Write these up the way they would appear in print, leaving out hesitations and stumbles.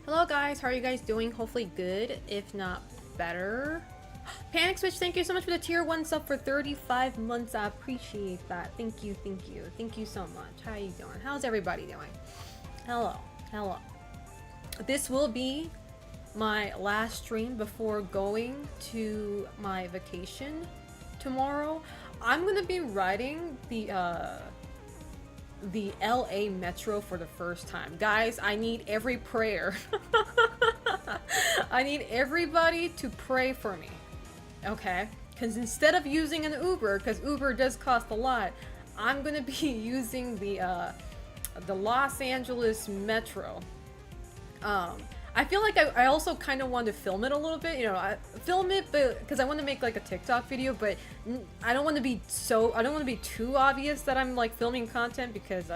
Hello guys, how are you guys doing? Hopefully good, if not better. Panic Switch, thank you so much for the tier 1 sub for 35 months. I appreciate that. Thank you, thank you. Thank you so much. How are you doing? How's everybody doing? Hello, hello. This will be my last stream before going to my vacation tomorrow. I'm gonna be riding the LA Metro for the first time. Guys, I need every prayer. I need everybody to pray for me. Okay? Because instead of using an Uber, because Uber does cost a lot, I'm gonna be using the Los Angeles Metro. I feel like I also kind of want to film it a little bit, I film it, but because I want to make like a TikTok video, but I don't want to be too obvious that I'm like filming content because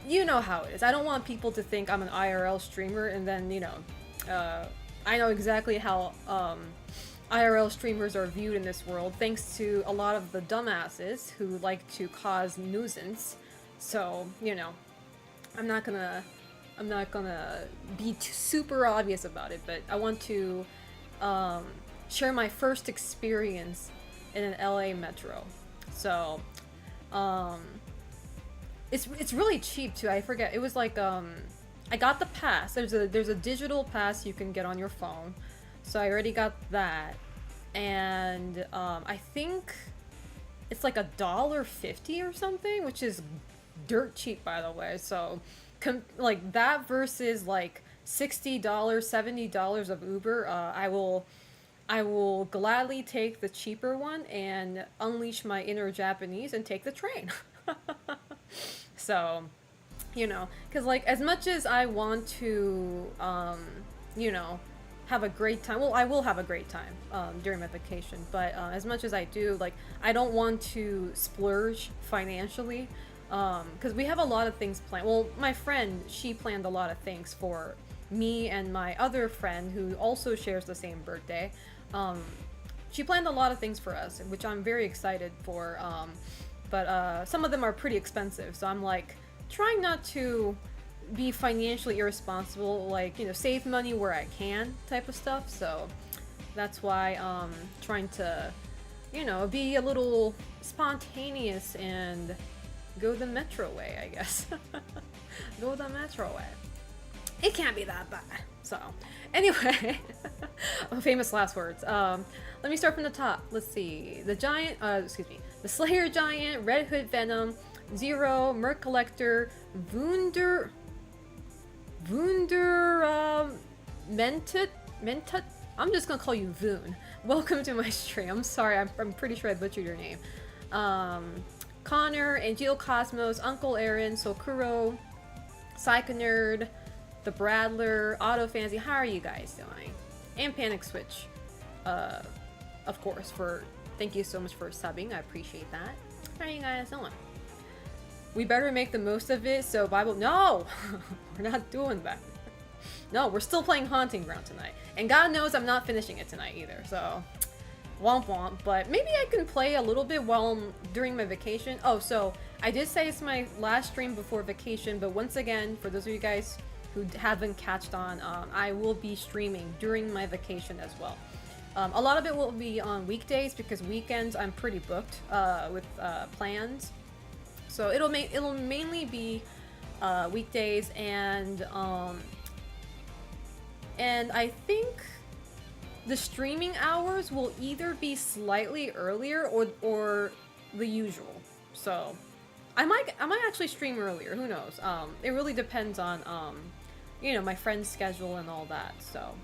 you know how it is. I don't want people to think I'm an IRL streamer, and then I know exactly how IRL streamers are viewed in this world, thanks to a lot of the dumbasses who like to cause nuisance. So I'm not gonna be super obvious about it, but I want to share my first experience in an LA Metro. So, it's really cheap too. I forget. It was like I got the pass. There's a digital pass you can get on your phone, so I already got that, and I think it's like $1.50 or something, which is dirt cheap, by the way. So. Like that versus like $60, $70 of Uber, I will gladly take the cheaper one and unleash my inner Japanese and take the train. So, because like as much as I want to, have a great time. Well, I will have a great time during my vacation, but as much as I do, like I don't want to splurge financially. Because we have a lot of things planned. Well, my friend, she planned a lot of things for me and my other friend who also shares the same birthday. She planned a lot of things for us, which I'm very excited for. But some of them are pretty expensive, so I'm like trying not to be financially irresponsible, like, save money where I can type of stuff. So that's why trying to, be a little spontaneous and go the Metro way, I guess. Go the Metro way. It can't be that bad. So, anyway, famous last words. Let me start from the top. Let's see. The Slayer Giant, Red Hood Venom, Zero, Merc Collector, Wunder, Mentut. I'm just gonna call you Voon. Welcome to my stream. I'm sorry. I'm pretty sure I butchered your name. Connor, Angel Cosmos, Uncle Aaron, Sokuro, Psychonerd, The Bradler, Auto Fancy. How are you guys doing? And Panic Switch, of course, thank you so much for subbing. I appreciate that. How are you guys doing? We better make the most of it. So no, we're not doing that. No, we're still playing Haunting Ground tonight, and God knows I'm not finishing it tonight either. So. Womp womp, but maybe I can play a little bit during my vacation. Oh, so I did say it's my last stream before vacation, but once again, for those of you guys who haven't catched on, I will be streaming during my vacation as well. A lot of it will be on weekdays because weekends I'm pretty booked with plans. So it'll mainly be weekdays, and I think the streaming hours will either be slightly earlier or the usual. So I might actually stream earlier. Who knows? It really depends on my friend's schedule and all that. So,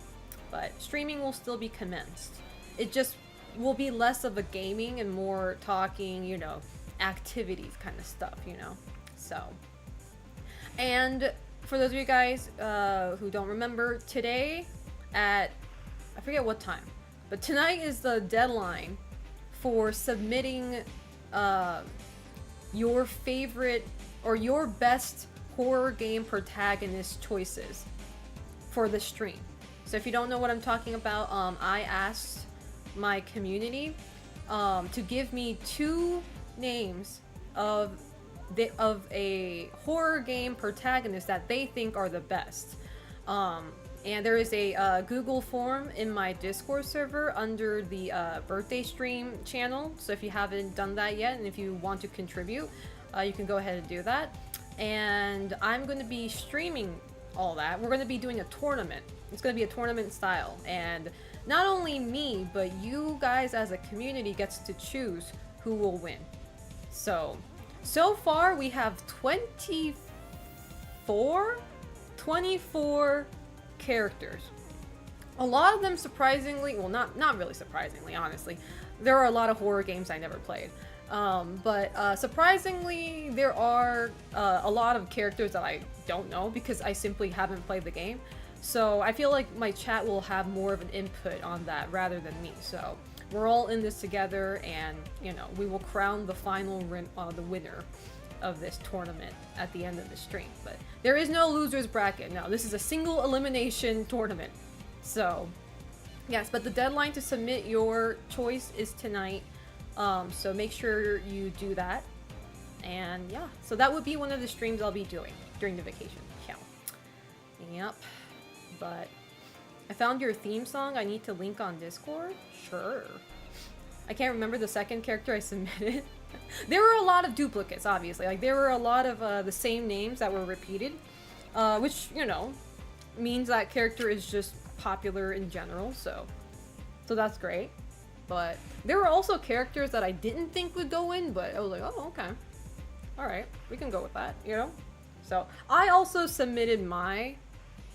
but streaming will still be commenced. It just will be less of a gaming and more talking, activities kind of stuff, So, and for those of you guys who don't remember, today at I forget what time, but tonight is the deadline for submitting your favorite or your best horror game protagonist choices for the stream. So if you don't know what I'm talking about, I asked my community to give me 2 names of a horror game protagonist that they think are the best. And there is a Google form in my Discord server under the birthday stream channel. So if you haven't done that yet, and if you want to contribute, you can go ahead and do that. And I'm going to be streaming all that. We're going to be doing a tournament. It's going to be a tournament style. And not only me, but you guys as a community gets to choose who will win. So far we have 24 characters. A lot of them surprisingly, well, not really surprisingly, honestly. There are a lot of horror games I never played. But surprisingly, there are a lot of characters that I don't know because I simply haven't played the game. So I feel like my chat will have more of an input on that rather than me. So we're all in this together, and you know, we will crown the the winner of this tournament at the end of the stream. But there is no losers bracket. No, this is a single elimination tournament. So yes, but the deadline to submit your choice is tonight. So make sure you do that. And yeah, so that would be one of the streams I'll be doing during the vacation. Yeah. Yep. But I found your theme song. I need to link on Discord? Sure. I can't remember the second character I submitted. There were a lot of duplicates, obviously. Like, there were a lot of the same names that were repeated. Which, you know, means that character is just popular in general, so that's great. But there were also characters that I didn't think would go in, but I was like, oh, okay. Alright, we can go with that, you know? So, I also submitted my...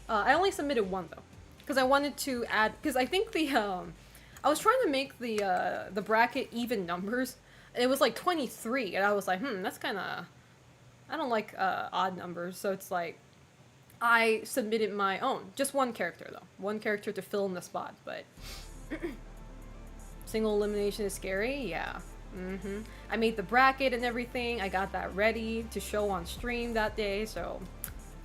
I only submitted one, though. Because I wanted to add... Because I think the, I was trying to make the bracket even numbers. And it was like 23, and I was like, that's kind of... I don't like odd numbers, so it's like... I submitted my own. Just one character, though. One character to fill in the spot, but... Single elimination is scary? Yeah. I made the bracket and everything. I got that ready to show on stream that day, so...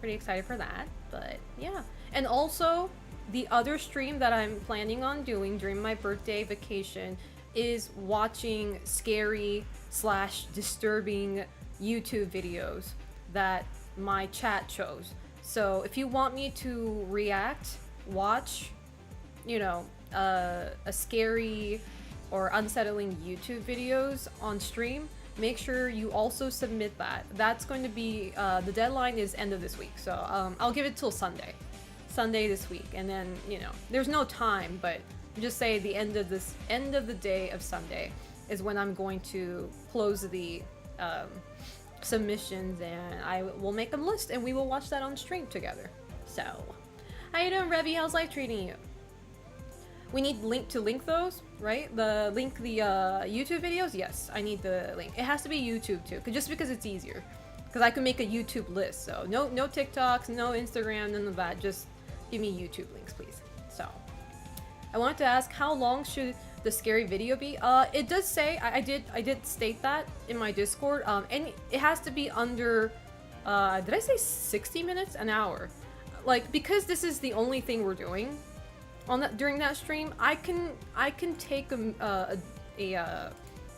Pretty excited for that, but yeah. And also, the other stream that I'm planning on doing during my birthday vacation is watching scary / disturbing YouTube videos that my chat chose. So if you want me to watch, you know, a scary or unsettling YouTube videos on stream, make sure you also submit that. That's going to be, the deadline is end of this week. So I'll give it till Sunday this week. And then, you know, there's no time, but just say the end of the day of Sunday is when I'm going to close the submissions, and I will make a list and we will watch that on stream together. So, how you doing, Revy? How's life treating you? We need to link those, right? The YouTube videos? Yes, I need the link. It has to be YouTube too, just because it's easier. Because I can make a YouTube list, so no TikToks, no Instagram, none of that. Just give me YouTube links, please. So, I wanted to ask, how long should the scary video be? It does say, I did state that in my Discord, and it has to be under, did I say 60 minutes? An hour. Like, because this is the only thing we're doing during that stream, I can take a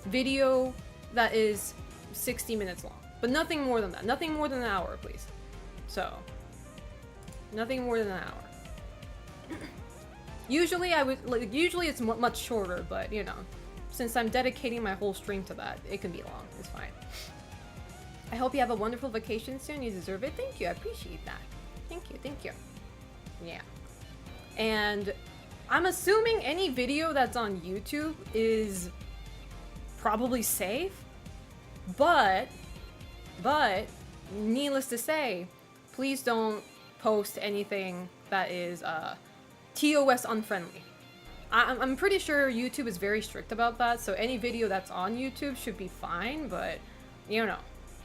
video that is 60 minutes long, but nothing more than that. Nothing more than an hour, please. So, nothing more than an hour. Usually it's much shorter, but you know, since I'm dedicating my whole stream to that, it can be long. It's fine. I hope you have a wonderful vacation soon. You deserve it. Thank you. I appreciate that. Thank you. Yeah. And I'm assuming any video that's on YouTube is probably safe, but needless to say, please don't post anything that is TOS unfriendly. I'm pretty sure YouTube is very strict about that, so any video that's on YouTube should be fine, but you know,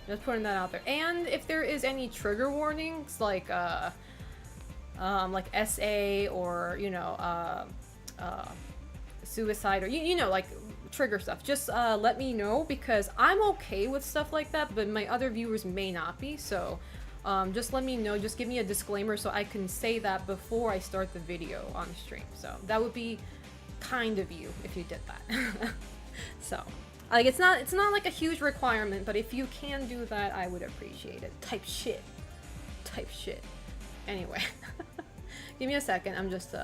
just putting that out there. And if there is any trigger warnings, like SA or, you know, suicide, or, you know, like trigger stuff, just let me know, because I'm okay with stuff like that, but my other viewers may not be, so just let me know, just give me a disclaimer so I can say that before I start the video on stream. So that would be kind of you if you did that. So, like, it's not like a huge requirement, but if you can do that, I would appreciate it. Type shit. Anyway. Give me a second. I'm just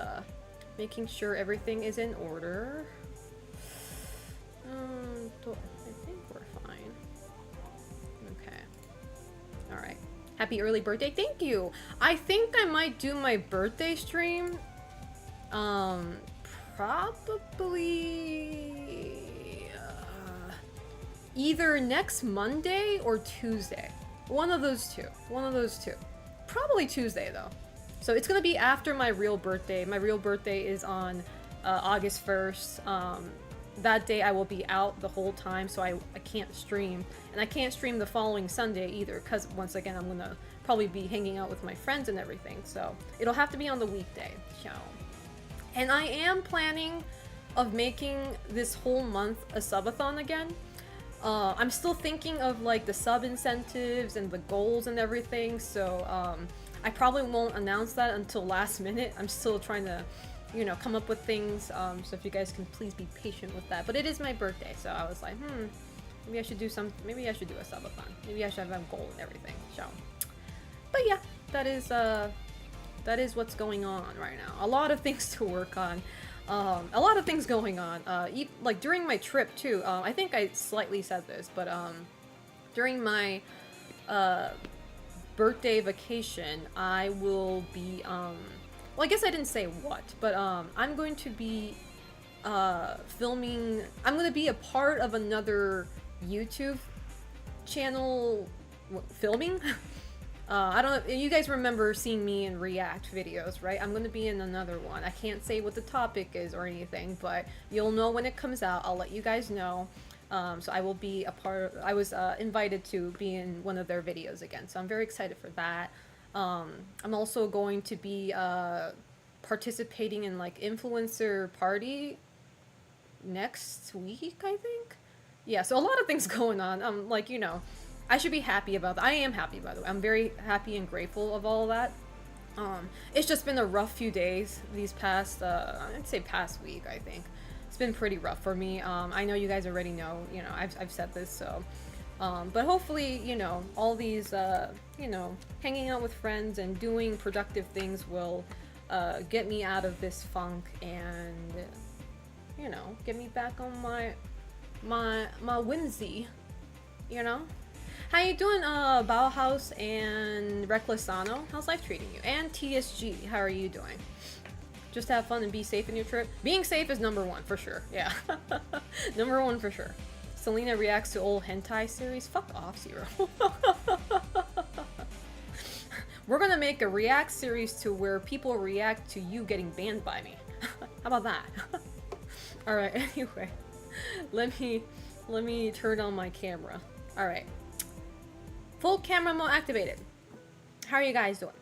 making sure everything is in order. I think we're fine. Okay. All right. Happy early birthday. Thank you. I think I might do my birthday stream. Probably either next Monday or Tuesday. One of those two. One of those two. Probably Tuesday though. So it's gonna be after my real birthday. My real birthday is on August 1st. That day I will be out the whole time, so I can't stream. And I can't stream the following Sunday either, because once again I'm gonna probably be hanging out with my friends and everything. So it'll have to be on the weekday. So. And I am planning of making this whole month a subathon again. I'm still thinking of like the sub incentives and the goals and everything, so I probably won't announce that until last minute. I'm still trying to, you know, come up with things, so if you guys can please be patient with that. But it is my birthday, so I was like, maybe I should do maybe I should do a subathon. Maybe I should have a goal and everything, so. But yeah, that is what's going on right now. A lot of things to work on. A lot of things going on. Like during my trip too. I think I slightly said this, but during my birthday vacation, I will be well, I guess I didn't say what, but I'm going to be filming. I'm going to be a part of another YouTube channel filming. I don't know, you guys remember seeing me in React videos, right? I'm gonna be in another one. I can't say what the topic is or anything, but you'll know when it comes out. I'll let you guys know. So I will be a part of, I was invited to be in one of their videos again, so I'm very excited for that. I'm also going to be participating in like influencer party next week, I think. Yeah, so a lot of things going on. Like, you know, I should be happy about that. I am happy, by the way. I'm very happy and grateful of all of that. It's just been a rough few days these past, I'd say past week, I think. It's been pretty rough for me. I know you guys already know, you know, I've said this, so. But hopefully, you know, all these, you know, hanging out with friends and doing productive things will get me out of this funk and, you know, get me back on my whimsy, you know? How you doing, Bauhaus and Recklessano? How's life treating you? And TSG, how are you doing? Just have fun and be safe in your trip. Being safe is number one, for sure. Yeah. Number one for sure. Selena reacts to old hentai series. Fuck off, Zero. We're gonna make a react series to where people react to you getting banned by me. How about that? Alright, anyway. Let me turn on my camera. Alright. Full camera mode activated. How are you guys doing?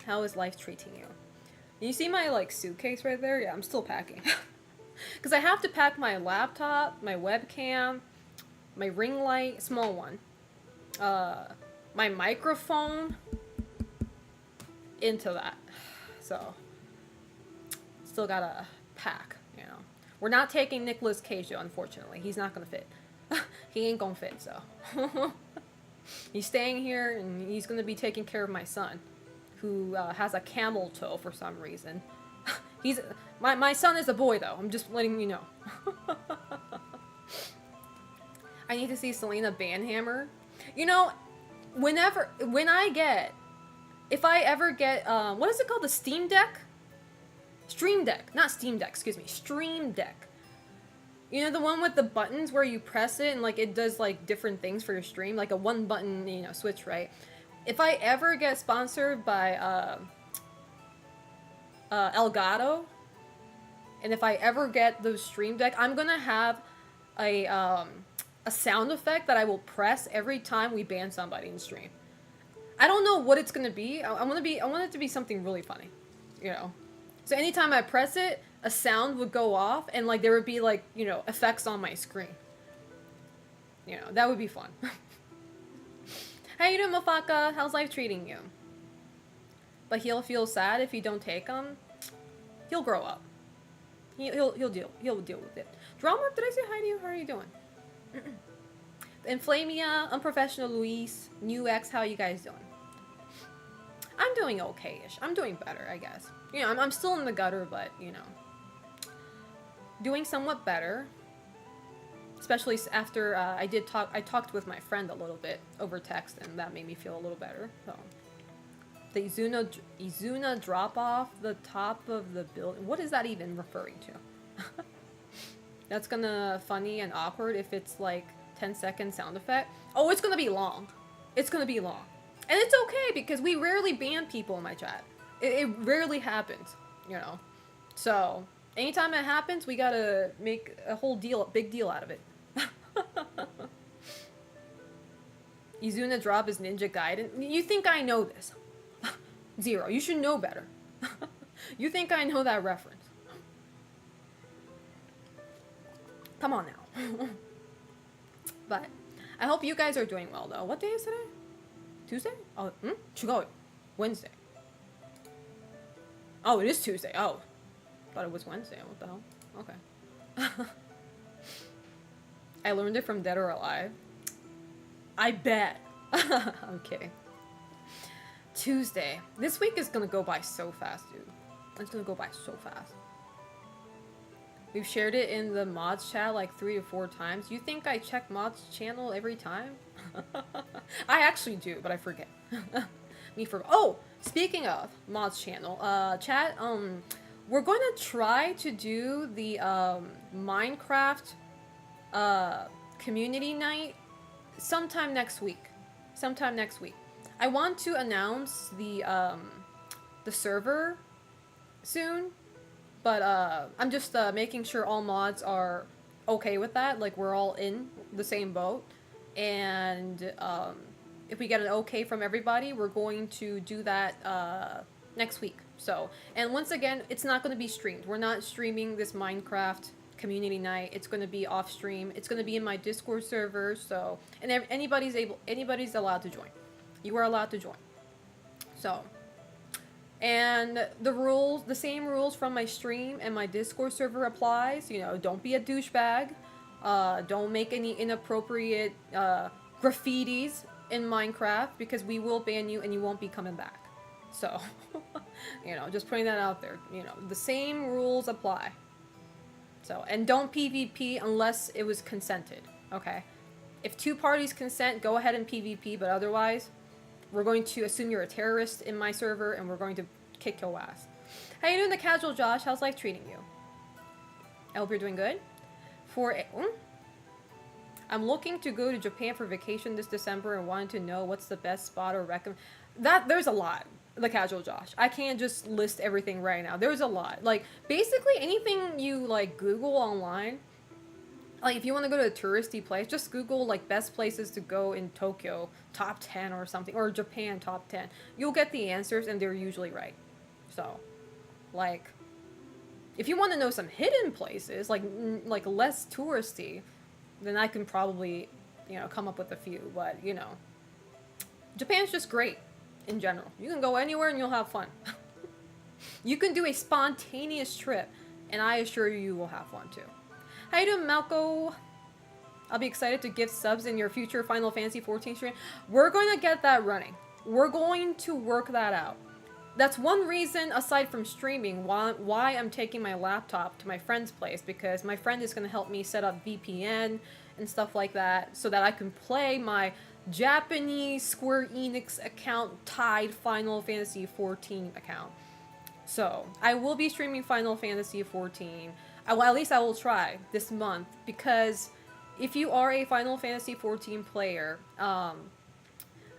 How is life treating you? You see my like suitcase right there? Yeah, I'm still packing. Because I have to pack my laptop, my webcam, my ring light, small one, my microphone into that. So, still gotta pack, you know. We're not taking Nicolas Cage though, unfortunately. He's not gonna fit. He ain't gonna fit, so. He's staying here, and he's gonna be taking care of my son, who has a camel toe for some reason. My son is a boy, though. I'm just letting you know. I need to see Selena Banhammer. You know, if I ever get, what is it called? The Steam Deck? Stream Deck. Not Steam Deck, excuse me. Stream Deck. You know, the one with the buttons where you press it and, like, it does, like, different things for your stream? Like a one-button, you know, switch, right? If I ever get sponsored by, Elgato, and if I ever get those Stream Deck, I'm gonna have a sound effect that I will press every time we ban somebody in stream. I don't know what it's gonna be. I want it to be something really funny, you know? So anytime I press it, a sound would go off, and, like, there would be, like, you know, effects on my screen. You know, that would be fun. How you doing, Mafaka? How's life treating you? But he'll feel sad if you don't take him. He'll grow up. He'll deal with it. Drama, did I say hi to you? How are you doing? Inflamia, Unprofessional Luis, New X, how you guys doing? I'm doing okay-ish. I'm doing better, I guess. You know, I'm still in the gutter, but, you know, doing somewhat better. Especially after I talked with my friend a little bit over text, and that made me feel a little better. So, the Izuna drop off the top of the building. What is that even referring to? That's gonna funny and awkward if it's like 10-second sound effect. Oh, it's gonna be long. It's gonna be long, and it's okay because we rarely ban people in my chat. It rarely happens, you know. So anytime it happens, we gotta make a big deal out of it. Izuna drop is Ninja Gaiden. You think I know this? Zero. You should know better. You think I know that reference? Come on now. But I hope you guys are doing well though. What day is today? Tuesday? Oh, Chigoy. Wednesday. Oh, it is Tuesday. Oh. Thought it was Wednesday. What the hell? Okay. I learned it from Dead or Alive. I bet. I'm kidding. Tuesday. This week is gonna go by so fast, dude. It's gonna go by so fast. We've shared it in the mods chat like 3 to 4 times. You think I check mods channel every time? I actually do, but I forget. Oh, speaking of mods channel, chat, we're going to try to do the Minecraft community night sometime next week. I want to announce the server soon, but I'm just making sure all mods are okay with that. Like, we're all in the same boat, and if we get an okay from everybody, we're going to do that next week. So, and once again, it's not going to be streamed. We're not streaming this Minecraft community night. It's going to be off stream. It's going to be in my Discord server. So, and anybody's allowed to join. You are allowed to join. So, and the same rules from my stream and my Discord server applies. You know, don't be a douchebag. Don't make any inappropriate graffitis in Minecraft, because we will ban you and you won't be coming back. So, you know, just putting that out there. You know, the same rules apply. So, and don't PvP unless it was consented, okay? If 2 parties consent, go ahead and PvP, but otherwise, we're going to assume you're a terrorist in my server, and we're going to kick your ass. How you doing, the casual Josh? How's life treating you? I hope you're doing good. I'm looking to go to Japan for vacation this December and wanted to know what's the best spot or recommend. There's a lot, the casual Josh. I can't just list everything right now. There's a lot. Like, basically anything you, like, Google online. Like, if you want to go to a touristy place, just Google, like, best places to go in Tokyo, top 10 or something, or Japan top 10. You'll get the answers, and they're usually right. So, like, if you want to know some hidden places, like less touristy, then I can probably, you know, come up with a few. But, you know, Japan's just great in general. You can go anywhere and you'll have fun. You can do a spontaneous trip, and I assure you will have fun too. How you doing, Malco? I'll be excited to give subs in your future Final Fantasy 14 stream. We're going to get that running. We're going to work that out. That's one reason, aside from streaming, why I'm taking my laptop to my friend's place, because my friend is going to help me set up VPN and stuff like that, so that I can play my Japanese Square Enix account tied Final Fantasy 14 account. So, I will be streaming Final Fantasy 14. Well, at least I will try this month, because if you are a Final Fantasy 14 player,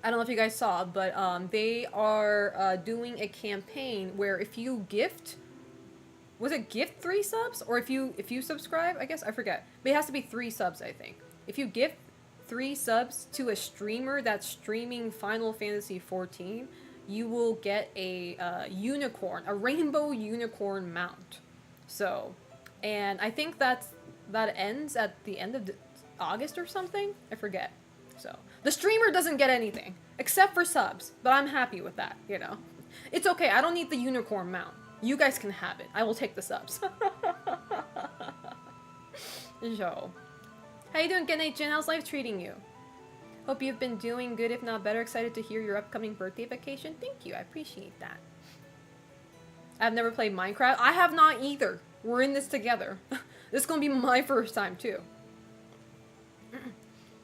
I don't know if you guys saw, but they are doing a campaign where if you gift, was it gift 3 subs? Or if you subscribe, I guess, I forget. But it has to be 3 subs, I think. If you gift 3 subs to a streamer that's streaming Final Fantasy 14, you will get a unicorn, a rainbow unicorn mount. So, and I think that ends at the end of August or something? I forget. So, the streamer doesn't get anything, except for subs, but I'm happy with that, you know. It's okay, I don't need the unicorn mount. You guys can have it. I will take the subs. So, how you doing, Genei-Jin? How's life treating you? Hope you've been doing good, if not better. Excited to hear your upcoming birthday vacation. Thank you, I appreciate that. I've never played Minecraft. I have not either. We're in this together. This is gonna be my first time too.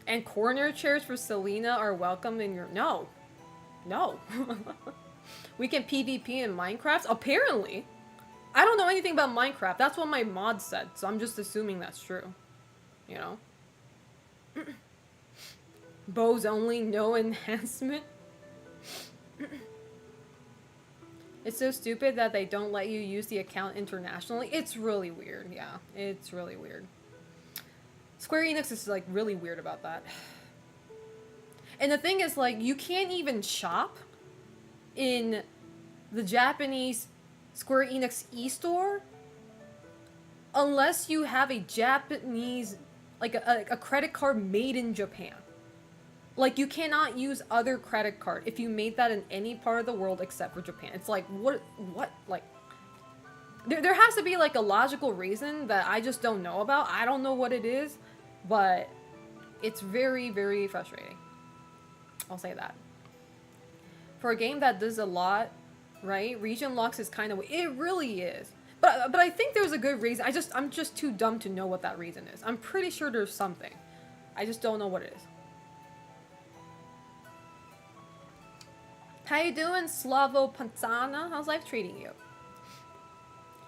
And corner chairs for Selena are welcome in your... No. No. We can PvP in Minecraft? Apparently. I don't know anything about Minecraft. That's what my mod said, so I'm just assuming that's true. You know? Bows only, no enhancement. It's so stupid that they don't let you use the account internationally. It's really weird, yeah. It's really weird. Square Enix is, like, really weird about that. And the thing is, like, you can't even shop in the Japanese Square Enix e-store unless you have a Japanese, like, a credit card made in Japan. Like, you cannot use other credit card if you made that in any part of the world except for Japan. It's like, what, like... There has to be, like, a logical reason that I just don't know about. I don't know what it is, but it's very, very frustrating. I'll say that. For a game that does a lot, right? Region locks is kind of... It really is. But I think there's a good reason. I'm just too dumb to know what that reason is. I'm pretty sure there's something. I just don't know what it is. How you doing, Slavo Panzana? How's life treating you?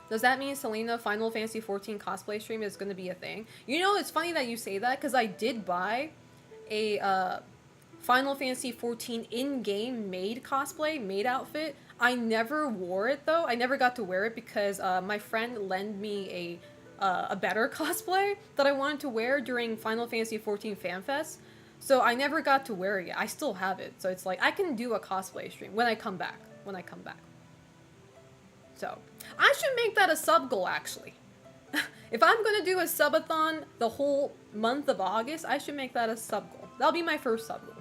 Does that mean Selena Final Fantasy 14 cosplay stream is going to be a thing? You know, it's funny that you say that, because I did buy a Final Fantasy 14 in-game made cosplay, made outfit. I never wore it, though. I never got to wear it because my friend lent me a better cosplay that I wanted to wear during Final Fantasy 14 FanFest. So I never got to wear it yet. I still have it. So it's like, I can do a cosplay stream when I come back. So, I should make that a sub goal, actually. If I'm gonna do a subathon the whole month of August, I should make that a sub goal. That'll be my first sub goal.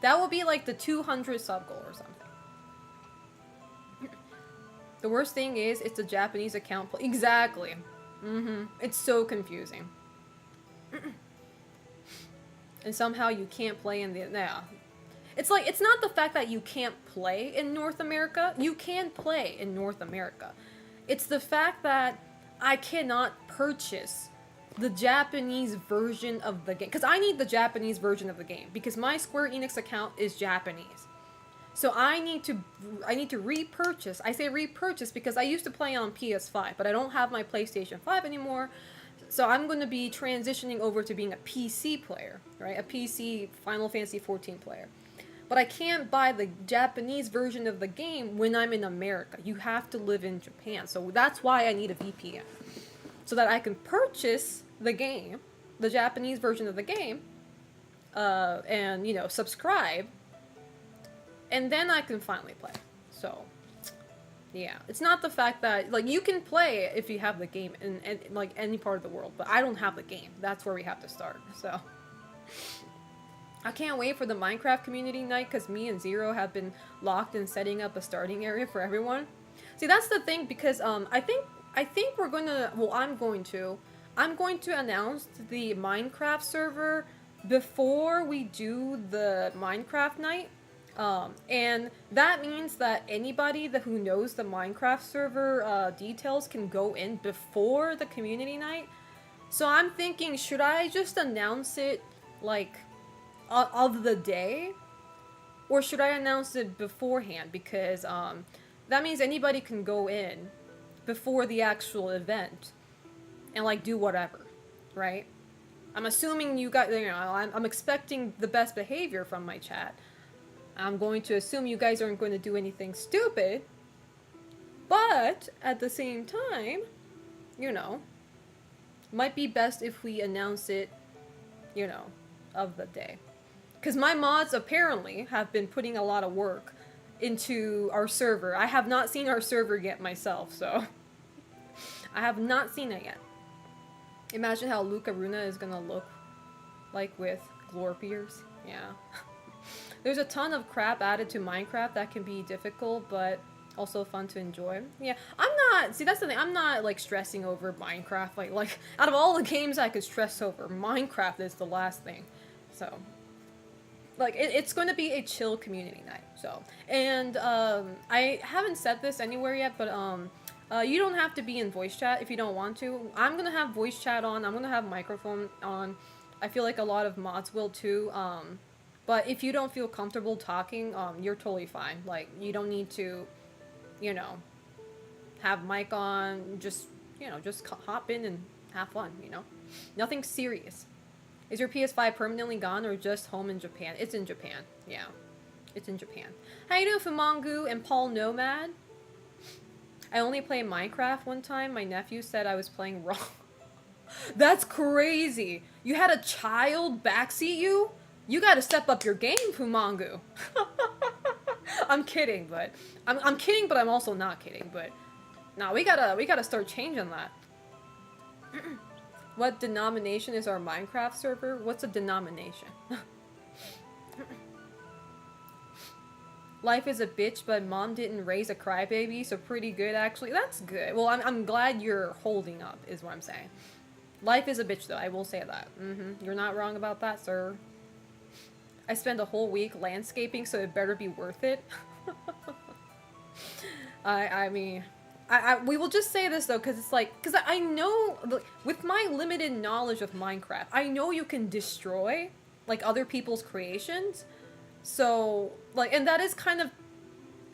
That will be like the 200 sub goal or something. The worst thing is, it's a Japanese account. Exactly. It's so confusing. And somehow you can't play in the... Yeah. It's like, it's not the fact that you can't play in North America. You can play in North America. It's the fact that I cannot purchase the Japanese version of the game. Because I need the Japanese version of the game. Because my Square Enix account is Japanese. So I need to repurchase. I say repurchase because I used to play on PS5. But I don't have my PlayStation 5 anymore. So I'm going to be transitioning over to being a PC player, right? A PC Final Fantasy 14 player. But I can't buy the Japanese version of the game when I'm in America. You have to live in Japan. So that's why I need a VPN. So that I can purchase the game, the Japanese version of the game, and, you know, subscribe. And then I can finally play. So... yeah, it's not the fact that, like, you can play if you have the game in like, any part of the world, but I don't have the game. That's where we have to start, so. I can't wait for the Minecraft community night, because me and Zero have been locked in setting up a starting area for everyone. See, that's the thing, because, I think we're gonna, well, I'm going to announce the Minecraft server before we do the Minecraft night. And that means that anybody who knows the Minecraft server details can go in before the community night. So I'm thinking, should I just announce it, like, of the day? Or should I announce it beforehand? Because that means anybody can go in before the actual event and, like, do whatever, right? I'm assuming you got, you know, I'm expecting the best behavior from my chat. I'm going to assume you guys aren't going to do anything stupid, but at the same time, you know, might be best if we announce it, you know, of the day. Because my mods apparently have been putting a lot of work into our server. I have not seen our server yet myself, so I have not seen it yet. Imagine how Luca Runa is gonna look like with Glorpiers. Yeah. There's a ton of crap added to Minecraft that can be difficult, but also fun to enjoy. Yeah, I'm not... See, that's the thing. I'm not, like, stressing over Minecraft. Like, out of all the games I could stress over, Minecraft is the last thing. So... like it's going to be a chill community night. So, and I haven't said this anywhere yet, but you don't have to be in voice chat if you don't want to. I'm gonna have voice chat on. I'm gonna have microphone on. I feel like a lot of mods will too. But if you don't feel comfortable talking, you're totally fine. Like you don't need to, you know, have mic on. Just just hop in and have fun. Nothing serious. Is your PS5 permanently gone or just home in Japan? It's in Japan. Yeah, it's in Japan. How you doing, Fumangu and Paul Nomad? I only played Minecraft one time. My nephew said I was playing wrong. That's crazy. You had a child backseat you? You gotta step up your game, Fumangu. I'm kidding, but I'm kidding, but I'm also not kidding. But nah, we gotta start changing that. What denomination is our Minecraft server? What's a denomination? Life is a bitch, but mom didn't raise a crybaby, so pretty good actually. That's good. Well, I'm glad you're holding up, is what I'm saying. Life is a bitch, though. I will say that. You're not wrong about that, sir. I spent a whole week landscaping, so it better be worth it. I mean, we will just say this though, because it's like, because I know, with my limited knowledge of Minecraft, I know you can destroy, like, other people's creations. So, like, and that is kind of,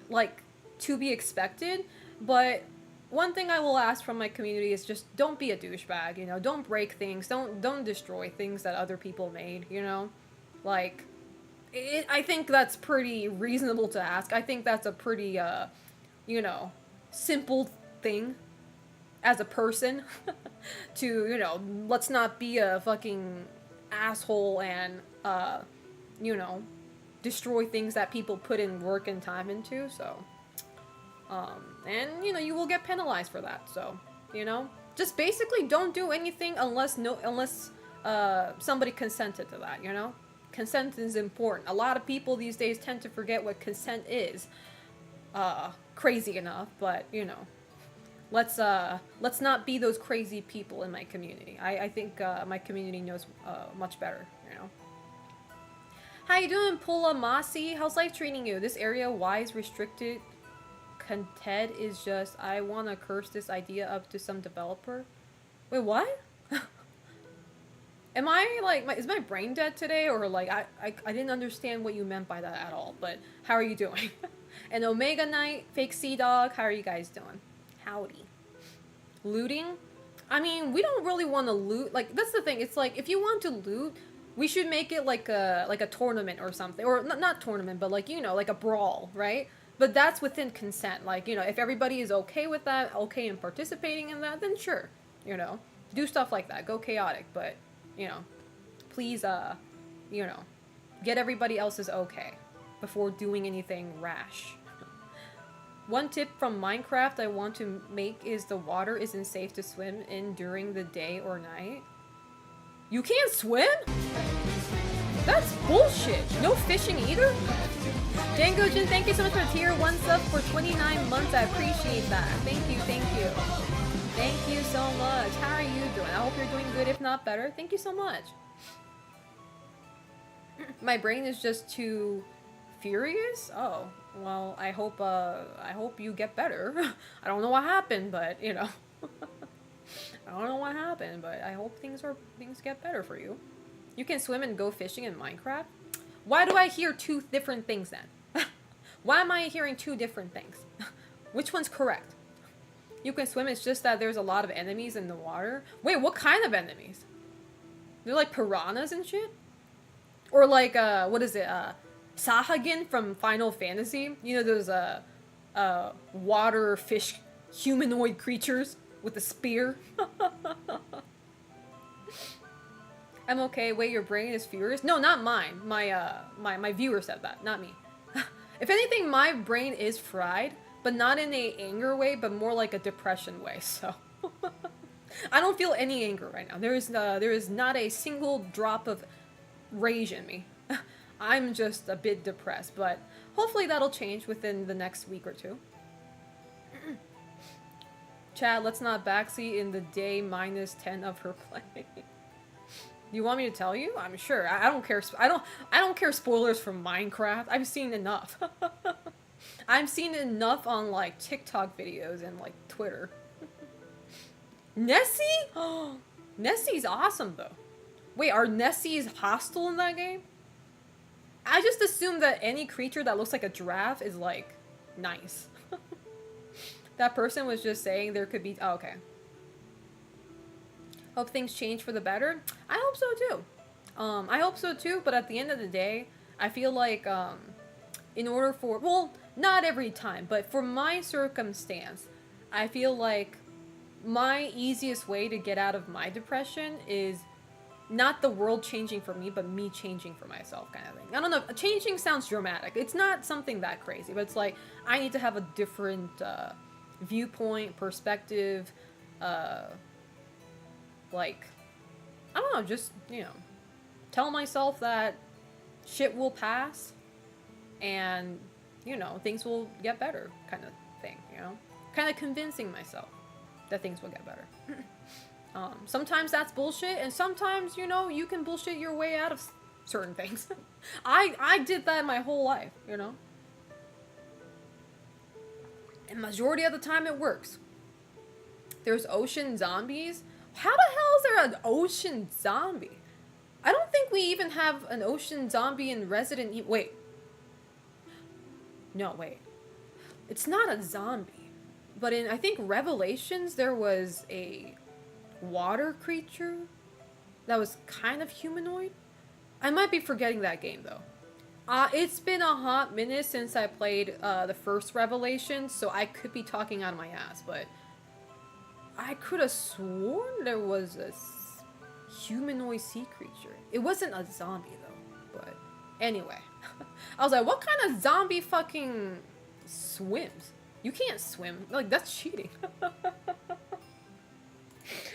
like, to be expected, but one thing I will ask from my community is just don't be a douchebag, don't break things, don't destroy things that other people made, like, I think that's pretty reasonable to ask. I think that's a pretty, simple thing as a person to, let's not be a fucking asshole and, destroy things that people put in work and time into, so, and, you will get penalized for that, so, just basically don't do anything unless somebody consented to that, Consent is important. A lot of people these days tend to forget what consent is, crazy enough, but, let's not be those crazy people in my community. I think, my community knows, much better, How you doing, Pula Masi? How's life treating you? This area, why is restricted? Content is just, I wanna curse this idea up to some developer. Wait, what? Am I, like, is my brain dead today? Or, like, I didn't understand what you meant by that at all, but how are you doing? And Omega Knight, Fake Sea Dog, how are you guys doing? Howdy. Looting? I mean, we don't really want to loot. Like, that's the thing. It's like, if you want to loot, we should make it like a tournament or something. Or, not tournament, but like, like a brawl, right? But that's within consent. Like, if everybody is okay with that, okay in participating in that, then sure, do stuff like that. Go chaotic, but, please, get everybody else's okay before doing anything rash. One tip from Minecraft I want to make is the water isn't safe to swim in during the day or night. You can't swim? That's bullshit. No fishing either? Django Jin, thank you so much for the tier 1 sub for 29 months. I appreciate that. Thank you, thank you. Thank you so much. How are you doing? I hope you're doing good, if not better. Thank you so much. My brain is just too furious? Oh, well, I hope you get better. I don't know what happened, but, I don't know what happened, but I hope things get better for you. You can swim and go fishing in Minecraft? Why do I hear two different things then? Why am I hearing two different things? Which one's correct? You can swim, it's just that there's a lot of enemies in the water. Wait, what kind of enemies? They're like piranhas and shit? Or like, what is it, Sahagin from Final Fantasy? Those, water fish humanoid creatures with a spear? I'm okay. Wait, your brain is furious? No, not mine. My viewer said that, not me. If anything, my brain is fried, but not in a anger way, but more like a depression way, so. I don't feel any anger right now. There is not a single drop of rage in me. I'm just a bit depressed, but hopefully that'll change within the next week or two. Chad, let's not backseat in the day -10 of her play. You want me to tell you? I'm sure. I don't care. I don't care spoilers from Minecraft. I've seen enough. I've seen enough on like TikTok videos and like Twitter. Nessie? Oh, Nessie's awesome though. Wait, are Nessies hostile in that game? I just assume that any creature that looks like a giraffe is like nice. That person was just saying there could be. Oh, okay. Hope things change for the better. I hope so too. I hope so too. But at the end of the day, I feel like in order for, well, not every time, but for my circumstance, I feel like my easiest way to get out of my depression is not the world changing for me, but me changing for myself, kind of thing. I don't know. Changing sounds dramatic. It's not something that crazy, but it's like I need to have a different viewpoint, perspective, like, I don't know, just, tell myself that shit will pass and, things will get better, kind of thing. Kind of convincing myself that things will get better. Sometimes that's bullshit, and sometimes, you can bullshit your way out of certain things. I did that my whole life, And majority of the time it works. There's ocean zombies. How the hell is there an ocean zombie? I don't think we even have an ocean zombie in Resident Evil. Wait. No, wait. It's not a zombie. But in, I think, Revelations, there was a water creature that was kind of humanoid. I might be forgetting that game, though. It's been a hot minute since I played the first Revelation, so I could be talking out of my ass, but I could have sworn there was a humanoid sea creature. It wasn't a zombie, though, but anyway. I was like, what kind of zombie fucking swims? You can't swim. Like, that's cheating.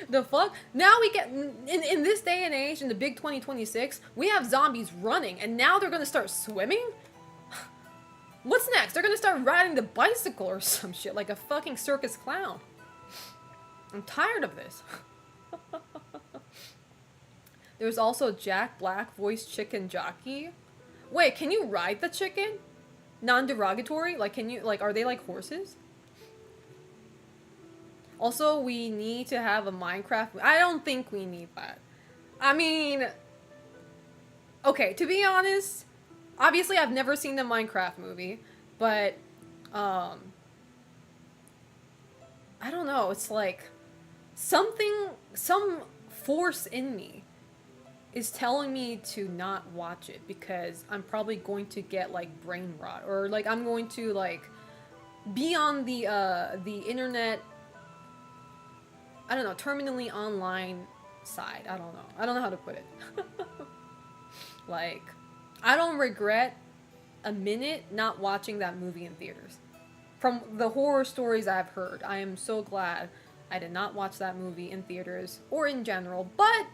The fuck? Now we get, in this day and age, in the big 2026, we have zombies running, and now they're gonna start swimming? What's next? They're gonna start riding the bicycle or some shit, like a fucking circus clown. I'm tired of this. There's also Jack Black voiced chicken jockey. Wait, can you ride the chicken? Non-derogatory? Like, can you, like, are they like horses? Also, we need to have a Minecraft. I don't think we need that. I mean, okay, to be honest, obviously I've never seen the Minecraft movie, but, I don't know, it's like, some force in me is telling me to not watch it because I'm probably going to get, like, brain rot, or, like, I'm going to, like, be on the internet, I don't know, terminally online side. I don't know. I don't know how to put it. Like, I don't regret a minute not watching that movie in theaters. From the horror stories I've heard, I am so glad I did not watch that movie in theaters or in general. But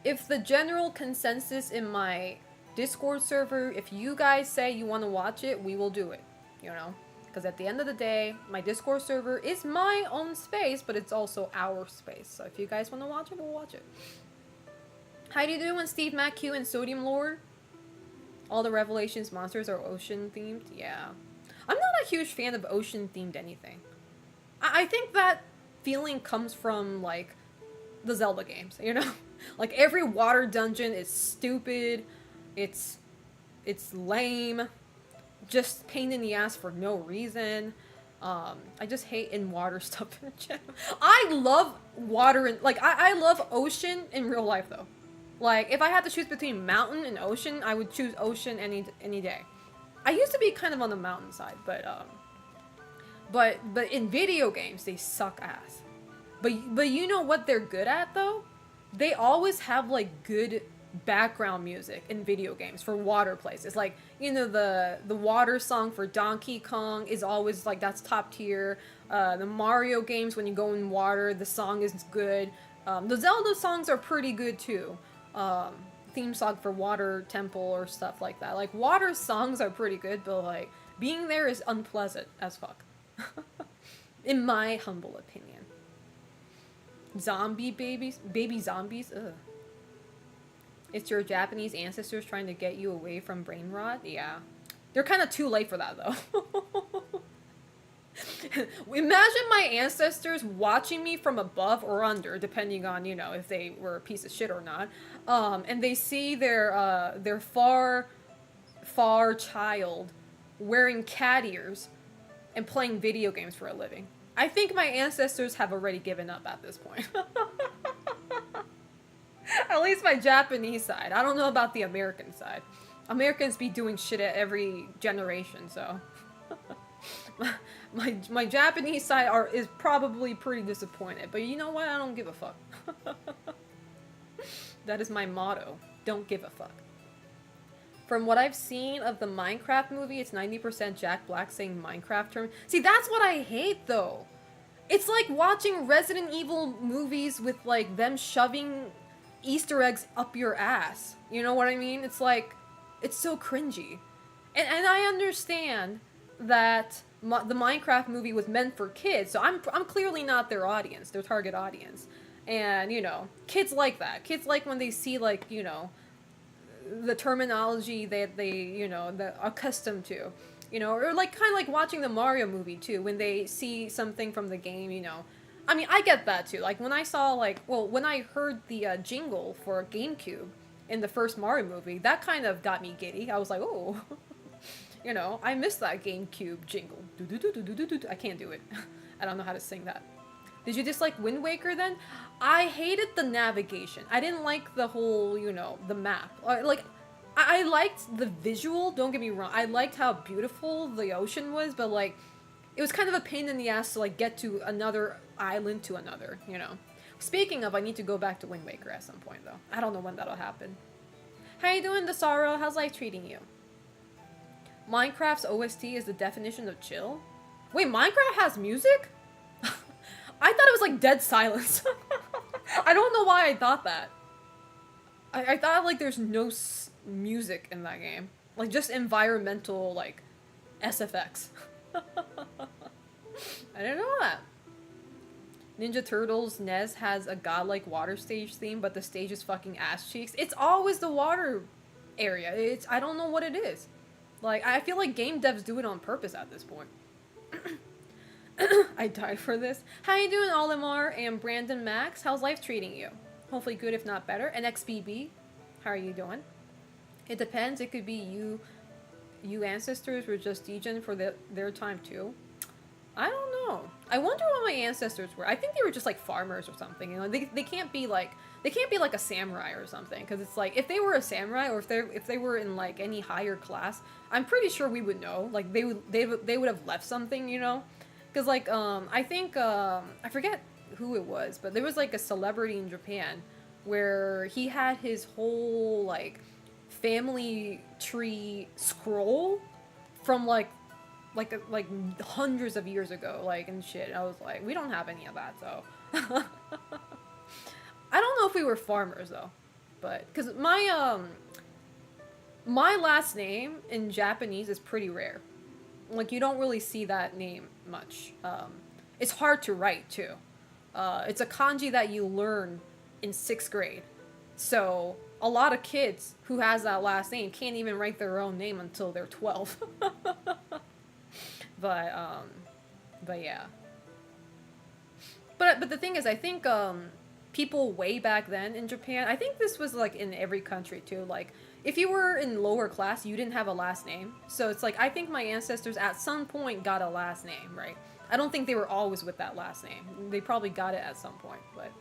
if the general consensus in my Discord server, if you guys say you want to watch it, we will do it, Because at the end of the day, my Discord server is my own space, but it's also our space. So if you guys want to watch it, we'll watch it. How do you do when Steve McHugh and Sodium Lord? All the Revelations monsters are ocean themed? Yeah. I'm not a huge fan of ocean themed anything. I think that feeling comes from, like, the Zelda games, Like, every water dungeon is stupid. It's lame. Just pain in the ass for no reason. I just hate in water stuff in general. I love water and, like, I love ocean in real life, though. Like, if I had to choose between mountain and ocean, I would choose ocean any day. I used to be kind of on the mountain side, but in video games, they suck ass. But you know what they're good at, though? They always have, like, good background music in video games for water places. Like, the water song for Donkey Kong is always, like, that's top tier. The Mario games, when you go in water, the song is good. The Zelda songs are pretty good, too. Theme song for Water Temple or stuff like that. Like, water songs are pretty good, but, like, being there is unpleasant as fuck. In my humble opinion. Zombie babies? Baby zombies? Ugh. It's your Japanese ancestors trying to get you away from brain rot? Yeah. They're kind of too late for that, though. Imagine my ancestors watching me from above or under, depending on, you know, if they were a piece of shit or not. And they see their far child wearing cat ears and playing video games for a living. I think my ancestors have already given up at this point. At least my Japanese side. I don't know about the American side. Americans be doing shit at every generation, so. my Japanese side is probably pretty disappointed, but you know what? I don't give a fuck. That is my motto. Don't give a fuck. From what I've seen of the Minecraft movie, it's 90% Jack Black saying Minecraft term. See, that's what I hate, though. It's like watching Resident Evil movies with, like, them shoving Easter eggs up your ass. You know what I mean? It's like, it's so cringy. And I understand that the Minecraft movie was meant for kids, so I'm clearly not their audience, their target audience. And, you know, kids like that. Kids like when they see, like, you know, the terminology that they, you know, they're accustomed to. You know, or like kind of like watching the Mario movie too, when they see something from the game, you know. I mean, I get that too. Like when I saw when I heard the jingle for GameCube in the first Mario movie, that kind of got me giddy. I was like, oh, you know, I missed that GameCube jingle. I can't do it. I don't know how to sing that. Did you dislike Wind Waker then? I hated the navigation. I didn't like the whole, you know, the map. Like, I liked the visual, don't get me wrong. I liked how beautiful the ocean was, but, like, it was kind of a pain in the ass to, like, get to another island to another, you know. Speaking of, I need to go back to Wind Waker at some point, though. I don't know when that'll happen. How you doing, Desaro? How's life treating you? Minecraft's OST is the definition of chill? Wait, Minecraft has music? I thought it was, like, dead silence. I don't know why I thought that. I thought, like, there's no music in that game. Like, just environmental, like, SFX. I didn't know that. Ninja Turtles NES has a godlike water stage theme, but the stage is fucking ass cheeks. It's always the water area. I don't know what it is. Like, I feel like game devs do it on purpose at this point. I died for this. How you doing, Olimar and Brandon Max? How's life treating you? Hopefully good, if not better. And XBB, how are you doing? It depends. It could be you ancestors were just degen for their time too. I don't know. I wonder what my ancestors were. I think they were just like farmers or something. You know, they can't be like a samurai or something, because it's like if they were a samurai or if they were in like any higher class, I'm pretty sure we would know. Like they would have left something, you know. Because, like, I think, I forget who it was, but there was, like, a celebrity in Japan where he had his whole, like, family tree scroll from, like hundreds of years ago, like, and shit. I was like, we don't have any of that, so. I don't know if we were farmers, though. But, because my last name in Japanese is pretty rare. Like, you don't really see that name much. It's hard to write, too. It's a kanji that you learn in 6th grade. So, a lot of kids who has that last name can't even write their own name until they're 12. But yeah. But the thing is, I think, people way back then in Japan, I think this was, like, in every country, too, like, if you were in lower class, you didn't have a last name. So it's like, I think my ancestors at some point got a last name, right? I don't think they were always with that last name. They probably got it at some point, but...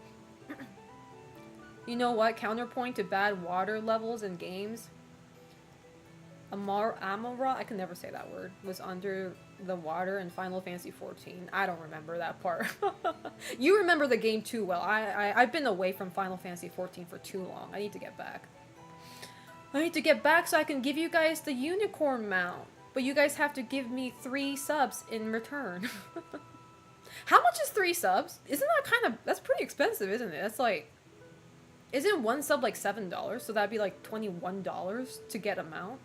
You know what? Counterpoint to bad water levels in games. Amara, I can never say that word, was under the water in Final Fantasy XIV. I don't remember that part. You remember the game too well. I've been away from Final Fantasy XIV for too long. I need to get back. I need to get back so I can give you guys the unicorn mount. But you guys have to give me 3 subs in return. How much is 3 subs? Isn't that that's pretty expensive, isn't it? That's like, isn't one sub like $7? So that'd be like $21 to get a mount?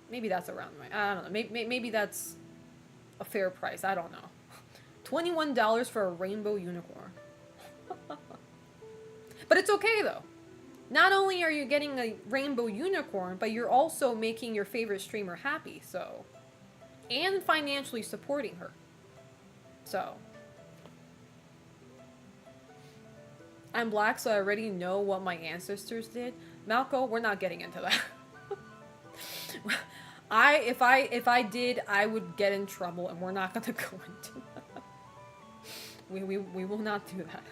Maybe that's around right. I don't know. Maybe that's a fair price. I don't know. $21 for a rainbow unicorn. But it's okay though. Not only are you getting a rainbow unicorn, but you're also making your favorite streamer happy, so. And financially supporting her. So. I'm black, so I already know what my ancestors did. Malco, we're not getting into that. If I did, I would get in trouble, and we're not gonna go into that. We will not do that.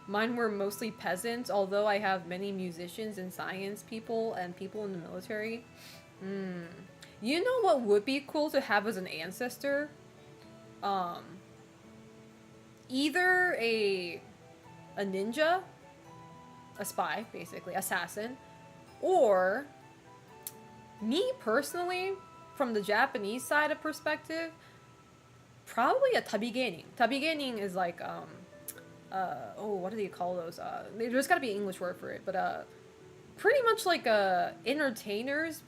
Mine were mostly peasants, although I have many musicians and science people and people in the military. You know what would be cool to have as an ancestor? Either a ninja, a spy, basically, assassin, or me personally, from the Japanese side of perspective, probably a tabigenin. Tabigenin is like, what do you call those? There's gotta be an English word for it, but, pretty much like, entertainers,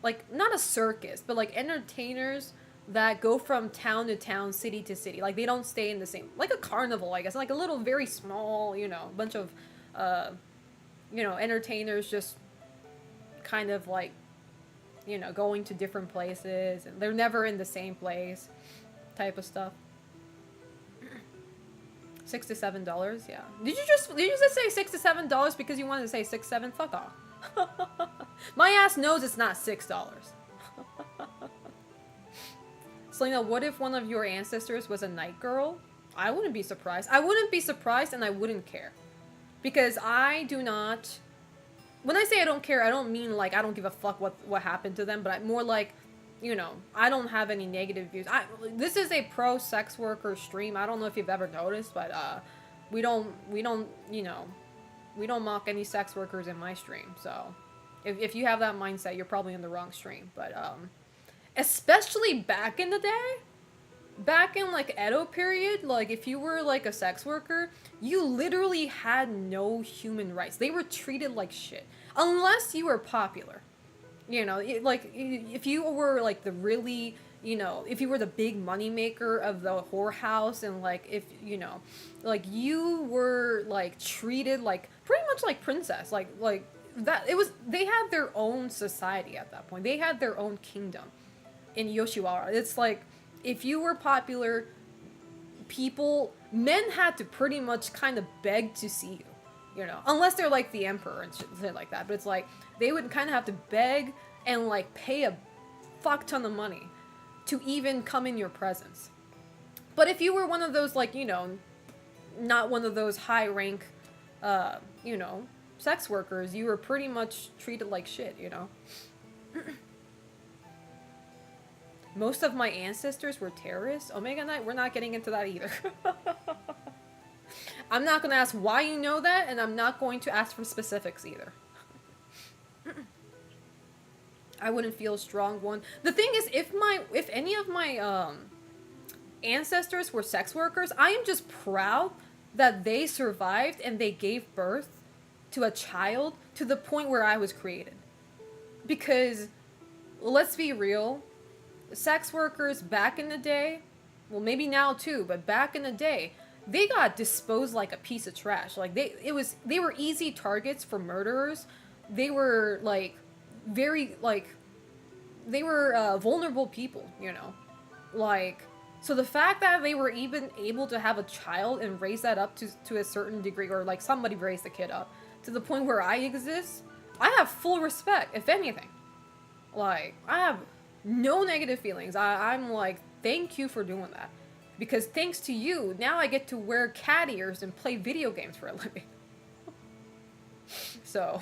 like, not a circus, but like entertainers that go from town to town, city to city. Like, they don't stay in the same, like a carnival, I guess, like a little, very small, bunch of, entertainers just kind of like, going to different places, and they're never in the same place, type of stuff. $6 to $7, yeah. Did you just say $6 to $7 because you wanted to say 6, 7? Fuck off. My ass knows it's not $6. Selena, what if one of your ancestors was a night girl? I wouldn't be surprised. I wouldn't be surprised, and I wouldn't care. Because I do not... When I say I don't care, I don't mean like I don't give a fuck what happened to them, but more like, I don't have any negative views. This is a pro sex worker stream. I don't know if you've ever noticed, but we don't mock any sex workers in my stream. So if you have that mindset, you're probably in the wrong stream. But especially back in the day, back in like Edo period, like if you were like a sex worker, you literally had no human rights. They were treated like shit unless you were popular. Like if you were like the really, if you were the big money maker of the whorehouse, and like if like you were like treated like pretty much like princess, like that. They had their own society at that point. They had their own kingdom in Yoshiwara. It's like if you were popular, men had to pretty much kind of beg to see you, unless they're like the emperor and shit like that. But it's like they would kind of have to beg and like pay a fuck ton of money to even come in your presence. But if you were one of those like, not one of those high rank, sex workers, you were pretty much treated like shit, Most of my ancestors were terrorists. Omega Knight, we're not getting into that either. I'm not going to ask why you know that, and I'm not going to ask for specifics either. I wouldn't feel a strong one. The thing is, if any of my ancestors were sex workers, I am just proud that they survived and they gave birth to a child to the point where I was created. Because, let's be real, sex workers back in the day, well maybe now too, but back in the day, they got disposed like a piece of trash. Like they were easy targets for murderers. They were like very like they were vulnerable people, like, so the fact that they were even able to have a child and raise that up to a certain degree, or like somebody raised the kid up to the point where I exist, I have full respect. If anything, like, I have no negative feelings. I'm like, thank you for doing that. Because thanks to you, now I get to wear cat ears and play video games for a living. So,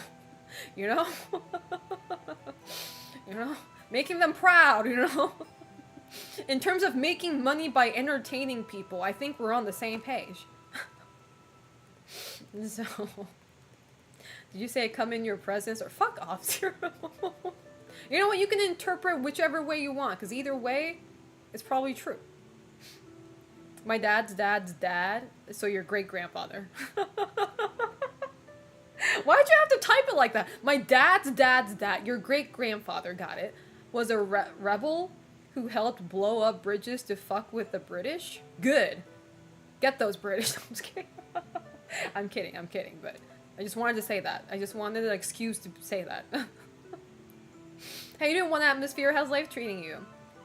making them proud, In terms of making money by entertaining people, I think we're on the same page. So, did you say come in your presence, or fuck off, Zero? You know what? You can interpret whichever way you want, because either way, it's probably true. My dad's dad's dad, so your great-grandfather. Why'd you have to type it like that? My dad's dad's dad, your great-grandfather, got it, was a rebel who helped blow up bridges to fuck with the British? Good. Get those British. I'm just kidding. I'm kidding, but I just wanted to say that. I just wanted an excuse to say that. How you doing, One Atmosphere? How's life treating you?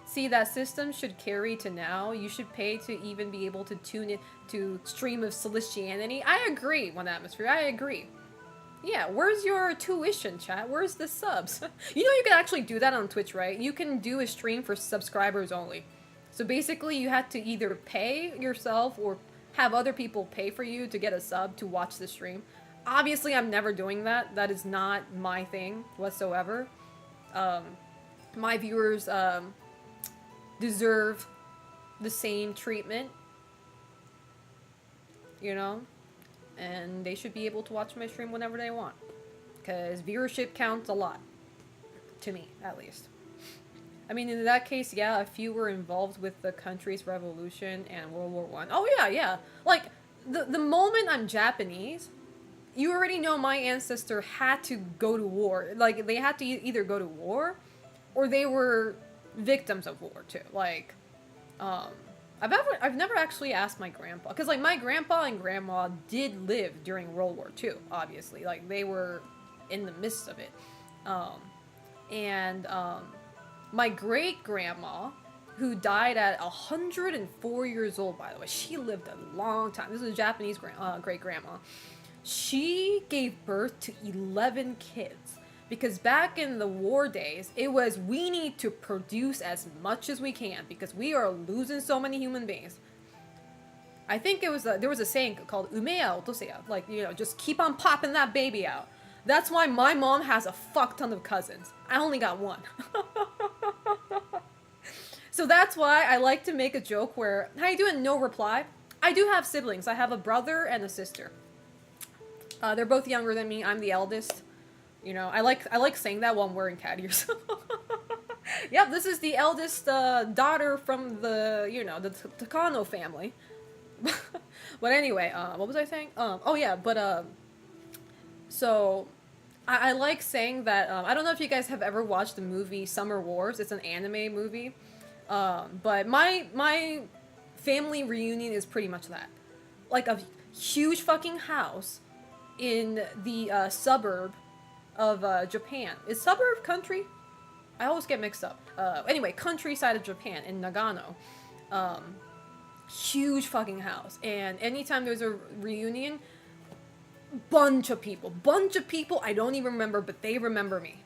See, that system should carry to now. You should pay to even be able to tune in to stream of Celestianity. I agree, One Atmosphere. I agree. Yeah, where's your tuition, chat? Where's the subs? You know you can actually do that on Twitch, right? You can do a stream for subscribers only. So basically you had to either pay yourself or have other people pay for you to get a sub to watch the stream. Obviously, I'm never doing that. That is not my thing whatsoever. My viewers deserve the same treatment, you know? And they should be able to watch my stream whenever they want. Because viewership counts a lot. To me, at least. I mean, in that case, yeah, a few were involved with the country's revolution and World War I. Oh, yeah, yeah. Like, the moment I'm Japanese, you already know my ancestor had to go to war. Like, they had to either go to war, or they were victims of war, too. Like, I've never actually asked my grandpa, because like my grandpa and grandma did live during World War II, obviously, like they were in the midst of it, and my great grandma, who died at 104 years old, by the way, she lived a long time. This is a Japanese great grandma. She gave birth to 11 kids. Because back in the war days, it was, we need to produce as much as we can because we are losing so many human beings. I think it was there was a saying called umeya otoseya, like, you know, just keep on popping that baby out. That's why my mom has a fuck ton of cousins. I only got one. So that's why I like to make a joke where, how you doing? No reply. I do have siblings. I have a brother and a sister. They're both younger than me. I'm the eldest. You know, I like saying that while I'm wearing cat ears. Yep, this is the eldest daughter from the, you know, the Takano family. But anyway, what was I saying? Oh yeah, but so I like saying that. I don't know if you guys have ever watched the movie Summer Wars. It's an anime movie. But my family reunion is pretty much that, like a huge fucking house in the suburb of Japan. Is suburb country? I always get mixed up. Anyway, countryside of Japan in Nagano. Huge fucking house. And anytime there's a reunion, bunch of people I don't even remember, but they remember me.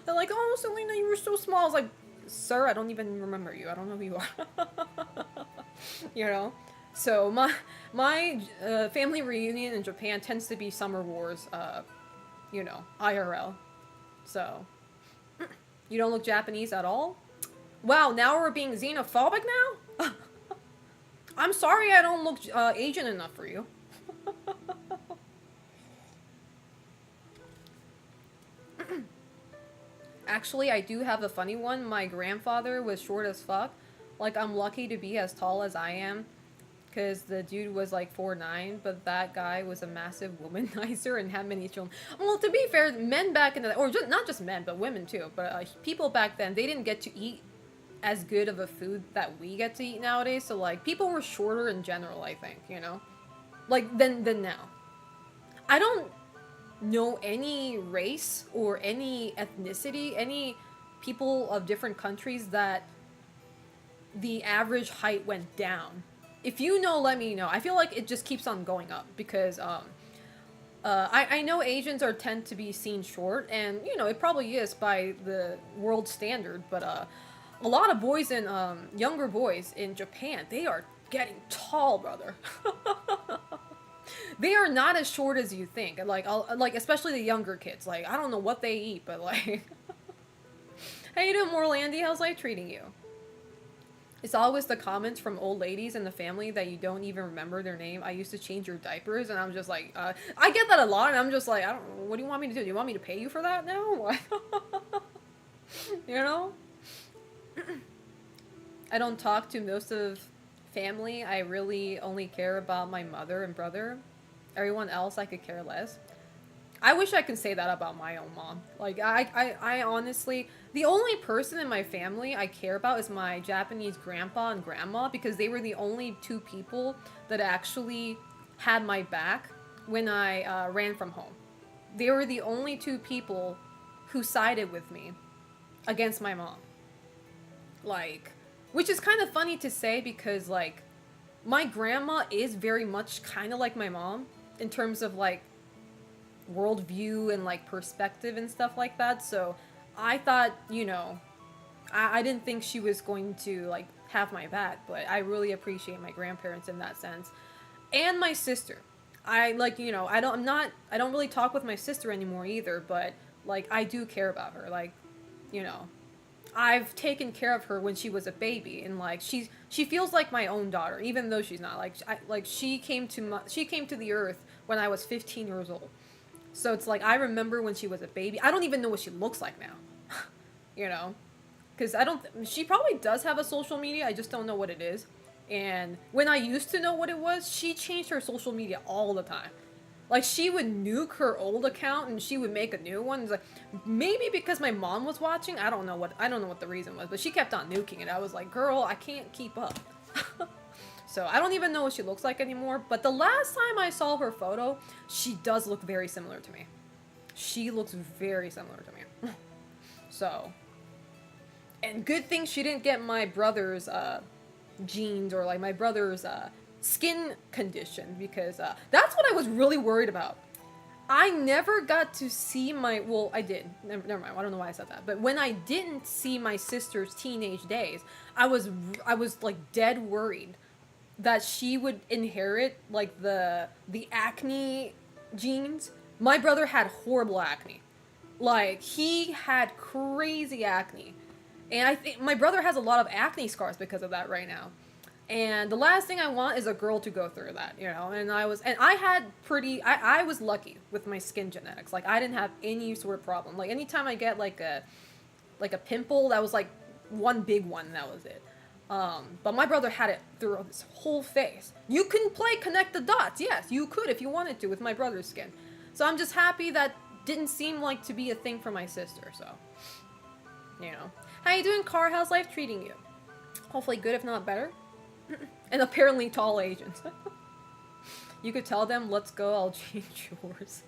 They're like, oh, Selena, you were so small. I was like, sir, I don't even remember you. I don't know who you are. You know? So my family reunion in Japan tends to be Summer Wars, you know, IRL. So, you don't look Japanese at all? Wow, now we're being xenophobic now? I'm sorry I don't look Asian enough for you. Actually, I do have a funny one. My grandfather was short as fuck. Like, I'm lucky to be as tall as I am. Because the dude was like 4'9", but that guy was a massive womanizer and had many children. Well, to be fair, men back in the, or just, not just men, but women too, but people back then, they didn't get to eat as good of a food that we get to eat nowadays. So like, people were shorter in general, I think, you know? Like, than now. I don't know any race or any ethnicity, any people of different countries that the average height went down. If you know, let me know. I feel like it just keeps on going up because I know Asians tend to be seen short, and you know it probably is by the world standard. But a lot of boys and younger boys in Japan, they are getting tall, brother. They are not as short as you think. Like especially the younger kids. Like, I don't know what they eat, but like, how you doing, Morlandy? How's life treating you? It's always the comments from old ladies in the family that you don't even remember their name. I used to change your diapers, and I'm just like, I get that a lot, and I'm just like, I don't. What do you want me to do? Do you want me to pay you for that now? You know? I don't talk to most of family. I really only care about my mother and brother. Everyone else, I could care less. I wish I could say that about my own mom. Like, I honestly, the only person in my family I care about is my Japanese grandpa and grandma, because they were the only two people that actually had my back when I ran from home. They were the only two people who sided with me against my mom. Like, which is kind of funny to say because, like, my grandma is very much kind of like my mom in terms of, like, worldview and, like, perspective and stuff like that. So I thought, I didn't think she was going to, like, have my back, but I really appreciate my grandparents in that sense. And my sister. I like, I don't really talk with my sister anymore either, but like I do care about her. Like, you know, I've taken care of her when she was a baby, and like she feels like my own daughter, even though she's not. Like she came to the earth when I was 15 years old. So it's like I remember when she was a baby. I don't even know what she looks like now. you know, because I don't. She probably does have a social media. I just don't know what it is. And when I used to know what it was, she changed her social media all the time. Like she would nuke her old account and she would make a new one. It's like maybe because my mom was watching. I don't know what the reason was, but she kept on nuking it. I was like, girl, I can't keep up. So I don't even know what she looks like anymore. But the last time I saw her photo, she does look very similar to me. She looks very similar to me. So, and good thing she didn't get my brother's genes or like my brother's skin condition, because that's what I was really worried about. I never got to see well, I did. Never mind. I don't know why I said that. But when I didn't see my sister's teenage days, I was like dead worried that she would inherit like the acne genes. My brother had horrible acne. Like he had crazy acne. And I think my brother has a lot of acne scars because of that right now. And the last thing I want is a girl to go through that, And I was lucky with my skin genetics. Like I didn't have any sort of problem. Like anytime I get like a pimple, that was like one big one, that was it. But my brother had it through his whole face. You can connect the dots. Yes, you could if you wanted to with my brother's skin. So I'm just happy that didn't seem like to be a thing for my sister. So, How you doing, Car? How's life treating you? Hopefully good, if not better. And apparently tall Asians. You could tell them, let's go, I'll change yours.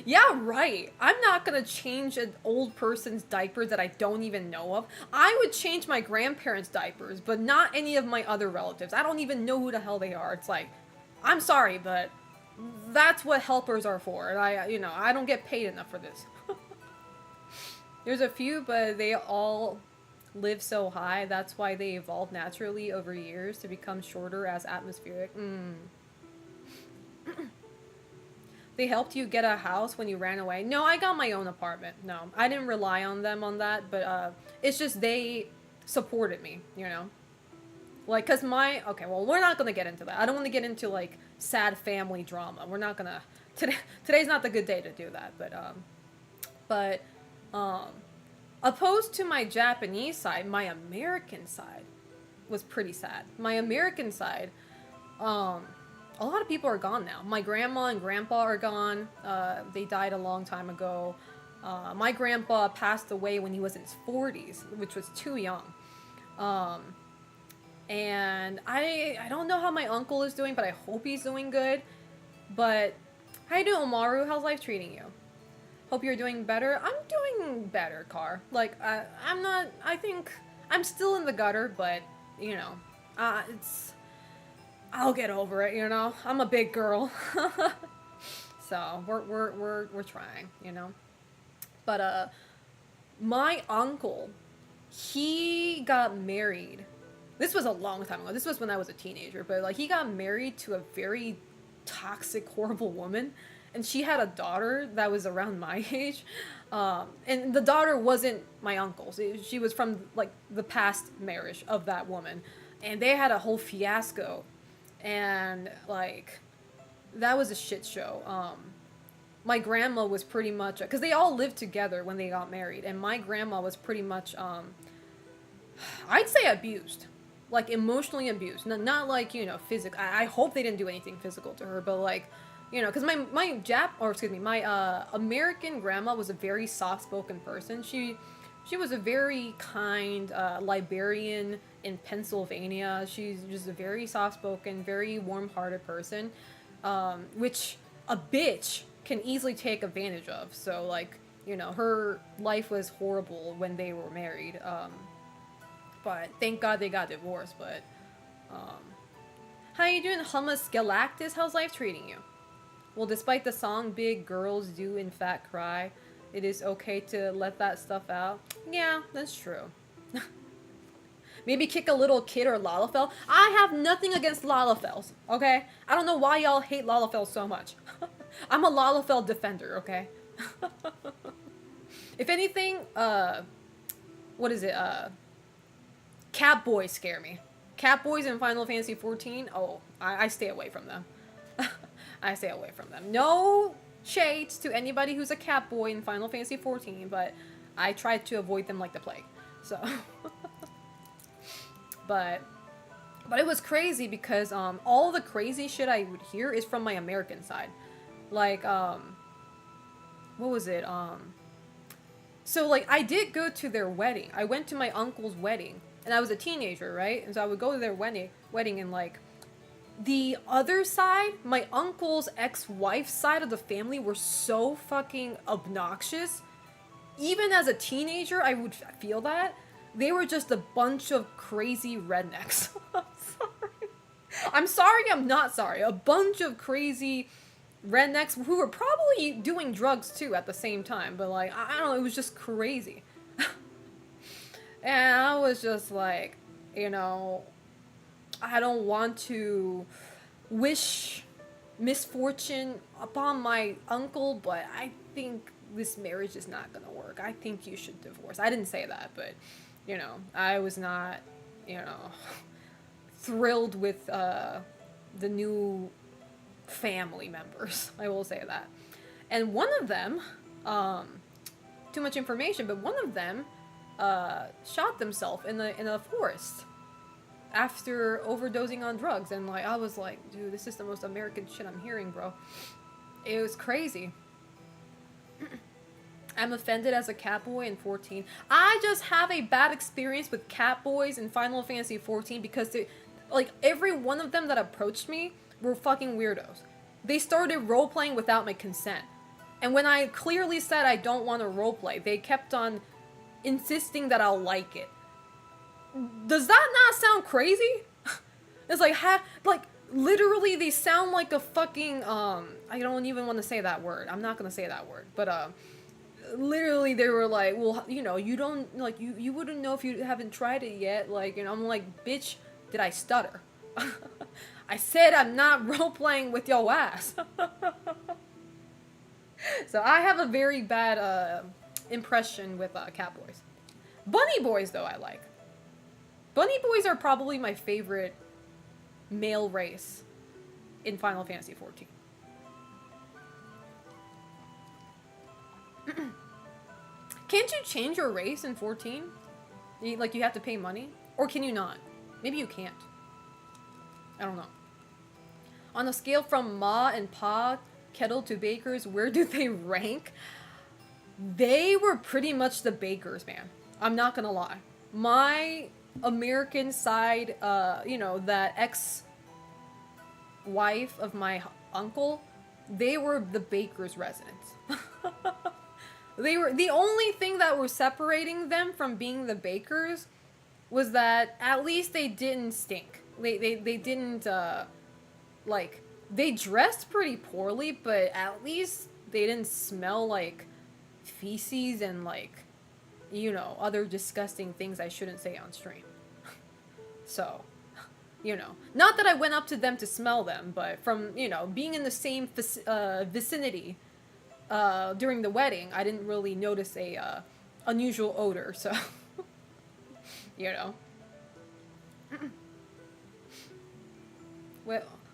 Yeah, right. I'm not gonna change an old person's diaper that I don't even know of. I would change my grandparents' diapers, but not any of my other relatives. I don't even know who the hell they are. It's like, I'm sorry, but that's what helpers are for. And I don't get paid enough for this. There's a few, but they all live so high. That's why they evolved naturally over years to become shorter as atmospheric. They helped you get a house when you ran away? No, I got my own apartment. No, I didn't rely on them on that, but it's just they supported me, Like, cause okay, well, we're not gonna get into that. I don't want to get into like sad family drama. We're not gonna, today's not the good day to do that, but opposed to my Japanese side, my American side was pretty sad. My American side, a lot of people are gone now. My grandma and grandpa are gone. They died a long time ago. My grandpa passed away when he was in his 40s, which was too young. And I don't know how my uncle is doing, but I hope he's doing good. But how you doing, Omaru? How's life treating you? Hope you're doing better. I'm doing better, Car. Like, I'm not, I think, I'm still in the gutter, but, I'll get over it, I'm a big girl. So, we're trying, But, my uncle, he got married. This was a long time ago. This was when I was a teenager, but, like, he got married to a very toxic, horrible woman. And she had a daughter that was around my age. And the daughter wasn't my uncle's. She was from, like, the past marriage of that woman. And they had a whole fiasco. And, like, that was a shit show. My grandma was pretty much... Because they all lived together when they got married. And my grandma was pretty much, I'd say abused. Like, emotionally abused. Not like, physical. I hope they didn't do anything physical to her, but, like... because my American grandma was a very soft-spoken person. She was a very kind librarian in Pennsylvania. She's just a very soft-spoken, very warm-hearted person. which a bitch can easily take advantage of. So like, you know, her life was horrible when they were married. But thank God they got divorced. But how you doing, Hummus Galactus? How's life treating you? Well, despite the song "Big Girls Do in Fact Cry," it is okay to let that stuff out. Yeah, that's true. Maybe kick a little kid or Lalafell. I have nothing against Lalafells, okay? I don't know why y'all hate Lalafell so much. I'm a Lalafell defender, okay? If anything, what is it? Cat boys scare me. Cat boys in Final Fantasy XIV, oh, I stay away from them. I stay away from them. No shades to anybody who's a cat boy in Final Fantasy XIV, but I try to avoid them like the plague. So... But it was crazy because all the crazy shit I would hear is from my American side. Like what was it? So like I did go to their wedding. I went to my uncle's wedding and I was a teenager, right? And so I would go to their wedding and like the other side, my uncle's ex-wife's side of the family were so fucking obnoxious. Even as a teenager, I would feel that. They were just a bunch of crazy rednecks. I'm sorry, I'm not sorry. A bunch of crazy rednecks who were probably doing drugs too at the same time. But like, I don't know, it was just crazy. And I was just like, you know, I don't want to wish misfortune upon my uncle, but I think this marriage is not gonna work. I think you should divorce. I didn't say that, but... You know, I was not, you know, thrilled with the new family members. I will say that. And one of them, too much information, but one of them shot themselves in the forest after overdosing on drugs. And like, I was like, dude, this is the most American shit I'm hearing, bro. It was crazy. I'm offended as a catboy in 14. I just have a bad experience with catboys in Final Fantasy 14 because they, like, every one of them that approached me were fucking weirdos. They started role-playing without my consent. And when I clearly said I don't want to roleplay, they kept on insisting that I'll like it. Does that not sound crazy? It's like, literally they sound like a fucking, I don't even want to say that word. I'm not gonna say that word. But, literally they were like, well, you know, you don't, like, you wouldn't know if you haven't tried it yet. Like, you know, I'm like, bitch, did I stutter? I said I'm not role-playing with your ass. So I have a very bad, impression with, catboys. Bunny boys, though, I like. Bunny boys are probably my favorite male race in Final Fantasy XIV. Can't you change your race in 14? Like, you have to pay money? Or can you not? Maybe you can't. I don't know. On a scale from Ma and Pa, Kettle to Bakers, where do they rank? They were pretty much the bakers, man. I'm not gonna lie. My American side, you know, that ex-wife of my uncle, they were the baker's residents. They were, the only thing that was separating them from being the bakers was that at least they didn't stink. They didn't, like, they dressed pretty poorly, but at least they didn't smell like feces and, like, you know, other disgusting things I shouldn't say on stream. So, you know, not that I went up to them to smell them, but from, you know, being in the same vicinity during the wedding, I didn't really notice a unusual odor, so, you know.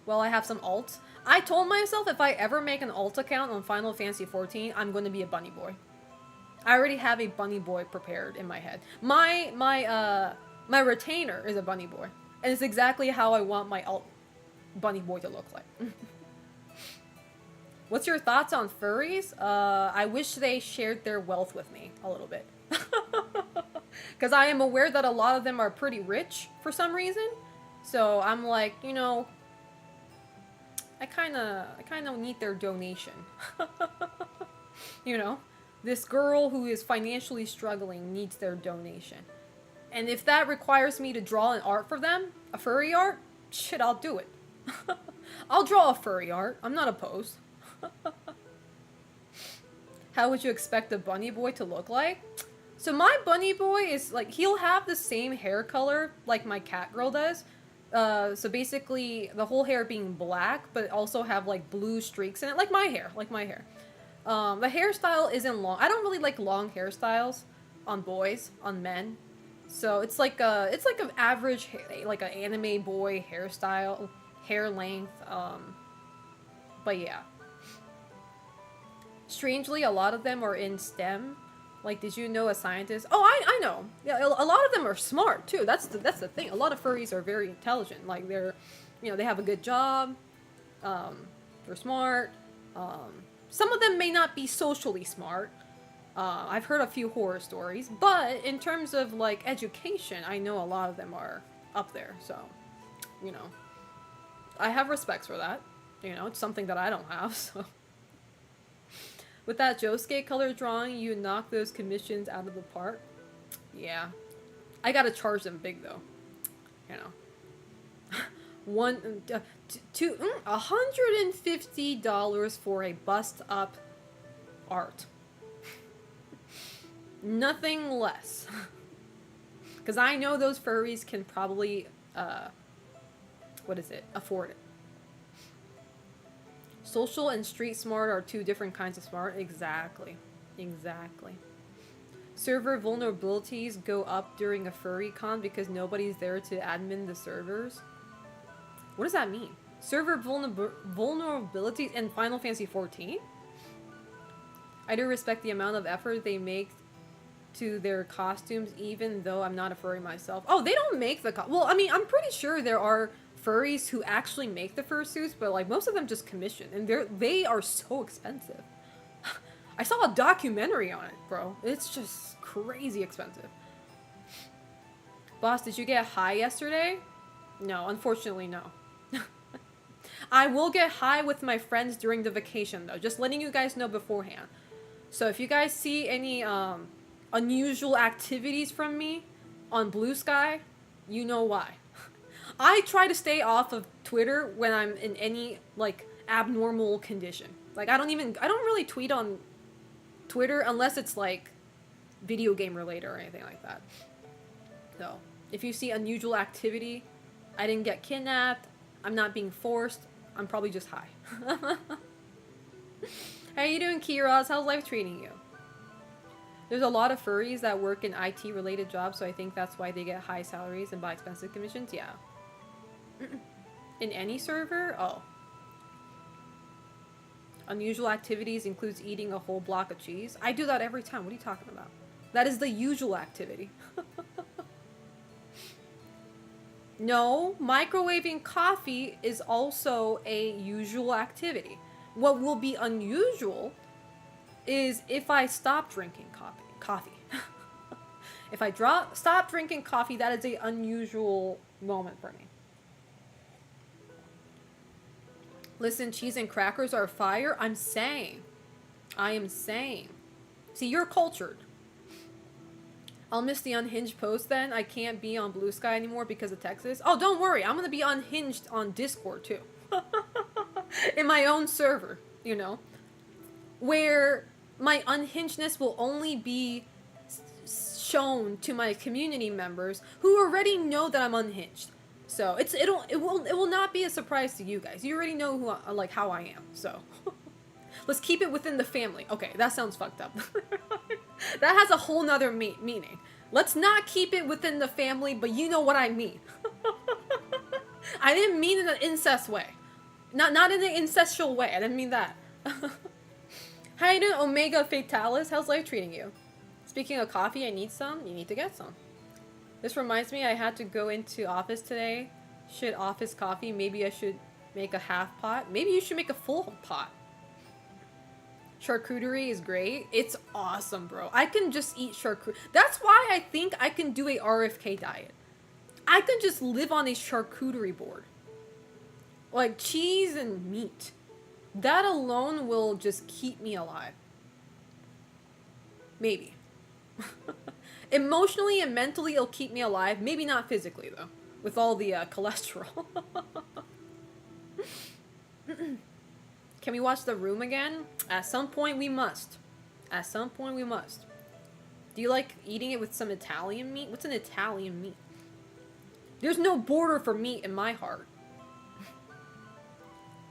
Well, I have some alts. I told myself if I ever make an alt account on Final Fantasy XIV, I'm going to be a bunny boy. I already have a bunny boy prepared in my head. My retainer is a bunny boy, and it's exactly how I want my alt bunny boy to look like. What's your thoughts on furries? I wish they shared their wealth with me a little bit. Because I am aware that a lot of them are pretty rich for some reason. So I'm like, you know, I kind of need their donation. You know, this girl who is financially struggling needs their donation. And if that requires me to draw an art for them, a furry art, shit, I'll do it. I'll draw a furry art. I'm not opposed. How would you expect a bunny boy to look like? So my bunny boy is like, he'll have the same hair color like my cat girl does. So basically the whole hair being black, but also have like blue streaks in it, like my hair, the hairstyle isn't long. I don't really like long hairstyles on boys, on men. So it's like an average, like an anime boy hairstyle, hair length. But yeah. Strangely, a lot of them are in STEM. Like, did you know a scientist? Oh, I know. Yeah, a lot of them are smart too. That's the thing. A lot of furries are very intelligent. Like they have a good job. They're smart. Some of them may not be socially smart. I've heard a few horror stories, but in terms of like education, I know a lot of them are up there. So, I have respects for that. It's something that I don't have. So, with that Josuke color drawing, you knock those commissions out of the park. Yeah, I gotta charge them big though. $150 for a bust up art. Nothing less. Because I know those furries can probably, afford it. Social and street smart are two different kinds of smart. Exactly. Server vulnerabilities go up during a furry con because nobody's there to admin the servers. What does that mean? Server vulnerabilities in Final Fantasy XIV? I do respect the amount of effort they make to their costumes, even though I'm not a furry myself. Oh, they don't make the well, I mean, I'm pretty sure there are furries who actually make the fursuits, but like most of them just commission, and they are so expensive. I saw a documentary on it, bro. It's just crazy expensive. Boss, did you get high yesterday? No, unfortunately, no. I will get high with my friends during the vacation, though. Just letting you guys know beforehand. So if you guys see any unusual activities from me on Blue Sky, you know why. I try to stay off of Twitter when I'm in any like abnormal condition. Like I don't really tweet on Twitter unless it's like video game related or anything like that. So if you see unusual activity, I didn't get kidnapped, I'm not being forced, I'm probably just high. How you doing, Kiraz? How's life treating you? There's a lot of furries that work in IT related jobs, so I think that's why they get high salaries and buy expensive commissions. Yeah. In any server? Oh. Unusual activities includes eating a whole block of cheese. I do that every time. What are you talking about? That is the usual activity. No, microwaving coffee is also a usual activity. What will be unusual is if I stop drinking coffee. If I stop drinking coffee, that is an unusual moment for me. Listen, cheese and crackers are fire. I am saying. See, you're cultured. I'll miss the unhinged post then. I can't be on Blue Sky anymore because of Texas. Oh, don't worry. I'm going to be unhinged on Discord too. In my own server, where my unhingedness will only be shown to my community members who already know that I'm unhinged. So it will not be a surprise to you guys. You already know how I am. So let's keep it within the family. Okay, that sounds fucked up. That has a whole nother meaning. Let's not keep it within the family, but you know what I mean. I didn't mean in an incest way. Not in an incestual way. I didn't mean that. How you doing, Omega Fatalis? How's life treating you? Speaking of coffee, I need some. You need to get some. This reminds me, I had to go into office today. Shit, office coffee. Maybe I should make a half pot. Maybe you should make a full pot. Charcuterie is great. It's awesome, bro. I can just eat charcuterie. That's why I think I can do a RFK diet. I can just live on a charcuterie board. Like cheese and meat. That alone will just keep me alive. Maybe. Emotionally and mentally, it'll keep me alive. Maybe not physically, though. With all the cholesterol. Can we watch The Room again? At some point, we must. At some point, we must. Do you like eating it with some Italian meat? What's an Italian meat? There's no border for meat in my heart.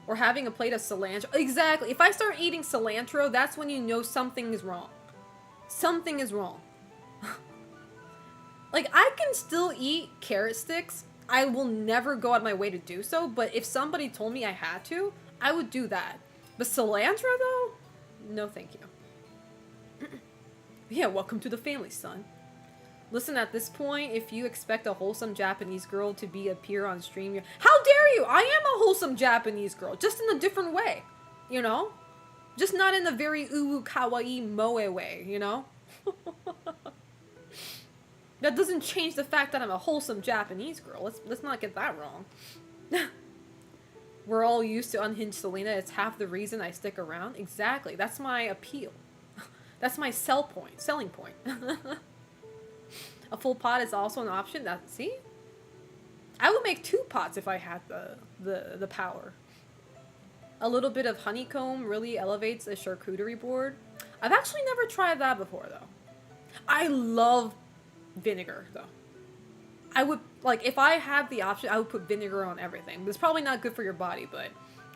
Or having a plate of cilantro. Exactly. If I start eating cilantro, that's when you know something is wrong. Something is wrong. Like, I can still eat carrot sticks. I will never go out of my way to do so, but if somebody told me I had to, I would do that. But cilantro, though? No, thank you. Yeah, welcome to the family, son. Listen, at this point, if you expect a wholesome Japanese girl to appear on stream, how dare you? I am a wholesome Japanese girl, just in a different way, you know? Just not in a very uwu kawaii moe way, you know? That doesn't change the fact that I'm a wholesome Japanese girl. Let's not get that wrong. We're all used to unhinged Selena. It's half the reason I stick around. Exactly. That's my appeal. That's my selling point. A full pot is also an option. See? I would make 2 pots if I had the power. A little bit of honeycomb really elevates a charcuterie board. I've actually never tried that before, though. I love vinegar, though. I would, like, if I had the option, I would put vinegar on everything. It's probably not good for your body, but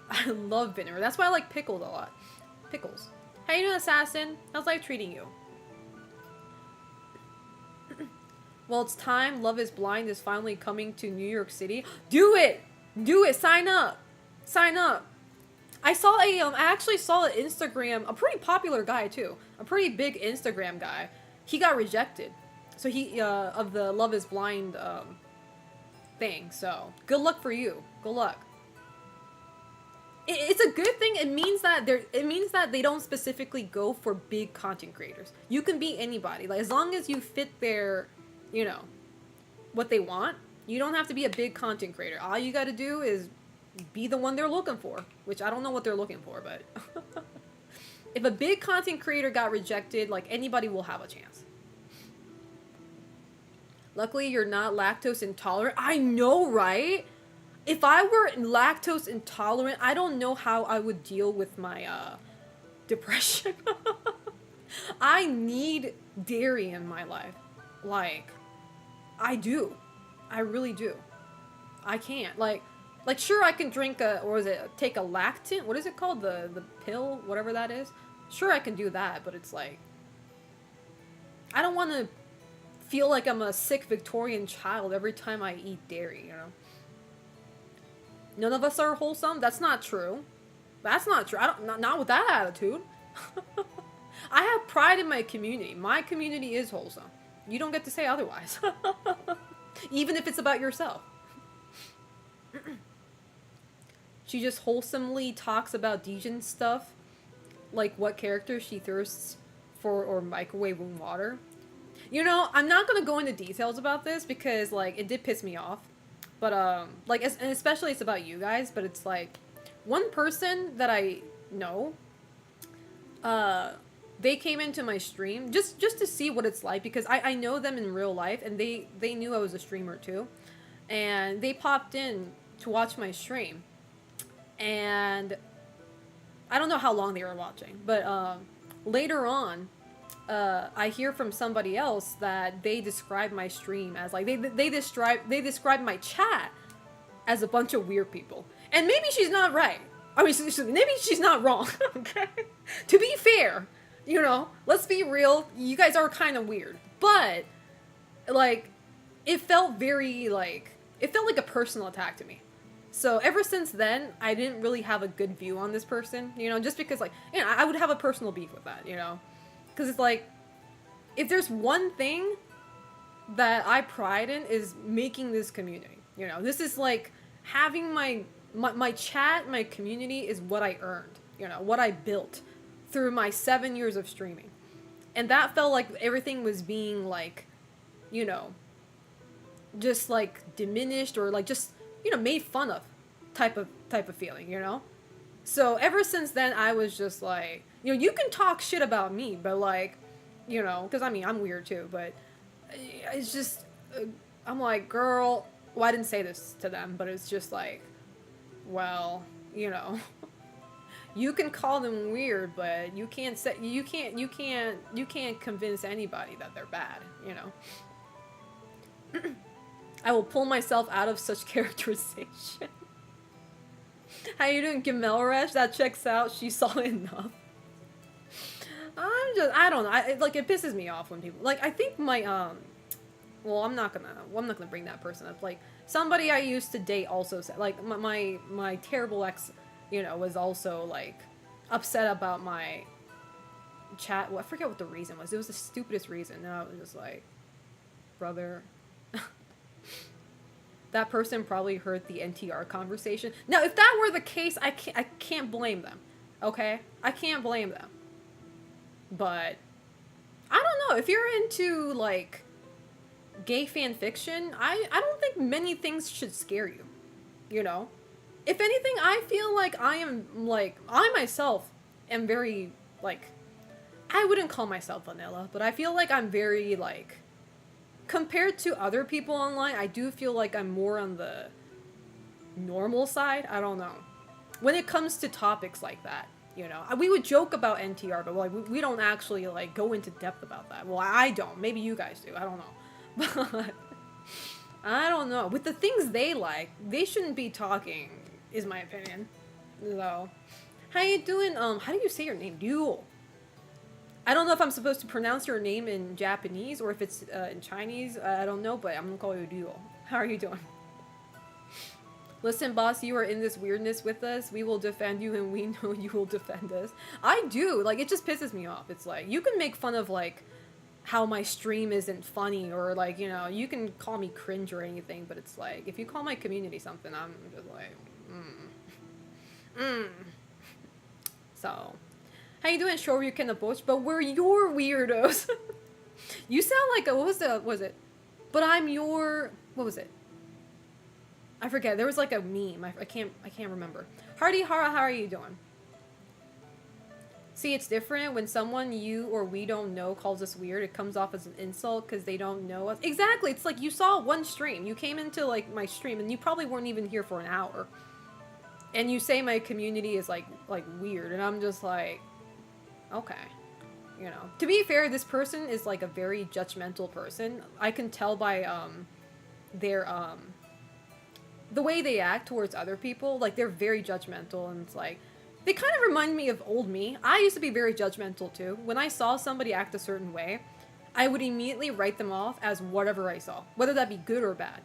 I love vinegar. That's why I like pickles a lot. Pickles. How you doing, Assassin? How's life treating you? Well, it's time. Love is Blind is finally coming to New York City. Do it! Do it! Sign up! Sign up! I actually saw an Instagram, a pretty popular guy, too. A pretty big Instagram guy. He got rejected. So of the Love is Blind, thing. So, good luck for you. Good luck. It's a good thing. It means that they don't specifically go for big content creators. You can be anybody. Like, as long as you fit their, you know, what they want, you don't have to be a big content creator. All you gotta do is be the one they're looking for. Which, I don't know what they're looking for, but... If a big content creator got rejected, like, anybody will have a chance. Luckily, you're not lactose intolerant. I know, right? If I were lactose intolerant, I don't know how I would deal with my depression. I need dairy in my life. Like, I do. I really do. I can't. Like sure, I can drink take a lactant? What is it called? The pill? Whatever that is. Sure, I can do that, but it's like... I don't want to feel like I'm a sick Victorian child every time I eat dairy, you know? None of us are wholesome? That's not true. That's not true. Not with that attitude. I have pride in my community. My community is wholesome. You don't get to say otherwise. Even if it's about yourself. She just wholesomely talks about Dejin stuff. Like what character she thirsts for or microwave water. You know, I'm not going to go into details about this because, like, it did piss me off. But, like, and especially it's about you guys, but it's, like, one person that I know, they came into my stream just to see what it's like because I know them in real life and they knew I was a streamer too. And they popped in to watch my stream. And I don't know how long they were watching, but, later on, I hear from somebody else that they describe my stream as like they describe my chat as a bunch of weird people, and maybe she's not right. I mean, maybe she's not wrong. Okay, to be fair, you know, let's be real. You guys are kind of weird, but like, it felt like a personal attack to me. So ever since then, I didn't really have a good view on this person, you know, just because like, you know, I would have a personal beef with that, you know. Because it's like, if there's one thing that I pride in is making this community. You know, this is like having my chat, my community is what I earned. You know, what I built through my 7 years of streaming. And that felt like everything was being like, you know, just like diminished or like just, you know, made fun of type type of feeling, you know? So ever since then, I was just like, you know, you can talk shit about me, but like, you know, because I mean, I'm weird too, but it's just, I'm like, girl, well, I didn't say this to them, but it's just like, well, you know, you can call them weird, but you can't say, you can't convince anybody that they're bad, you know? I will pull myself out of such characterization. How you doing, Gamelresh? That checks out. She saw enough. I don't know. Like, it pisses me off when people, like, I think my, well, I'm not gonna bring that person up. Like, somebody I used to date also said, like, my terrible ex, you know, was also, like, upset about my chat. Well, I forget what the reason was. It was the stupidest reason. And I was just like, brother. That person probably heard the NTR conversation. Now, if that were the case, I can't blame them. Okay? I can't blame them. But I don't know. If you're into, like, gay fan fiction, I don't think many things should scare you. You know? If anything, I feel like I myself am very, like, I wouldn't call myself vanilla, but I feel like I'm very, like, compared to other people online, I do feel like I'm more on the normal side. I don't know. When it comes to topics like that, you know, we would joke about NTR, but like we don't actually like go into depth about that. Well, I don't. Maybe you guys do. I don't know. But I don't know. With the things they like, they shouldn't be talking, is my opinion. So, how you doing? How do you say your name? Duel. I don't know if I'm supposed to pronounce your name in Japanese or if it's in Chinese. I don't know, but I'm gonna call you Duo. How are you doing? Listen, boss, you are in this weirdness with us. We will defend you and we know you will defend us. I do. Like, it just pisses me off. It's like, you can make fun of, like, how my stream isn't funny or, like, you know, you can call me cringe or anything, but it's like, if you call my community something, I'm just like, So... How you doing, Shoryuken the Bush? But we're your weirdos. You sound like a, what was it? But I'm your, what was it? I forget. There was like a meme. I can't remember. Hardy Hara, how are you doing? See, it's different when someone you or we don't know calls us weird. It comes off as an insult because they don't know us. Exactly. It's like you saw one stream. You came into like my stream and you probably weren't even here for an hour. And you say my community is like weird, and I'm just like, okay, you know. To be fair, this person is like a very judgmental person. I can tell by their the way they act towards other people. Like, they're very judgmental, and it's like they kind of remind me of old me. I used to be very judgmental too. When I saw somebody act a certain way, I would immediately write them off as whatever I saw, whether that be good or bad,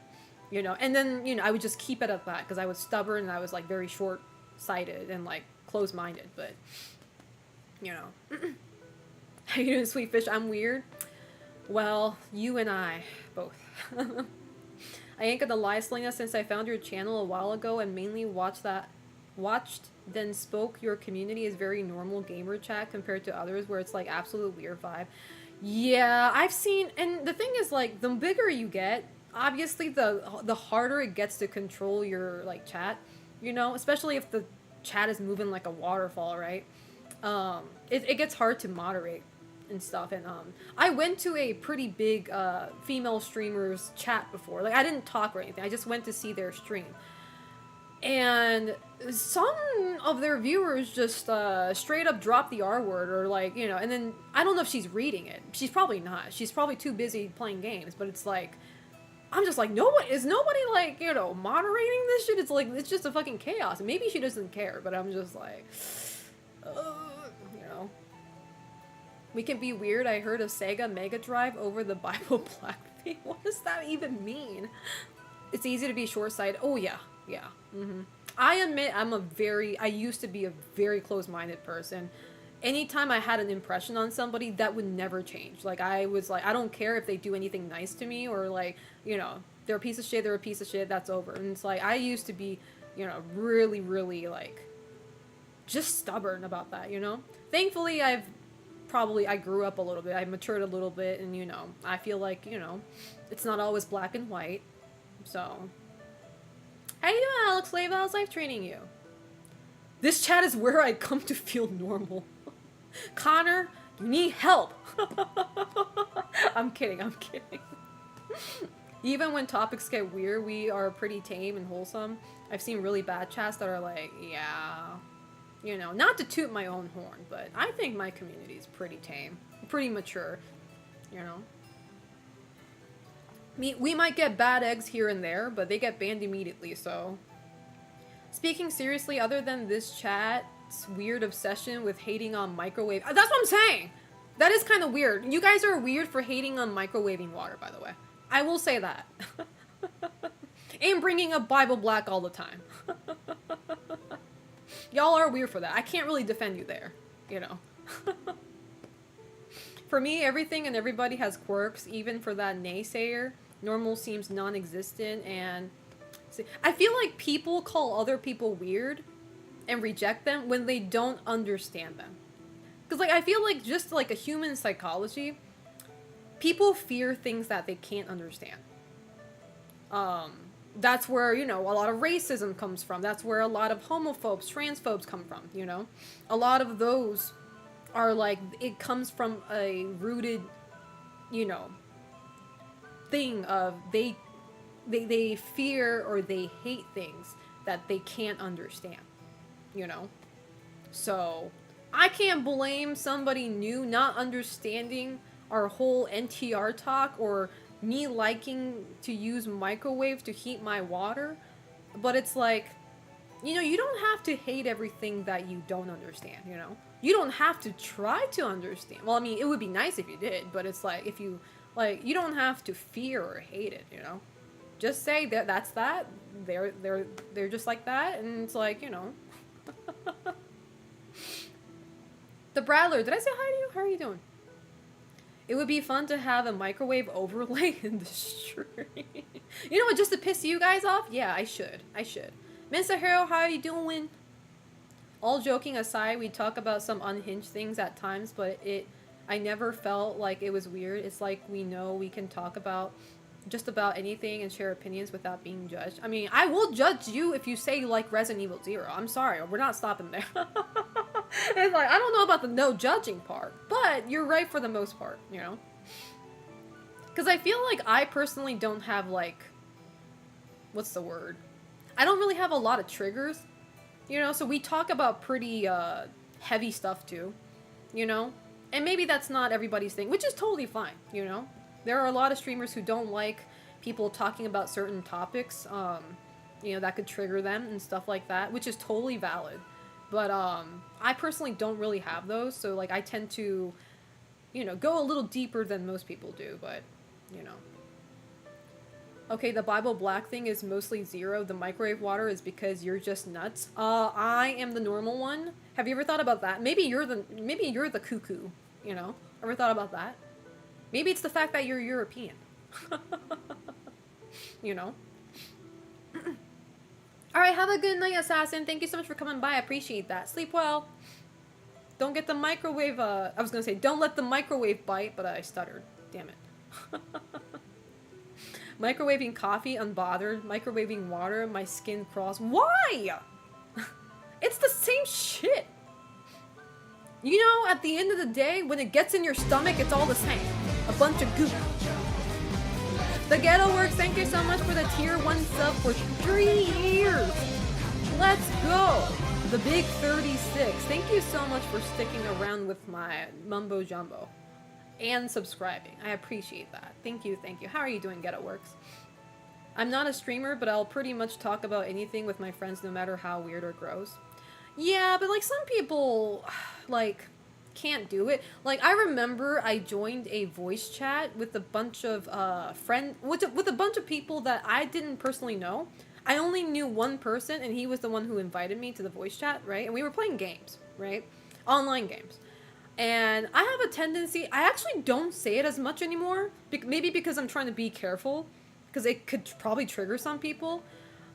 you know. And then, you know, I would just keep it at that because I was stubborn and I was like very short-sighted and like closed-minded, but. You know. How you doing, sweet fish? I'm weird. Well, you and I, both. I ain't gonna lie, Selena, since I found your channel a while ago and mainly watched then spoke, your community is very normal gamer chat compared to others where it's like absolute weird vibe. Yeah, I've seen, and the thing is, like, the bigger you get, obviously the harder it gets to control your, like, chat, you know, especially if the chat is moving like a waterfall, right? It gets hard to moderate and stuff, and I went to a pretty big female streamers chat before. Like, I didn't talk or anything, I just went to see their stream, and some of their viewers just straight up dropped the R word, or like, you know, and then I don't know if she's reading it. She's probably not. She's probably too busy playing games, but it's like, I'm just like, nobody like, you know, moderating this shit? It's like, it's just a fucking chaos. Maybe she doesn't care, but I'm just like, you know. We can be weird. I heard of Sega Mega Drive over the Bible Blackfeet. What does that even mean? It's easy to be short-sighted. Oh, yeah. Yeah. I admit I used to be a very close-minded person. Anytime I had an impression on somebody, that would never change. Like, I was like, I don't care if they do anything nice to me, or like, you know, they're a piece of shit, that's over. And it's like, I used to be, you know, really, really, like, just stubborn about that, you know? Thankfully, I grew up a little bit, I matured a little bit, and, you know, I feel like, you know, it's not always black and white, so. How you doing, Alex Lava? How's life treating you? This chat is where I come to feel normal. Connor, you need help. I'm kidding, I'm kidding. Even when topics get weird, we are pretty tame and wholesome. I've seen really bad chats that are like, yeah, you know, not to toot my own horn, but I think my community is pretty tame, pretty mature, you know. We might get bad eggs here and there, but they get banned immediately, so. Speaking seriously, other than this chat's weird obsession with hating on microwave... That's what I'm saying! That is kind of weird. You guys are weird for hating on microwaving water, by the way. I will say that. And bringing up Bible Black all the time. Y'all are weird for that. I can't really defend you there, you know. For me, everything and everybody has quirks, even for that naysayer. Normal seems non-existent, and I feel like people call other people weird and reject them when they don't understand them. Because, like, I feel like just, like, a human psychology, people fear things that they can't understand. That's where, you know, a lot of racism comes from. That's where a lot of homophobes, transphobes come from, you know? A lot of those are, like, it comes from a rooted, you know, thing of they fear or they hate things that they can't understand, you know? So, I can't blame somebody new not understanding our whole NTR talk or me liking to use microwaves to heat my water, but it's like, you know, you don't have to hate everything that you don't understand, you know? You don't have to try to understand. Well, I mean, it would be nice if you did, but it's like, if you, like, you don't have to fear or hate it, you know? Just say that that's that. They're just like that, and it's like, you know. The Bradler, did I say hi to you? How are you doing? It would be fun to have a microwave overlay in the stream. You know what, just to piss you guys off? Yeah, I should. Mr. Hero, how are you doing? All joking aside, we talk about some unhinged things at times, but I never felt like it was weird. It's like we know we can talk about just about anything and share opinions without being judged. I mean, I will judge you if you say you like Resident Evil 0. I'm sorry, we're not stopping there. It's like, I don't know about the no judging part, but you're right for the most part, you know? Because I feel like I personally don't have, like, what's the word? I don't really have a lot of triggers, you know? So we talk about pretty heavy stuff too, you know? And maybe that's not everybody's thing, which is totally fine, you know? There are a lot of streamers who don't like people talking about certain topics, you know, that could trigger them and stuff like that, which is totally valid. But, I personally don't really have those, so, like, I tend to, you know, go a little deeper than most people do, but, you know. Okay, the Bible Black thing is mostly 0. The microwave water is because you're just nuts. I am the normal one. Have you ever thought about that? Maybe you're the cuckoo, you know? Ever thought about that? Maybe it's the fact that you're European. You know? Alright, have a good night, Assassin. Thank you so much for coming by. I appreciate that. Sleep well. Don't get the microwave, I was gonna say, don't let the microwave bite, but I stuttered. Damn it. Microwaving coffee, unbothered. Microwaving water, my skin crawls. Why? It's the same shit. You know, at the end of the day, when it gets in your stomach, it's all the same. A bunch of goop. The Ghetto Works, thank you so much for the tier 1 sub for 3 years. Let's go. The Big 36. Thank you so much for sticking around with my mumbo jumbo. And subscribing. I appreciate that. Thank you, thank you. How are you doing, Ghetto Works? I'm not a streamer, but I'll pretty much talk about anything with my friends no matter how weird or gross. Yeah, but like some people, like, can't do it. Like, I remember I joined a voice chat with a bunch of with a bunch of people that I didn't personally know. I only knew one person, and he was the one who invited me to the voice chat, right? And we were playing games, right? Online games. And I have a tendency, I actually don't say it as much anymore, maybe because I'm trying to be careful, because it could probably trigger some people.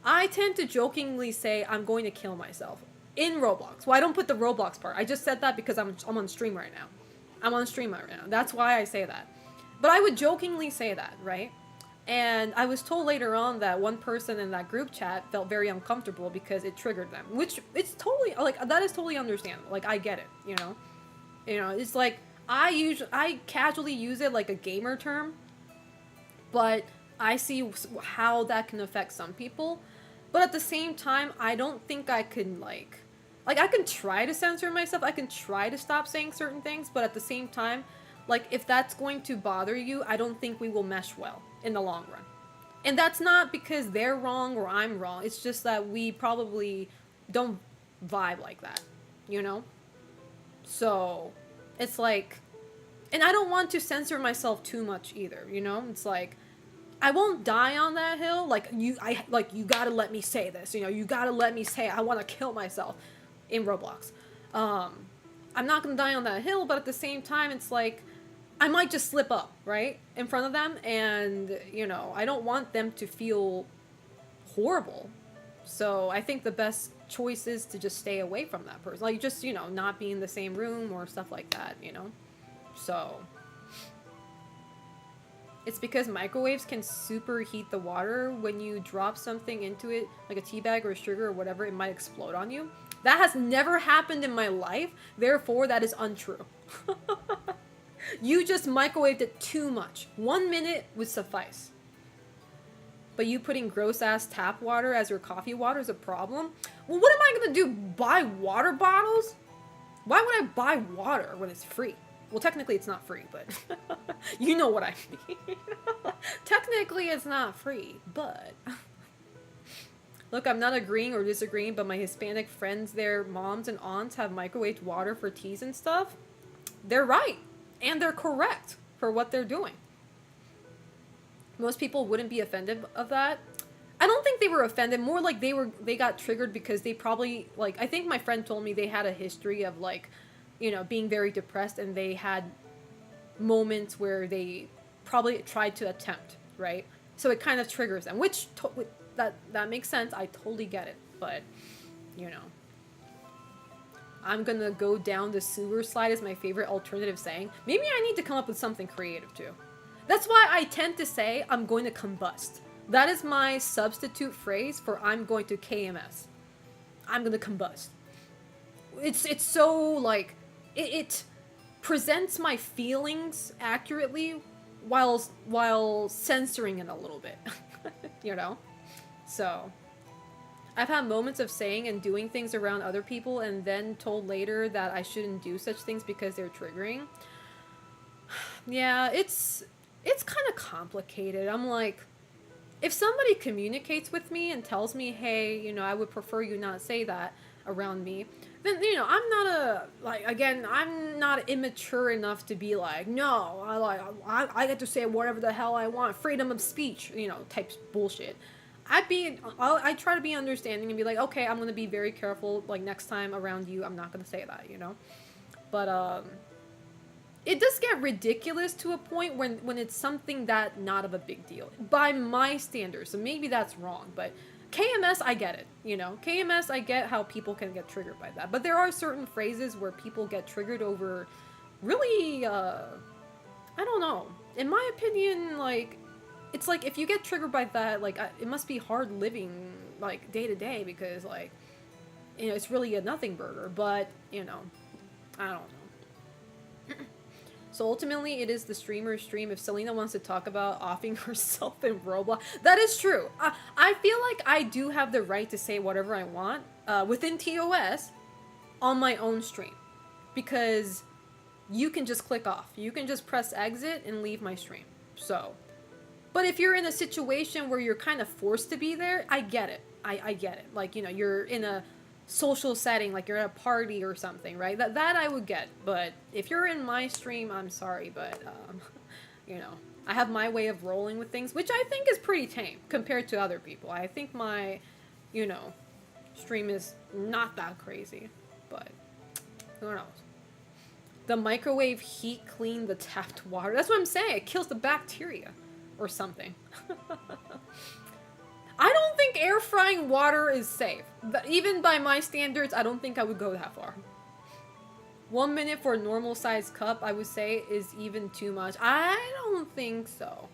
I tend to jokingly say I'm going to kill myself. In Roblox. Well, I don't put the Roblox part. I just said that because I'm on stream right now. I'm on stream right now. That's why I say that. But I would jokingly say that, right? And I was told later on that one person in that group chat felt very uncomfortable because it triggered them, which it's totally like that is totally understandable. Like I get it, you know. You know, it's like I casually use it like a gamer term, but I see how that can affect some people. But at the same time, I don't think I can like I can try to censor myself. I can try to stop saying certain things, but at the same time, like if that's going to bother you, I don't think we will mesh well in the long run. And that's not because they're wrong or I'm wrong. It's just that we probably don't vibe like that, you know? So, it's like and I don't want to censor myself too much either, you know? It's like I won't die on that hill. You gotta let me say this. You know, you gotta let me say I want to kill myself in Roblox. Um, I'm not gonna die on that hill, but at the same time, it's like I might just slip up right in front of them, and you know, I don't want them to feel horrible. So I think the best choice is to just stay away from that person, like just you know, not be in the same room or stuff like that. You know, so it's because microwaves can superheat the water. When you drop something into it, like a tea bag or a sugar or whatever, it might explode on you. That has never happened in my life, therefore that is untrue. You just microwaved it too much. 1 minute would suffice. But you putting gross ass tap water as your coffee water is a problem? Well, what am I gonna do? Buy water bottles? Why would I buy water when it's free? Well, technically it's not free, but you know what I mean. Technically it's not free, but look, I'm not agreeing or disagreeing, but my Hispanic friends, their moms and aunts have microwaved water for teas and stuff. They're right, and they're correct for what they're doing. Most people wouldn't be offended of that. I don't think they were offended, more like they got triggered because they probably like I think my friend told me they had a history of like you know, being very depressed, and they had moments where they probably tried to attempt, right? So it kind of triggers them, which that makes sense. I totally get it, but you know, I'm gonna go down the sewer slide is my favorite alternative saying. Maybe I need to come up with something creative too. That's why I tend to say I'm going to combust. That is my substitute phrase for I'm going to KMS. I'm gonna combust. It's so like it presents my feelings accurately while censoring it a little bit. You know? So I've had moments of saying and doing things around other people and then told later that I shouldn't do such things because they're triggering. Yeah, it's kind of complicated. I'm like, if somebody communicates with me and tells me, hey, you know, I would prefer you not say that around me, then, you know, I'm not immature enough to be like, no, I get to say whatever the hell I want, freedom of speech, you know, type bullshit. I try to be understanding and be like, okay, I'm gonna be very careful, like, next time around you, I'm not gonna say that, you know? But, it does get ridiculous to a point when it's something that not of a big deal. By my standards, so maybe that's wrong, but KMS, I get it, you know? KMS, I get how people can get triggered by that. But there are certain phrases where people get triggered over really, I don't know. In my opinion, like, it's like if you get triggered by that, like, it must be hard living, like, day to day because, like, you know, it's really a nothing burger. But, you know, I don't know. So ultimately, it is the streamer's stream. If Selena wants to talk about offing herself in Roblox, that is true. I feel like I do have the right to say whatever I want within TOS on my own stream. Because you can just click off. You can just press exit and leave my stream. So, but if you're in a situation where you're kind of forced to be there, I get it. I get it. Like, you know, you're in a social setting, like you're at a party or something, right? That I would get. But if you're in my stream, I'm sorry, but you know, I have my way of rolling with things, which I think is pretty tame compared to other people. I think my, you know, stream is not that crazy, but who knows? The microwave heat clean the tapped water. That's what I'm saying. It kills the bacteria or something. I don't think air frying water is safe. Even by my standards, I don't think I would go that far. 1 minute for a normal sized cup, I would say, is even too much. I don't think so.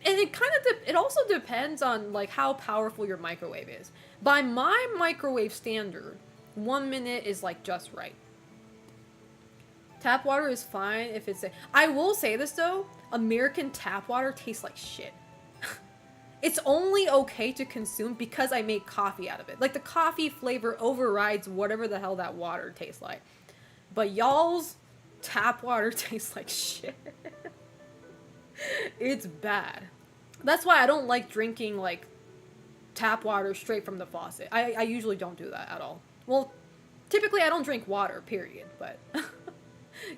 and it kind of it also depends on like how powerful your microwave is. By my microwave standard, 1 minute is like just right. Tap water is fine if it's I will say this though, American tap water tastes like shit. It's only okay to consume because I make coffee out of it. Like the coffee flavor overrides whatever the hell that water tastes like. But y'all's tap water tastes like shit. It's bad. That's why I don't like drinking like tap water straight from the faucet. I usually don't do that at all. Well, typically I don't drink water, period, but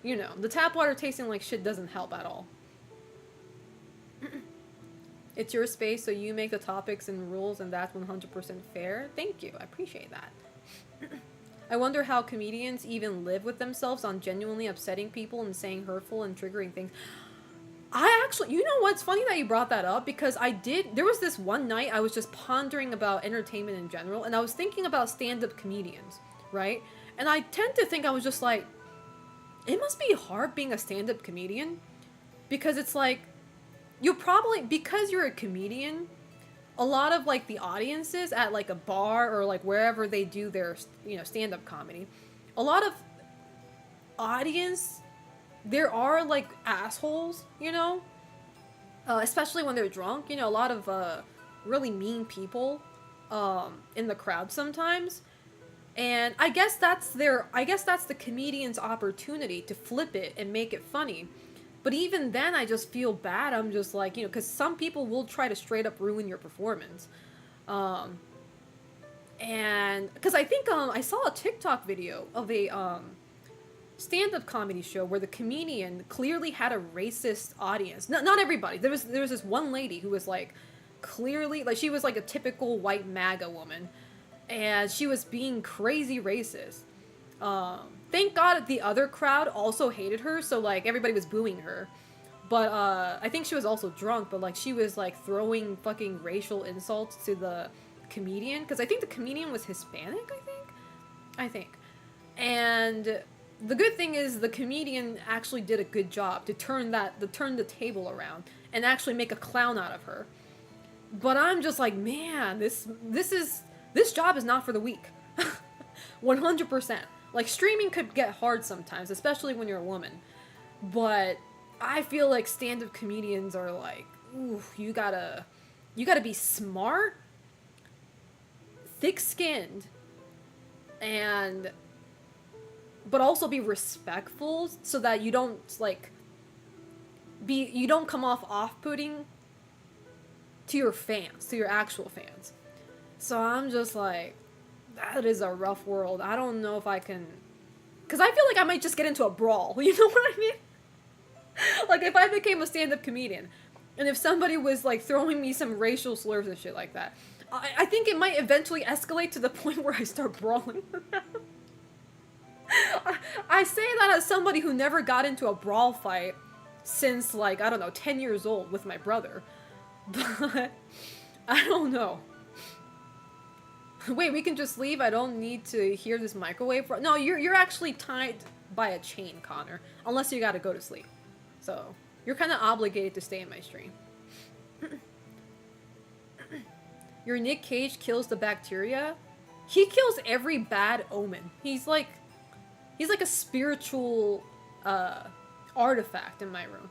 you know, the tap water tasting like shit doesn't help at all. It's your space, so you make the topics and rules, and that's 100% fair. Thank you. I appreciate that. I wonder how comedians even live with themselves on genuinely upsetting people and saying hurtful and triggering things. I actually, you know what's funny that you brought that up, because there was this one night I was just pondering about entertainment in general, and I was thinking about stand-up comedians, right? And I tend to think, I was just like, it must be hard being a stand-up comedian, because it's like, you probably, because you're a comedian, a lot of like the audiences at like a bar or like wherever they do their, you know, stand-up comedy, a lot of audience, there are like assholes, you know, especially when they're drunk, you know, a lot of really mean people in the crowd sometimes. And I guess that's the comedian's opportunity to flip it and make it funny. But even then, I just feel bad. I'm just like, you know, because some people will try to straight up ruin your performance. And because I think I saw a TikTok video of a stand-up comedy show where the comedian clearly had a racist audience. Not everybody. There was this one lady who was like clearly, like, she was like a typical white MAGA woman, and she was being crazy racist. Thank God the other crowd also hated her, so like everybody was booing her. But I think she was also drunk, but like she was like throwing fucking racial insults to the comedian, because I think the comedian was Hispanic, I think. And the good thing is the comedian actually did a good job to turn the table around and actually make a clown out of her. But I'm just like, man, this job is not for the weak. 100%. Like, streaming could get hard sometimes, especially when you're a woman. But I feel like stand-up comedians are like, ooh, you gotta be smart, thick-skinned, but also be respectful so that you don't, like, you don't come off-putting to your fans, to your actual fans. So I'm just like, that is a rough world. I don't know if I can, because I feel like I might just get into a brawl. You know what I mean? Like, if I became a stand-up comedian, and if somebody was, like, throwing me some racial slurs and shit like that, I think it might eventually escalate to the point where I start brawling with them. I say that as somebody who never got into a brawl fight since, like, I don't know, 10 years old with my brother. But I don't know. Wait, we can just leave? I don't need to hear this microwave? No, you're actually tied by a chain, Connor. Unless you gotta go to sleep. So, you're kind of obligated to stay in my stream. Your Nick Cage kills the bacteria? He kills every bad omen. He's like a spiritual artifact in my room.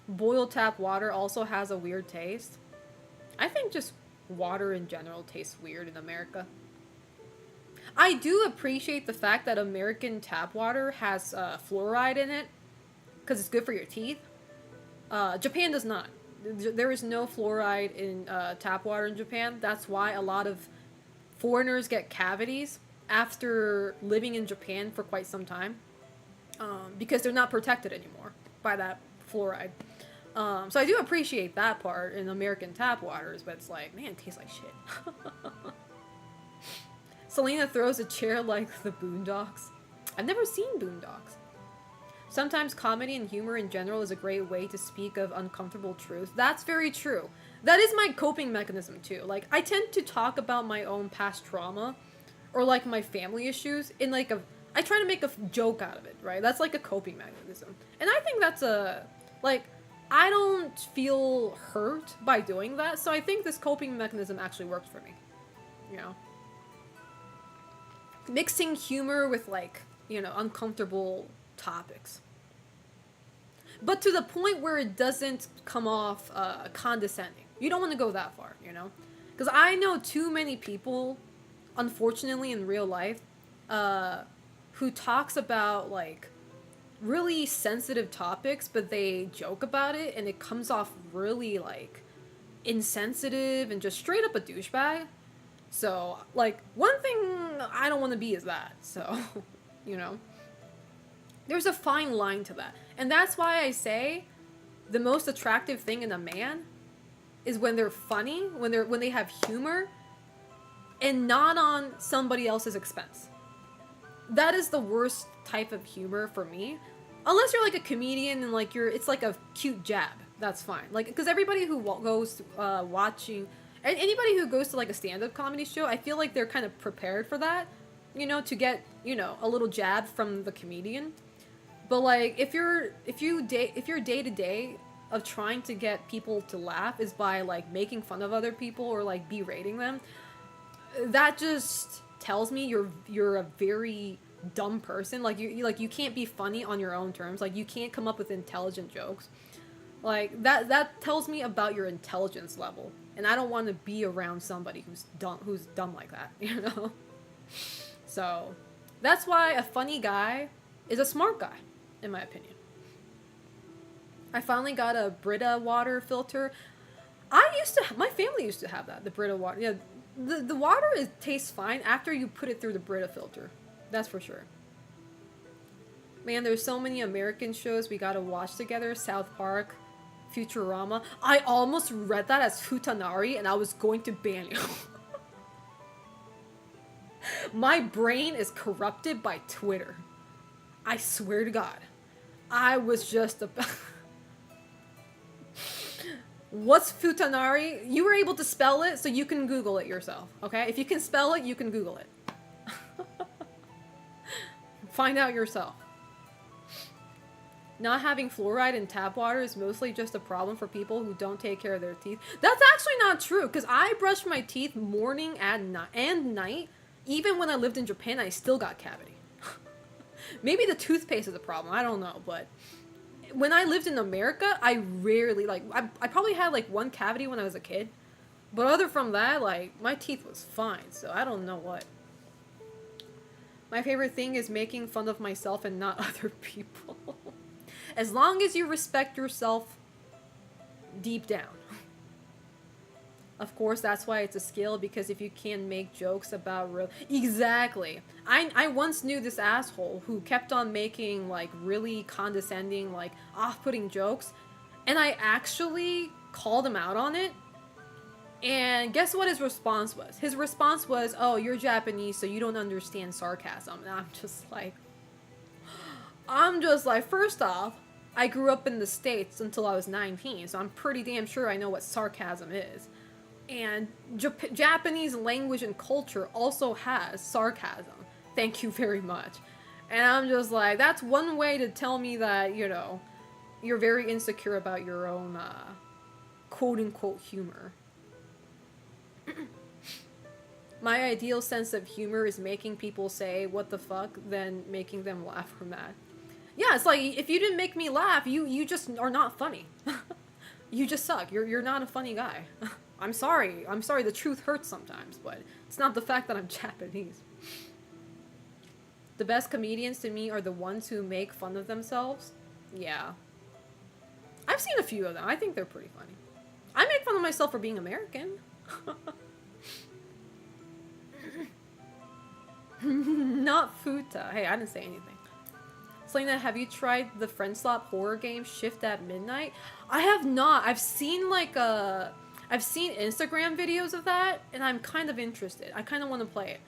Boiled tap water also has a weird taste. I think just water in general tastes weird in America. I do appreciate the fact that American tap water has fluoride in it, because it's good for your teeth. Japan does not. There is no fluoride in tap water in Japan. That's why a lot of foreigners get cavities after living in Japan for quite some time, because they're not protected anymore by that fluoride. So I do appreciate that part in American tap waters, but it's like, man, it tastes like shit. Selena throws a chair like the Boondocks. I've never seen Boondocks. Sometimes comedy and humor in general is a great way to speak of uncomfortable truth. That's very true. That is my coping mechanism too. Like, I tend to talk about my own past trauma or like my family issues in like I try to make a joke out of it, right? That's like a coping mechanism. And I think that's I don't feel hurt by doing that, so I think this coping mechanism actually works for me. You know? Mixing humor with, like, you know, uncomfortable topics. But to the point where it doesn't come off condescending. You don't want to go that far, you know? Because I know too many people, unfortunately, in real life, who talks about, like, really sensitive topics, but they joke about it, and it comes off really, like, insensitive and just straight up a douchebag. So, like, one thing I don't want to be is that. So, you know. There's a fine line to that. And that's why I say the most attractive thing in a man is when they're funny, when they have humor, and not on somebody else's expense. That is the worst type of humor for me. Unless you're like a comedian and like it's like a cute jab. That's fine. Like, because everybody who goes watching, anybody who goes to like a stand-up comedy show, I feel like they're kind of prepared for that, you know, to get, you know, a little jab from the comedian. But like, if your day-to-day of trying to get people to laugh is by like making fun of other people or like berating them, that just tells me you're a very dumb person. Like you can't be funny on your own terms. Like you can't come up with intelligent jokes. Like that tells me about your intelligence level, and I don't want to be around somebody who's dumb like that, you know? So that's why a funny guy is a smart guy, in my opinion. I finally got a Brita water filter. My family used to have that, the Brita water. Yeah, the water tastes fine after you put it through the Brita filter. That's for sure. Man, there's so many American shows we gotta watch together. South Park, Futurama. I almost read that as Futanari, and I was going to ban you. My brain is corrupted by Twitter. I swear to God. I was just about... What's Futanari? You were able to spell it, so you can Google it yourself, okay? If you can spell it, you can Google it. Find out yourself. Not having fluoride in tap water is mostly just a problem for people who don't take care of their teeth. That's actually not true, because I brush my teeth morning and night. Even when I lived in Japan, I still got cavity. Maybe the toothpaste is a problem, I don't know, but... When I lived in America, I rarely, like, I probably had, like, one cavity when I was a kid. But other from that, like, my teeth was fine, so I don't know what. My favorite thing is making fun of myself and not other people. As long as you respect yourself deep down. Of course, that's why it's a skill, because if you can make jokes about real... Exactly. I once knew this asshole who kept on making, like, really condescending, like, off-putting jokes, and I actually called him out on it, and guess what his response was? His response was, oh, you're Japanese, so you don't understand sarcasm. And I'm just like, first off, I grew up in the States until I was 19, so I'm pretty damn sure I know what sarcasm is. And Japanese language and culture also has sarcasm. Thank you very much. And I'm just like, that's one way to tell me that, you know, you're very insecure about your own, quote-unquote humor. My ideal sense of humor is making people say, what the fuck, then making them laugh from that. Yeah, it's like, if you didn't make me laugh, you just are not funny. You just suck. You're not a funny guy. I'm sorry, the truth hurts sometimes, but it's not the fact that I'm Japanese. The best comedians to me are the ones who make fun of themselves. Yeah. I've seen a few of them. I think they're pretty funny. I make fun of myself for being American. Not Futa. Hey, I didn't say anything. Selena, have you tried the Friend Slop horror game Shift at Midnight? I have not. I've seen Instagram videos of that, and I'm kind of interested. I kind of want to play it.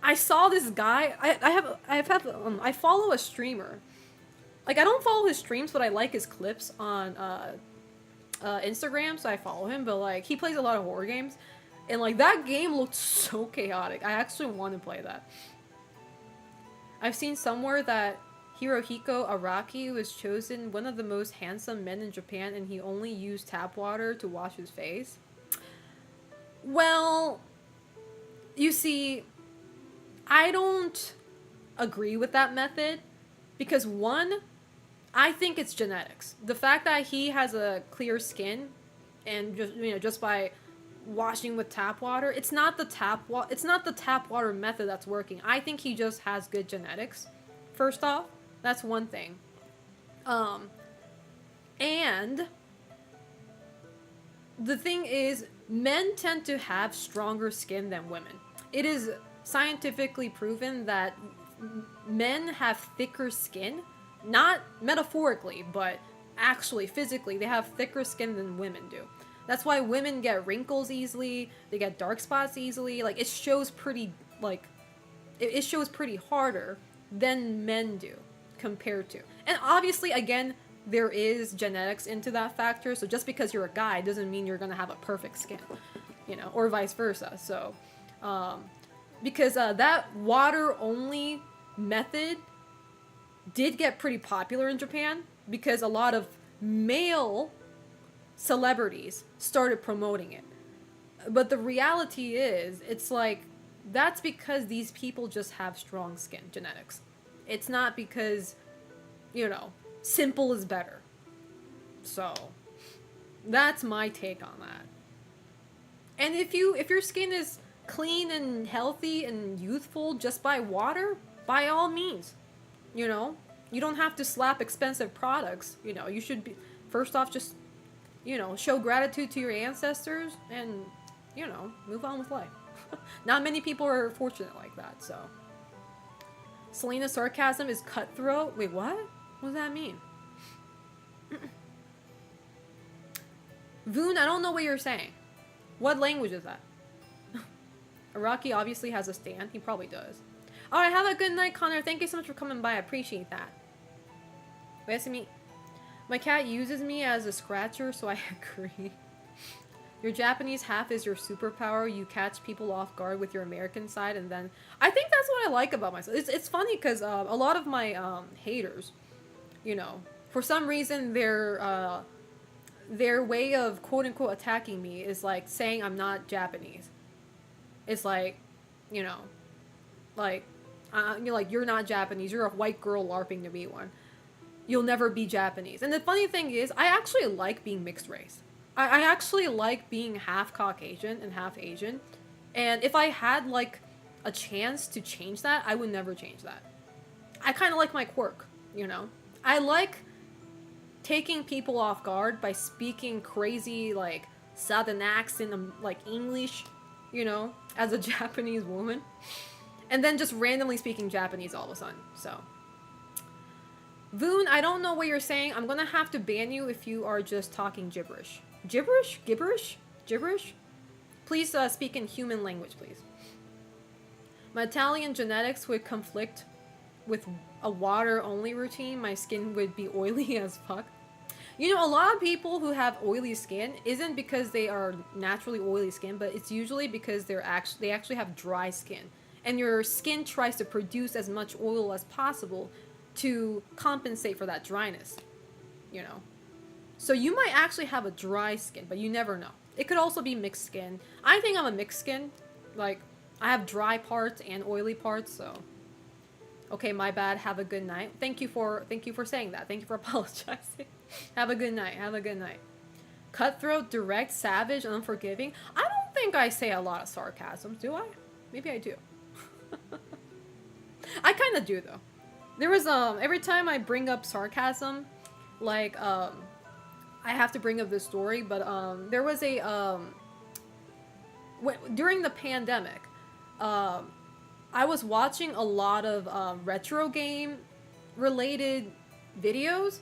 I saw this guy. I follow a streamer. Like, I don't follow his streams, but I like his clips on Instagram, so I follow him. But like, he plays a lot of horror games, and like that game looked so chaotic. I actually want to play that. I've seen somewhere that Hirohiko Araki was chosen one of the most handsome men in Japan, and he only used tap water to wash his face. Well, you see, I don't agree with that method because one, I think it's genetics. The fact that he has a clear skin and just by washing with tap water, it's not the tap water method that's working. I think he just has good genetics. First off, that's one thing. And the thing is, men tend to have stronger skin than women. It is scientifically proven that men have thicker skin, not metaphorically, but actually physically, they have thicker skin than women do. That's why women get wrinkles easily, they get dark spots easily. Like, it shows pretty harder than men do compared to. And obviously, again, there is genetics into that factor. So just because you're a guy doesn't mean you're going to have a perfect skin, or vice versa. So, because that water only method did get pretty popular in Japan because a lot of male celebrities started promoting it. But the reality is, it's like, that's because these people just have strong skin genetics. It's not because, simple is better. So, that's my take on that. And if your skin is clean and healthy and youthful just by water, by all means, you don't have to slap expensive products. You should be, first off, just, show gratitude to your ancestors and, move on with life. Not many people are fortunate like that, so. Selena's sarcasm is cutthroat. Wait, what? What does that mean? Voon, I don't know what you're saying. What language is that? Araki obviously has a stand. He probably does. Alright, have a good night, Connor. Thank you so much for coming by. I appreciate that. Oyasumi. My cat uses me as a scratcher, so I agree. Your Japanese half is your superpower. You catch people off guard with your American side, and then... I think that's what I like about myself. It's funny, because a lot of my haters, for some reason, their way of quote-unquote attacking me is, like, saying I'm not Japanese. It's like, you're like, you're not Japanese. You're a white girl LARPing to be one. You'll never be Japanese. And the funny thing is, I actually like being mixed race. I actually like being half Caucasian and half Asian. And if I had, like, a chance to change that, I would never change that. I kind of like my quirk, I like taking people off guard by speaking crazy, like, Southern accent, like, English, as a Japanese woman. And then just randomly speaking Japanese all of a sudden, so. Voon, I don't know what you're saying. I'm gonna have to ban you if you are just talking gibberish. Gibberish? Gibberish? Gibberish? Please speak in human language, please. My Italian genetics would conflict with a water-only routine. My skin would be oily as fuck. A lot of people who have oily skin isn't because they are naturally oily skin, but it's usually because they actually have dry skin. And your skin tries to produce as much oil as possible to compensate for that dryness, So you might actually have a dry skin, but you never know. It could also be mixed skin. I think I'm a mixed skin. Like, I have dry parts and oily parts, so. Okay, my bad. Have a good night. Thank you for saying that. Thank you for apologizing. Have a good night. Have a good night. Cutthroat, direct, savage, unforgiving. I don't think I say a lot of sarcasm, do I? Maybe I do. I kind of do, though. There was, every time I bring up sarcasm, like, I have to bring up this story, but, there was a, during the pandemic, I was watching a lot of, retro game related videos,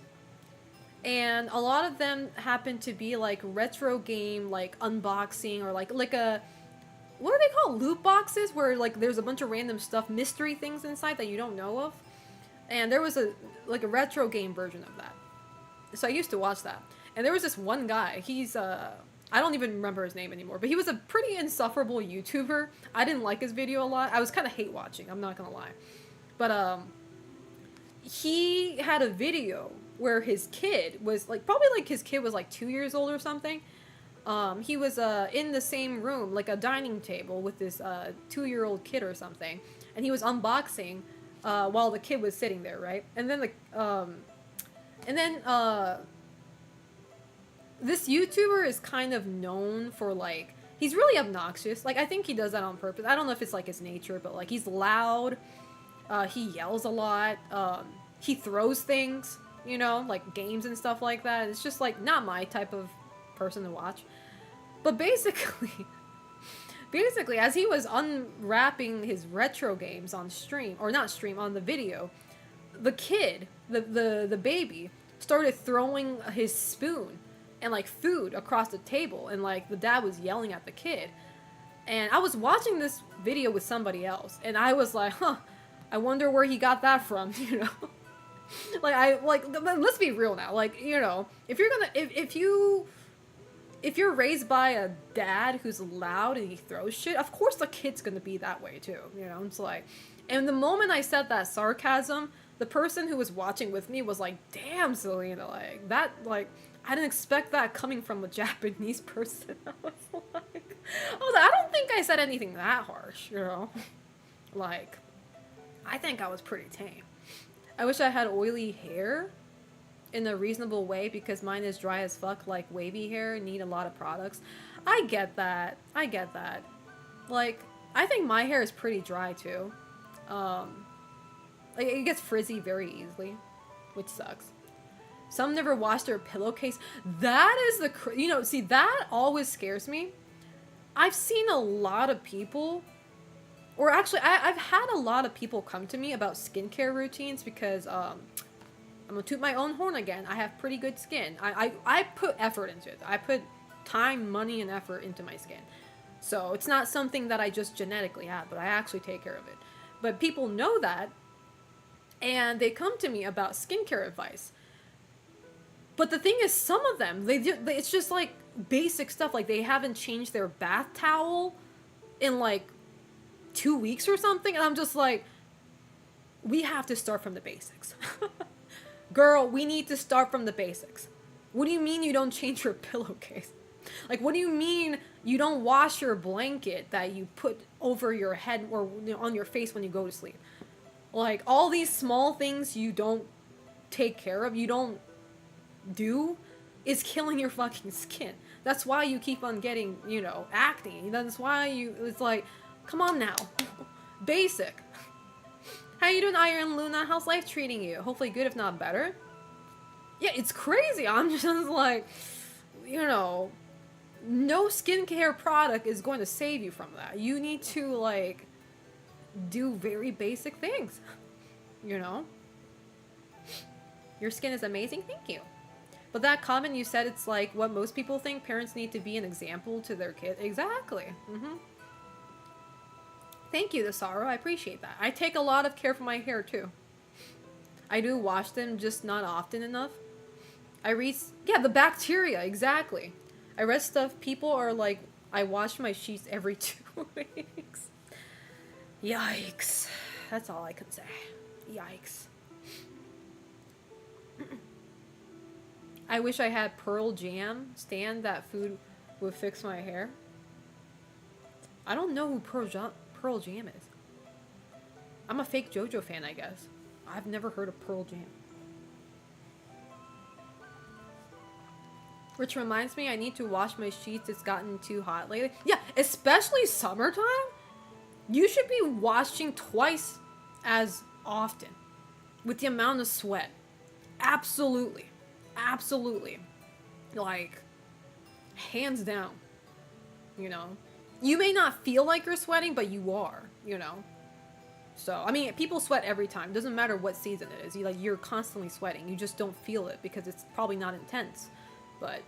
and a lot of them happened to be, like, retro game, like, unboxing, or, like a, what are they called? Loot boxes, where, like, there's a bunch of random stuff, mystery things inside that you don't know of. And there was a retro game version of that. So I used to watch that. And there was this one guy, he's, I don't even remember his name anymore, but he was a pretty insufferable YouTuber. I didn't like his video a lot. I was kind of hate watching, I'm not gonna lie. But, he had a video where his kid was like, probably like his kid was like 2 years old or something. He was in the same room, like a dining table, with this 2-year-old kid or something, and he was unboxing while the kid was sitting there, right? And then this YouTuber is kind of known for like, he's really obnoxious. Like, I think he does that on purpose. I don't know if it's like his nature, but like, he's loud. He yells a lot. He throws things, you know, like games and stuff like that. It's just like not my type of person to watch. But basically, basically, as he was unwrapping his retro games on stream, or not stream, on the video, the kid, the baby, started throwing his spoon and like food across the table, and like the dad was yelling at the kid. And I was watching this video with somebody else, and I was like, huh, I wonder where he got that from, you know? Let's be real now. Like, you know, if you're gonna, if you're raised by a dad who's loud and he throws shit, of course the kid's gonna be that way too, you know? It's like, and the moment I said that sarcasm, the person who was watching with me was like, damn, Selena, like, that, like, I didn't expect that coming from a Japanese person. I don't think I said anything that harsh, you know? Like, I think I was pretty tame. I wish I had oily hair in a reasonable way, because mine is dry as fuck, like wavy hair, need a lot of products. I get that. I get that. Like, I think my hair is pretty dry too. Like, it gets frizzy very easily, which sucks. Some never wash their pillowcase. That is the, you know, see, that always scares me. I've seen a lot of people, or actually, I've had a lot of people come to me about skincare routines, because, I'm gonna toot my own horn again. I have pretty good skin. I put effort into it. I put time, money, and effort into my skin. So it's not something that I just genetically have, but I actually take care of it. But people know that, and they come to me about skincare advice. But the thing is, some of them, it's just like basic stuff. Like, they haven't changed their bath towel in like 2 weeks or something. And I'm just like, we have to start from the basics. Girl, we need to start from the basics. What do you mean you don't change your pillowcase? Like, what do you mean you don't wash your blanket that you put over your head or, you know, on your face when you go to sleep? Like, all these small things you don't take care of, you don't do, is killing your fucking skin. That's why you keep on getting, you know, acne. That's why it's like, come on now. Basic. How you doing, Iron Luna? How's life treating you? Hopefully good, if not better. Yeah, it's crazy. I'm just like, you know, no skincare product is going to save you from that. You need to, like, do very basic things. You know? Your skin is amazing? Thank you. But that comment you said, it's like what most people think. Parents need to be an example to their kids. Exactly. Mm-hmm. Thank you, Desaro. I appreciate that. I take a lot of care for my hair, too. I do wash them, just not often enough. Yeah, the bacteria, exactly. I read stuff, people are like, I wash my sheets every 2 weeks. Yikes. That's all I can say. Yikes. I wish I had Pearl Jam. Stand that food would fix my hair. I don't know who Pearl Jam is. I'm a fake JoJo fan, I guess. I've never heard of Pearl Jam. Which reminds me, I need to wash my sheets. It's gotten too hot lately. Yeah, especially summertime. You should be washing twice as often with the amount of sweat. Absolutely. Absolutely. Like, hands down. You know? You may not feel like you're sweating, but you are, you know? So, I mean, people sweat every time. Doesn't matter what season it is. You're constantly sweating. You just don't feel it because it's probably not intense. But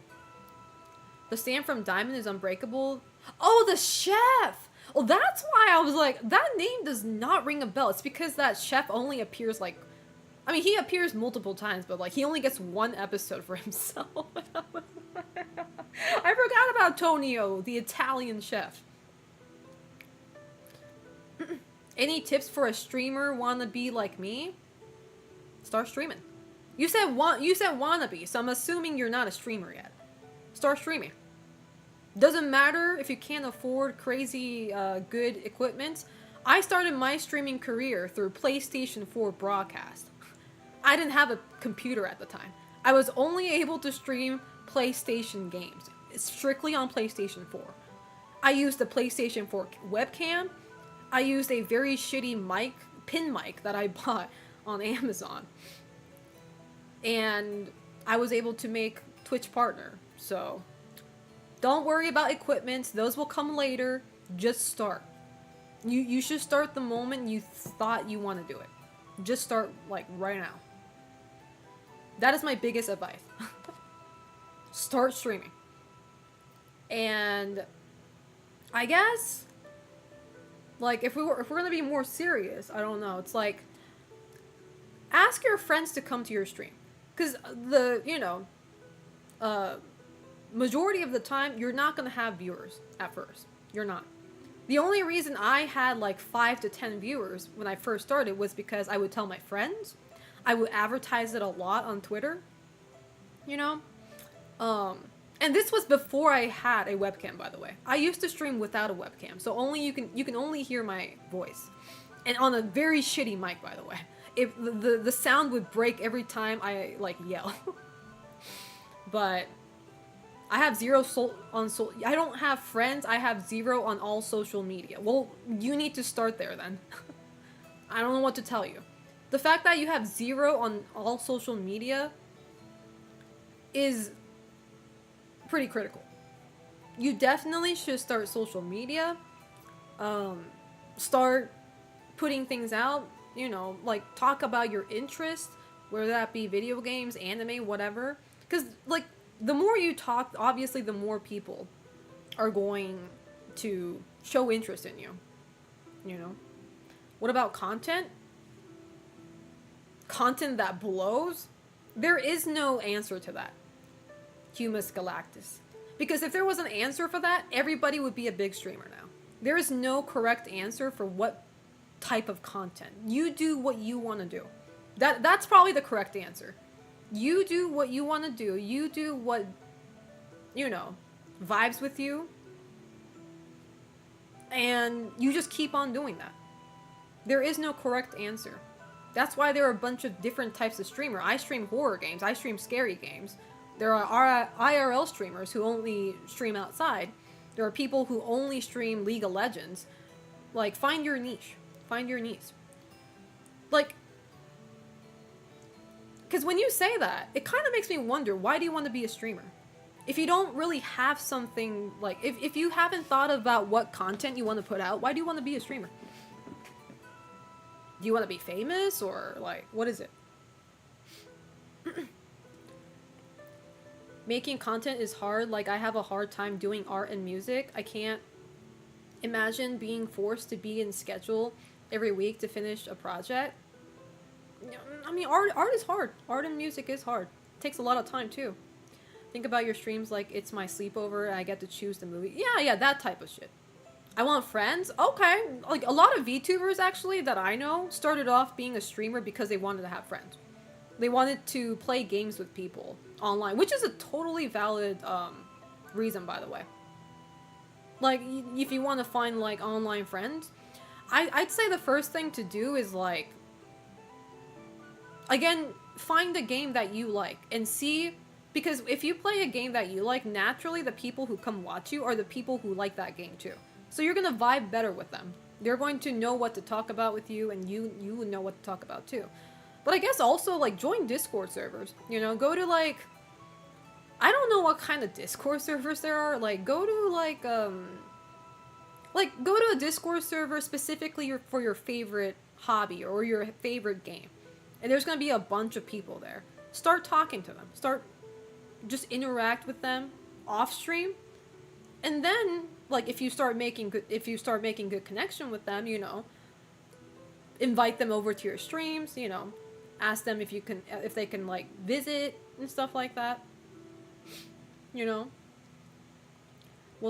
the Sam from Diamond is unbreakable. Oh, the chef! Well, that's why I was like, that name does not ring a bell. It's because that chef only appears like... I mean, he appears multiple times, but like, he only gets one episode for himself. I forgot about Tonio, the Italian chef. Any tips for a streamer wanna be like me? Start streaming. You said wannabe, so I'm assuming you're not a streamer yet. Start streaming. Doesn't matter if you can't afford crazy good equipment. I started my streaming career through PlayStation 4 broadcast. I didn't have a computer at the time. I was only able to stream PlayStation games, strictly on PlayStation 4. I used the PlayStation 4 webcam. I used a very shitty mic, pin mic that I bought on Amazon. And I was able to make Twitch partner. So don't worry about equipment. Those will come later. Just start. You should start the moment you thought you want to do it. Just start like right now. That is my biggest advice. Start streaming. And I guess like if we're gonna be more serious, I don't know. It's like ask your friends to come to your stream, because majority of the time you're not gonna have viewers at first. You're not. The only reason I had like 5 to 10 viewers when I first started was because I would tell my friends. I would advertise it a lot on Twitter. You know? And this was before I had a webcam, by the way. I used to stream without a webcam, so only you can only hear my voice. And on a very shitty mic, by the way. If the sound would break every time I like yell. But I have zero I don't have friends. I have zero on all social media. Well, you need to start there then. I don't know what to tell you. The fact that you have zero on all social media is pretty critical. You definitely should start social media. Start putting things out. Like talk about your interests, whether that be video games, anime, whatever. Because like the more you talk, obviously the more people are going to show interest in you. What about content? Content that blows? There is no answer to that. Humus Galactus. Because if there was an answer for that, everybody would be a big streamer now. There is no correct answer for what type of content. You do what you want to do. That's probably the correct answer. You do what you want to do. You do what, vibes with you. And you just keep on doing that. There is no correct answer. That's why there are a bunch of different types of streamer. I stream horror games. I stream scary games. There are IRL streamers who only stream outside. There are people who only stream League of Legends. Like, find your niche. Find your niche. Like, because when you say that, it kind of makes me wonder, why do you want to be a streamer? If you don't really have something, like, if you haven't thought about what content you want to put out, why do you want to be a streamer? Do you want to be famous, or, like, what is it? Making content is hard. Like, I have a hard time doing art and music. I can't imagine being forced to be in schedule every week to finish a project. I mean, art is hard. Art and music is hard. It takes a lot of time, too. Think about your streams like it's my sleepover and I get to choose the movie. Yeah, that type of shit. I want friends? Okay. Like, a lot of VTubers, actually, that I know started off being a streamer because they wanted to have friends. They wanted to play games with people online, which is a totally valid reason, by the way. Like, if you want to find, like, online friends, I'd say the first thing to do is, like, again, find a game that you like and see, because if you play a game that you like, naturally the people who come watch you are the people who like that game too. So you're gonna vibe better with them. They're going to know what to talk about with you, and you would know what to talk about too. But I guess also, like, join Discord servers. Go to, like, I don't know what kind of Discord servers there are. Like, go to, like, go to a Discord server specifically for your favorite hobby or your favorite game. And there's gonna be a bunch of people there. Start talking to them. Just interact with them off stream. And then, like, if you start making good connection with them, invite them over to your streams, ask them if they can, like, visit and stuff like that. Well,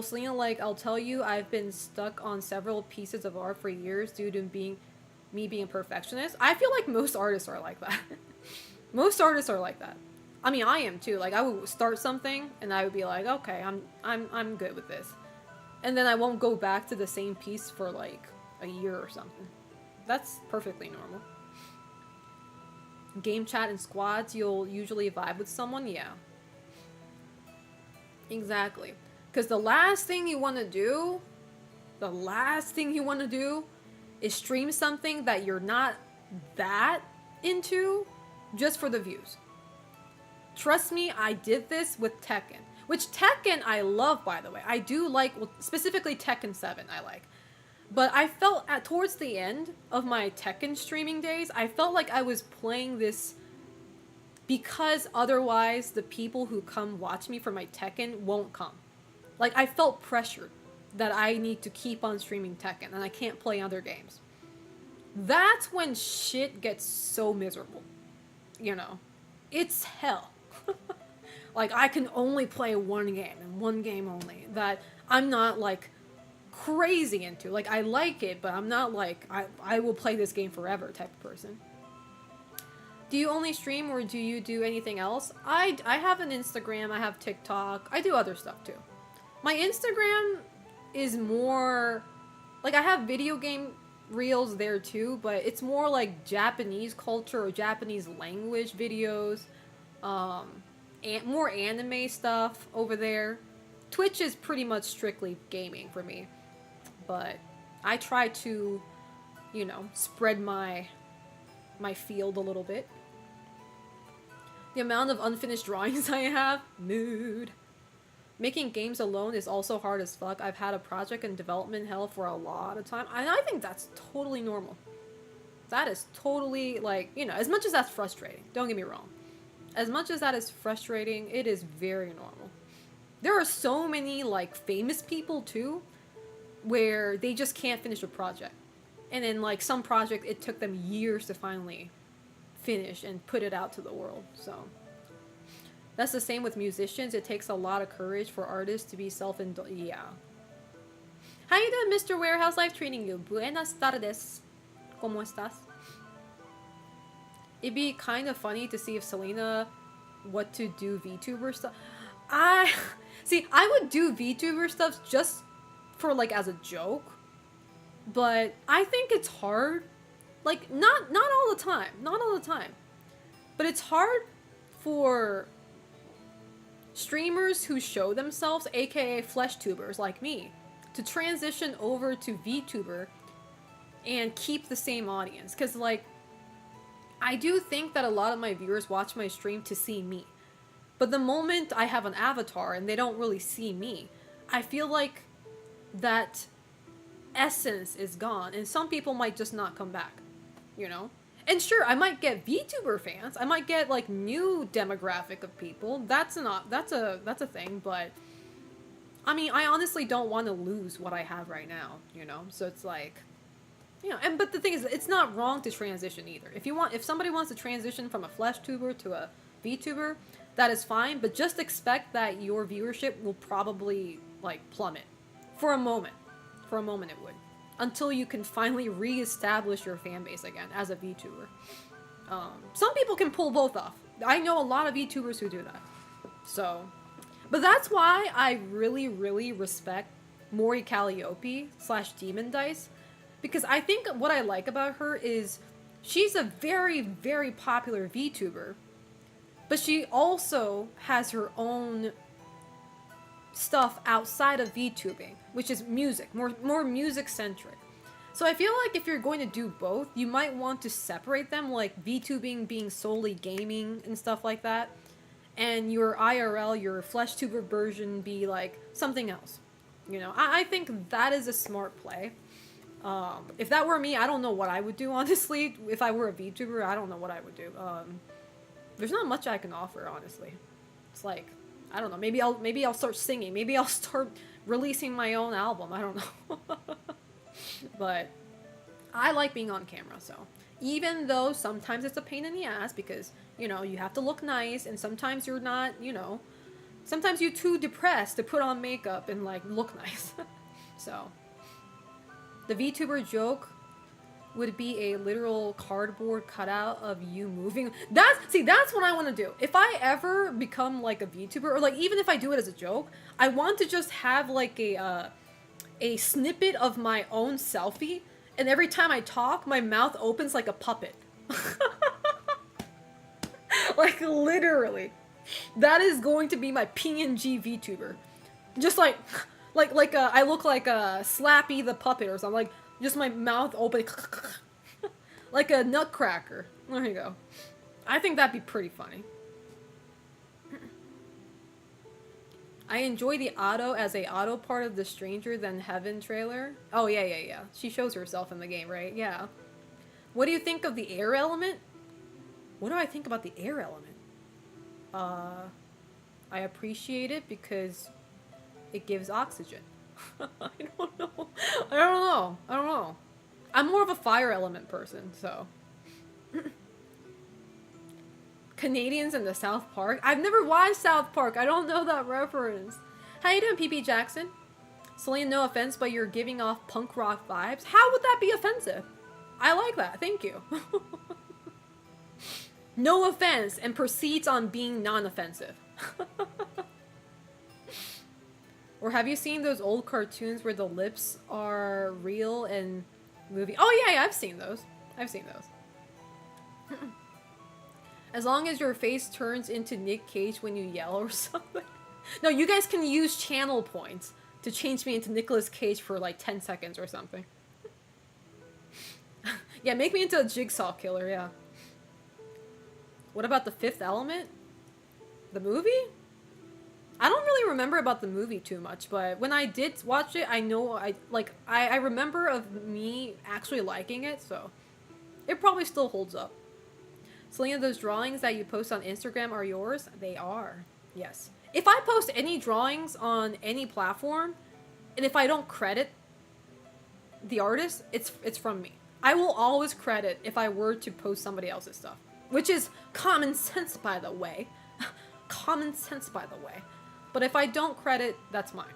Selena, like, I'll tell you, I've been stuck on several pieces of art for years due to me being a perfectionist. I feel like most artists are like that. Most artists are like that. I mean, I am too. Like, I would start something and I would be like, okay, I'm good with this, and then I won't go back to the same piece for like a year or something. That's perfectly normal. Game chat and squads, you'll usually vibe with someone. Yeah, exactly. Because the last thing you want to do is stream something that you're not that into just for the views. Trust me, I did this with Tekken. Which Tekken I love, by the way. I do like, well, specifically Tekken 7 I like. But I felt towards the end of my Tekken streaming days, I felt like I was playing this because otherwise the people who come watch me for my Tekken won't come. Like, I felt pressured that I need to keep on streaming Tekken and I can't play other games. That's when shit gets so miserable. You know? It's hell. Like, I can only play one game and one game only that I'm not like crazy into. Like, I like it, but I'm not like I will play this game forever type of person. Do you only stream or do you do anything else? I have an Instagram, I have TikTok, I do other stuff too. My Instagram is more like, I have video game reels there too, but it's more like Japanese culture or Japanese language videos, and more anime stuff over there. Twitch is pretty much strictly gaming for me, but I try to, you know, spread my field a little bit. The amount of unfinished drawings I have, mood. Making games alone is also hard as fuck. I've had a project in development hell for a lot of time, and I think that's totally normal. That is totally, like, you know, as much as that's frustrating, don't get me wrong. As much as that is frustrating, it is very normal. There are so many, like, famous people, too, where they just can't finish a project. And then, like, some project, it took them years to finally finish and put it out to the world, so. That's the same with musicians. It takes a lot of courage for artists to be self-indulgent. Yeah. How you doing, Mr. Warehouse? Life treating you? Buenas tardes. ¿Cómo estás? It'd be kind of funny to see if Selena what to do VTuber stuff. I would do VTuber stuff just for, like, as a joke, but I think it's hard. Like, not all the time, but it's hard for streamers who show themselves, aka flesh tubers like me, to transition over to VTuber and keep the same audience. Because, like, I do think that a lot of my viewers watch my stream to see me. But the moment I have an avatar and they don't really see me, I feel like that essence is gone, and some people might just not come back, you know? And sure, I might get VTuber fans. I might get, like, new demographic of people. That's a thing, but I mean, I honestly don't want to lose what I have right now, you know? So it's like, you know, but the thing is, it's not wrong to transition either. If somebody wants to transition from a flesh tuber to a VTuber, that is fine, but just expect that your viewership will probably, like, plummet. For a moment. For a moment it would. Until you can finally re-establish your fan base again as a VTuber. Some people can pull both off. I know a lot of VTubers who do that. So, but that's why I really, really respect Mori Calliope / Demon Dice. Because I think what I like about her is she's a very, very popular VTuber, but she also has her own stuff outside of VTubing, which is music, more music centric. So I feel like if you're going to do both, you might want to separate them, like VTubing being solely gaming and stuff like that, and your IRL, your flesh tuber version be like something else. You know, I think that is a smart play. If that were me, I don't know what I would do, honestly. If I were a VTuber, I don't know what I would do. There's not much I can offer, honestly. It's like, I don't know, maybe I'll start singing, maybe I'll start releasing my own album, I don't know. But I like being on camera, so even though sometimes it's a pain in the ass because, you know, you have to look nice, and sometimes you're not, you know, sometimes you're too depressed to put on makeup and, like, look nice. So the VTuber joke, would be a literal cardboard cutout of you moving. That's what I want to do. If I ever become like a VTuber, or like even if I do it as a joke, I want to just have like a snippet of my own selfie, and every time I talk, my mouth opens like a puppet. Like literally. That is going to be my PNG VTuber. Just like I look like a Slappy the puppet or something. Like just my mouth open, like a nutcracker. There you go. I think that'd be pretty funny. I enjoy the Otto as a Otto part of the Stranger Than Heaven trailer. Oh yeah. She shows herself in the game, right? Yeah. What do you think of the air element? What do I think about the air element? I appreciate it because it gives oxygen. I don't know. I'm more of a fire element person, so. Canadians in the South Park? I've never watched South Park. I don't know that reference. How you doing, PP Jackson? Celine, no offense, but you're giving off punk rock vibes. How would that be offensive? I like that. Thank you. No offense, and proceeds on being non-offensive. Or have you seen those old cartoons where the lips are real and movie? Oh yeah, I've seen those. As long as your face turns into Nick Cage when you yell or something. No, you guys can use channel points to change me into Nicolas Cage for like 10 seconds or something. Yeah, make me into a Jigsaw killer, yeah. What about The Fifth Element? The movie? I don't really remember about the movie too much, but when I did watch it, I know I remember of me actually liking it, so it probably still holds up. Selena, those drawings that you post on Instagram are yours? They are. Yes. If I post any drawings on any platform, and if I don't credit the artist, it's from me. I will always credit if I were to post somebody else's stuff. Which is common sense, by the way. Common sense, by the way. But if I don't credit, that's mine.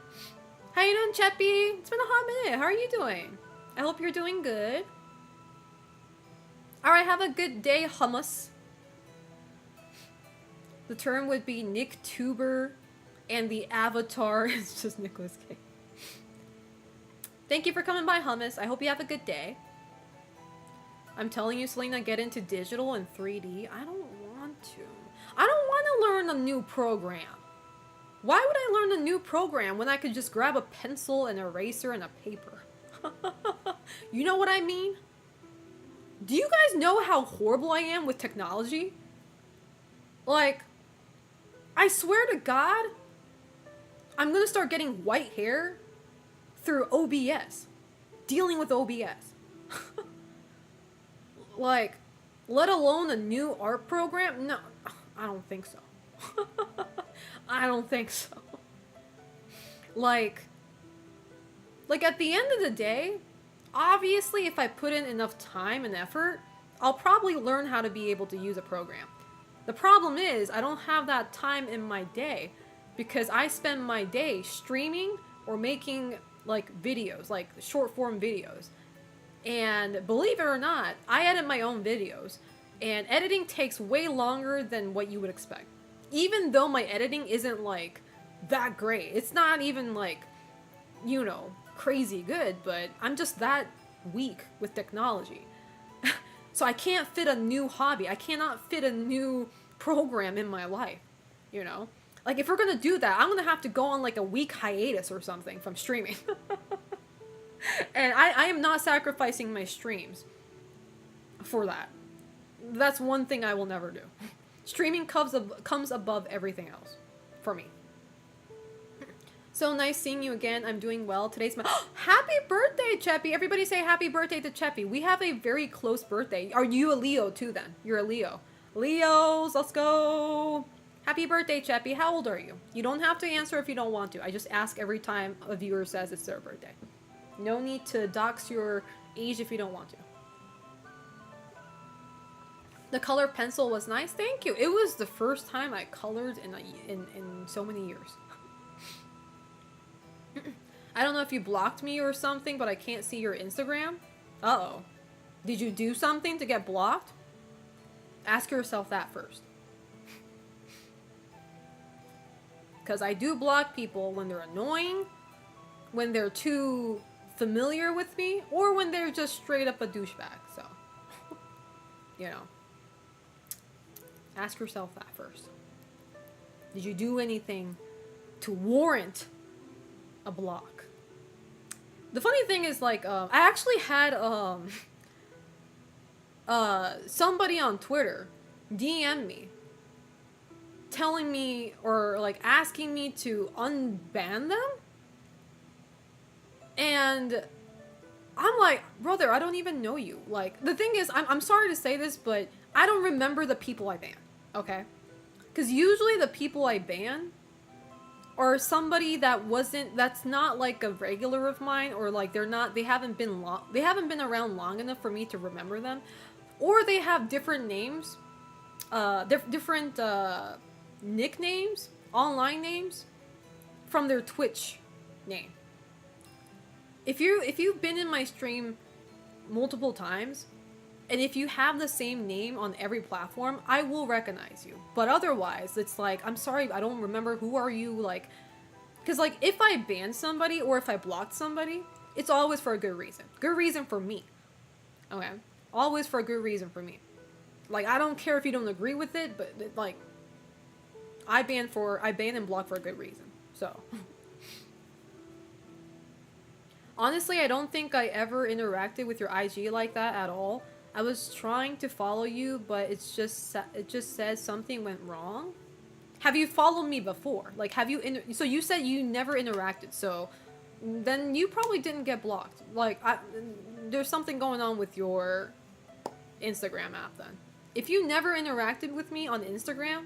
How you doing, Cheppy? It's been a hot minute. How are you doing? I hope you're doing good. Alright, have a good day, hummus. The term would be Nick Tuber, and the avatar is just Nicolas Cage. Thank you for coming by, hummus. I hope you have a good day. I'm telling you, Selena, get into digital and 3D. I don't want to. I don't want to learn a new program. Why would I learn a new program when I could just grab a pencil, an eraser, and a paper? You know what I mean? Do you guys know how horrible I am with technology? Like, I swear to God, I'm gonna start getting white hair through OBS. Dealing with OBS. Like, let alone a new art program? No, I don't think so. I don't think so. Like at the end of the day, obviously if I put in enough time and effort, I'll probably learn how to be able to use a program. The problem is, I don't have that time in my day because I spend my day streaming or making like videos, like short form videos. And believe it or not, I edit my own videos, and editing takes way longer than what you would expect. Even though my editing isn't like that great. It's not even like, you know, crazy good, but I'm just that weak with technology. So I can't fit a new hobby. I cannot fit a new program in my life, you know? Like if we're gonna do that, I'm gonna have to go on like a week hiatus or something from streaming. And I am not sacrificing my streams for that. That's one thing I will never do. Streaming comes above everything else for me. So nice seeing you again. I'm doing well. Today's my happy birthday, Cheppy. Everybody say happy birthday to Cheppy. We have a very close birthday. Are you a Leo too then? You're a Leo. Leos, let's go. Happy birthday, Cheppy. How old are you? You don't have to answer if you don't want to. I just ask every time a viewer says it's their birthday. No need to dox your age if you don't want to. The color pencil was nice. Thank you. It was the first time I colored in so many years. I don't know if you blocked me or something, but I can't see your Instagram. Uh-oh. Did you do something to get blocked? Ask yourself that first. Because I do block people when they're annoying, when they're too familiar with me, or when they're just straight up a douchebag. So, you know, ask yourself that first. Did you do anything to warrant a block? The funny thing is, like, I actually had somebody on Twitter DM me telling me, or like asking me to unban them, and I'm like, brother, I don't even know you. Like, the thing is, I'm sorry to say this, but I don't remember the people I ban, okay? Because usually the people I ban are somebody that's not like a regular of mine, or like they haven't been around long enough for me to remember them, or they have different names, different nicknames, online names from their Twitch name. If you've been in my stream multiple times, and if you have the same name on every platform, I will recognize you. But otherwise, it's like, I'm sorry, I don't remember, who are you, like, because like if I ban somebody or if I blocked somebody, it's always for a good reason. Good reason for me. Okay? Always for a good reason for me. Like, I don't care if you don't agree with it, but like, I ban and block for a good reason. So honestly, I don't think I ever interacted with your IG like that at all. I was trying to follow you, but it just says something went wrong. Have you followed me before? Like, have you so you said you never interacted, so then you probably didn't get blocked. Like, there's something going on with your Instagram app then. If you never interacted with me on Instagram,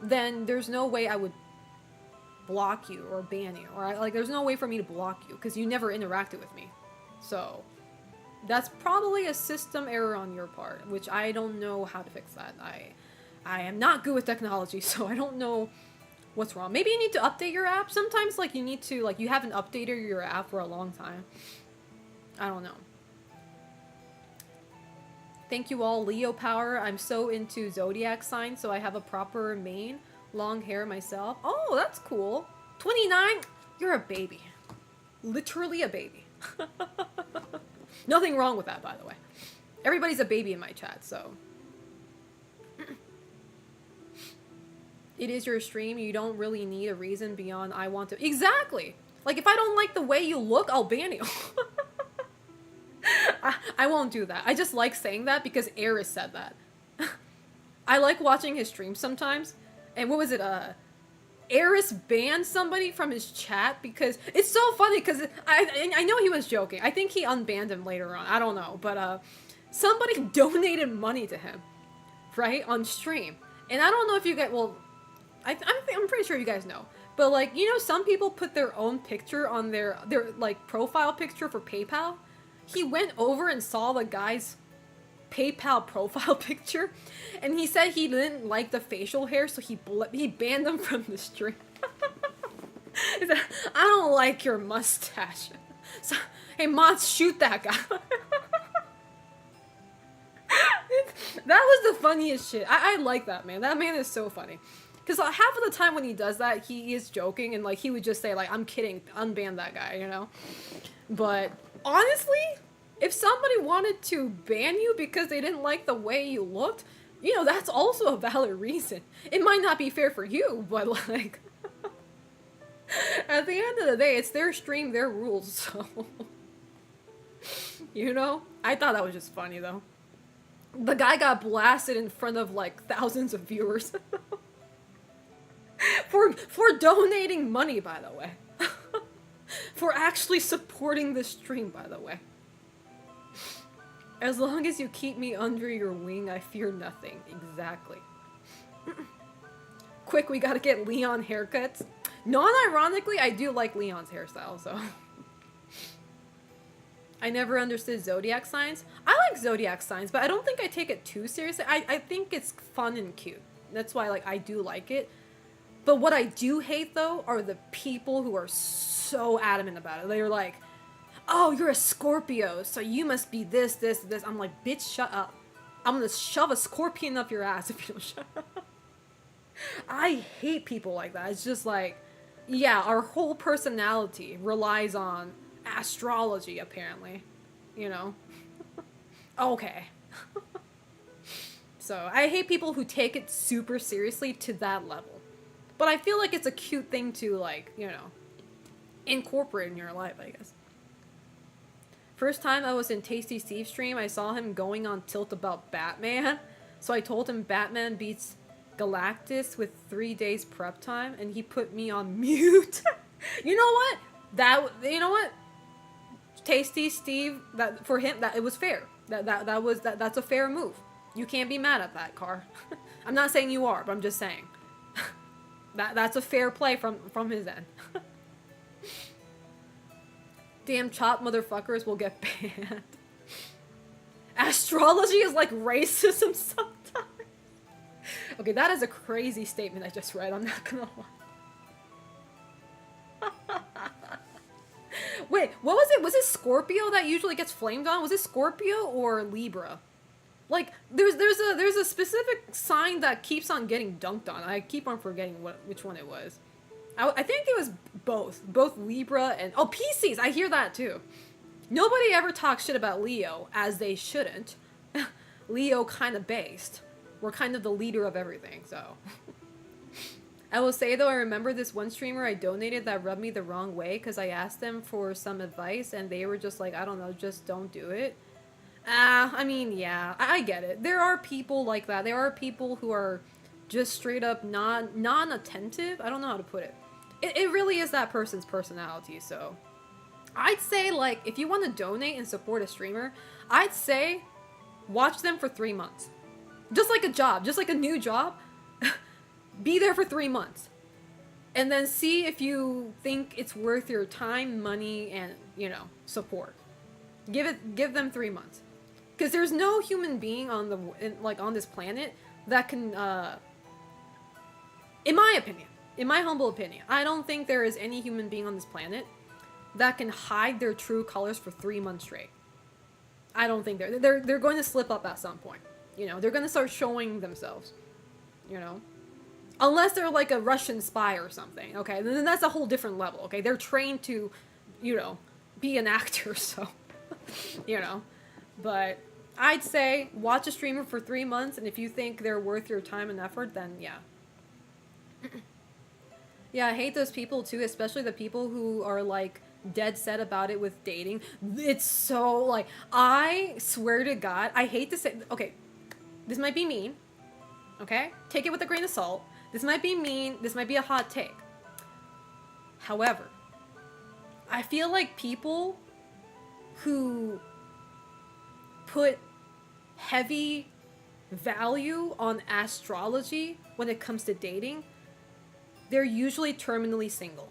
then there's no way I would block you or ban you, or like there's no way for me to block you because you never interacted with me. So that's probably a system error on your part, which I don't know how to fix that. I am not good with technology, so I don't know what's wrong. Maybe you need to update your app. Sometimes like you need to, like, you haven't updated your app for a long time. I don't know. Thank you all, Leo Power. I'm so into zodiac signs, so I have a proper mane, long hair myself. Oh, that's cool. 29? You're a baby. Literally a baby. Nothing wrong with that, by the way. Everybody's a baby in my chat, so. It is your stream. You don't really need a reason beyond I want to. Exactly! Like, if I don't like the way you look, I'll ban you. I won't do that. I just like saying that because Eris said that. I like watching his streams sometimes. And what was it? Eris banned somebody from his chat because it's so funny because I know he was joking. I think he unbanned him later on. I don't know. But somebody donated money to him, right? On stream. And I don't know if you get, well, I'm pretty sure you guys know. But like, you know, some people put their own picture on their like profile picture for PayPal. He went over and saw the guy's PayPal profile picture, and he said he didn't like the facial hair, so he banned him from the stream. He said, I don't like your mustache. So, hey, mods, shoot that guy. That was the funniest shit. I like that man. That man is so funny. Because half of the time when he does that, he is joking, and like he would just say like, I'm kidding, unban that guy, you know? But honestly, if somebody wanted to ban you because they didn't like the way you looked, you know, that's also a valid reason. It might not be fair for you, but like, at the end of the day, it's their stream, their rules, so. You know? I thought that was just funny though. The guy got blasted in front of like thousands of viewers. For donating money, by the way. For actually supporting the stream, by the way. As long as you keep me under your wing, I fear nothing. Exactly. Quick, we gotta get Leon haircuts. Non-ironically, I do like Leon's hairstyle, so. I never understood zodiac signs. I like zodiac signs, but I don't think I take it too seriously. I think it's fun and cute. That's why, like, I do like it. But what I do hate, though, are the people who are so adamant about it. They're like, oh, you're a Scorpio, so you must be this, this, this. I'm like, bitch, shut up. I'm gonna shove a scorpion up your ass if you don't shut up. I hate people like that. It's just like, yeah, our whole personality relies on astrology, apparently. You know? Okay. So, I hate people who take it super seriously to that level. But I feel like it's a cute thing to, like, you know, incorporate in your life, I guess. First time I was in Tasty Steve's stream, I saw him going on tilt about Batman. So I told him Batman beats Galactus with 3 days prep time, and he put me on mute. You know what? You know what? Tasty Steve, that for him, that it was fair. That's a fair move. You can't be mad at that, Car. I'm not saying you are, but I'm just saying. That's a fair play from his end. Damn chop motherfuckers will get banned. Astrology is like racism sometimes. Okay, that is a crazy statement I just read, I'm not gonna lie. Wait, what was it? Was it Scorpio that usually gets flamed on? Was it Scorpio or Libra? Like, there's a specific sign that keeps on getting dunked on. I keep on forgetting which one it was. I think it was both Libra and Pisces. I hear that too. Nobody ever talks shit about Leo, as they shouldn't. Leo kind of based. We're kind of the leader of everything, so. I will say though, I remember this one streamer I donated that rubbed me the wrong way because I asked them for some advice and they were just like, I don't know, just don't do it. I mean, yeah, I get it. There are people like that. There are people who are just straight up non-attentive. I don't know how to put it. It really is that person's personality, so. I'd say, like, if you want to donate and support a streamer, I'd say watch them for 3 months. Just like a job, just like a new job. Be there for 3 months. And then see if you think it's worth your time, money, and, you know, support. Give them 3 months. Because there's no human being on this planet that can, in my opinion, in my humble opinion, I don't think there is any human being on this planet that can hide their true colors for 3 months straight. I don't think they're going to slip up at some point. You know, they're going to start showing themselves. You know? Unless they're like a Russian spy or something, okay? Then that's a whole different level, okay? They're trained to, you know, be an actor, so, you know. But I'd say watch a streamer for 3 months, and if you think they're worth your time and effort, then yeah. Yeah, I hate those people too, especially the people who are like dead set about it with dating. It's so like, I swear to God, I hate to say, okay, this might be mean, okay? Take it with a grain of salt. This might be mean, this might be a hot take. However, I feel like people who put heavy value on astrology when it comes to dating, they're usually terminally single.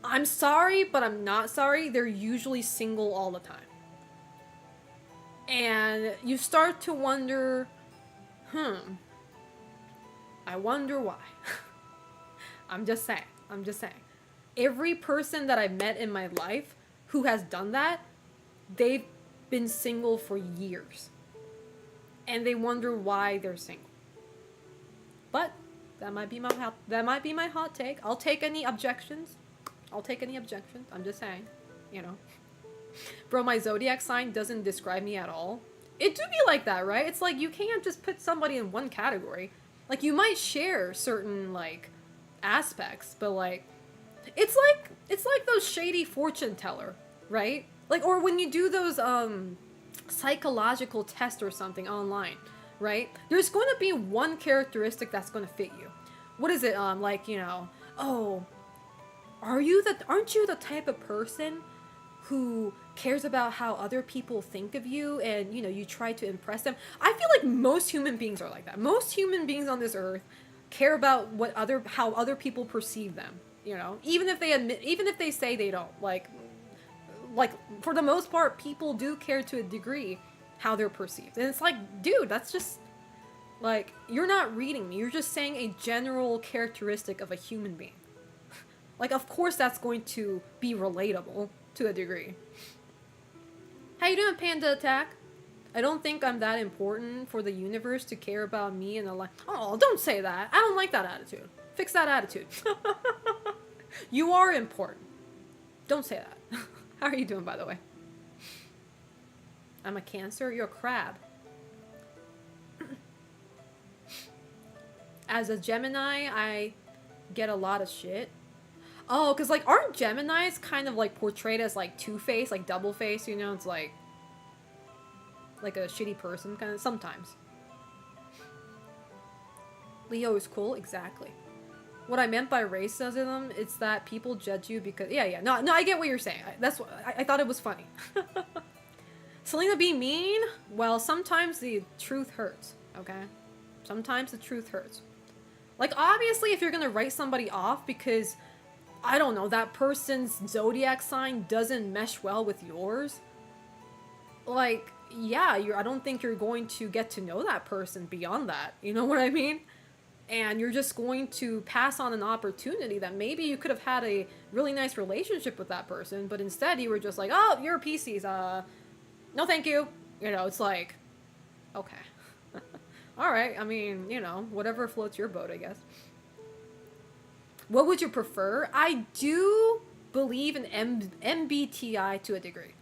I'm sorry, but I'm not sorry. They're usually single all the time. And you start to wonder, I wonder why. I'm just saying. Every person that I've met in my life who has done that, they've been single for years. And they wonder why they're single. But that might be my hot take. I'll take any objections. I'm just saying, you know. Bro, my zodiac sign doesn't describe me at all. It do be like that, right? It's like you can't just put somebody in one category. Like, you might share certain, like, aspects, but, like, it's like those shady fortune teller, right? Like, or when you do those, psychological tests or something online, right? There's going to be one characteristic that's going to fit you. What is it, like, you know, oh, aren't you the type of person who cares about how other people think of you and, you know, you try to impress them? I feel like most human beings are like that. Most human beings on this earth care about how other people perceive them, you know? Even if they say they don't. Like for the most part, people do care to a degree how they're perceived. And it's like, dude, that's just like, you're not reading me. You're just saying a general characteristic of a human being. Like, of course that's going to be relatable. to a degree. How you doing, Panda Attack? I don't think I'm that important for the universe to care about me and the life. Oh, don't say that. I don't like that attitude. Fix that attitude. You are important. Don't say that. How are you doing, by the way? I'm a Cancer. You're a crab. As a Gemini, I get a lot of shit. Oh, because, like, aren't Geminis kind of, like, portrayed as, like, two-faced, like, double-faced, you know? It's, like a shitty person, kind of, sometimes. Leo is cool, exactly. What I meant by racism, it's that people judge you because... Yeah, no, I get what you're saying. That's what... I thought it was funny. Selena be mean? Well, sometimes the truth hurts, okay? Sometimes the truth hurts. Like, obviously, if you're gonna write somebody off because, I don't know, that person's zodiac sign doesn't mesh well with yours, like, yeah, I don't think you're going to get to know that person beyond that. You know what I mean? And you're just going to pass on an opportunity that maybe you could have had a really nice relationship with that person, but instead you were just like, oh, you're PCs, no thank you. You know, it's like, okay. Alright, I mean, you know, whatever floats your boat, I guess. What would you prefer? I do believe in MBTI to a degree.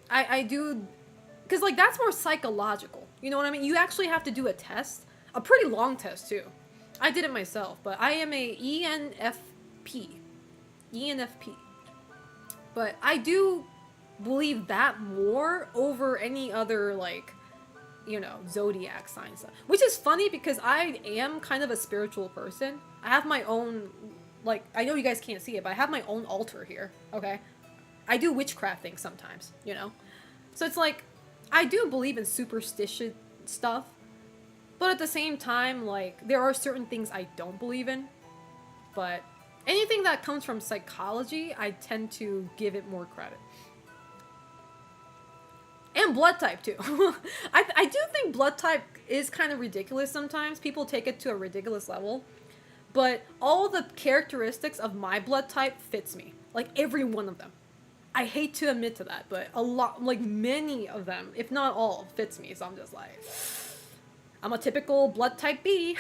I do, because, like, that's more psychological. You know what I mean? You actually have to do a test. A pretty long test, too. I did it myself, but I am a ENFP. ENFP. But I do believe that more over any other, like, you know, zodiac sign stuff. Which is funny because I am kind of a spiritual person. I have my own, like, I know you guys can't see it, but I have my own altar here, okay? I do witchcraft things sometimes, you know? So it's like, I do believe in superstition stuff, but at the same time, like, there are certain things I don't believe in. But anything that comes from psychology, I tend to give it more credit. And blood type, too. I do think blood type is kind of ridiculous sometimes. People take it to a ridiculous level. But all the characteristics of my blood type fits me. Like, every one of them. I hate to admit to that, but a lot, like, many of them, if not all, fits me. So I'm just like, I'm a typical blood type B.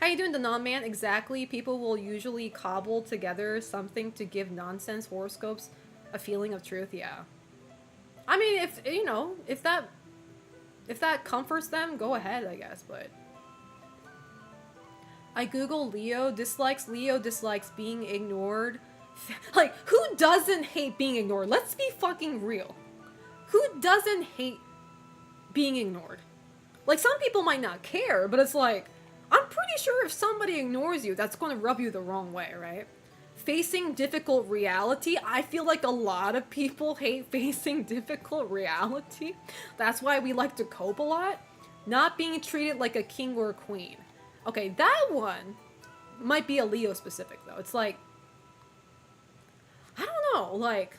How you doing, the non-man? Exactly. People will usually cobble together something to give nonsense horoscopes a feeling of truth, yeah. I mean, if, you know, if that comforts them, go ahead, I guess, but... I Google Leo dislikes being ignored. Like, who doesn't hate being ignored? Let's be fucking real. Who doesn't hate being ignored? Like, some people might not care, but it's like, I'm pretty sure if somebody ignores you, that's gonna rub you the wrong way, right? Facing difficult reality, I feel like a lot of people hate facing difficult reality. That's why we like to cope a lot. Not being treated like a king or a queen. Okay, that one might be a Leo specific, though. It's like, I don't know, like,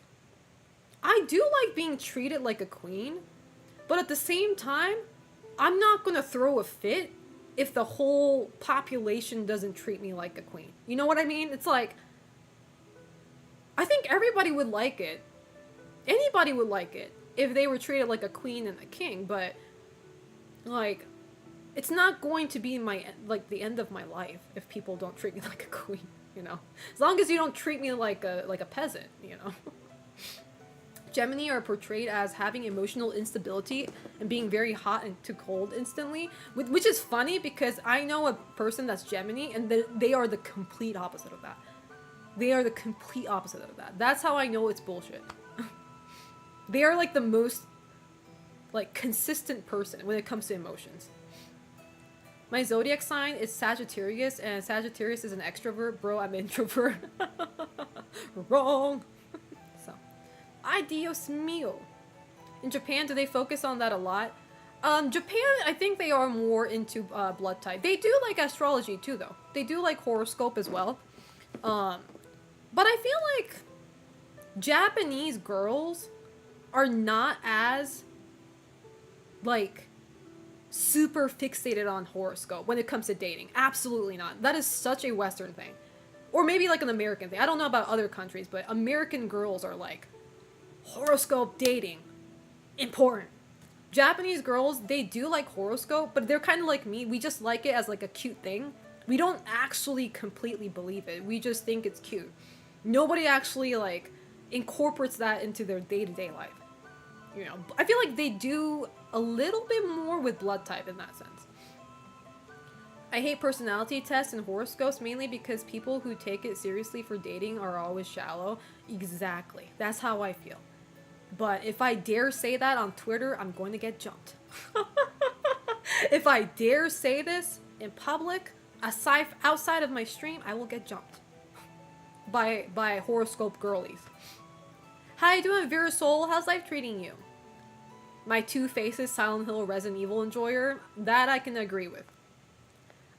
I do like being treated like a queen, but at the same time, I'm not gonna throw a fit if the whole population doesn't treat me like a queen. You know what I mean? It's like, I think everybody would like it. Anybody would like it if they were treated like a queen and a king, but, like, it's not going to be the end of my life if people don't treat me like a queen, you know? As long as you don't treat me like a peasant, you know? Gemini are portrayed as having emotional instability and being very hot and too cold instantly, which is funny because I know a person that's Gemini and they are the complete opposite of that. They are the complete opposite of that. That's how I know it's bullshit. They are like the most, like, consistent person when it comes to emotions. My zodiac sign is Sagittarius, and Sagittarius is an extrovert. Bro, I'm an introvert. Wrong. So, ay Dios mío. In Japan, do they focus on that a lot? Japan, I think they are more into blood type. They do like astrology too, though. They do like horoscope as well. But I feel like Japanese girls are not as, like, super fixated on horoscope when it comes to dating. Absolutely not. That is such a Western thing. or maybe like an American thing. I don't know about other countries, but American girls are like, horoscope dating, important. Japanese girls, they do like horoscope, but they're kind of like me. We just like it as like a cute thing. We don't actually completely believe it. We just think it's cute. Nobody actually like incorporates that into their day-to-day life. You know, I feel like they do a little bit more with blood type in that sense. I hate personality tests and horoscopes mainly because people who take it seriously for dating are always shallow. Exactly. That's how I feel. But if I dare say that on Twitter, I'm going to get jumped. If I dare say this in public, outside of my stream, I will get jumped by horoscope girlies. How you doing, Virasol? How's life treating you? My Two Faces Silent Hill Resident Evil enjoyer, that I can agree with.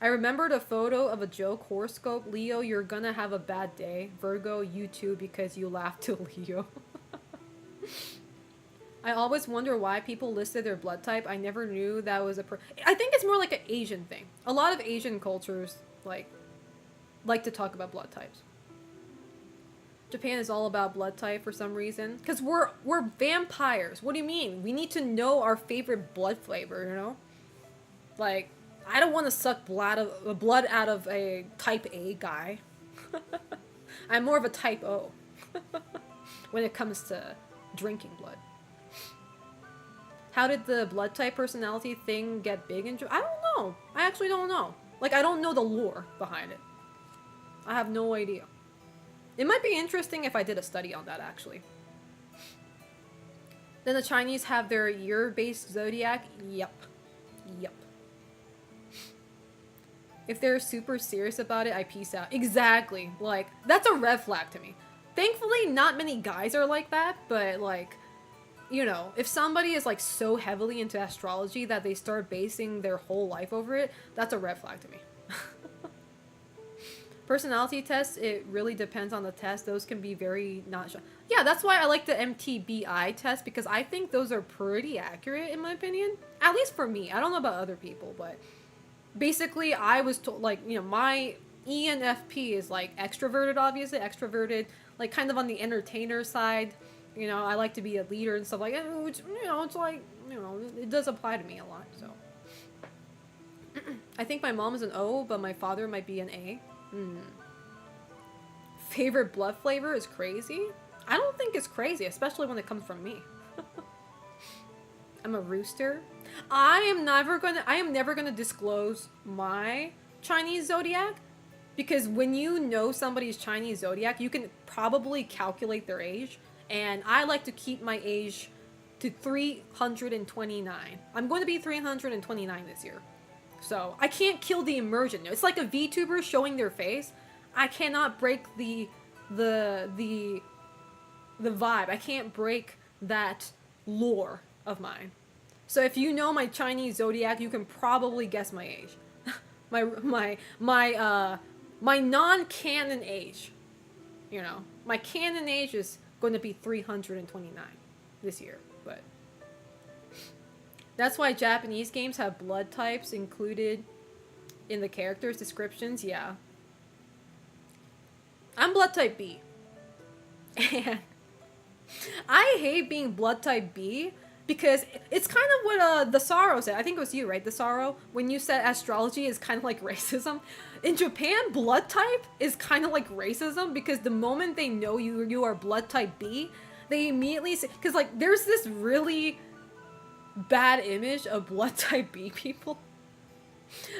I remembered a photo of a joke horoscope. Leo, you're gonna have a bad day. Virgo, you too, because you laughed to Leo. I always wonder why people listed their blood type. I never knew that was I think it's more like an Asian thing. A lot of Asian cultures like to talk about blood types. Japan is all about blood type for some reason. Because we're vampires. What do you mean? We need to know our favorite blood flavor, you know? Like, I don't want to suck blood out of a type A guy. I'm more of a type O. When it comes to drinking blood. How did the blood type personality thing get big in Japan? I don't know. I actually don't know. Like, I don't know the lore behind it. I have no idea. It might be interesting if I did a study on that, actually. Then the Chinese have their year-based zodiac? Yep. Yep. If they're super serious about it, I peace out. Exactly. Like, that's a red flag to me. Thankfully, not many guys are like that, but, like, you know, if somebody is, like, so heavily into astrology that they start basing their whole life over it, that's a red flag to me. Personality tests, it really depends on the test. Those can be very not... Yeah, that's why I like the MTBI test, because I think those are pretty accurate, in my opinion. At least for me. I don't know about other people, but... Basically, I was told, like, you know, my ENFP is, like, extroverted, obviously. Extroverted, like, kind of on the entertainer side. You know, I like to be a leader and stuff like that. Which, you know, it's like, you know, it does apply to me a lot, so. I think my mom is an O, but my father might be an A. Favorite blood flavor is crazy? I don't think it's crazy, especially when it comes from me. I'm a rooster. I am never gonna disclose my Chinese zodiac, because when you know somebody's Chinese zodiac, you can probably calculate their age, and I like to keep my age to 329. I'm going to be 329 this year. So, I can't kill the immersion. It's like a VTuber showing their face. I cannot break the vibe. I can't break that lore of mine. So if you know my Chinese zodiac, you can probably guess my age. my non-canon age. You know, my canon age is going to be 329 this year, but that's why Japanese games have blood types included in the characters' descriptions. Yeah. I'm blood type B. And I hate being blood type B because it's kind of what the Sorrow said. I think it was you, right? The Sorrow, when you said astrology is kind of like racism. In Japan, blood type is kind of like racism because the moment they know you are blood type B, they immediately say, because like there's this really bad image of blood type B people.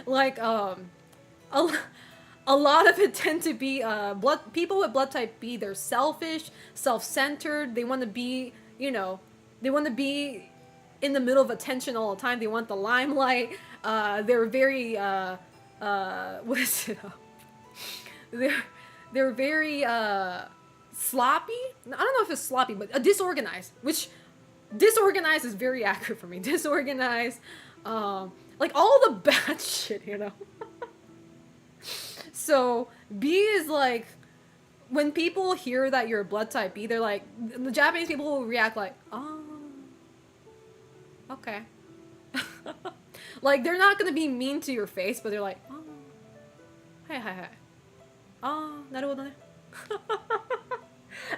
Like a lot of it tend to be people with blood type B. They're selfish, self-centered. They want to be, you know, they want to be in the middle of attention all the time. They want the limelight. They're very what is it? They're very sloppy. I don't know if it's sloppy, but disorganized. Which disorganized is very accurate for me. Disorganized, like all the bad shit, you know. So B is like, when people hear that you're blood type B, they're like, the Japanese people will react like, oh, okay. Like, they're not gonna be mean to your face, but they're like, oh, hi. Ah, なるほどね。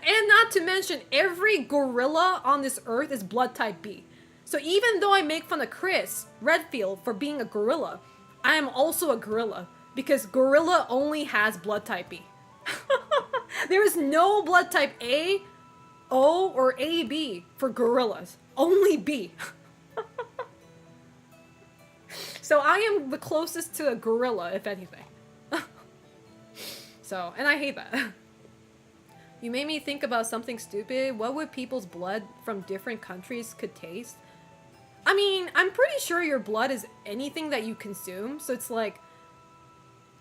And not to mention, every gorilla on this earth is blood type B. So even though I make fun of Chris Redfield for being a gorilla, I am also a gorilla because gorilla only has blood type B. There is no blood type A, O, or AB for gorillas. Only B. So I am the closest to a gorilla, if anything. So, and I hate that. You made me think about something stupid. What would people's blood from different countries could taste? I mean, I'm pretty sure your blood is anything that you consume, so it's like,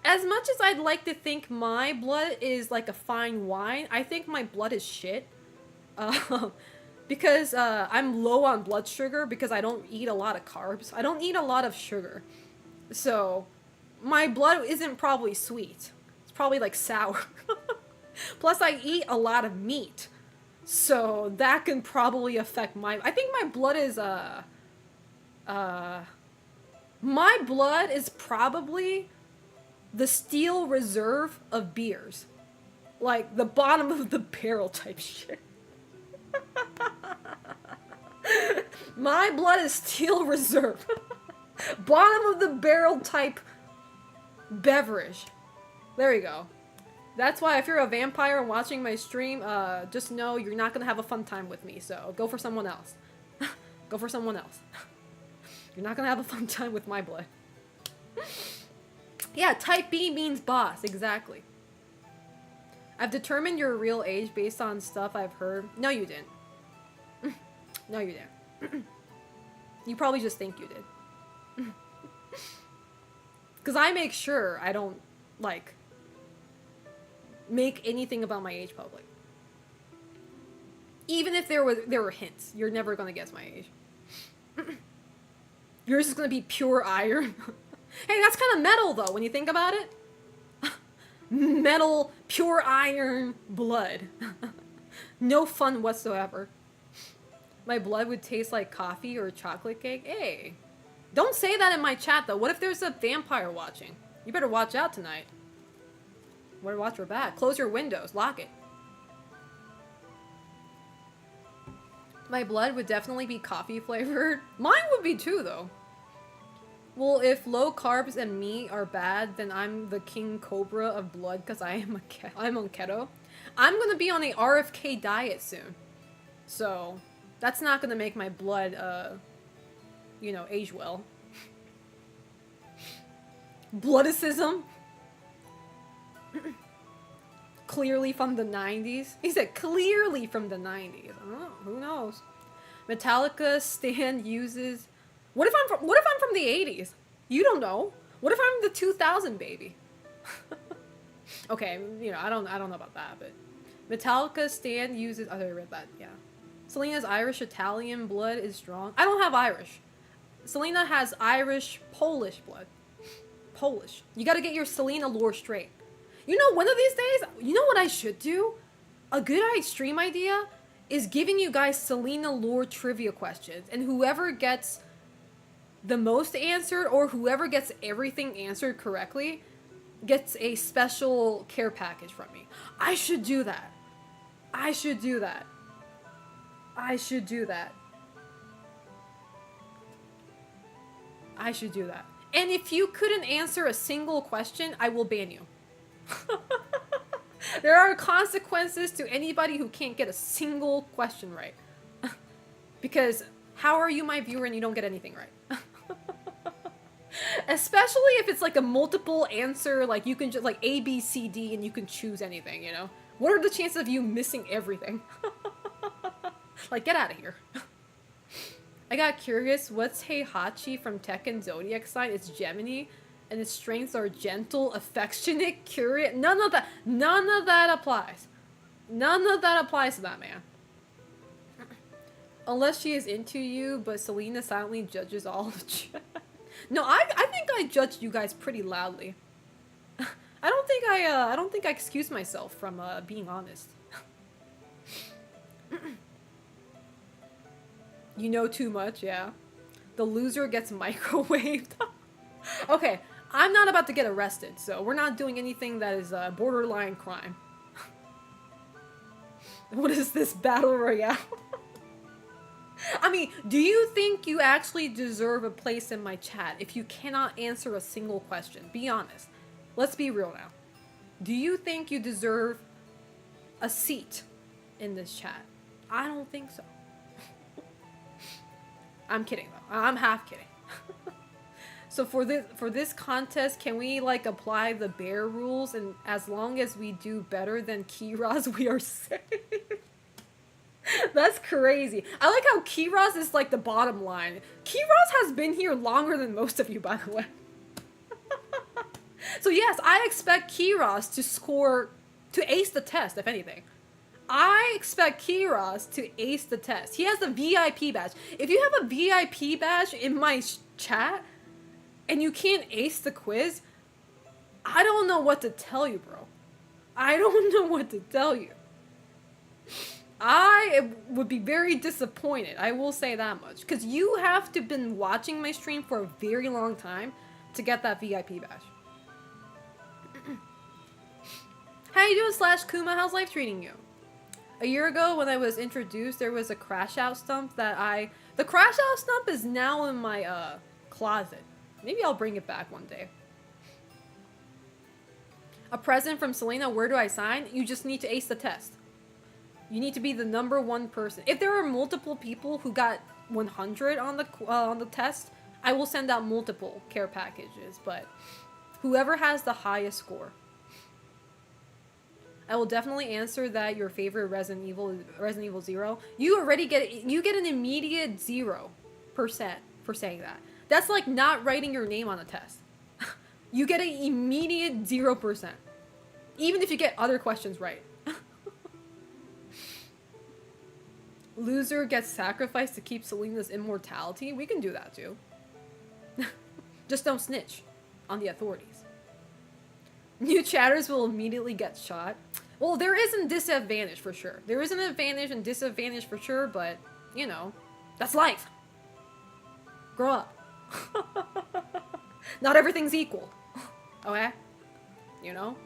as much as I'd like to think my blood is like a fine wine, I think my blood is shit. Because I'm low on blood sugar because I don't eat a lot of carbs. I don't eat a lot of sugar. So, my blood isn't probably sweet. It's probably like sour. Plus, I eat a lot of meat. So, that can probably affect my... I think my blood is, my blood is probably the steel reserve of beers. Like, the bottom of the barrel type shit. My blood is steel reserve. Bottom of the barrel type beverage. There you go. That's why if you're a vampire and watching my stream, just know you're not gonna have a fun time with me, so go for someone else. Go for someone else. You're not gonna have a fun time with my blood. Yeah, type B means boss, exactly. I've determined your real age based on stuff I've heard. No, you didn't. No, you didn't. You probably just think you did. Because I make sure I don't, like, make anything about my age public. Even if there were hints, you're never gonna guess my age. Yours is gonna be pure iron. Hey, that's kind of metal, though, when you think about it. Metal, pure iron, blood. No fun whatsoever. My blood would taste like coffee or chocolate cake. Hey, don't say that in my chat, though. What if there's a vampire watching? You better watch out tonight. Better watch your back. Close your windows. Lock it. My blood would definitely be coffee flavored. Mine would be too, though. Well, if low carbs and meat are bad, then I'm the king cobra of blood because I'm on keto. I'm gonna be on a RFK diet soon, so that's not gonna make my blood, you know, age well. Bloodicism. Clearly from the 90s. He said clearly from the 90s. Oh, who knows? Metallica Stan uses. What if I'm from the 80s? You don't know. What if I'm the 2000 baby? Okay, you know, I don't know about that, but Metallica Stan uses. Oh, I read that. Yeah. Selena's Irish Italian blood is strong. I don't have Irish. Selena has Irish Polish blood. Polish. You got to get your Selena lore straight. You know, one of these days, you know what I should do? A good stream idea is giving you guys Selena lore trivia questions, and whoever gets the most answered, or whoever gets everything answered correctly, gets a special care package from me. I should do that. I should do that. I should do that. I should do that. And if you couldn't answer a single question, I will ban you. There are consequences to anybody who can't get a single question right. Because how are you my viewer and you don't get anything right? Especially if it's like a multiple answer, like you can just like A, B, C, D, and you can choose anything, you know? What are the chances of you missing everything? Like, get out of here. I got curious, what's Heihachi from Tekken Zodiac sign? It's Gemini, and its strengths are gentle, affectionate, curious. None of that applies. None of that applies to that man. Unless she is into you, but Selena silently judges all of chat. No, I think I judged you guys pretty loudly. I don't think I excuse myself from being honest. You know too much, yeah. The loser gets microwaved. Okay, I'm not about to get arrested, so we're not doing anything that is a borderline crime. What is this battle royale? I mean, do you think you actually deserve a place in my chat if you cannot answer a single question? Be honest. Let's be real now. Do you think you deserve a seat in this chat? I don't think so. I'm kidding though. I'm half kidding. So for this contest, can we like apply the bear rules, and as long as we do better than Kiraz, we are safe? That's crazy. I like how Kiraz is like the bottom line. Kiraz has been here longer than most of you, by the way. So yes, I expect Kiraz to ace the test, if anything. I expect Kiraz to ace the test. He has the VIP badge. If you have a VIP badge in my chat, and you can't ace the quiz, I don't know what to tell you, bro. I don't know what to tell you. I would be very disappointed. I will say that much. Because you have to been watching my stream for a very long time to get that VIP badge. How you doing, Slash Kuma? How's life treating you? A year ago when I was introduced, there was a crash out stump that the crash out stump is now in my closet. Maybe I'll bring it back one day. A present from Selena, where do I sign? You just need to ace the test. You need to be the #1 person. If there are multiple people who got 100 on the test, I will send out multiple care packages, but whoever has the highest score. I will definitely answer that your favorite Resident Evil 0. You already get an immediate 0% for saying that. That's like not writing your name on a test. You get an immediate 0%. Even if you get other questions right. Loser gets sacrificed to keep Selena's immortality. We can do that too. Just don't snitch on the authorities. New chatters will immediately get shot. Well, there is a disadvantage for sure. There is an advantage and disadvantage for sure, but, you know, that's life. Grow up. Not everything's equal. Okay? You know?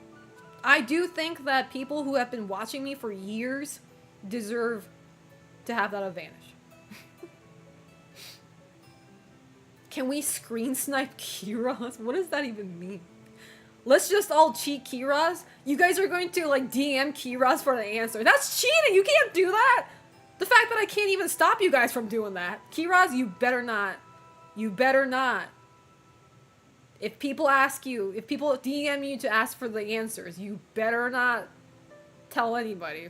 I do think that people who have been watching me for years deserve to have that advantage. Can we screen snipe Kiraz? What does that even mean? Let's just all cheat Kiraz? You guys are going to like DM Kiraz for the answer. That's cheating! You can't do that! The fact that I can't even stop you guys from doing that. Kiraz, you better not. You better not. If people ask you, if people DM you to ask for the answers, you better not tell anybody.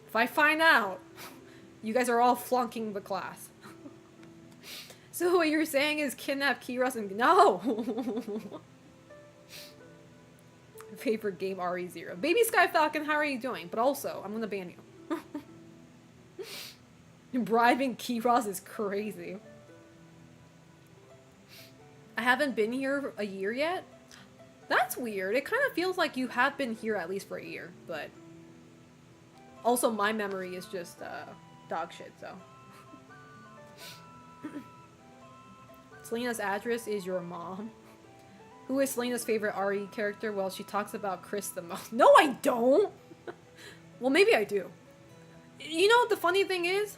If I find out, you guys are all flunking the class. So what you're saying is kidnap Kiraz and... No! Favorite game, RE0. Baby Sky Falcon, how are you doing? But also, I'm gonna ban you. Bribing Kiraz is crazy. I haven't been here a year yet? That's weird. It kind of feels like you have been here at least for a year, but... Also, my memory is just, dog shit, so... Selena's address is your mom. Who is Selena's favorite RE character? Well, she talks about Chris the most. No, I don't! Well, maybe I do. You know what the funny thing is?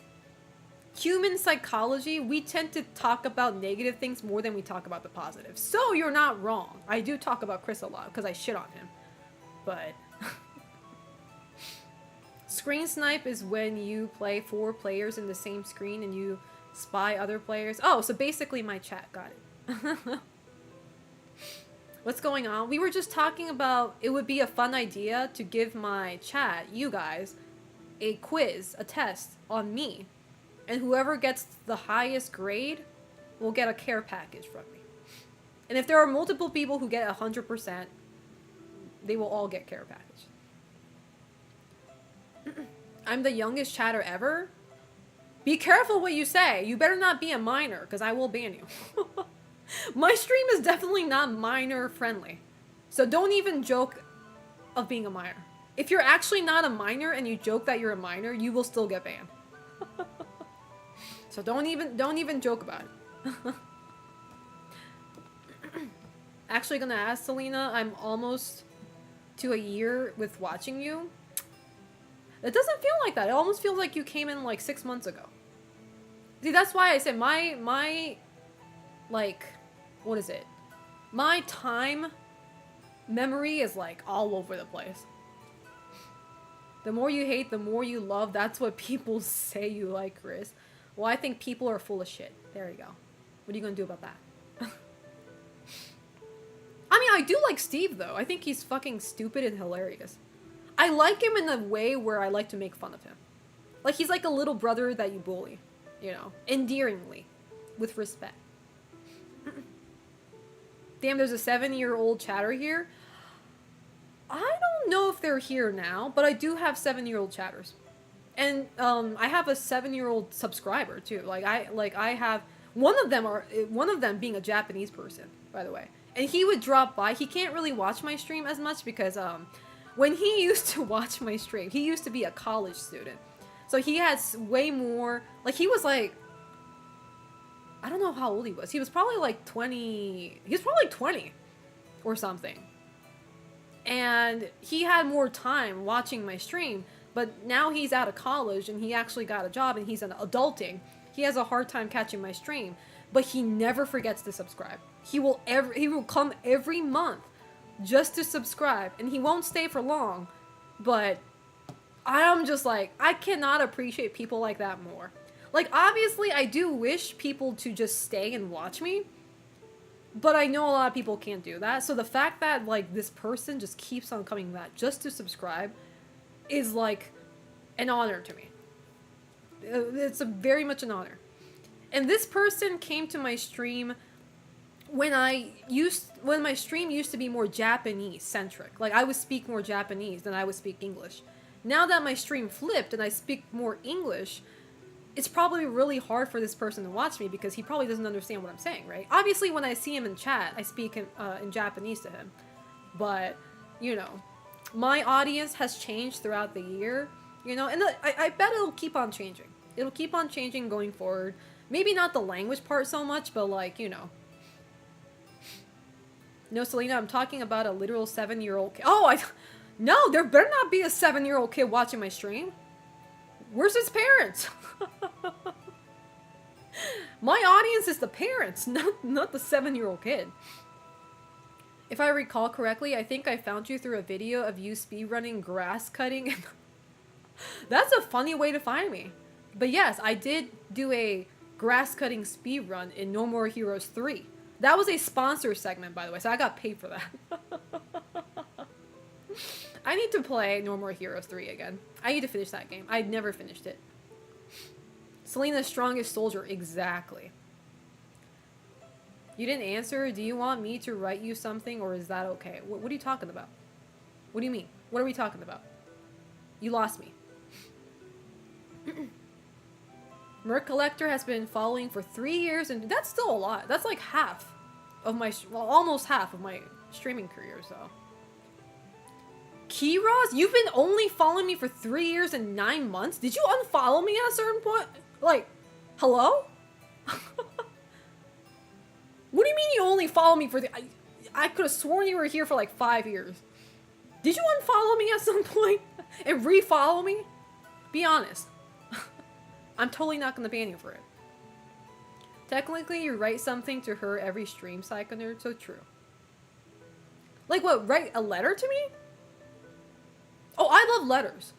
Human psychology, we tend to talk about negative things more than we talk about the positive. So you're not wrong. I do talk about Chris a lot because I shit on him. But... Screen snipe is when you play 4 players in the same screen and you spy other players. Oh, so basically my chat. Got it. What's going on? We were just talking about it would be a fun idea to give my chat, you guys, a quiz, a test on me. And whoever gets the highest grade will get a care package from me. And if there are multiple people who get 100%, they will all get care package. I'm the youngest chatter ever? Be careful what you say. You better not be a minor, because I will ban you. My stream is definitely not minor friendly. So don't even joke of being a minor. If you're actually not a minor and you joke that you're a minor, you will still get banned. So don't even joke about it. actually gonna ask Selena, I'm almost to a year with watching you. It doesn't feel like that. It almost feels like you came in like 6 months ago. See, that's why I said my like, what is it? My time memory is like all over the place. The more you hate, the more you love. That's what people say you like, Chris. Well, I think people are full of shit. There you go. What are you gonna do about that? I mean, I do like Steve, though. I think he's fucking stupid and hilarious. I like him in a way where I like to make fun of him. Like, he's like a little brother that you bully. You know? Endearingly. With respect. Damn, there's a 7-year-old chatter here. I don't know if they're here now, but I do have 7-year-old chatters. And, I have a 7-year-old subscriber, too. I have... One of them being a Japanese person, by the way. And he would drop by. He can't really watch my stream as much because, when he used to watch my stream, he used to be a college student. So he has way more, like, he was like, I don't know how old he was. He was probably like 20, he was probably like 20 or something. And he had more time watching my stream, but now he's out of college and he actually got a job and he's an adulting. He has a hard time catching my stream, but he never forgets to subscribe. He will come every month just to subscribe, and he won't stay for long, but I'm just like, I cannot appreciate people like that more. Like, obviously, I do wish people to just stay and watch me, but I know a lot of people can't do that, so the fact that, like, this person just keeps on coming back just to subscribe is, like, an honor to me. It's very much an honor. And this person came to my stream when my stream used to be more Japanese centric. Like, I would speak more Japanese than I would speak English. Now that my stream flipped and I speak more English, it's probably really hard for this person to watch me because he probably doesn't understand what I'm saying, right? Obviously, when I see him in chat, I speak in Japanese to him. But, you know, my audience has changed throughout the year, you know, and I bet it'll keep on changing. It'll keep on changing going forward. Maybe not the language part so much, but, like, you know. No, Selena, I'm talking about a literal 7-year-old kid. Oh, no, there better not be a 7-year-old kid watching my stream. Where's his parents? My audience is the parents, not the 7-year-old kid. If I recall correctly, I think I found you through a video of you speedrunning grass cutting. That's a funny way to find me. But yes, I did do a grass cutting speedrun in No More Heroes 3. That was a sponsor segment, by the way, so I got paid for that. I need to play No More Heroes 3 again. I need to finish that game. I'd never finished it. Selena's strongest soldier, exactly. You didn't answer. Do you want me to write you something, or is that okay? What are you talking about? What do you mean? What are we talking about? You lost me. Merc Collector has been following for 3 years, and that's still a lot. That's like half of my, well, almost half of my streaming career, so. Kiraz, you've been only following me for 3 years and 9 months? Did you unfollow me at a certain point? Like, hello? What do you mean you only follow me for I could have sworn you were here for like 5 years. Did you unfollow me at some point? And refollow me? Be honest. I'm totally not gonna ban you for it. Technically, you write something to her every stream, Psycho Nerd, so true. Like what, write a letter to me? Oh, I love letters.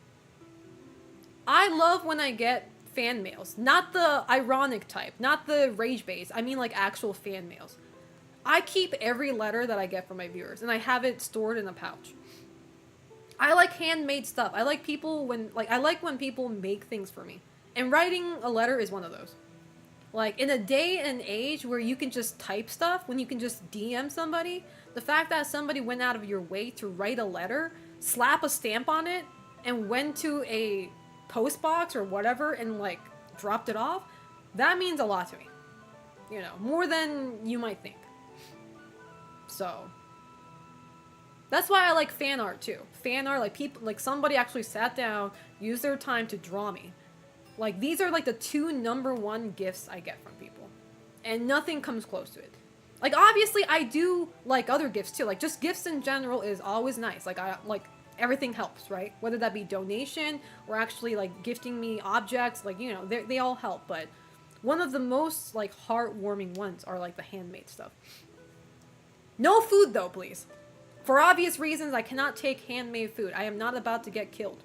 I love when I get fan mails. Not the ironic type, not the rage base. I mean like actual fan mails. I keep every letter that I get from my viewers, and I have it stored in a pouch. I like handmade stuff. I like people I like when people make things for me. And writing a letter is one of those. Like, in a day and age where you can just type stuff, when you can just DM somebody, the fact that somebody went out of your way to write a letter, slap a stamp on it, and went to a post box or whatever and, like, dropped it off, that means a lot to me. You know, more than you might think. So, that's why I like fan art, too. Fan art, like, people, like, somebody actually sat down, used their time to draw me. Like, these are, like, the 2 #1 gifts I get from people. And nothing comes close to it. Like, obviously, I do like other gifts too. Like, just gifts in general is always nice. Like, I like everything helps, right? Whether that be donation or actually like gifting me objects, like, you know, they all help. But one of the most like heartwarming ones are like the handmade stuff. No food though, please. For obvious reasons, I cannot take handmade food. I am not about to get killed.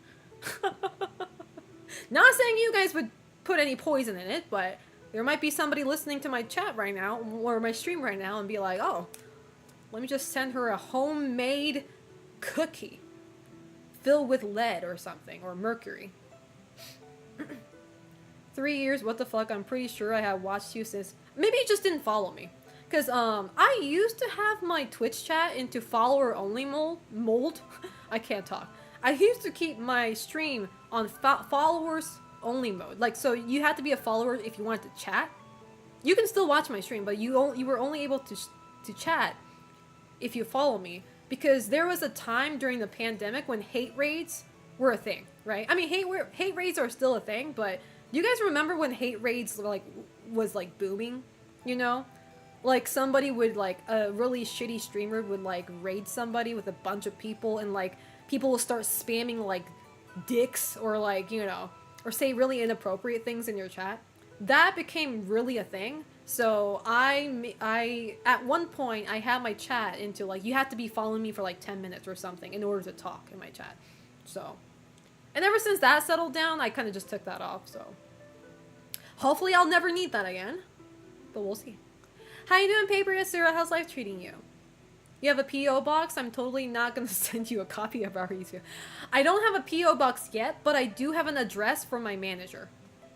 Not saying you guys would put any poison in it, but there might be somebody listening to my chat right now or my stream right now and be like, oh, let me just send her a homemade cookie filled with lead or something, or mercury. 3 years, what the fuck? I'm pretty sure I have watched you since. Maybe you just didn't follow me. Because I used to have my Twitch chat into follower only mold. I can't talk. I used to keep my stream on followers only mode. Like, so you had to be a follower if you wanted to chat. You can still watch my stream, but you were only able to chat if you follow me, because there was a time during the pandemic when hate raids were a thing, right? I mean, hate raids are still a thing, but you guys remember when hate raids was like booming, you know? Like, somebody would, like, a really shitty streamer would, like, raid somebody with a bunch of people, and, like, people will start spamming, like, dicks, or, like, you know, or say really inappropriate things in your chat. That became really a thing. So I at one point, I had my chat into, like, you have to be following me for, like, 10 minutes or something in order to talk in my chat. So, and ever since that settled down, I kind of just took that off, so. Hopefully I'll never need that again, but we'll see. How you doing, Paper Yasura? How's life treating you? You have a P.O. box? I'm totally not going to send you a copy of Arizu. I don't have a P.O. box yet, but I do have an address for my manager.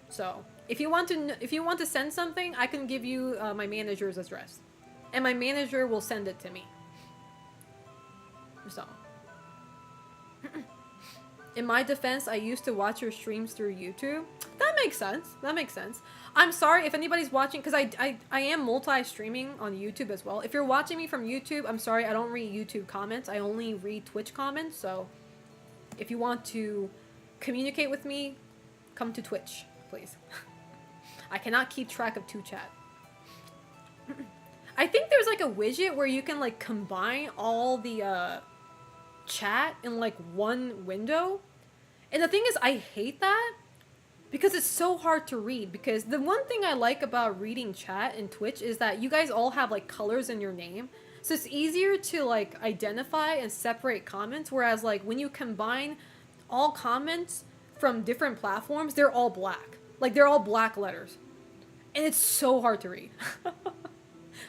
So, if you want to send something, I can give you my manager's address. And my manager will send it to me. So. In my defense, I used to watch your streams through YouTube. That makes sense. That makes sense. I'm sorry if anybody's watching, because I am multi-streaming on YouTube as well. If you're watching me from YouTube, I'm sorry, I don't read YouTube comments. I only read Twitch comments, so if you want to communicate with me, come to Twitch, please. I cannot keep track of 2chat. I think there's like a widget where you can like combine all the chat in like one window. And the thing is, I hate that because it's so hard to read. Because the one thing I like about reading chat in Twitch is that you guys all have like colors in your name. So it's easier to like identify and separate comments. Whereas like when you combine all comments from different platforms, they're all black. Like they're all black letters. And it's so hard to read.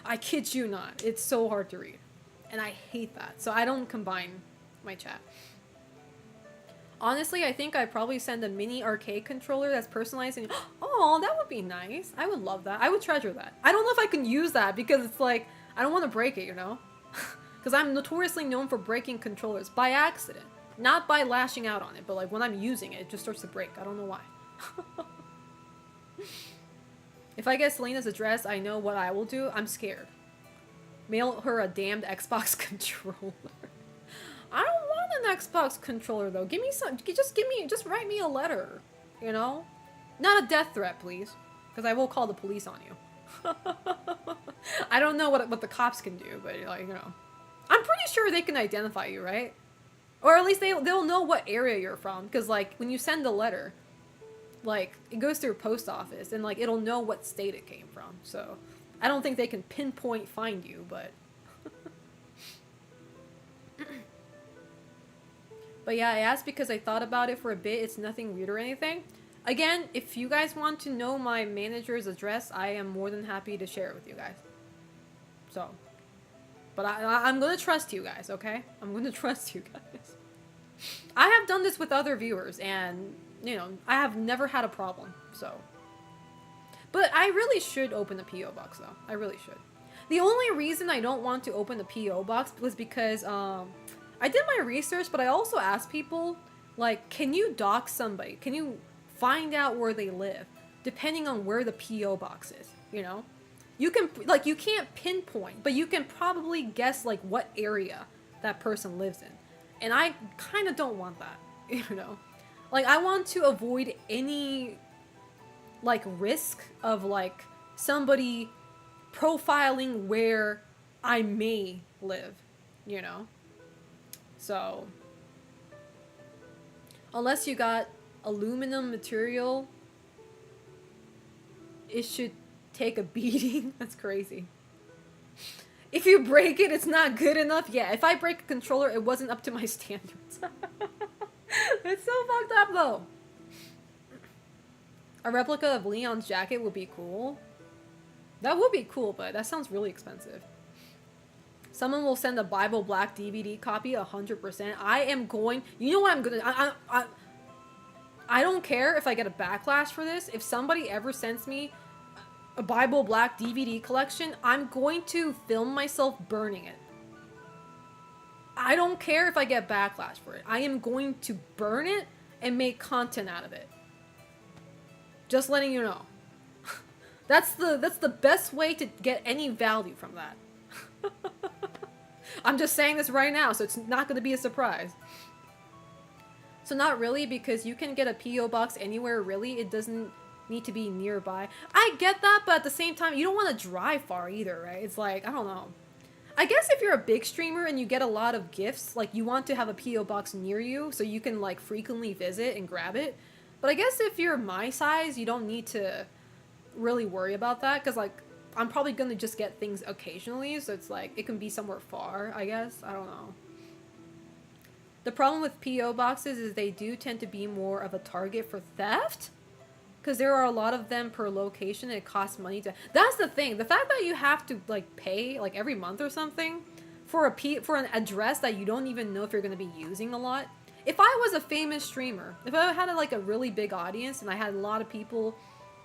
I kid you not. It's so hard to read. And I hate that. So I don't combine my chat. Honestly, I think I'd probably send a mini arcade controller that's personalized and oh, that would be nice. I would love that. I would treasure that. I don't know if I can use that because it's like, I don't want to break it, you know? Because I'm notoriously known for breaking controllers by accident. Not by lashing out on it, but like when I'm using it, it just starts to break. I don't know why. If I get Selena's address, I know what I will do. I'm scared. Mail her a damned Xbox controller. I don't want an Xbox controller though. Give me some. Just write me a letter. You know, not a death threat, please, because I will call the police on you. I don't know what the cops can do, but like, you know, I'm pretty sure they can identify you, right? Or at least they'll know what area you're from, because like when you send a letter, like it goes through a post office and like it'll know what state it came from. So I don't think they can pinpoint find you, but. But yeah, I asked because I thought about it for a bit. It's nothing weird or anything. Again, if you guys want to know my manager's address, I am more than happy to share it with you guys. So, but I'm going to trust you guys, okay? I'm going to trust you guys. I have done this with other viewers, and, you know, I have never had a problem, so. But I really should open the P.O. box, though. I really should. The only reason I don't want to open the P.O. box was because, I did my research, but I also asked people, like, can you dox somebody? Can you find out where they live, depending on where the P.O. box is, you know? You can, like, you can't pinpoint, but you can probably guess, like, what area that person lives in. And I kind of don't want that, you know? Like, I want to avoid any, like, risk of, like, somebody profiling where I may live, you know? So, unless you got aluminum material, it should take a beating. That's crazy. If you break it, it's not good enough. Yeah, if I break a controller, it wasn't up to my standards. It's so fucked up, though. A replica of Leon's jacket would be cool. That would be cool, but that sounds really expensive. Someone will send a Bible Black DVD copy 100%. I am going... You know what I'm gonna... I don't care if I get a backlash for this. If somebody ever sends me a Bible Black DVD collection, I'm going to film myself burning it. I don't care if I get backlash for it. I am going to burn it and make content out of it. Just letting you know. That's the best way to get any value from that. I'm just saying this right now, so it's not going to be a surprise. So not really, because you can get a P.O. box anywhere, really. It doesn't need to be nearby. I get that, but at the same time, you don't want to drive far either, right? It's like, I don't know. I guess if you're a big streamer and you get a lot of gifts, like, you want to have a P.O. box near you so you can, like, frequently visit and grab it. But I guess if you're my size, you don't need to really worry about that, because, like, I'm probably gonna just get things occasionally, so it's like, it can be somewhere far, I guess. I don't know. The problem with P.O. boxes is they do tend to be more of a target for theft, because there are a lot of them per location and it costs money to... That's the thing. The fact that you have to, like, pay, like, every month or something for an address that you don't even know if you're going to be using a lot. If I was a famous streamer, if I had, like, a really big audience and I had a lot of people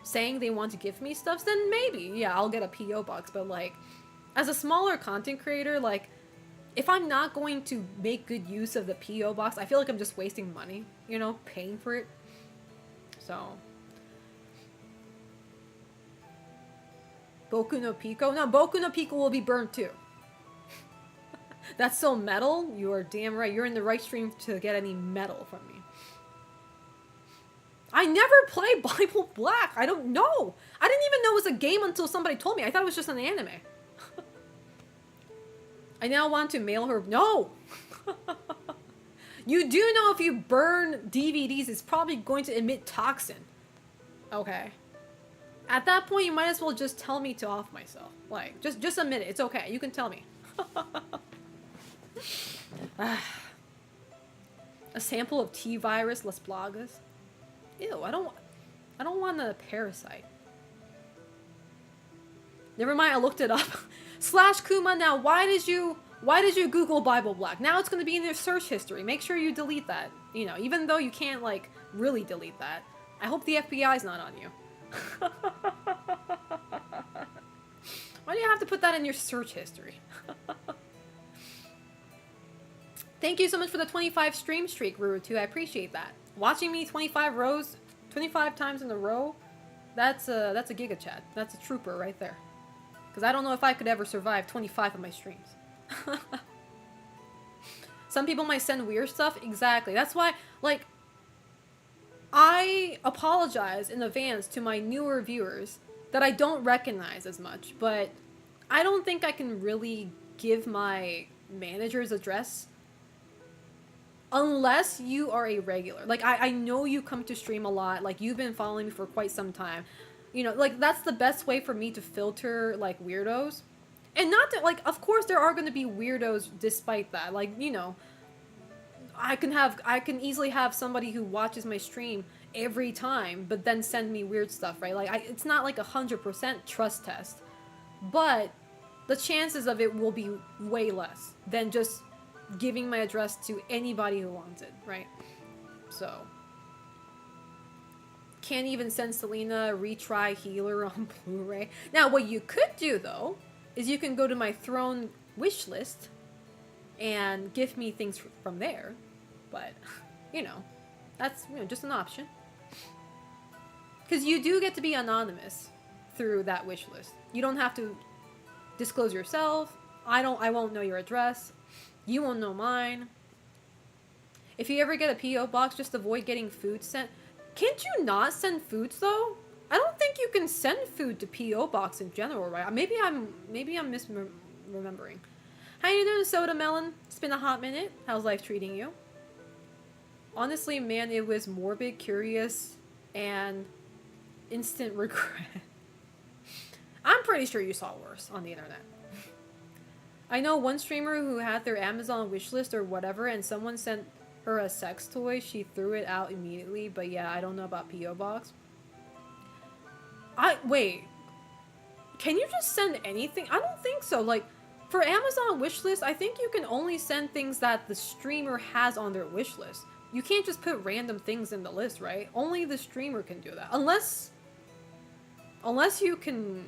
saying they want to give me stuff, then maybe, yeah, I'll get a P.O. box. But, like, as a smaller content creator, like, if I'm not going to make good use of the P.O. box, I feel like I'm just wasting money, you know, paying for it. So... Boku no Pico? No, Boku no Pico will be burnt too. That's so metal? You are damn right. You're in the right stream to get any metal from me. I never played Bible Black. I don't know. I didn't even know it was a game until somebody told me. I thought it was just an anime. I now want to mail her... No! You do know if you burn DVDs, it's probably going to emit toxin. Okay. At that point, you might as well just tell me to off myself. Like, just admit it. It's okay. You can tell me. A sample of T-virus Las Plagas. Ew, I don't want a parasite. Never mind, I looked it up. Slash Kuma, now why did you Google Bible Black? Now it's gonna be in your search history. Make sure you delete that. You know, even though you can't, like, really delete that. I hope the FBI's not on you. Why do you have to put that in your search history? Thank you so much for the 25 stream streak, Rurutu. I appreciate that. Watching me 25 times in a row, that's a Giga Chat. That's a trooper right there. Because I don't know if I could ever survive 25 of my streams. Some people might send weird stuff. Exactly. That's why, like, I apologize in advance to my newer viewers that I don't recognize as much, but I don't think I can really give my manager's address unless you are a regular. Like, I know you come to stream a lot, like, you've been following me for quite some time. You know, like, that's the best way for me to filter, like, weirdos. And not to, like, of course there are going to be weirdos despite that. Like, you know, I can easily have somebody who watches my stream every time, but then send me weird stuff, right? Like, it's not like 100% trust test, but the chances of it will be way less than just giving my address to anybody who wants it, right? So, can't even send Selena Retry Healer on Blu-ray. Now, what you could do, though, is you can go to my Throne wish list and give me things from there. But, you know, that's, you know, just an option. Because you do get to be anonymous through that wish list. You don't have to disclose yourself. I won't know your address. You won't know mine. If you ever get a P.O. box, just avoid getting food sent. Can't you not send foods, though? I don't think you can send food to PO box in general, right? Maybe I'm misremembering. How you doing, Soda Melon? It's been a hot minute. How's life treating you? Honestly, man, it was morbid, curious, and instant regret. I'm pretty sure you saw worse on the internet. I know one streamer who had their Amazon wishlist or whatever, and someone sent her a sex toy. She threw it out immediately, but yeah, I don't know about PO box. Wait. Can you just send anything? I don't think so. Like, for Amazon wishlist, I think you can only send things that the streamer has on their wishlist. You can't just put random things in the list, right? Only the streamer can do that. Unless you can...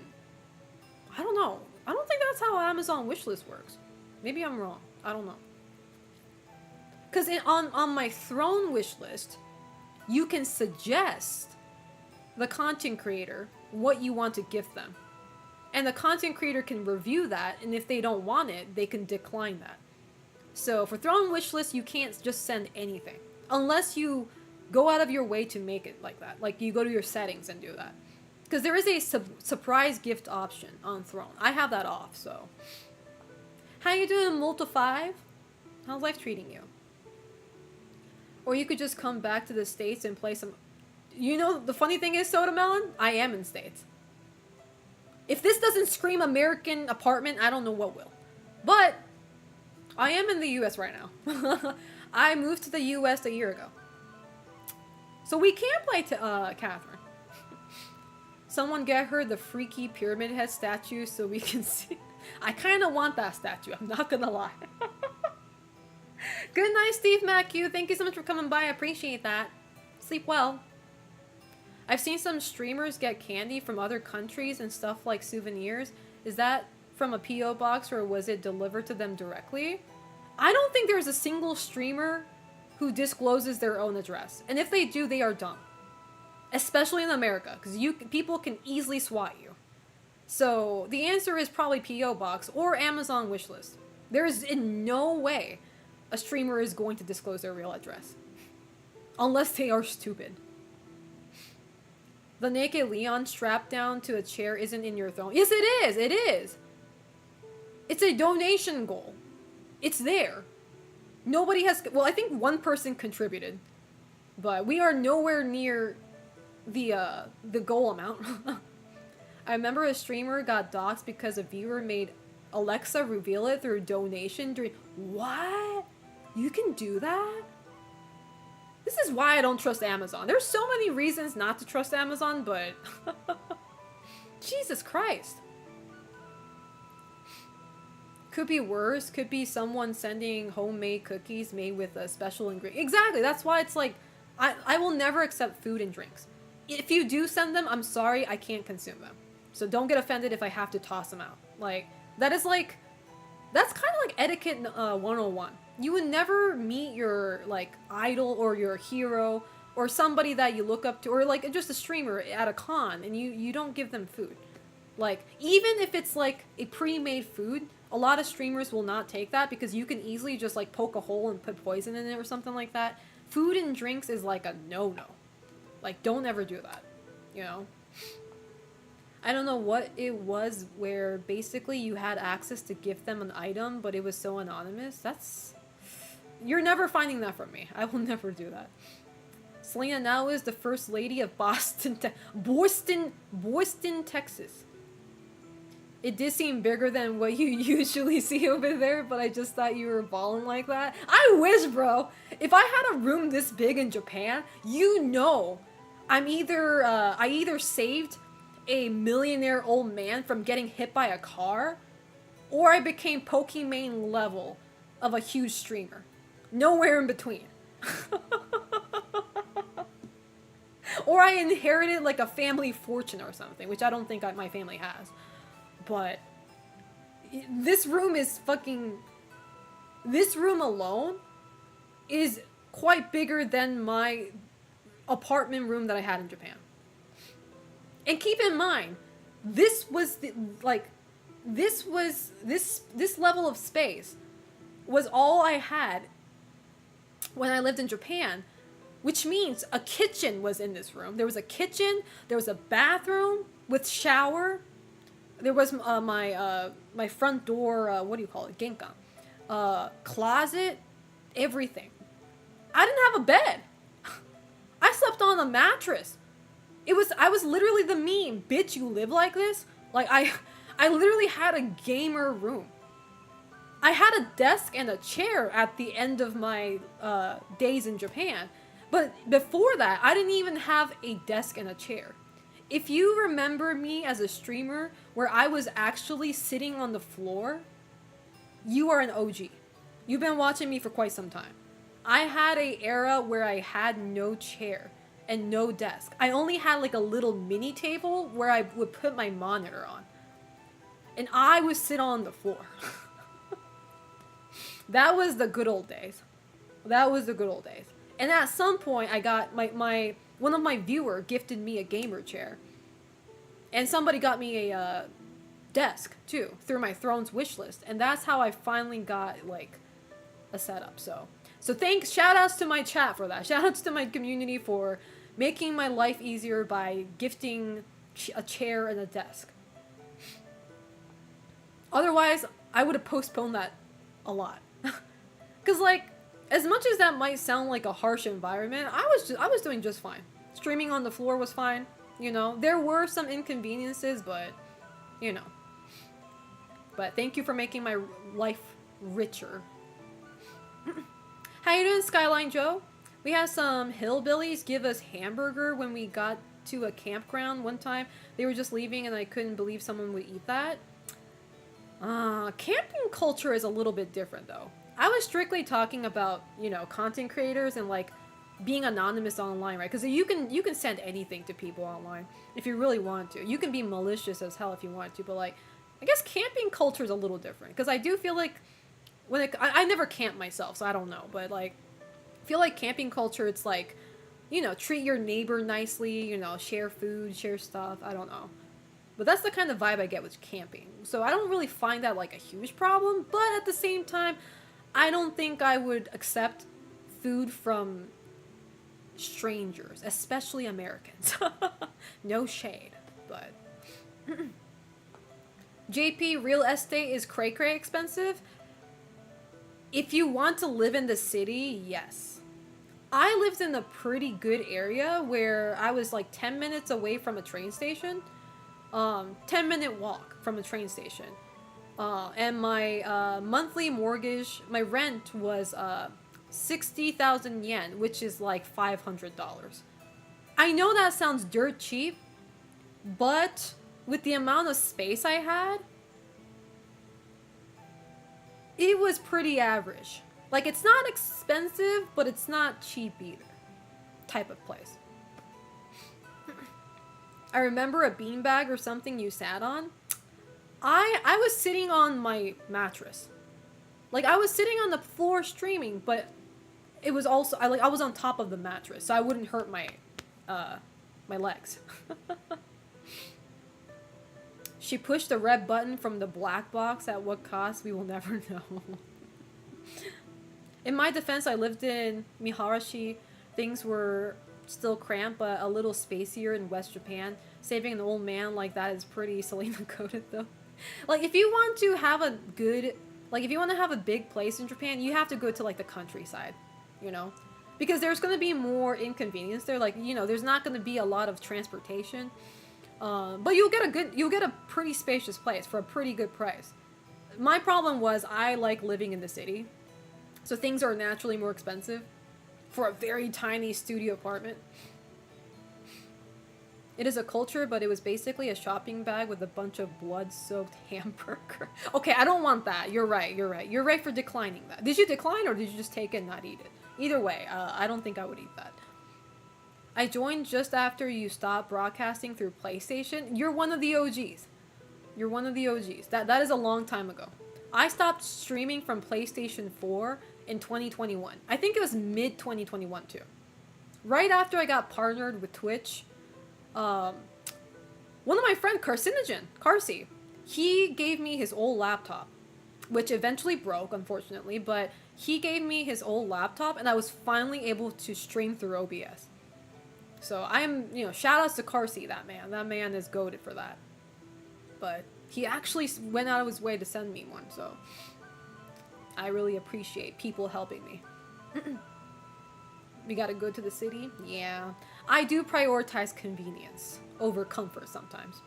I don't know. I don't think that's how Amazon wishlist works. Maybe I'm wrong. I don't know. Because on my Throne wishlist, you can suggest the content creator what you want to gift them. And the content creator can review that, and if they don't want it, they can decline that. So for Throne wishlist, you can't just send anything. Unless you go out of your way to make it like that. Like, you go to your settings and do that. Because there is a surprise gift option on Throne. I have that off, so. How you doing, Multi5? How's life treating you? Or you could just come back to the States and play some... You know, the funny thing is, Soda Melon, I am in States. If this doesn't scream American apartment, I don't know what will. But, I am in the US right now. I moved to the US a year ago. So we can play Catherine. Someone get her the freaky pyramid head statue so we can see. I kind of want that statue, I'm not gonna lie. Good night, Steve MacQ. Thank you so much for coming by, I appreciate that. Sleep well. I've seen some streamers get candy from other countries and stuff like souvenirs. Is that from a PO box or was it delivered to them directly? I don't think there's a single streamer who discloses their own address. And if they do, they are dumb. Especially in America, because people can easily swat you. So the answer is probably PO box or Amazon wishlist. There is in no way a streamer is going to disclose their real address. Unless they are stupid. The naked Leon strapped down to a chair isn't in your throne. Yes, it is! It is! It's a donation goal. It's there. Nobody has... Well, I think one person contributed. But we are nowhere near the goal amount. I remember a streamer got doxxed because a viewer made Alexa reveal it through donation during... What? You can do that? This is why I don't trust Amazon. There's so many reasons not to trust Amazon, but... Jesus Christ. Could be worse. Could be someone sending homemade cookies made with a special ingredient. Exactly. That's why it's like... I will never accept food and drinks. If you do send them, I'm sorry, I can't consume them. So don't get offended if I have to toss them out. Like, that is like... That's kind of like etiquette 101. You would never meet your, like, idol or your hero or somebody that you look up to, or, like, just a streamer at a con, and you don't give them food. Like, even if it's, like, a pre-made food, a lot of streamers will not take that because you can easily just, like, poke a hole and put poison in it or something like that. Food and drinks is, like, a no-no. Like, don't ever do that, you know? I don't know what it was where basically you had access to gift them an item, but it was so anonymous. That's... You're never finding that from me. I will never do that. Selena now is the first lady of Boston, Texas. It did seem bigger than what you usually see over there, but I just thought you were balling like that. I wish, bro. If I had a room this big in Japan, you know, I either saved a millionaire old man from getting hit by a car, or I became Pokimane level of a huge streamer. Nowhere in between. Or I inherited like a family fortune or something, which I don't think my family has. But this room is fucking... This room alone is quite bigger than my apartment room that I had in Japan. And keep in mind, this was the, like, this level of space was all I had when I lived in Japan. which means a kitchen was in this room. There was a kitchen, there was a bathroom with shower. There was my front door, what do you call it? Genkan. Closet, everything. I didn't have a bed. I slept on a mattress. I was literally the meme. Bitch, you live like this? Like, I literally had a gamer room. I had a desk and a chair at the end of my days in Japan. But before that, I didn't even have a desk and a chair. If you remember me as a streamer where I was actually sitting on the floor, you are an OG. You've been watching me for quite some time. I had a era where I had no chair and no desk. I only had like a little mini table where I would put my monitor on. And I would sit on the floor. That was the good old days. That was the good old days. And at some point, I got one of my viewer gifted me a gamer chair. And somebody got me a desk, too, through my Thrones wish list. And that's how I finally got, like, a setup. So thanks, shout-outs to my chat for that. Shout-outs to my community for making my life easier by gifting a chair and a desk. Otherwise, I would have postponed that a lot. Because, like, as much as that might sound like a harsh environment, I was doing just fine. Streaming on the floor was fine. You know, there were some inconveniences, but, you know. But thank you for making my life richer. How you doing, Skyline Joe? We had some hillbillies give us hamburger when we got to a campground one time. They were just leaving and I couldn't believe someone would eat that. Camping culture is a little bit different, though. I was strictly talking about, you know, content creators and, like, being anonymous online, right? Because you can send anything to people online if you really want to. You can be malicious as hell if you want to, but, like, I guess camping culture is a little different. Because I do feel like, I never camp myself, so I don't know, but, like, I feel like camping culture, it's like, you know, treat your neighbor nicely, you know, share food, share stuff, I don't know. But that's the kind of vibe I get with camping. So I don't really find that, like, a huge problem, but at the same time, I don't think I would accept food from strangers, especially Americans. No shade, but... JP, real estate is cray-cray expensive? If you want to live in the city, yes. I lived in a pretty good area where I was like 10 minutes away from a train station. 10-minute walk from a train station. And my monthly mortgage, my rent was 60,000 yen, which is like $500. I know that sounds dirt cheap, but with the amount of space I had, it was pretty average. Like, it's not expensive, but it's not cheap either. Type of place. I remember a beanbag or something you sat on. I was sitting on my mattress. Like, I was sitting on the floor streaming, but it was also, I was on top of the mattress, so I wouldn't hurt my legs. She pushed the red button from the black box. At what cost? We will never know. In my defense, I lived in Miharashi. Things were still cramped, but a little spacier in West Japan. Saving an old man like that is pretty Selena coded, though. Like, if you want to have a good... Like, if you want to have a big place in Japan, you have to go to, like, the countryside, you know? Because there's going to be more inconvenience there. Like, you know, there's not going to be a lot of transportation. But you'll get a pretty spacious place for a pretty good price. My problem was I like living in the city. So things are naturally more expensive for a very tiny studio apartment. It is a culture, but it was basically a shopping bag with a bunch of blood-soaked hamburger. Okay, I don't want that. You're right. You're right for declining that. Did you decline or did you just take it and not eat it? Either way, I don't think I would eat that. I joined just after you stopped broadcasting through PlayStation. You're one of the OGs. You're one of the OGs. That is a long time ago. I stopped streaming from PlayStation 4 in 2021. I think it was mid-2021 too. Right after I got partnered with Twitch, one of my friends, Carcinogen, Carsey, he gave me his old laptop. which eventually broke, unfortunately, but he gave me his old laptop and I was finally able to stream through OBS. So I am, shout outs to Carsey, that man. That man is goated for that. But he actually went out of his way to send me one, so I really appreciate people helping me. We gotta go to the city? Yeah. I do prioritize convenience over comfort sometimes.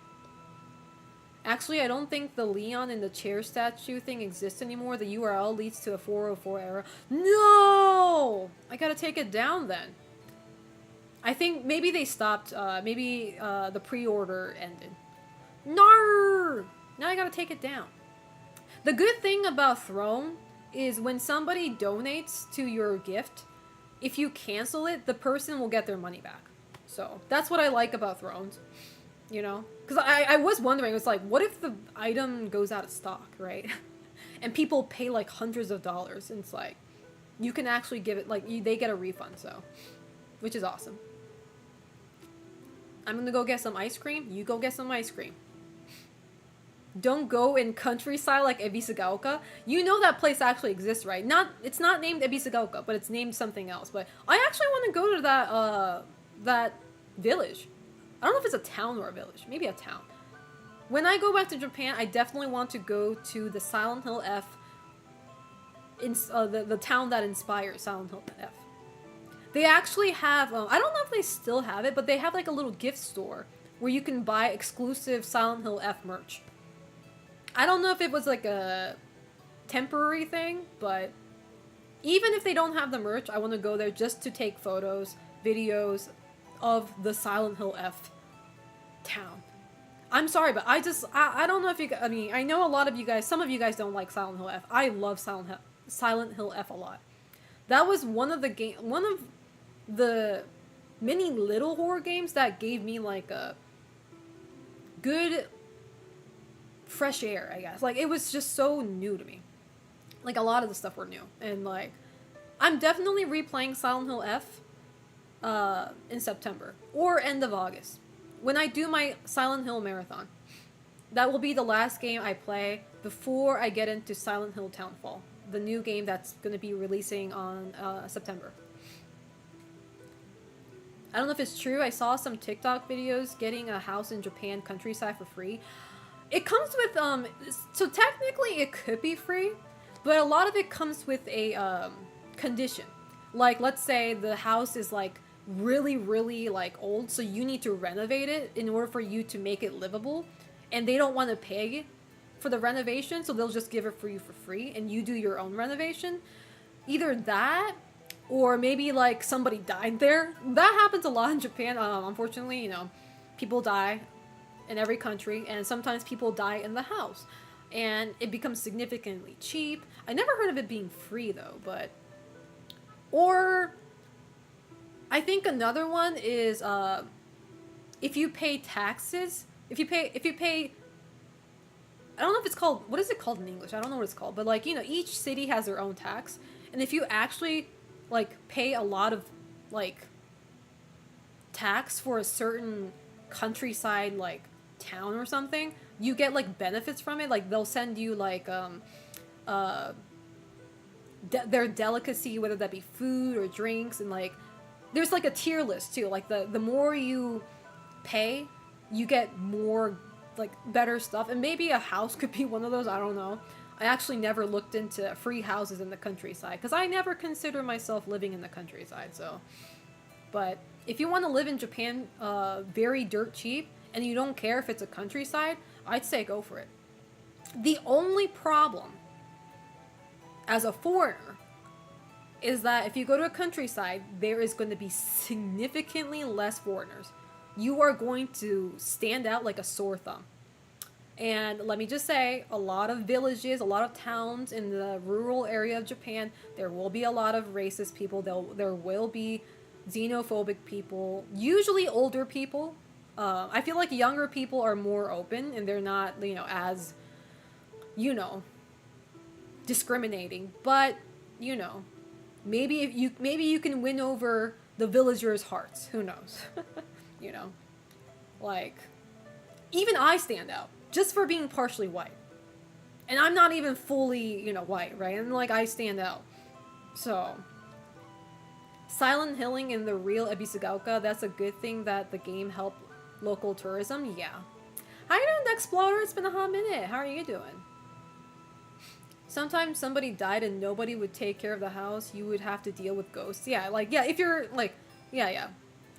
Actually, I don't think the Leon and the chair statue thing exists anymore. The URL leads to a 404 error. No! I gotta take it down then. I think maybe they stopped, maybe the pre-order ended. No! Now I gotta take it down. The good thing about Throne is when somebody donates to your gift, if you cancel it, the person will get their money back. So that's what I like about Thrones. Because I was wondering, it's like, what if the item goes out of stock, right? And people pay like hundreds of dollars, and it's like, you can actually give it, like, they get a refund, so, which is awesome. I'm gonna go get some ice cream, you go get some ice cream. Don't go in countryside like Ebisugaoka. You know that place actually exists, right? It's not named Ebisugaoka, but it's named something else. But I actually want to go to that village. I don't know if it's a town or a village. Maybe a town. When I go back to Japan, I definitely want to go to the Silent Hill F. The town that inspired Silent Hill F. They actually have, I don't know if they still have it, but they have like a little gift store where you can buy exclusive Silent Hill F merch. I don't know if it was like a temporary thing, but even if they don't have the merch, I want to go there just to take photos, videos of the Silent Hill F town. I'm sorry, but I don't know if you, I mean, I know a lot of you guys, some of you guys don't like Silent Hill F. I love Silent Hill F a lot. That was one of the many little horror games that gave me like a good fresh air, I guess. Like, it was just so new to me. Like, a lot of the stuff were new. And, like, I'm definitely replaying Silent Hill F in September. Or end of August. When I do my Silent Hill marathon. That will be the last game I play before I get into Silent Hill Townfall. The new game that's going to be releasing on September. I don't know if it's true. I saw some TikTok videos getting a house in Japan countryside for free. It comes with, so technically it could be free, but a lot of it comes with a, condition. Like, let's say the house is, like, really, really, like, old, so you need to renovate it in order for you to make it livable, and they don't want to pay for the renovation, so they'll just give it for you for free, and you do your own renovation. Either that, or maybe, like, somebody died there. That happens a lot in Japan, unfortunately, people die in every country, and sometimes people die in the house, and it becomes significantly cheap. I never heard of it being free though, but, or I think another one is if you pay taxes, if you pay, I don't know if it's called, what is it called in English? I don't know what it's called, but like, each city has their own tax, and if you actually like pay a lot of like tax for a certain countryside like town or something, you get like benefits from it. Like, they'll send you like their delicacy, whether that be food or drinks, and like there's like a tier list too. Like, the more you pay, you get more like better stuff, and maybe a house could be one of those. I don't know. I actually never looked into free houses in the countryside because I never consider myself living in the countryside. So, but if you want to live in Japan very dirt cheap, and you don't care if it's a countryside, I'd say go for it. The only problem as a foreigner is that if you go to a countryside, there is going to be significantly less foreigners. You are going to stand out like a sore thumb. And let me just say, a lot of villages, a lot of towns in the rural area of Japan, there will be a lot of racist people. There will be xenophobic people, usually older people. I feel like younger people are more open, and they're not, as, discriminating. But, maybe you can win over the villagers' hearts. Who knows? Like, even I stand out just for being partially white. And I'm not even fully, you know, white, right? And like I stand out. So silent hilling in the real Ebisugaoka, that's a good thing that the game helped local tourism. Yeah. How you doing, Explorer? It's been a hot minute. How are you doing? Sometimes somebody died and nobody would take care of the house. You would have to deal with ghosts. Yeah, like, yeah, if you're, like, yeah.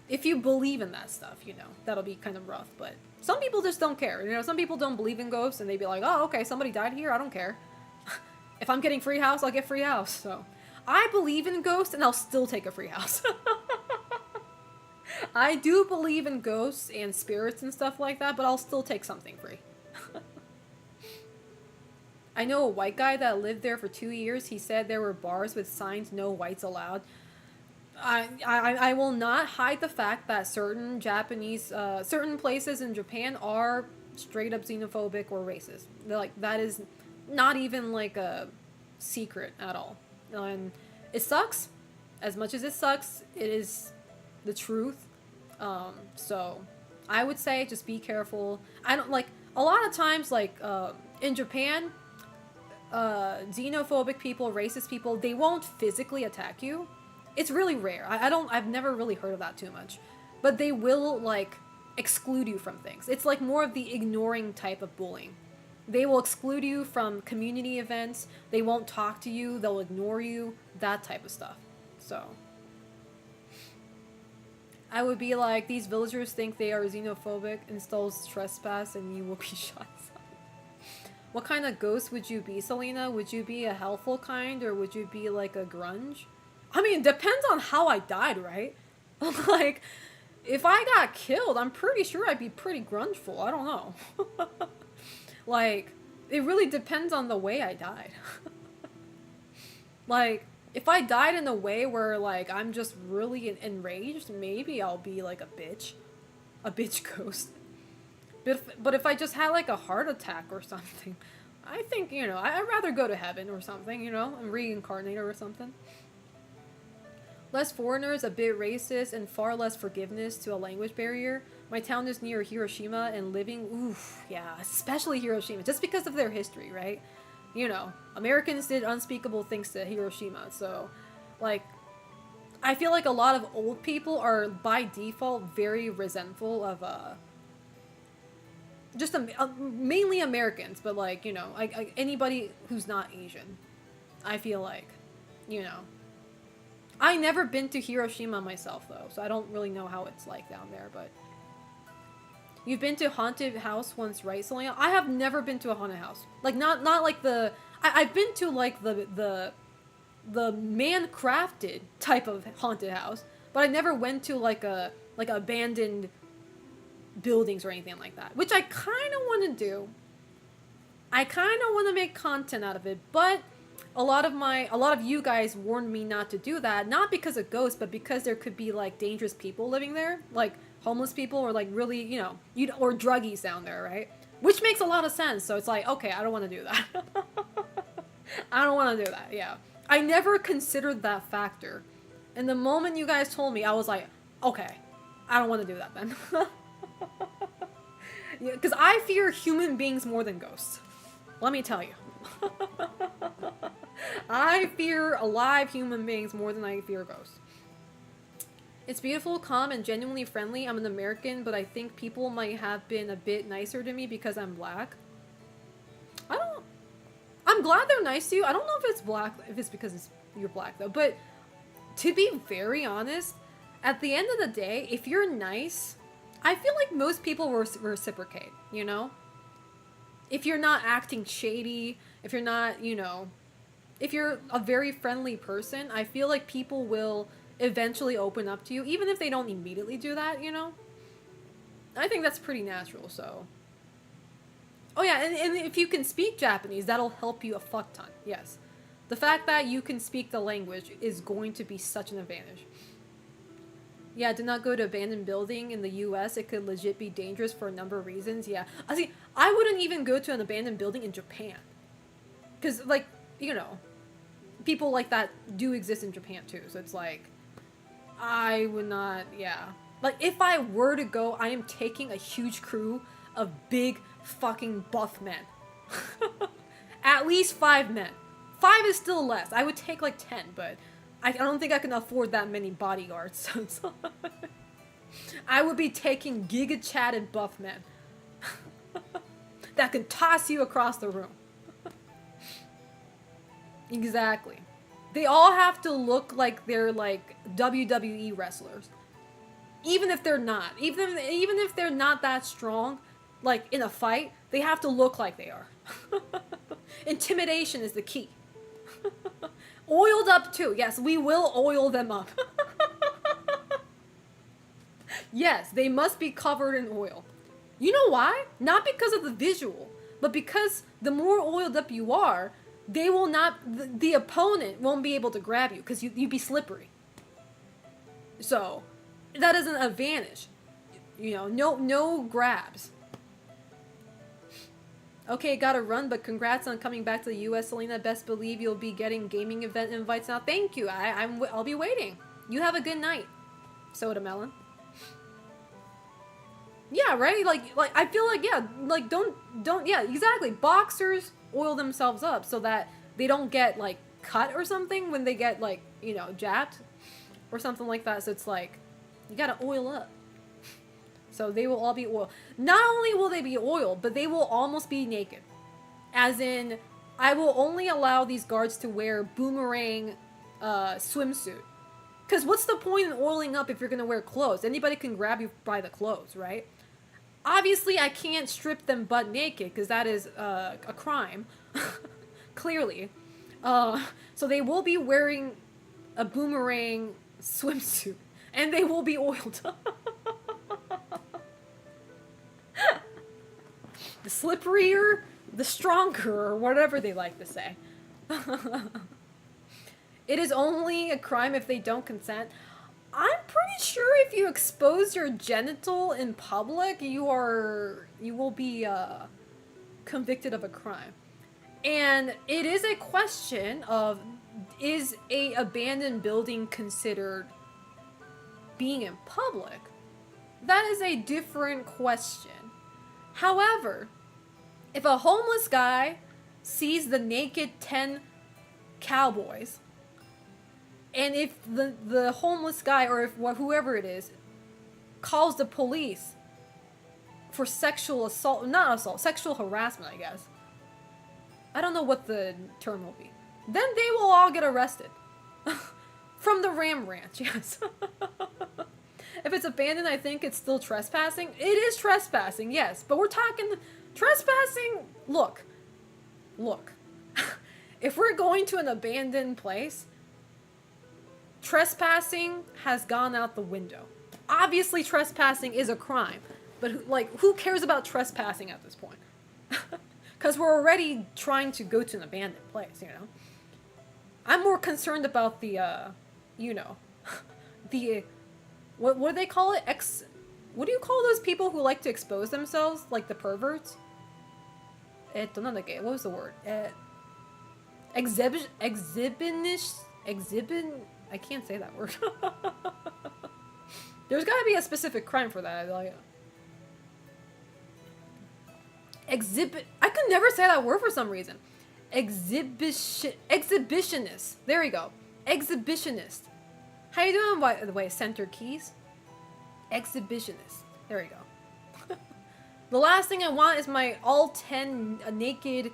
If you believe in that stuff, you know, that'll be kind of rough. But some people just don't care. You know, some people don't believe in ghosts and they'd be like, oh, okay, somebody died here. I don't care. If I'm getting free house, I'll get free house. So I believe in ghosts and I'll still take a free house. I do believe in ghosts and spirits and stuff like that, but I'll still take something free. I know a white guy that lived there for 2 years. He said there were bars with signs "No whites allowed." I will not hide the fact that certain Japanese, certain places in Japan are straight up xenophobic or racist. Like, that is not even like a secret at all. And it sucks. As much as it sucks, it is the truth. So I would say just be careful. I don't like a lot of times, like, in Japan, xenophobic people, racist people, they won't physically attack you. It's really rare. I've never really heard of that too much. But they will, like, exclude you from things. It's like more of the ignoring type of bullying. They will exclude you from community events. They won't talk to you. They'll ignore you. That type of stuff. So I would be like, these villagers think they are xenophobic, installs trespass, and you will be shot. What kind of ghost would you be, Selena? Would you be a helpful kind, or would you be like a grunge? I mean, it depends on how I died, right? Like, if I got killed, I'm pretty sure I'd be pretty grungeful. I don't know. Like, it really depends on the way I died. Like, if I died in a way where, like, I'm just really enraged, maybe I'll be like a bitch. A bitch ghost. But if I just had, like, a heart attack or something, I think, you know, I'd rather go to heaven or something, you know, and reincarnate or something. Less foreigners, a bit racist, and far less forgiveness to a language barrier. My town is near Hiroshima, and living, oof, yeah, especially Hiroshima, just because of their history, right? You know, Americans did unspeakable things to Hiroshima, so, like, I feel like a lot of old people are, by default, very resentful of, just mainly Americans, but, like, you know, anybody who's not Asian, I feel like, you know. I never been to Hiroshima myself, though, so I don't really know how it's like down there, but... You've been to haunted house once, right, Selena? I have never been to a haunted house. Like, not like the... I've been to, like, the man-crafted type of haunted house, but I never went to, like, abandoned buildings or anything like that, which I kind of want to do. I kind of want to make content out of it, but a lot of you guys warned me not to do that, not because of ghosts, but because there could be, like, dangerous people living there, like homeless people, or, like, really, you know, or druggies down there, right? Which makes a lot of sense. So it's like, okay, I don't want to do that. I don't want to do that. Yeah, I never considered that factor, and the moment you guys told me, I was like, okay, I don't want to do that then. Yeah, because I fear human beings more than ghosts. Let me tell you. I fear alive human beings more than I fear ghosts. It's beautiful, calm, and genuinely friendly. I'm an American, but I think people might have been a bit nicer to me because I'm black. I'm glad they're nice to you. I don't know if it's because you're black, though. But to be very honest, at the end of the day, if you're nice, I feel like most people will reciprocate, you know? If you're not acting shady, if you're not, you know, if you're a very friendly person, I feel like people will eventually open up to you, even if they don't immediately do that, you know? I think that's pretty natural, so... Oh yeah, and if you can speak Japanese, that'll help you a fuck ton, yes. The fact that you can speak the language is going to be such an advantage. Yeah, do not go to abandoned building in the US. It could legit be dangerous for a number of reasons, yeah. I wouldn't even go to an abandoned building in Japan. Because, like, you know, people like that do exist in Japan, too. So it's like, I would not, yeah. Like, if I were to go, I am taking a huge crew of big fucking buff men. At least 5 men. 5 is still less. I would take like 10, but I don't think I can afford that many bodyguards. I would be taking Giga Chad and buff men that can toss you across the room. Exactly. They all have to look like they're like WWE wrestlers. Even if they're not. Even if they're not that strong, like in a fight, they have to look like they are. Intimidation is the key. Oiled up too. Yes, we will oil them up. Yes, they must be covered in oil. You know why? Not because of the visual, but because the more oiled up you are, they will not, the opponent won't be able to grab you because you'd be slippery. So, that is an advantage. You know, no grabs. Okay, gotta run, but congrats on coming back to the US, Selena. Best believe you'll be getting gaming event invites now. Thank you. I'll be waiting. You have a good night, Soda Melon. Yeah, right? Like I feel like, yeah, like don't, yeah, exactly. Boxers oil themselves up so that they don't get like cut or something when they get like, you know, jabbed or something like that. So it's like, you gotta oil up. So they will all be oiled. Not only will they be oiled, but they will almost be naked. As in, I will only allow these guards to wear boomerang swimsuit. Because what's the point in oiling up if you're going to wear clothes? Anybody can grab you by the clothes, right? Obviously, I can't strip them butt naked because that is a crime. Clearly. So they will be wearing a boomerang swimsuit. And they will be oiled. The slipperier, the stronger, or whatever they like to say. It is only a crime if they don't consent. I'm pretty sure if you expose your genital in public, you will be convicted of a crime. And it is a question of, is a abandoned building considered being in public? That is a different question. However, if a homeless guy sees the naked 10 cowboys, and if the homeless guy, or if whoever it is, calls the police for sexual assault, not assault, sexual harassment, I guess. I don't know what the term will be. Then they will all get arrested. From the Ram Ranch, yes. If it's abandoned, I think it's still trespassing. It is trespassing, yes. But we're talking trespassing. Look. If we're going to an abandoned place, trespassing has gone out the window. Obviously, trespassing is a crime. But, who cares about trespassing at this point? Because we're already trying to go to an abandoned place, you know? I'm more concerned about the, the... What do they call it? What do you call those people who like to expose themselves? Like the perverts? What was the word? I can't say that word. There's gotta be a specific crime for that. I could never say that word for some reason. Exhibitionist. There we go. Exhibitionist. How you doing, by the way, Center Keys? Exhibitionist. There we go. The last thing I want is my all 10 naked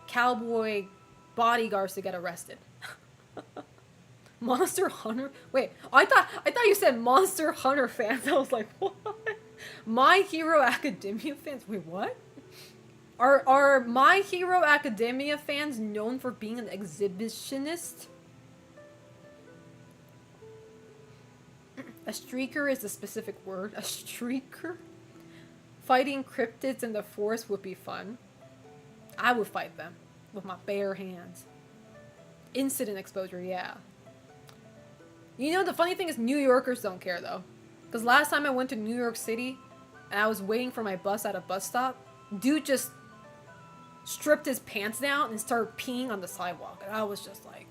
cowboy bodyguards to get arrested. Monster Hunter? Wait, I thought you said Monster Hunter fans. I was like, what? My Hero Academia fans? Wait, what? Are My Hero Academia fans known for being an exhibitionist? A streaker is a specific word. A streaker? Fighting cryptids in the forest would be fun. I would fight them with my bare hands. Incident exposure, yeah. You know, the funny thing is New Yorkers don't care, though. Because last time I went to New York City, and I was waiting for my bus at a bus stop, dude just stripped his pants down and started peeing on the sidewalk. And I was just like...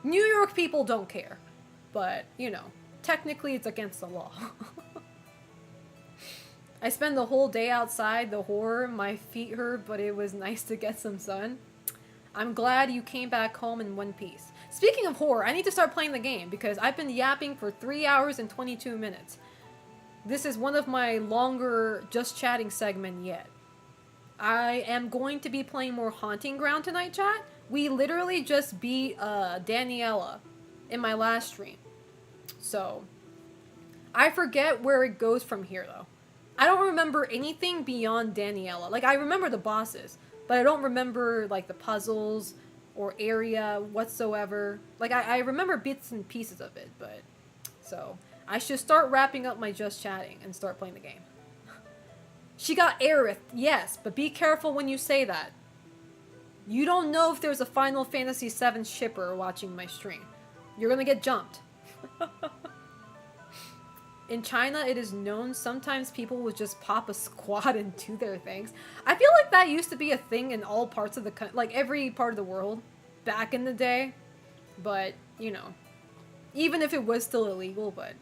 New York people don't care. But, you know, technically it's against the law. I spent the whole day outside the horror. My feet hurt, but it was nice to get some sun. I'm glad you came back home in one piece. Speaking of horror, I need to start playing the game because I've been yapping for 3 hours and 22 minutes. This is one of my longer just chatting segment yet. I am going to be playing more Haunting Ground tonight, chat. We literally just beat Daniela in my last stream. So, I forget where it goes from here, though. I don't remember anything beyond Daniela. Like, I remember the bosses, but I don't remember, like, the puzzles or area whatsoever. Like, I remember bits and pieces of it, but... So, I should start wrapping up my just chatting and start playing the game. She got Aerith, yes, but be careful when you say that. You don't know if there's a Final Fantasy VII shipper watching my stream. You're gonna get jumped. In China, it is known sometimes people will just pop a squad and do their things. I feel like that used to be a thing in all parts of the country, like every part of the world back in the day. But, you know, even if it was still illegal, but...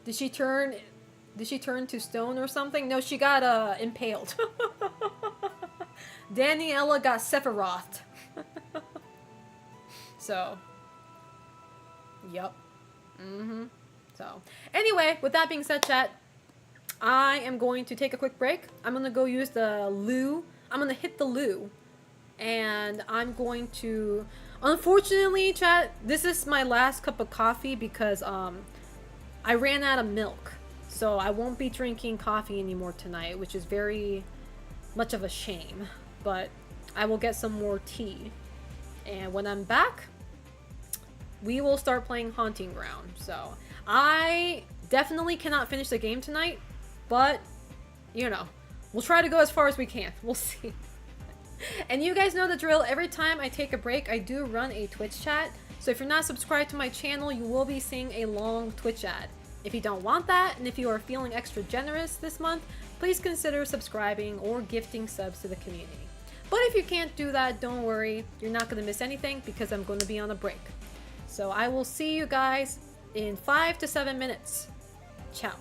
Did she turn to stone or something? No, she got impaled. Daniela got Sephiroth. So, yup. So, anyway, with that being said, chat, I am going to take a quick break. I'm going to go use the loo. I'm going to hit the loo. And I'm going to... Unfortunately, chat, this is my last cup of coffee because I ran out of milk. So I won't be drinking coffee anymore tonight, which is very much of a shame. But I will get some more tea. And when I'm back, we will start playing Haunting Ground. So I definitely cannot finish the game tonight, but, you know, we'll try to go as far as we can. We'll see. And you guys know the drill. Every time I take a break, I do run a Twitch chat. So if you're not subscribed to my channel, you will be seeing a long Twitch ad. If you don't want that, and if you are feeling extra generous this month, please consider subscribing or gifting subs to the community. But if you can't do that, don't worry. You're not going to miss anything because I'm going to be on a break. So I will see you guys in 5 to 7 minutes. Ciao.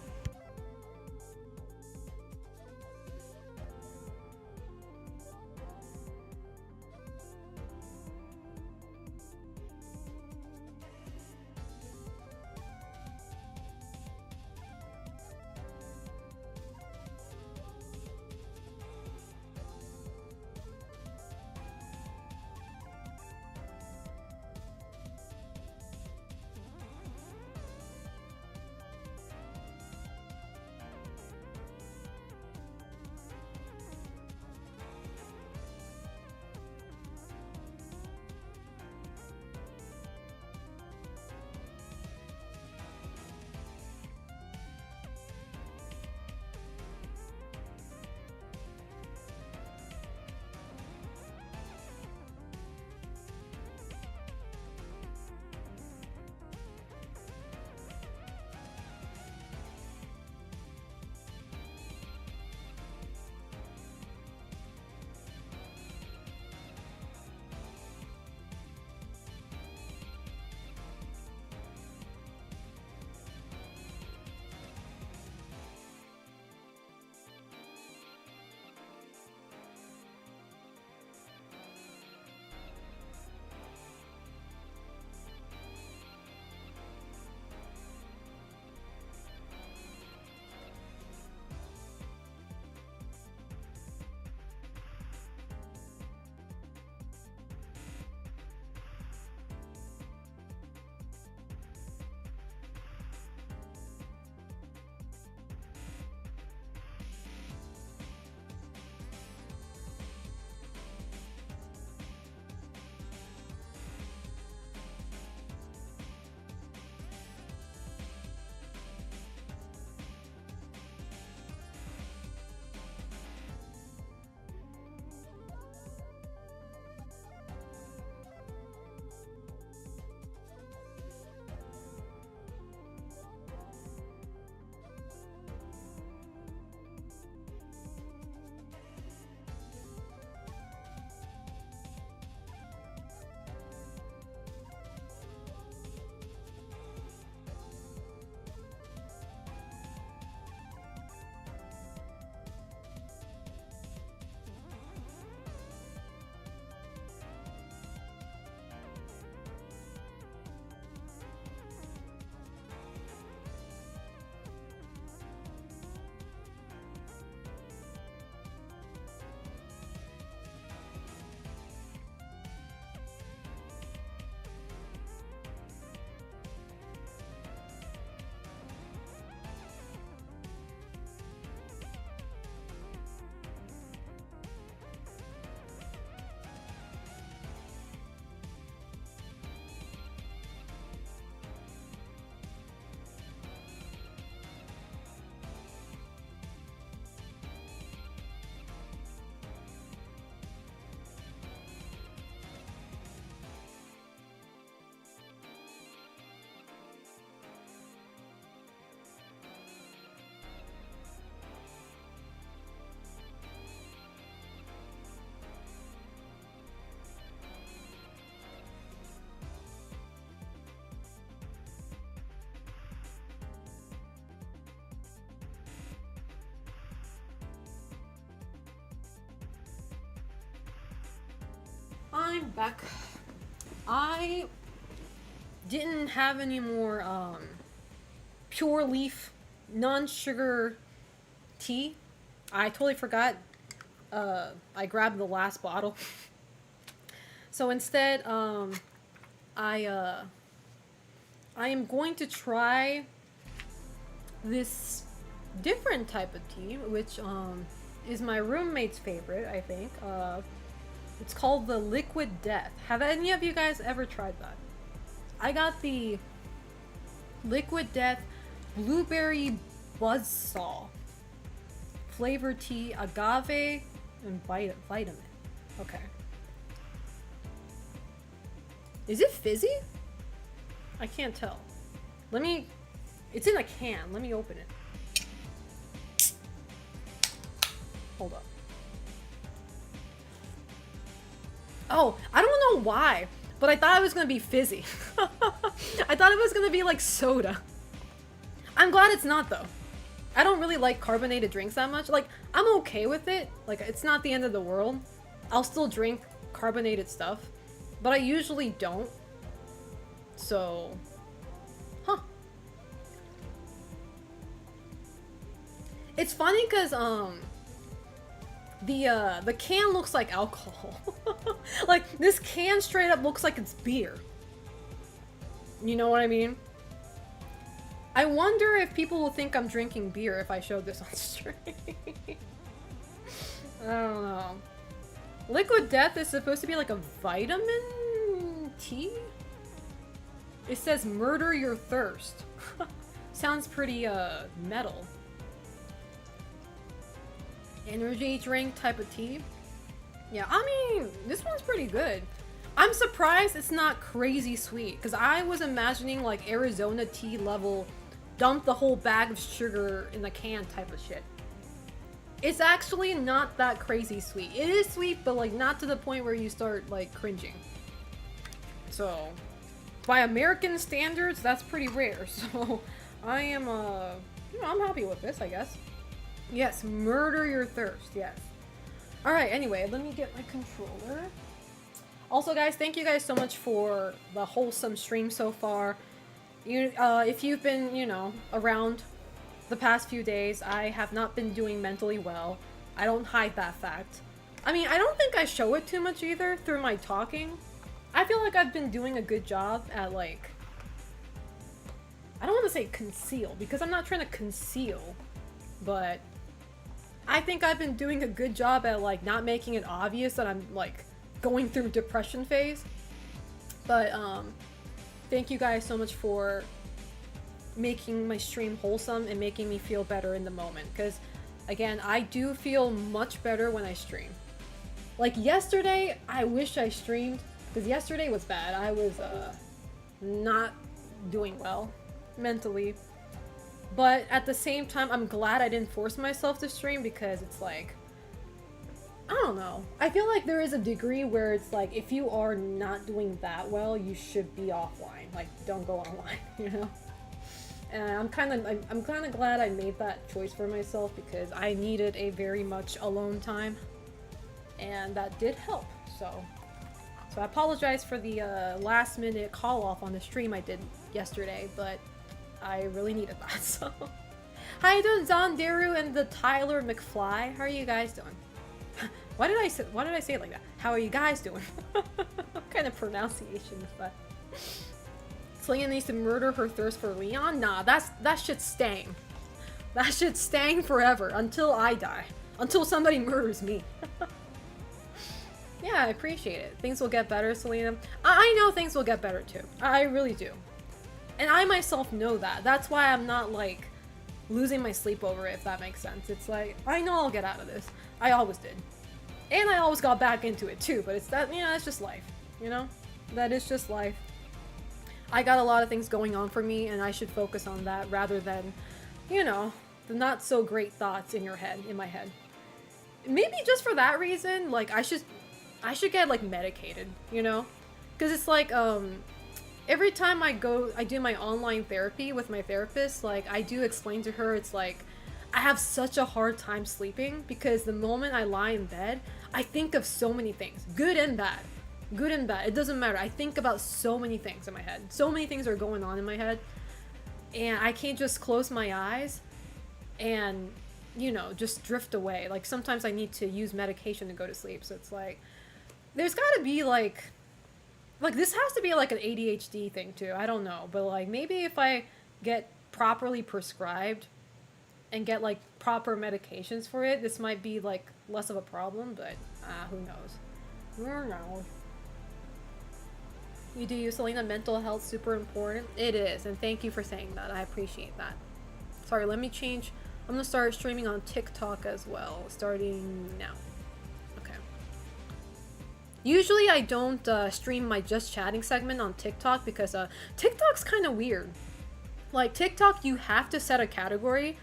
I'm back. I didn't have any more pure leaf, non-sugar tea. I totally forgot. I grabbed the last bottle. So instead, I am going to try this different type of tea, which is my roommate's favorite, I think. It's called the Liquid Death. Have any of you guys ever tried that? I got the Liquid Death Blueberry Buzzsaw flavor tea, agave, and vitamin. Okay. Is it fizzy? I can't tell. Let me... It's in a can. Let me open it. Hold up. Oh, I don't know why, but I thought it was gonna be fizzy. I thought it was gonna be like soda. I'm glad it's not though. I don't really like carbonated drinks that much. Like, I'm okay with it. Like, it's not the end of the world. I'll still drink carbonated stuff, but I usually don't. So, huh. It's funny because the can looks like alcohol. Like, this can straight up looks like it's beer. You know what I mean? I wonder if people will think I'm drinking beer if I showed this on stream. I don't know. Liquid Death is supposed to be like a vitamin tea? It says murder your thirst. Sounds pretty metal. Energy drink type of tea. Yeah, I mean, this one's pretty good. I'm surprised it's not crazy sweet, because I was imagining like Arizona tea level, dump the whole bag of sugar in the can type of shit. It's actually not that crazy sweet. It is sweet, but like not to the point where you start like cringing. So, by American standards, that's pretty rare. So, I am, you know, I'm happy with this, I guess. Yes, murder your thirst, yes. Alright, anyway, let me get my controller. Also, guys, thank you guys so much for the wholesome stream so far. You, if you've been, you know, around the past few days, I have not been doing mentally well. I don't hide that fact. I mean, I don't think I show it too much either through my talking. I feel like I've been doing a good job at, like... I don't want to say conceal, because I'm not trying to conceal, but... I think I've been doing a good job at, like, not making it obvious that I'm, like, going through depression phase. But, thank you guys so much for making my stream wholesome and making me feel better in the moment. Because, again, I do feel much better when I stream. Like, yesterday, I wish I streamed, because yesterday was bad. I was, not doing well mentally. But at the same time, I'm glad I didn't force myself to stream, because it's like, I don't know. I feel like there is a degree where it's like, if you are not doing that well, you should be offline. Like, don't go online, you know? And I'm kind of glad I made that choice for myself, because I needed a very much alone time, and that did help. So I apologize for the last minute call off on the stream I did yesterday, but I really needed that. So, how you doing, Zondaru and the Tyler McFly? How are you guys doing? Why did I say it like that? How are you guys doing? What kind of pronunciation is that? Selena needs to murder her thirst for Leon? Nah, that shit's staying. That shit's staying forever until I die. Until somebody murders me. Yeah, I appreciate it. Things will get better, Selena. I know things will get better too. I really do. And I myself know that. That's why I'm not, like, losing my sleep over it, if that makes sense. It's like, I know I'll get out of this. I always did. And I always got back into it too, but it's that, you know, it's just life, you know? That is just life. I got a lot of things going on for me, and I should focus on that rather than, you know, the not so great thoughts in my head. Maybe just for that reason, like, I should get, like, medicated, you know? Because it's like, every time I do my online therapy with my therapist, like, I do explain to her, it's like, I have such a hard time sleeping because the moment I lie in bed, I think of so many things, good and bad. Good and bad. It doesn't matter. I think about so many things in my head. So many things are going on in my head. And I can't just close my eyes and, you know, just drift away. Like, sometimes I need to use medication to go to sleep. So it's like, there's gotta be, like, this has to be, like, an ADHD thing, too. I don't know. But, like, maybe if I get properly prescribed and get, like, proper medications for it, this might be, like, less of a problem. But, who knows? Who knows? You do use Selena, mental health super important. It is, and thank you for saying that. I appreciate that. Sorry, let me change. I'm gonna start streaming on TikTok as well, starting now. Okay. Usually I don't stream my just chatting segment on TikTok because TikTok's kind of weird. Like, TikTok, you have to set a category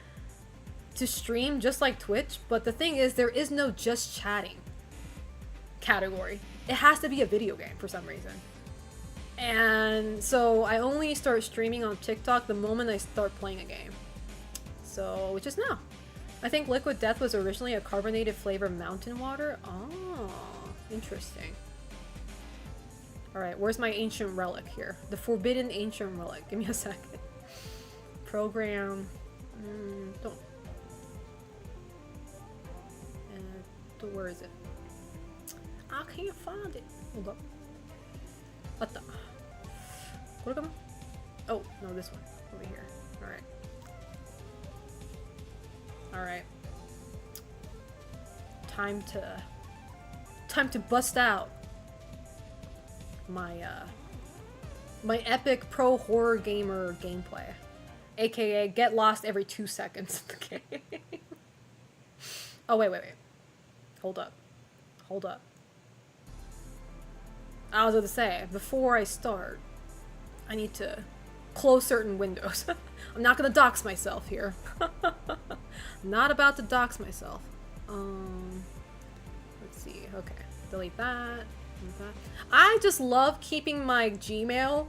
to stream just like Twitch, but the thing is, there is no just chatting category. It has to be a video game for some reason. And so I only start streaming on TikTok the moment I start playing a game. So, which is now. I think Liquid Death was originally a carbonated flavor mountain water. Oh, interesting. Alright, where's my ancient relic here? The forbidden ancient relic. Give me a second. Program. Don't. Where is it? I can't find it. Hold up. What the? Oh, no, this one. Over here. Alright. Alright. Time to bust out my, my epic pro horror gamer gameplay. AKA, get lost every 2 seconds in the game. Oh, wait. Hold up. I was about to say, before I start, I need to close certain windows. I'm not gonna dox myself here. I'm not about to dox myself. Let's see. Okay. Delete that. I just love keeping my Gmail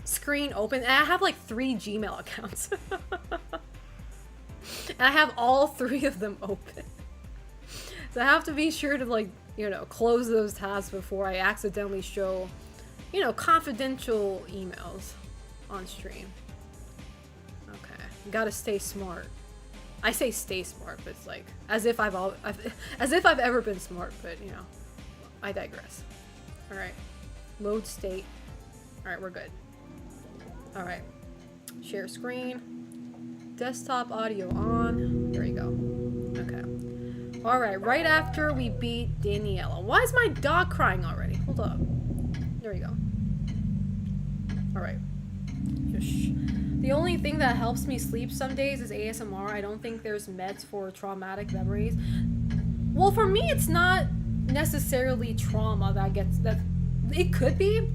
screen open. And I have like 3 Gmail accounts. And I have all 3 of them open. So I have to be sure to, like, you know, close those tabs before I accidentally show, you know, confidential emails on stream. Okay, gotta stay smart. I say stay smart, but it's like as if I've ever been smart. But you know, I digress. All right, load state. All right, we're good. All right, share screen. Desktop audio on. There we go. Okay. Alright, right after we beat Daniela. Why is my dog crying already? Hold up. There we go. Alright. The only thing that helps me sleep some days is ASMR. I don't think there's meds for traumatic memories. Well, for me, it's not necessarily trauma that gets... that. It could be.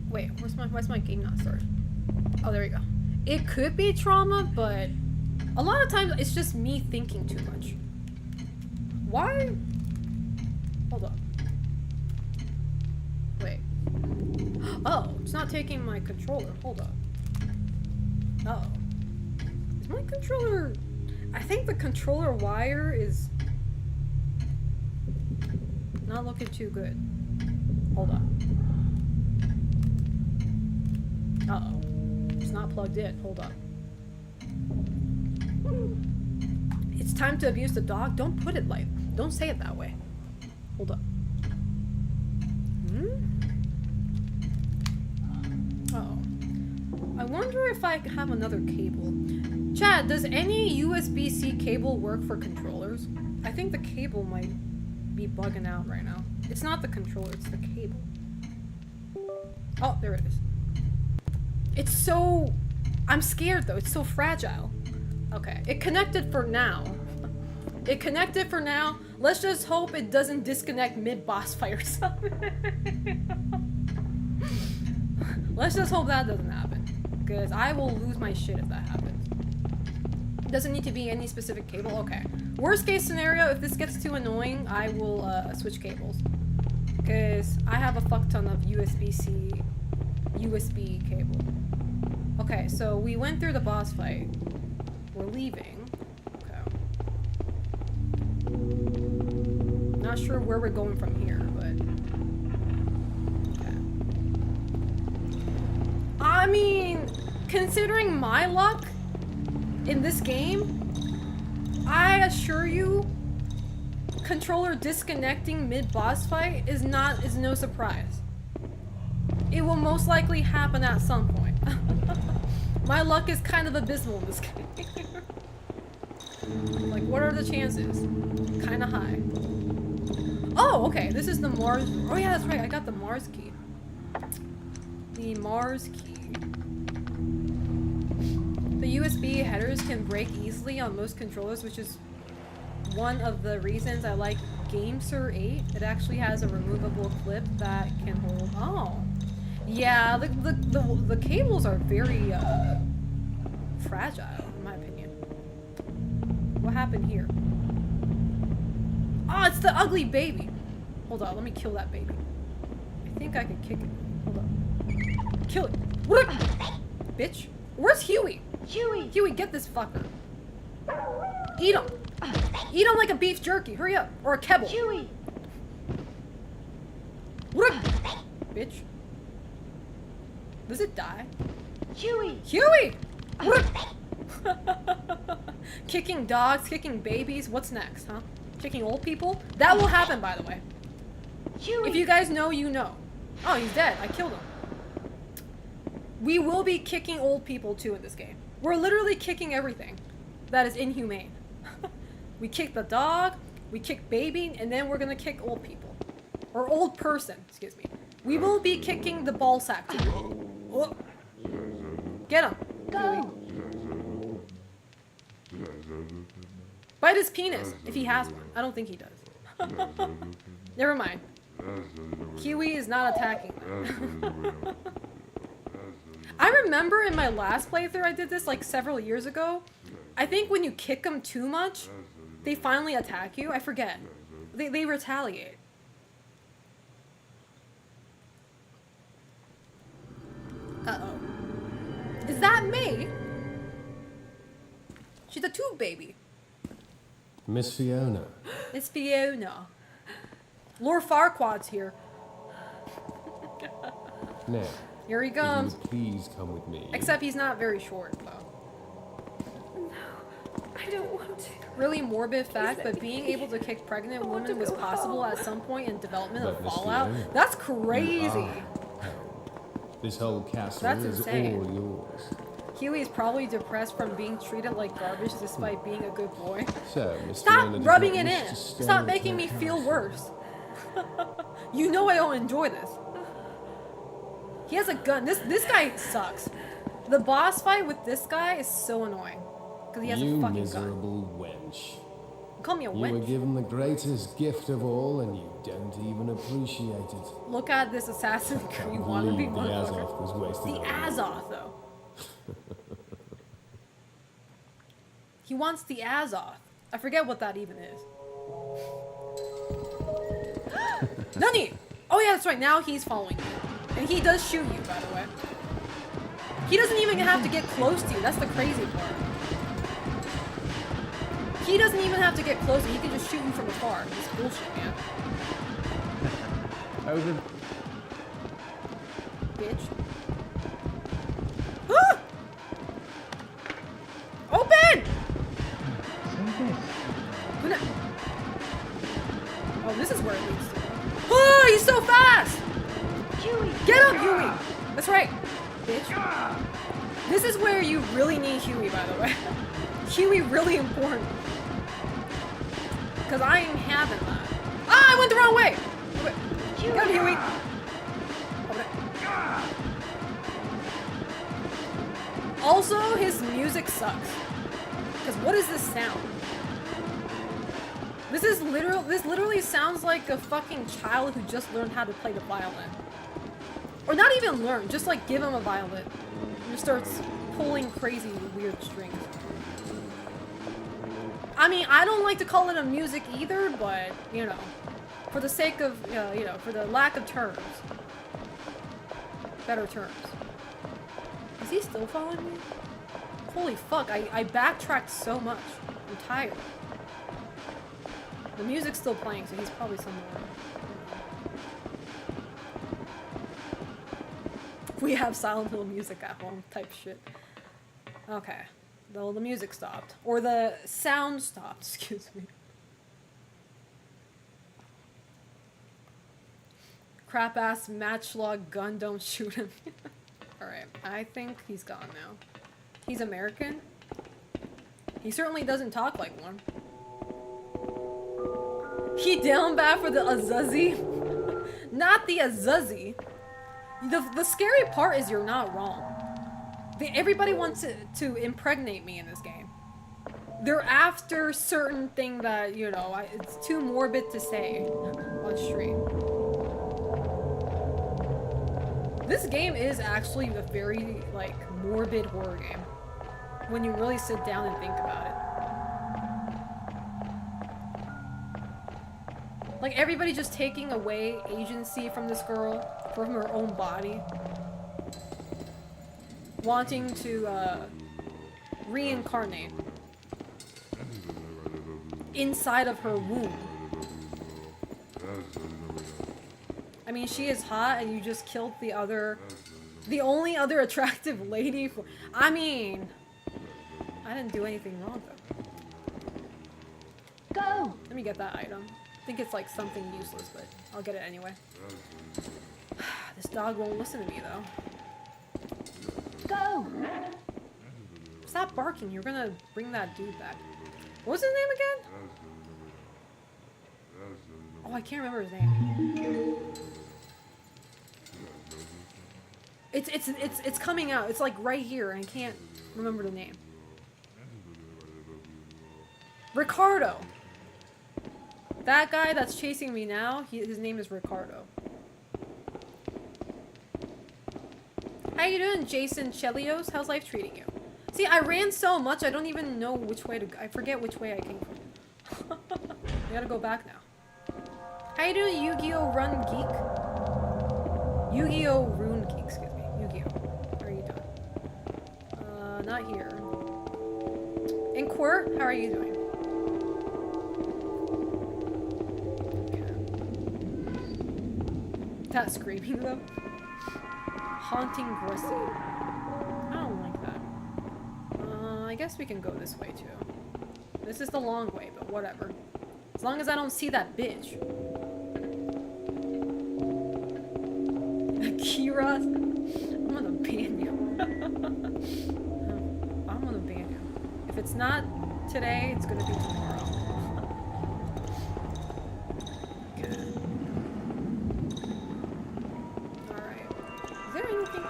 Wait, why's my game not started? Oh, there we go. It could be trauma, but a lot of times it's just me thinking too much. Why? Hold up. Wait. Oh, it's not taking my controller. Hold up. Uh-oh. Is my controller... I think the controller wire is not looking too good. Hold on. Uh-oh. It's not plugged in. Hold up. It's time to abuse the dog? Don't put it like... Don't say it that way. Hold up. Uh-oh. I wonder if I have another cable. Chad, does any USB-C cable work for controllers? I think the cable might be bugging out right now. It's not the controller, it's the cable. Oh, there it is. It's so... I'm scared though, it's so fragile. Okay, it connected for now. It connected for now. Let's just hope it doesn't disconnect mid-boss fight or something. Let's just hope that doesn't happen. Because I will lose my shit if that happens. Doesn't need to be any specific cable. Okay. Worst case scenario, if this gets too annoying, I will switch cables. Because I have a fuck ton of USB-C, USB cable. Okay, so we went through the boss fight. We're leaving. Okay. Not sure where we're going from here, but... I mean, considering my luck in this game, I assure you, controller disconnecting mid-boss fight is no surprise. It will most likely happen at some point. My luck is kind of abysmal in this game. Like, what are the chances? Kinda high. Oh, okay, this is the Mars... Oh yeah, that's right, I got the Mars key. The Mars key. The USB headers can break easily on most controllers, which is one of the reasons I like GameSir 8. It actually has a removable clip that can hold... Oh. Yeah, the cables are very, fragile, in my opinion. What happened here? Oh, it's the ugly baby! Hold on, let me kill that baby. I think I can kick it. Hold on. Kill it! What? Bitch! Where's Huey? Huey, get this fucker. Eat him! Eat him like a beef jerky, hurry up! Or a kebble. Huey! What? Bitch. Does it die? Huey! Huey! What? Kicking dogs, kicking babies, what's next, huh? Kicking old people? That will happen, by the way. Huey! If you guys know, you know. Oh, he's dead. I killed him. We will be kicking old people too in this game. We're literally kicking everything that is inhumane. We kick the dog, we kick baby, and then we're gonna kick old people. Or old person, excuse me. We will be kicking the ball sack too. Oh. Get him. Go! Bite his penis, if he has one. I don't think he does. Never mind. Huey is not attacking them. I remember in my last playthrough I did this like several years ago. I think when you kick them too much, they finally attack you. I forget. They retaliate. Uh-oh. Is that May? She's a tube baby. Miss Fiona. It's Fiona. Lord Farquaad's here. Now, Here he if comes. you would please come with me. Except he's not very short, though. I don't want to. Really morbid fact, but being able to kick pregnant women was possible at some point in development of But Miss Fallout. Fiona, That's you crazy. are held. This whole castle That's is insane. all yours. Huey is probably depressed from being treated like garbage despite being a good boy. So, Miss Stop Fiona does rubbing not it wish in. to stay Stop at making her me feel castle. worse. You know I don't enjoy this. He has a gun. This guy sucks. The boss fight with this guy is so annoying. Because he has You a fucking gun. miserable wench. Call me a You were wench. given the greatest gift of all, and you don't even appreciate it. Look at this Assassin's Creed Can't wannabe believe the motherfucker. Azoth was wasted The on you. Azoth, though. He wants the Azoth. I forget what that even is. Nani! Oh yeah, that's right. Now he's following you. And he does shoot you, by the way. He doesn't even have to get close to you. That's the crazy part. He doesn't even have to get close to you. He can just shoot you from afar. It's bullshit, man. I was in. Bitch. Ah! Open! Gonna- Oh, this is where it leads to. Oh, he's so fast! Huey! Get him, Huey! That's right, bitch. This is where you really need Huey, by the way. Huey really important. Because I ain't having that. Ah, I went the wrong way! Get him, Huey! Also, his music sucks. Because what is this sound? This literally sounds like a fucking child who just learned how to play the violin. Or not even learn, just like give him a violin. And just starts pulling crazy weird strings. I mean, I don't like to call it a music either, but, you know, for the sake of, you know, for the lack of terms. Better terms. Is he still following me? Holy fuck, I backtracked so much. I'm tired. The music's still playing, so he's probably somewhere. We have Silent Hill music at home type shit. Okay. Though the music stopped. Or the sound stopped, excuse me. Crap ass matchlock gun, don't shoot him. Alright, I think he's gone now. He's American? He certainly doesn't talk like one. He down bad for the Azuzi? Not the Azuzi. The scary part is you're not wrong. Everybody wants to impregnate me in this game. They're after certain thing that, you know, it's too morbid to say on stream. This game is actually a very, like, morbid horror game. When you really sit down and think about it. Like, everybody just taking away agency from this girl, from her own body. Wanting to, reincarnate. Inside of her womb. I mean, she is hot and you just killed the only other attractive lady for, I mean, I didn't do anything wrong though. Go! Let me get that item. I think it's like something useless, but I'll get it anyway. This dog won't listen to me though. Go! Stop barking, you're gonna bring that dude back. What was his name again? Oh, I can't remember his name. It's coming out. It's like right here, and I can't remember the name. Ricardo. That guy that's chasing me now, his name is Ricardo. How you doing, Jason Chelios? How's life treating you? See, I ran so much, I don't even know which way to go. I forget which way I came from. I gotta go back now. How you doing, Yu-Gi-Oh! Run Geek? Yu-Gi-Oh! Rune Geek, excuse me. Yu-Gi-Oh! How are you doing? Not here. Inquir, how are you doing? Okay. That screaming though? Haunting Grisly. I don't like that. I guess we can go this way too. This is the long way, but whatever. As long as I don't see that bitch. Kira, I'm gonna ban you. I'm gonna ban you. If it's not today, it's gonna be tomorrow. Okay. Alright. Is there anything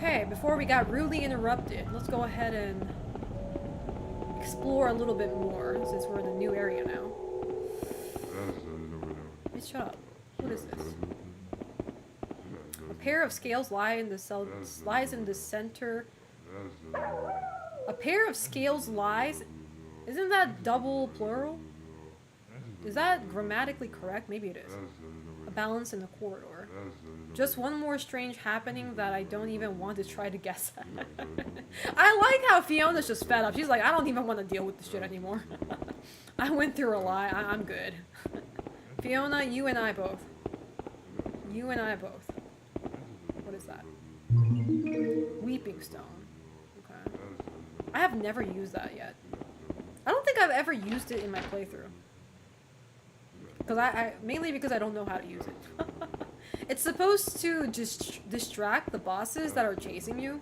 Okay, before we got rudely interrupted, let's go ahead and explore a little bit more since we're in a new area now. Hey, shut up. What is this? A pair of scales lies in the center. A pair of scales lies? Isn't that double plural? Is that grammatically correct? Maybe it is. A balance in the corridor. Just one more strange happening that I don't even want to try to guess at. I like how Fiona's just fed up. She's like, I don't even want to deal with this shit anymore. I went through a lot. I'm good. Fiona, you and I both. You and I both. What is that? Weeping Stone. Okay. I have never used that yet. I don't think I've ever used it in my playthrough. Because mainly because I don't know how to use it. It's supposed to just distract the bosses that are chasing you.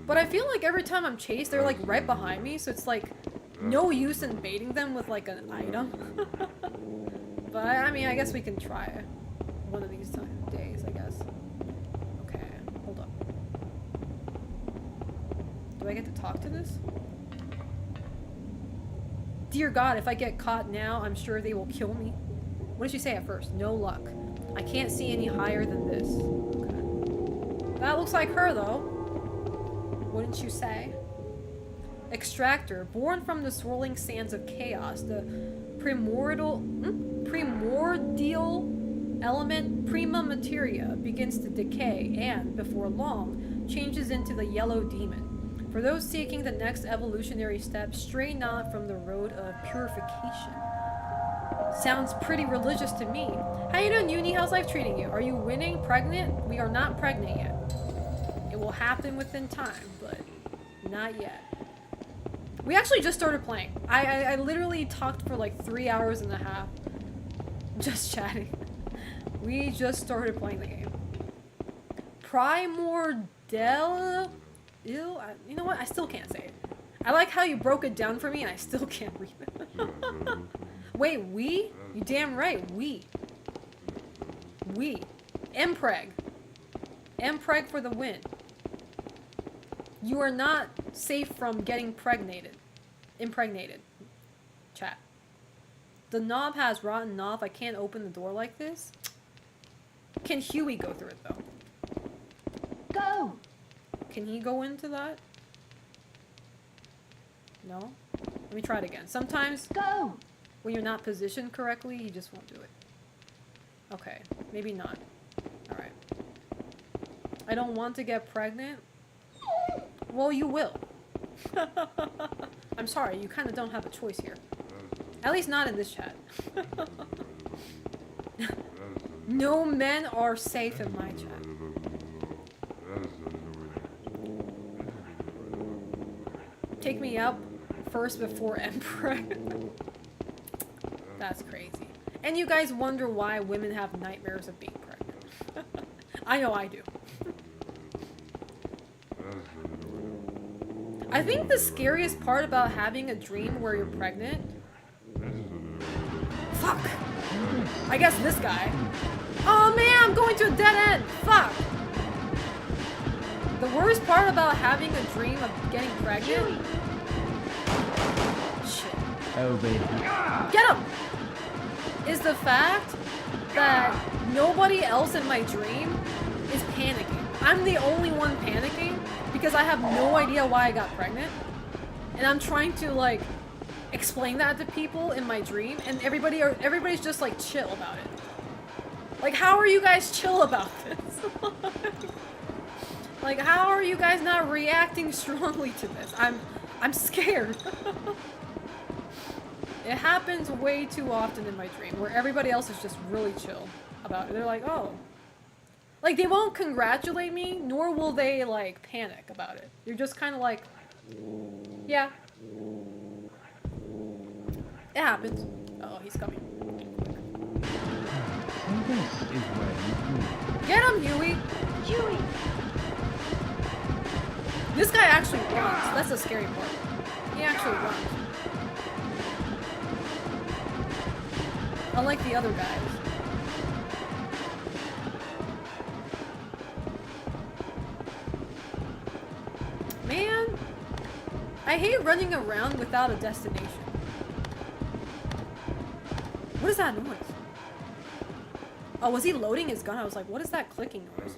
But I feel like every time I'm chased, they're like right behind me, so it's like no use in baiting them with like an item. But I mean, I guess we can try it one of these days, I guess. Okay, hold up. Do I get to talk to this? Dear God, if I get caught now, I'm sure they will kill me. What did she say at first? No luck. I can't see any higher than this. Okay. That looks like her, though. Wouldn't you say? Extractor, born from the swirling sands of chaos, the primordial element prima materia begins to decay and, before long, changes into the yellow demon. For those seeking the next evolutionary step, stray not from the road of purification. Sounds pretty religious to me. How you doing, Uni? How's life treating you? Are you winning? Pregnant? We are not pregnant yet. It will happen within time, but not yet. We actually just started playing. I literally talked for like 3 hours and a half. Just chatting. We just started playing the game. Primordial? Ew, you know what? I still can't say it. I like how you broke it down for me and I still can't read it. Wait, we? You damn right, we. We. Mpreg. Mpreg for the win. You are not safe from getting impregnated. Chat. The knob has rotten knob. I can't open the door like this. Can Huey go through it though? Go! Can he go into that? No? Let me try it again. Sometimes Go! when you're not positioned correctly, you just won't do it. Okay, maybe not. Alright. I don't want to get pregnant. Well, you will. I'm sorry, you kind of don't have a choice here. At least not in this chat. No men are safe in my chat. Take me up first before Emperor. That's crazy. And you guys wonder why women have nightmares of being pregnant. I know I do. I think the scariest part about having a dream where you're pregnant... Fuck! I guess this guy. Oh man, I'm going to a dead end! Fuck! The worst part about having a dream of getting pregnant... Shit. Oh, baby. Get him! Is the fact that nobody else in my dream is panicking. I'm the only one panicking because I have no idea why I got pregnant. And I'm trying to like explain that to people in my dream and everybody's just like chill about it. Like, how are you guys chill about this? Like, how are you guys not reacting strongly to this? I'm scared. It happens way too often in my dream where everybody else is just really chill about it. They're like, oh. Like, they won't congratulate me, nor will they, like, panic about it. You're just kind of like, yeah. It happens. Oh, he's coming. This is where you Get him, Huey! Huey! This guy actually runs. That's the scary part. He actually runs. Unlike the other guys. Man, I hate running around without a destination. What is that noise? Oh, was he loading his gun? I was like, what is that clicking noise?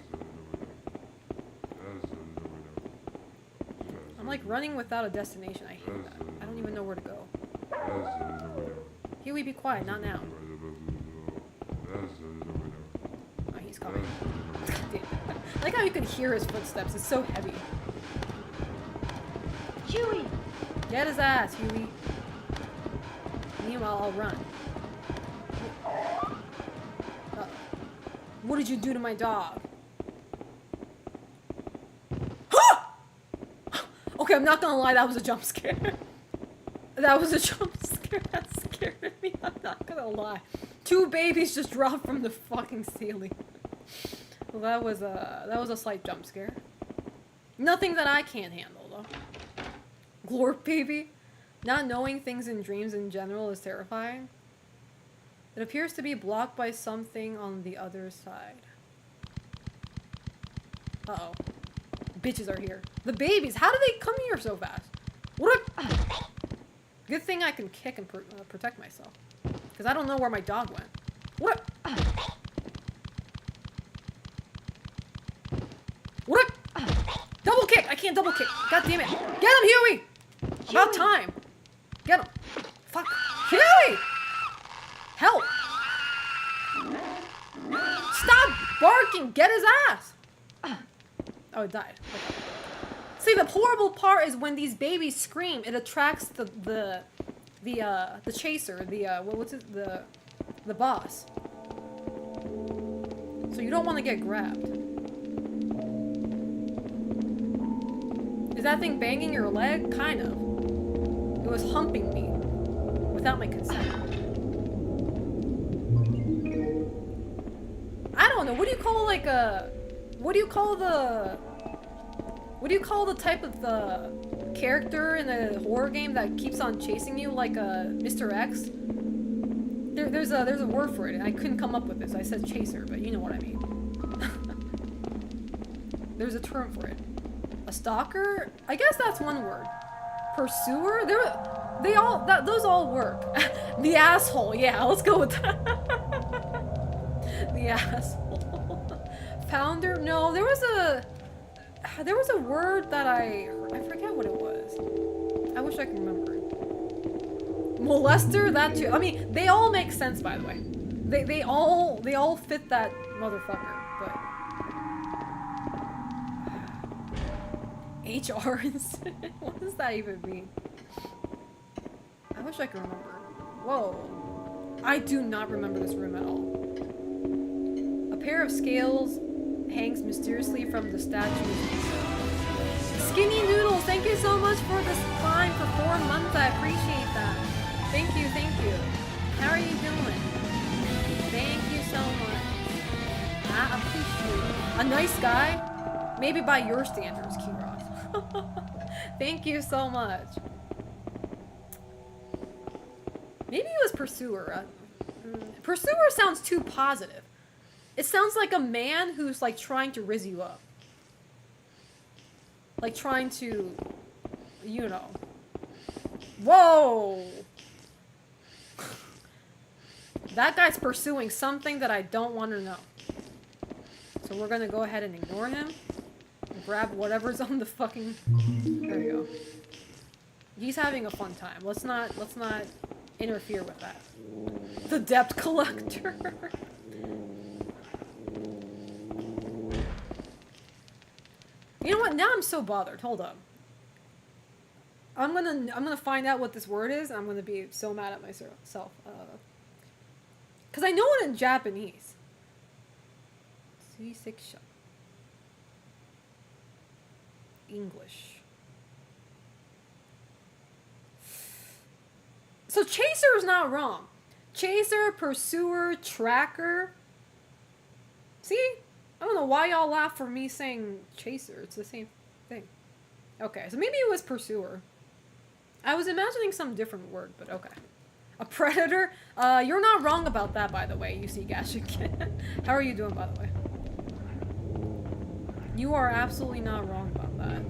I'm like running without a destination. I hate that. I don't even know where to go. Huey, be quiet. Not now. Oh, he's coming. Damn. I like how you can hear his footsteps. It's so heavy. Huey! Get his ass, Huey. Meanwhile, I'll run. Uh-oh. What did you do to my dog? Okay, I'm not gonna lie, that was a jump scare. That was a jump scare. That scared me. I'm not gonna lie. 2 babies just dropped from the fucking ceiling. Well, that was a slight jump scare. Nothing that I can't handle though. Glorp baby. Not knowing things in dreams in general is terrifying. It appears to be blocked by something on the other side. Uh-oh. Bitches are here. The babies! How do they come here so fast? What a... Good thing I can kick and protect myself. Because I don't know where my dog went. What a... What a... Double kick! I can't double kick. God damn it. Get him, Huey! About time. Get him. Fuck. Huey! Help! Stop barking! Get his ass! Oh, it died. Okay. See, the horrible part is when these babies scream, it attracts the chaser, what's it, The boss. So you don't want to get grabbed. Is that thing banging your leg? Kind of. It was humping me. Without my consent. I don't know. What do you call like a... What do you call the type of the character in a horror game that keeps on chasing you like a Mr. X? There's a word for it, and I couldn't come up with this. I said chaser, but you know what I mean. There's a term for it. A stalker? I guess that's one word. Pursuer? Those all work. The asshole. Yeah, let's go with that. The asshole. Founder? No, there was a word that I forget what it was. I wish I could remember. Molester? That too. I mean, they all make sense, by the way. They all fit that motherfucker, but HR incident? What does that even mean? I wish I could remember. Whoa. I do not remember this room at all. A pair of scales hangs mysteriously from the statue. Skinny Noodles, thank you so much for this climb for 4 months. I appreciate that. Thank you, thank you. How are you doing? Thank you so much. I appreciate it. A nice guy? Maybe by your standards, Kiros. Thank you so much. Maybe it was Pursuer. Pursuer sounds too positive. It sounds like a man who's like trying to rizz you up. Like trying to, you know. Whoa! That guy's pursuing something that I don't want to know. So we're gonna go ahead and ignore him. And grab whatever's on the fucking... There you go. He's having a fun time. Let's not interfere with that. The debt collector. You know what? Now I'm so bothered. Hold up. I'm gonna find out what this word is. And I'm gonna be so mad at myself. Cause I know it in Japanese. C6 English. So chaser is not wrong. Chaser, pursuer, tracker. See? I don't know why y'all laugh for me saying chaser. It's the same thing. Okay, so maybe it was pursuer. I was imagining some different word, but okay. A predator? You're not wrong about that, by the way, UC Gashikin. How are you doing, by the way? You are absolutely not wrong about that.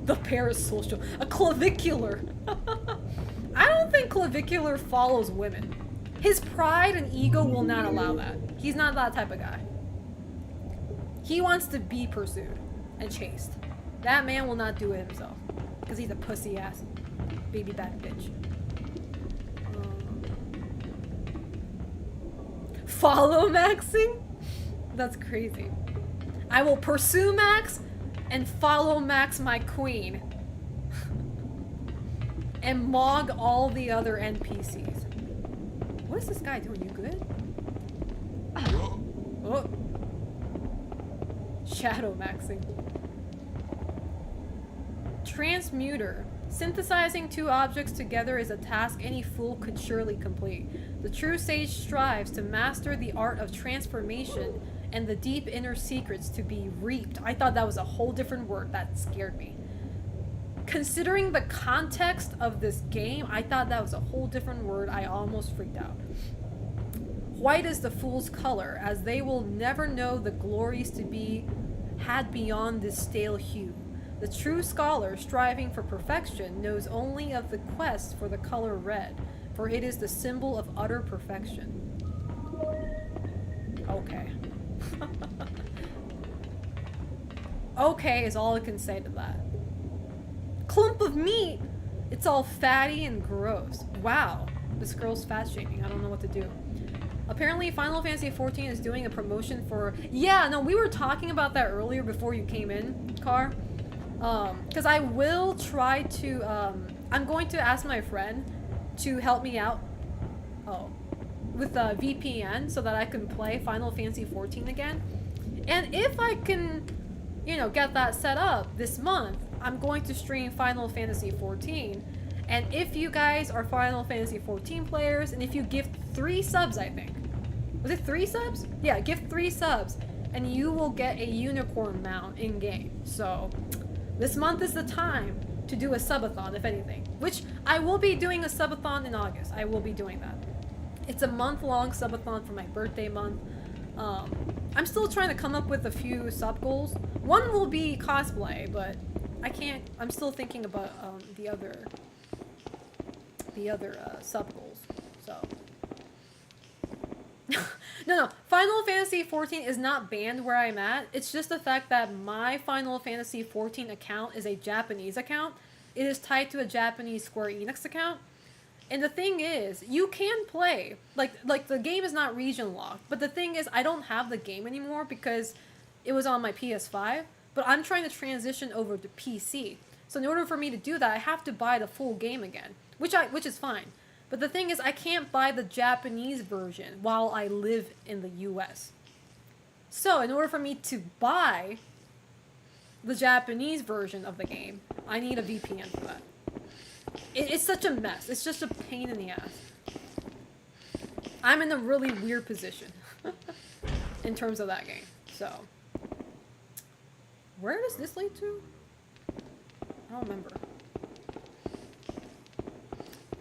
The parasocial. A clavicular. I don't think clavicular follows women. His pride and ego will not allow that. He's not that type of guy. He wants to be pursued and chased. That man will not do it himself. Because he's a pussy ass baby back bitch. Follow Maxing? That's crazy. I will pursue Max and follow Max my queen. And mog all the other NPCs. What is this guy doing? You good? Oh. Shadow Maxing. Transmuter. Synthesizing two objects together is a task any fool could surely complete. The true sage strives to master the art of transformation and the deep inner secrets to be reaped. I thought that was a whole different word. That scared me. Considering the context of this game, I thought that was a whole different word. I almost freaked out. White is the fool's color, as they will never know the glories to be had beyond this stale hue. The true scholar, striving for perfection, knows only of the quest for the color red, for it is the symbol of utter perfection. Okay. Okay is all I can say to that. Clump of meat! It's all fatty and gross. Wow. This girl's fat shaming. I don't know what to do. Apparently, Final Fantasy XIV is doing a promotion for... Yeah, no, we were talking about that earlier before you came in, Car. Because I will try to... I'm going to ask my friend to help me out. Oh. with a VPN so that I can play Final Fantasy 14 again. And if I can, you know, get that set up this month, I'm going to stream Final Fantasy 14. And if you guys are Final Fantasy 14 players, and if you give 3 subs, I think. Was it 3 subs? Yeah, give 3 subs, and you will get a unicorn mount in-game. So, this month is the time to do a subathon, if anything. Which, I will be doing a subathon in August. I will be doing that. It's a month-long subathon for my birthday month. I'm still trying to come up with a few sub goals. One will be cosplay, but I can't. I'm still thinking about the other sub goals. So no. Final Fantasy 14 is not banned where I'm at. It's just the fact that my Final Fantasy 14 account is a Japanese account. It is tied to a Japanese Square Enix account. And the thing is, you can play, like the game is not region locked, but the thing is, I don't have the game anymore because it was on my PS5, but I'm trying to transition over to PC. So in order for me to do that, I have to buy the full game again, which is fine. But the thing is, I can't buy the Japanese version while I live in the US. So in order for me to buy the Japanese version of the game, I need a VPN for that. It's such a mess. It's just a pain in the ass. I'm in a really weird position in terms of that game. So, where does this lead to? I don't remember.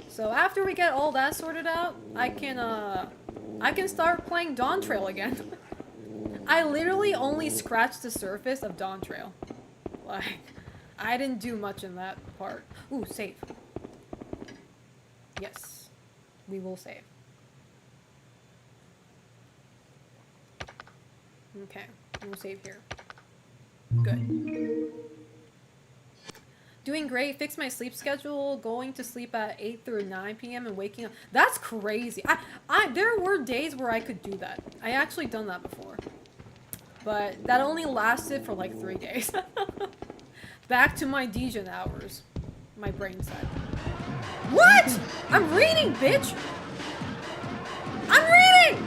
So after we get all that sorted out, I can start playing Dawn Trail again. I literally only scratched the surface of Dawn Trail. Like, I didn't do much in that part. Ooh, save. Yes, we will save. Okay, we'll save here. Good. Doing great. Fixed my sleep schedule. Going to sleep at 8 through 9 p.m. and waking up. That's crazy. There were days where I could do that. I actually done that before. But that only lasted for like 3 days. Back to my Dijon hours. My brain said. What? I'm reading, bitch! I'm reading!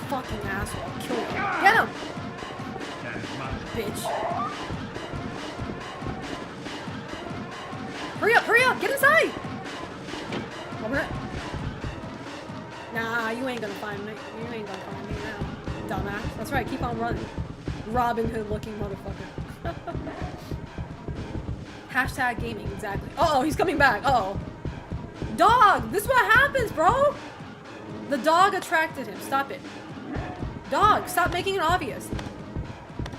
Fucking asshole. I'll kill you. Get him! Bitch. Hurry up! Get inside! Nah, you ain't gonna find me. You ain't gonna find me now. Dumbass. That's right, keep on running. Robin Hood looking motherfucker. Hashtag gaming, exactly. Uh-oh, he's coming back. Uh-oh. Dog! This is what happens, bro! The dog attracted him. Stop it. Dog, stop making it obvious.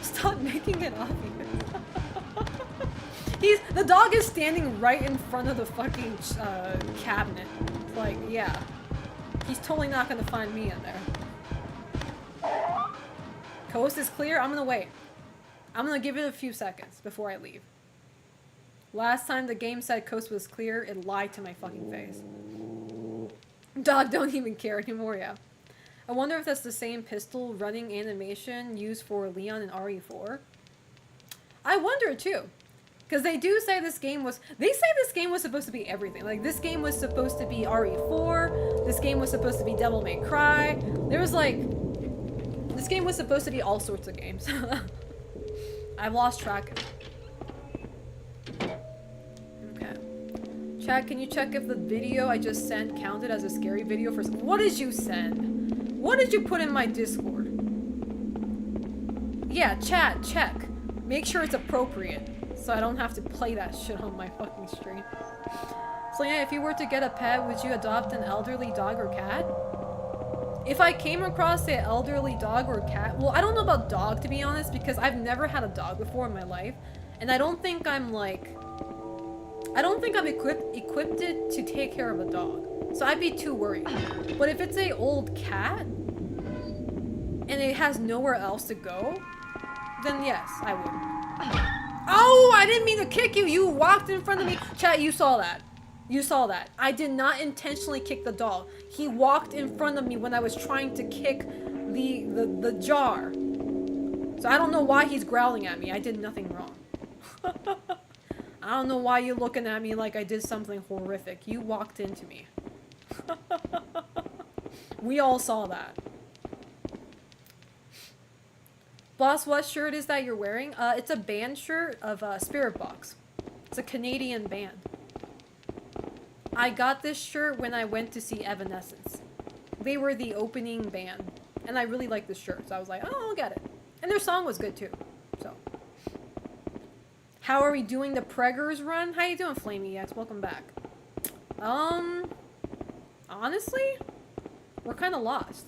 Stop making it obvious. The dog is standing right in front of the fucking cabinet. Like, yeah. He's totally not gonna find me in there. Coast is clear. I'm gonna wait. I'm gonna give it a few seconds before I leave. Last time the game said coast was clear, it lied to my fucking face. Dog don't even care anymore, yeah. I wonder if that's the same pistol running animation used for Leon in RE4. I wonder too. Because they do say this game was... They say this game was supposed to be everything. Like, this game was supposed to be RE4. This game was supposed to be Devil May Cry. There was like... This game was supposed to be all sorts of games. I've lost track. Okay. Chat, can you check if the video I just sent counted as a scary video for... What did you send? What did you put in my Discord? Yeah, chat, check. Make sure it's appropriate. So I don't have to play that shit on my fucking stream. So yeah, if you were to get a pet, would you adopt an elderly dog or cat? If I came across an elderly dog or cat... Well, I don't know about dog, to be honest, because I've never had a dog before in my life. And I don't think I'm, like... I don't think I'm equipped to take care of a dog. So I'd be too worried. But if it's a old cat, and it has nowhere else to go, then yes, I would. Oh, I didn't mean to kick you. You walked in front of me. Chat, you saw that. You saw that. I did not intentionally kick the dog. He walked in front of me when I was trying to kick the jar. So I don't know why he's growling at me. I did nothing wrong. I don't know why you're looking at me like I did something horrific. You walked into me. We all saw that. Boss, what shirt is that you're wearing? It's a band shirt of Spirit Box. It's a Canadian band. I got this shirt when I went to see Evanescence. They were the opening band, and I really liked this shirt, so I was like, oh, I'll get it. And their song was good too. So, how are we doing the Preggers run? How you doing, Flamey X? Welcome back. Honestly, we're kind of lost.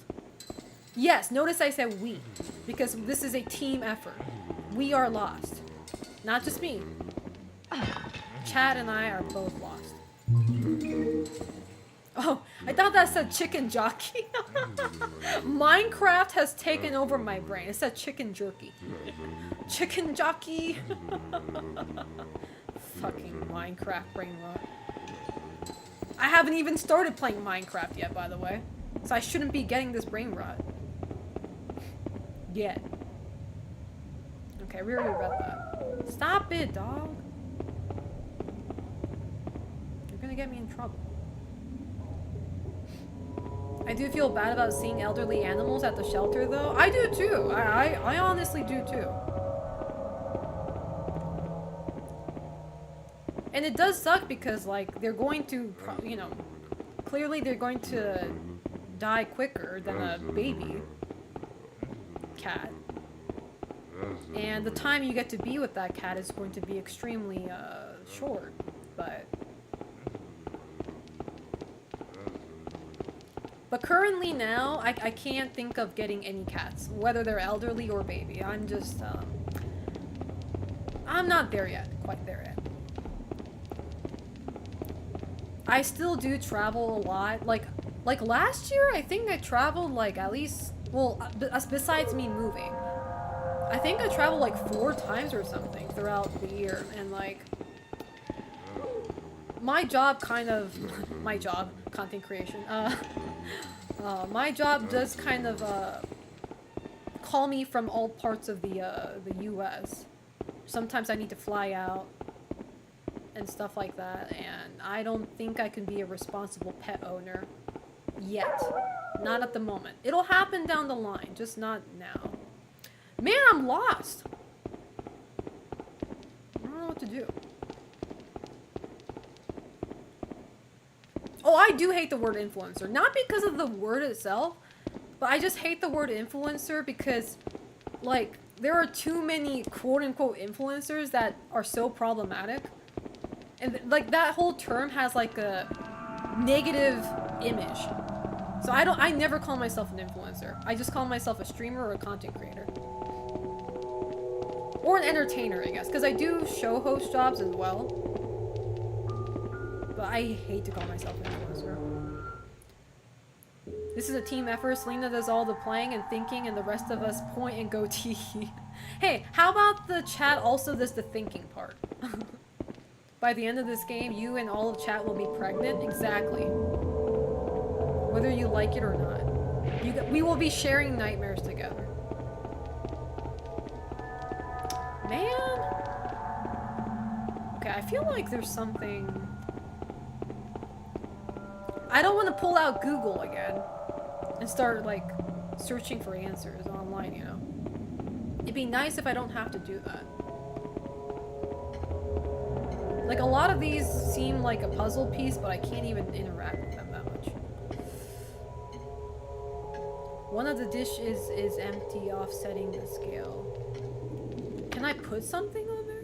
Yes, notice I said we, because this is a team effort. We are lost. Not just me. Chad and I are both lost. Oh, I thought that said chicken jockey. Minecraft has taken over my brain. It said chicken jerky. Chicken jockey. Fucking Minecraft brain rot. I haven't even started playing Minecraft yet, by the way. So I shouldn't be getting this brain rot. Yet. Okay, we already read that. Stop it, dog. You're gonna get me in trouble. I do feel bad about seeing elderly animals at the shelter, though. I do too. I honestly do too. And it does suck because, like, they're going to, you know, clearly they're going to die quicker than a baby cat. And the time you get to be with that cat is going to be extremely short, but currently now I can't think of getting any cats, whether they're elderly or baby. I'm just I'm not there yet, quite there yet. I still do travel a lot. Like last year, I think I traveled like at least, well, besides me moving, I think I traveled like 4 times or something throughout the year. And like, my job kind of, my job, content creation, my job does kind of call me from all parts of the US. Sometimes I need to fly out and stuff like that, and I don't think I can be a responsible pet owner yet. Not at the moment. It'll happen down the line, just not now. Man, I'm lost. I don't know what to do. Oh, I do hate the word influencer. Not because of the word itself, but I just hate the word influencer because, like, there are too many quote-unquote influencers that are so problematic. And, like, that whole term has, like, a negative image. So I never call myself an influencer. I just call myself a streamer or a content creator. Or an entertainer, I guess. Because I do show host jobs as well. But I hate to call myself an influencer. This is a team effort. Selena does all the playing and thinking, and the rest of us point and go tee. Hey, how about the chat also does the thinking part? By the end of this game, you and all of chat will be pregnant. Exactly. Whether you like it or not. We will be sharing nightmares together. Man. Okay, I feel like there's something... I don't want to pull out Google again and start, like, searching for answers online, you know? It'd be nice if I don't have to do that. Like, a lot of these seem like a puzzle piece, but I can't even interact with them that much. One of the dishes is empty, offsetting the scale. Can I put something on there?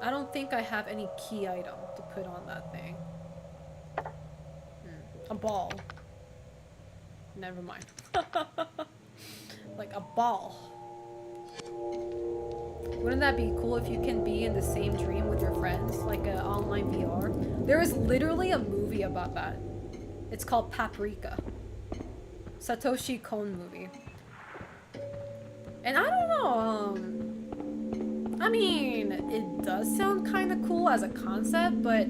I don't think I have any key item to put on that thing. A ball. Never mind. Like a ball. Wouldn't that be cool if you can be in the same dream with your friends, like an online VR? There is literally a movie about that. It's called Paprika. Satoshi Kon movie. And I don't know, I mean, it does sound kind of cool as a concept, but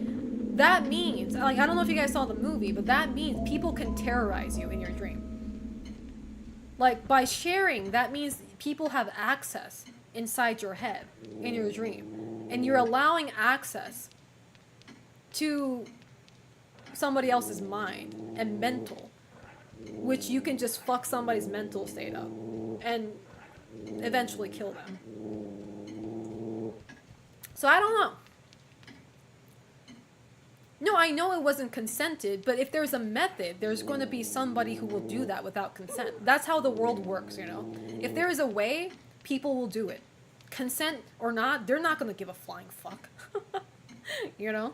that means, like, I don't know if you guys saw the movie, but that means people can terrorize you in your dream. Like, by sharing, that means people have access inside your head, in your dream. And you're allowing access to somebody else's mind and mental, which you can just fuck somebody's mental state up and eventually kill them. So I don't know. No, I know it wasn't consented, but if there's a method, there's going to be somebody who will do that without consent. That's how the world works, you know? If there is a way, people will do it. Consent or not, they're not going to give a flying fuck. You know?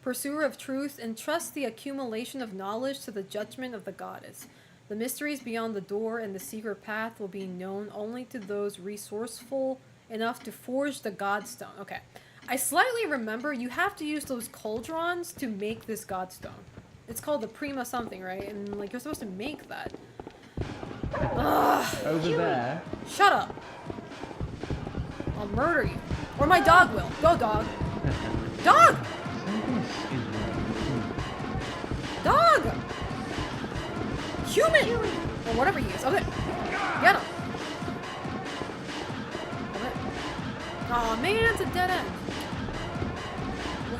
Pursuer of truth, entrust the accumulation of knowledge to the judgment of the goddess. The mysteries beyond the door and the secret path will be known only to those resourceful enough to forge the godstone. Okay. I slightly remember you have to use those cauldrons to make this godstone. It's called the Prima something, right? And like you're supposed to make that. Ugh. Over there. Shut up. I'll murder you. Or my dog will. Go, dog. Dog! So this is where you Dog! Human! Or whatever he is. Okay. Get him. Aw, man, it's a dead end.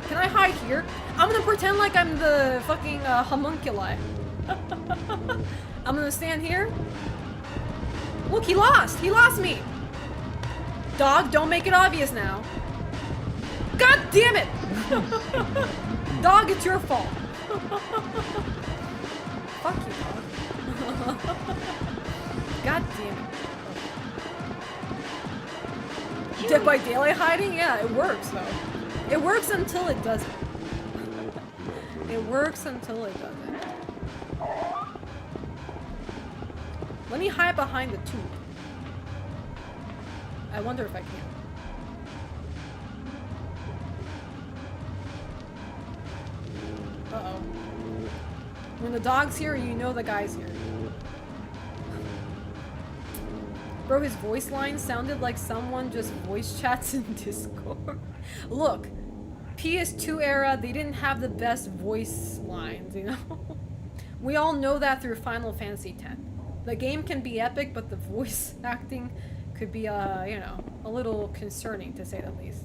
Can I hide here? I'm gonna pretend like I'm the fucking homunculi. I'm gonna stand here. Look, he lost! He lost me! Dog, don't make it obvious now. God damn it! Dog, it's your fault. Fuck you, dog. God damn it. Dead by Daylight hiding? Yeah, it works though. It works until it doesn't. It works until it doesn't. Let me hide behind the tube. I wonder if I can. Uh-oh. When the dog's here, you know the guy's here. Bro, his voice line sounded like someone just voice chats in Discord. Look, PS2 era, they didn't have the best voice lines, you know? We all know that through Final Fantasy X. The game can be epic, but the voice acting could be, you know, a little concerning, to say the least.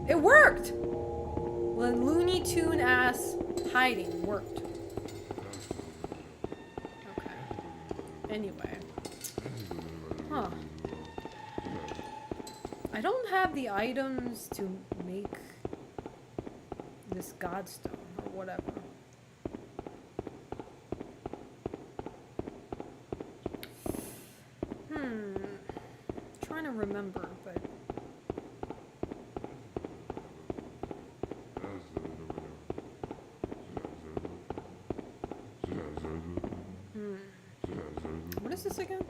It worked! The Looney Tune ass hiding worked. Anyway. Huh. I don't have the items to make this godstone or whatever. Trying to remember, but... What is this again?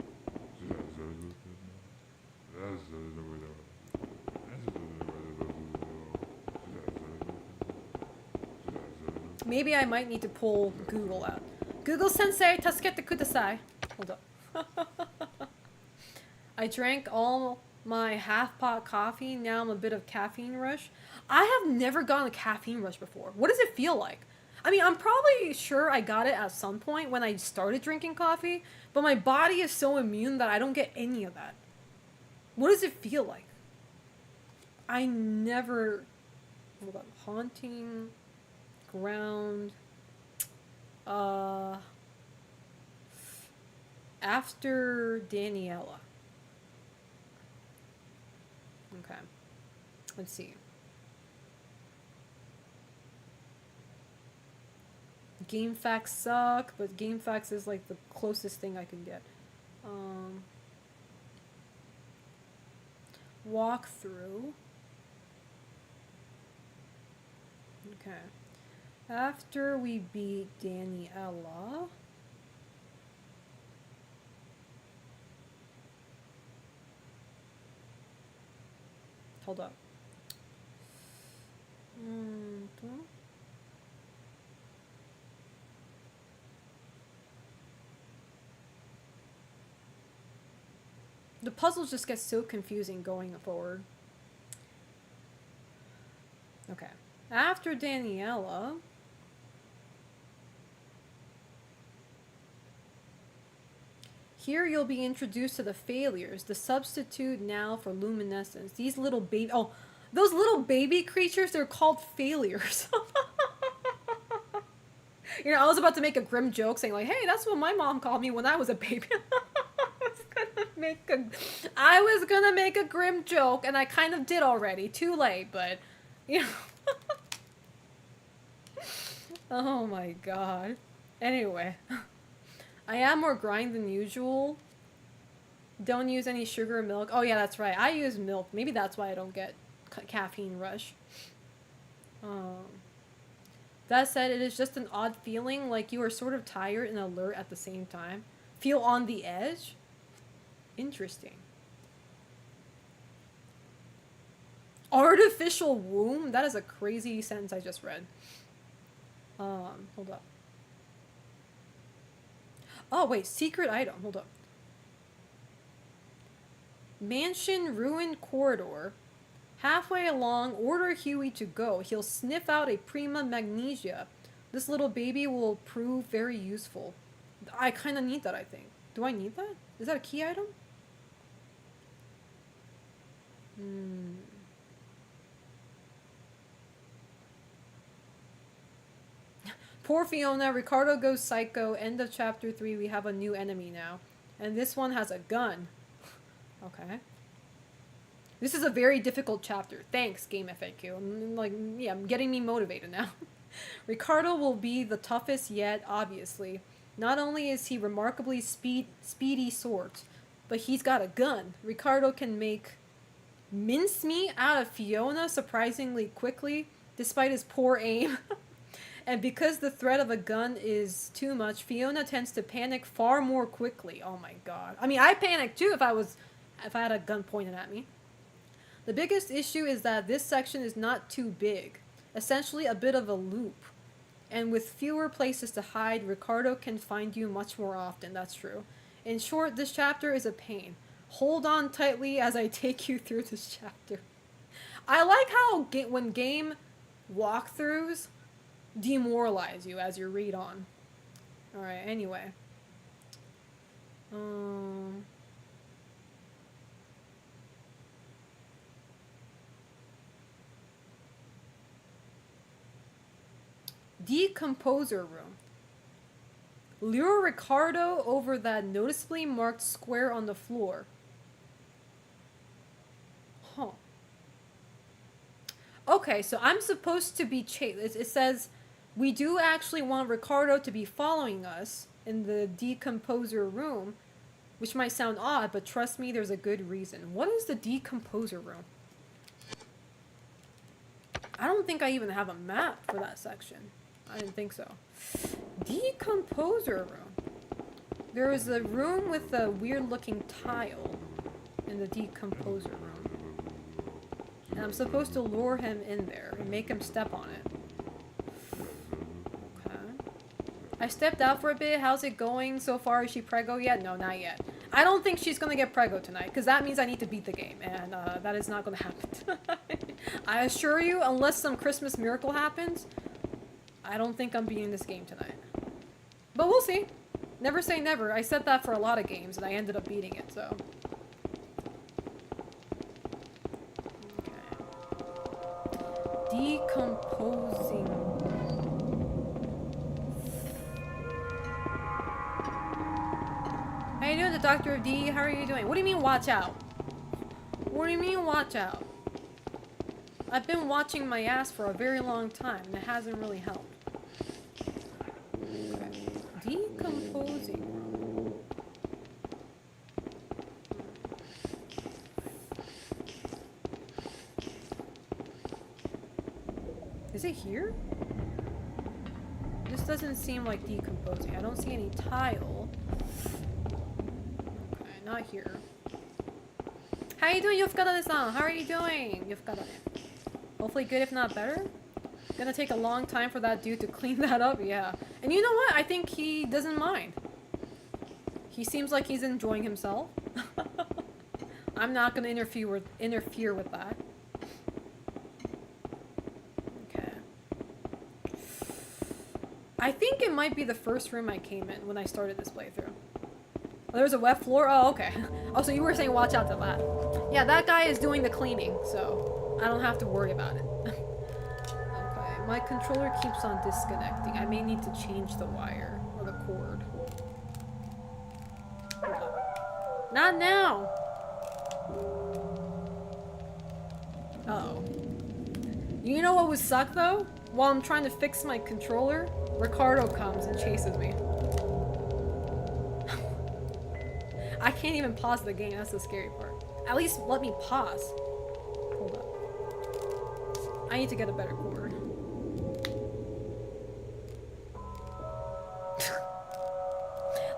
Maybe I might need to pull Google out. Google Sensei, tasukete kudasai. Hold up. I drank all my half-pot coffee. Now I'm a bit of caffeine rush. I have never gotten a caffeine rush before. What does it feel like? I mean, I'm probably sure I got it at some point when I started drinking coffee, but my body is so immune that I don't get any of that. What does it feel like? I never... Hold on. Haunting... Ground... After Daniela. Okay. Let's see. Game facts suck, but game facts is like the closest thing I can get. Walkthrough. Okay. After we beat Daniela. Hold up. The puzzles just get so confusing going forward. Okay. After Daniela... Here you'll be introduced to the failures, the substitute now for luminescence. These little baby... Oh, Those little baby creatures, they're called failures. You know, I was about to make a grim joke saying like, hey, that's what my mom called me when I was a baby. I was gonna make a grim joke, and I kind of did already. Too late, but, you know. Oh my god. Anyway. I am more grind than usual. Don't use any sugar or milk. Oh yeah, that's right. I use milk. Maybe that's why I don't get caffeine rush. That said, it is just an odd feeling, like you are sort of tired and alert at the same time. Feel on the edge? Interesting. Artificial womb? That is a crazy sentence I just read. Hold up. Oh, wait, secret item. Hold up. Mansion ruined corridor. Halfway along, order Huey to go. He'll sniff out a prima magnesia. This little baby will prove very useful. I kind of need that, I think. Do I need that? Is that a key item? Poor Fiona. Ricardo goes psycho. End of chapter 3. We have a new enemy now. And this one has a gun. Okay. This is a very difficult chapter. Thanks, Game FAQ. I'm getting me motivated now. Ricardo will be the toughest yet, obviously. Not only is he remarkably speedy sort, but he's got a gun. Ricardo can make mincemeat out of Fiona surprisingly quickly, despite his poor aim. And because the threat of a gun is too much, Fiona tends to panic far more quickly. Oh my god. I mean, I panic too if I had a gun pointed at me. The biggest issue is that this section is not too big, essentially a bit of a loop. And with fewer places to hide, Ricardo can find you much more often, that's true. In short, this chapter is a pain. Hold on tightly as I take you through this chapter. I like how when game walkthroughs demoralize you as you read on. Alright, anyway. Decomposer room. Lure Ricardo over that noticeably marked square on the floor. Huh. Okay, so I'm supposed to be chased. It says we do actually want Ricardo to be following us in the decomposer room, which might sound odd, but trust me, there's a good reason. What is the decomposer room? I don't think I even have a map for that section. I didn't think so. Decomposer room. There is a room with a weird looking tile in the decomposer room. And I'm supposed to lure him in there and make him step on it. Okay. I stepped out for a bit. How's it going so far? Is she preggo yet? No, not yet. I don't think she's gonna get preggo tonight, because that means I need to beat the game, and that is not gonna happen tonight. I assure you, unless some Christmas miracle happens, I don't think I'm beating this game tonight. But we'll see. Never say never. I said that for a lot of games, and I ended up beating it, so. Okay. Decomposing. How you doing, the Doctor of D? How are you doing? What do you mean, watch out? What do you mean, watch out? I've been watching my ass for a very long time, and it hasn't really helped. Okay. Decomposing. Is it here? This doesn't seem like decomposing. I don't see any tile. Okay, not here. How you doing, Yufkada-san? How are you doing, Yufkada? Hopefully good, if not better. Gonna take a long time for that dude to clean that up, yeah. And you know what? I think he doesn't mind. He seems like he's enjoying himself. I'm not gonna interfere with that. Okay. I think it might be the first room I came in when I started this playthrough. Oh, there's a wet floor? Oh, okay. Oh, so you were saying watch out to that. Yeah, that guy is doing the cleaning, so I don't have to worry about it. Okay, my controller keeps on disconnecting. I may need to change the wire or the cord. Hold on. Not now! Uh-oh. You know what would suck though? While I'm trying to fix my controller, Ricardo comes and chases me. I can't even pause the game, that's the scary part. At least let me pause. Hold up. I need to get a better cord.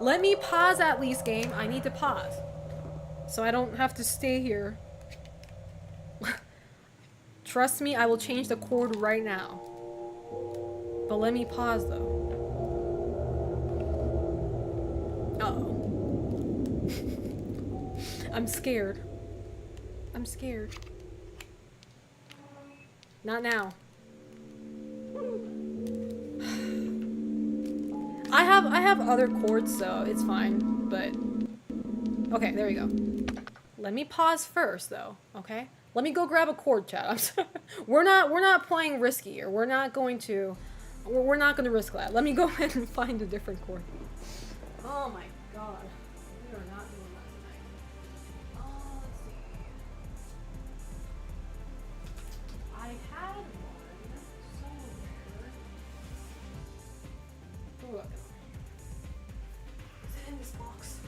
Let me pause at least, game. I need to pause. So I don't have to stay here. Trust me, I will change the cord right now. But let me pause though. Uh-oh. I'm scared. I'm scared. Not now. I have other cords, so it's fine, but okay, there we go. Let me pause first though, okay? Let me go grab a cord, chat. I'm sorry. We're not playing risky here. We're not going to risk that. Let me go ahead and find a different cord. Oh my god. We are not doing that tonight. Oh, let's see. I had one somewhere. Oh, look. Is it in this box?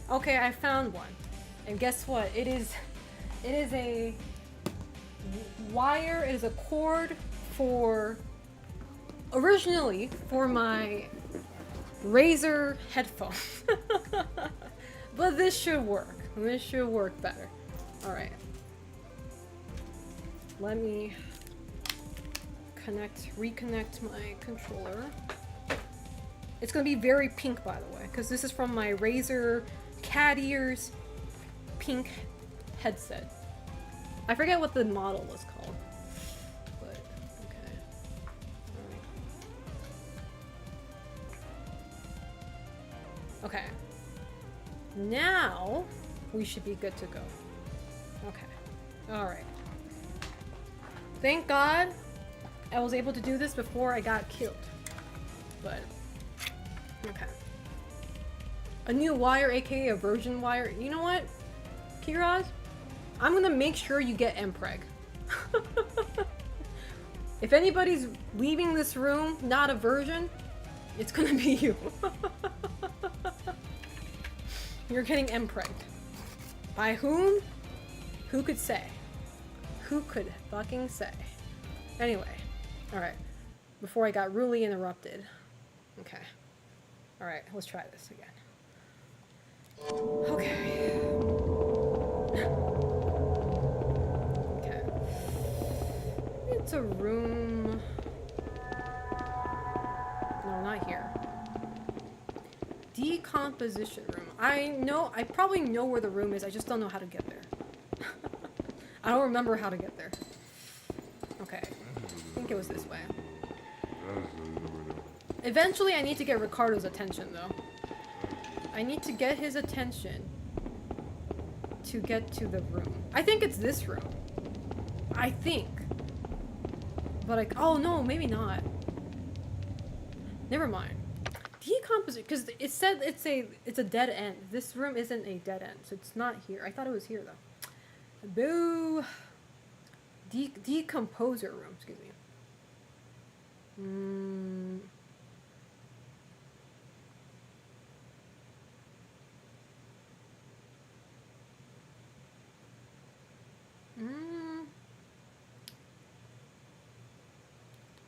Okay, I found one. And guess what? It is a wire, it is a cord for, originally for my Razer headphones. But this should work. This should work better. Alright. Let me reconnect my controller. It's gonna be very pink, by the way, because this is from my Razer cat ears pink headset. I forget what the model was called, but okay. All right. Okay. Now we should be good to go. Okay. All right. Thank God, I was able to do this before I got killed. But, okay. A new wire, aka a version wire. You know what, Kiraz? I'm gonna make sure you get Mpreg. If anybody's leaving this room not a version, it's gonna be you. You're getting Mpreg. By whom? Who could say? Who could fucking say? Anyway, alright. Before I got really interrupted. Okay. Alright, let's try this again. Okay. Okay. It's a room. No, not here. Decomposition room. I probably know where the room is, I just don't know how to get there. I don't remember how to get there. Okay. I think it was this way. Eventually I need to get Ricardo's attention though. I need to get his attention to get to the room. I think it's this room. I think. But oh no, maybe not. Never mind. Decomposition, because it said it's a dead end. This room isn't a dead end, so it's not here. I thought it was here though. Boo. Decomposer room, excuse me.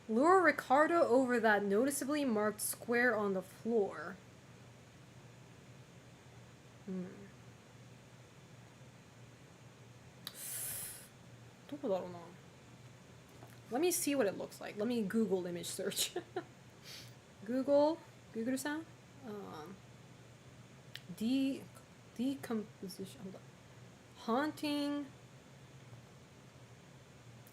Lure Ricardo over that noticeably marked square on the floor. Let me see what it looks like. Let me Google image search. Google sound? Decomposition. Hold on. Haunting.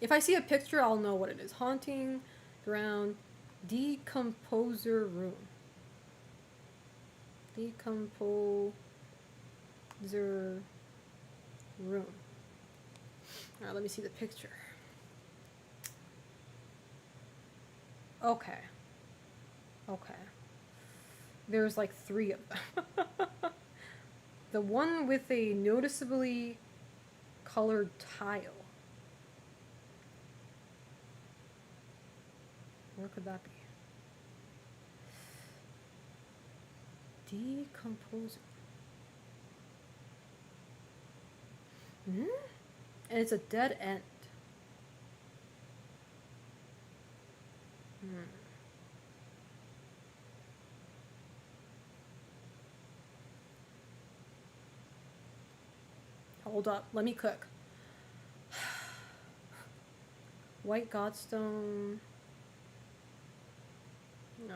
If I see a picture, I'll know what it is. Haunting ground. Decomposer room. Decomposer room. Alright, let me see the picture. Okay. Okay. There's like 3 of them. The one with a noticeably colored tile. Where could that be? Decomposer. And it's a dead end. Hold up, let me cook. White Godstone. No.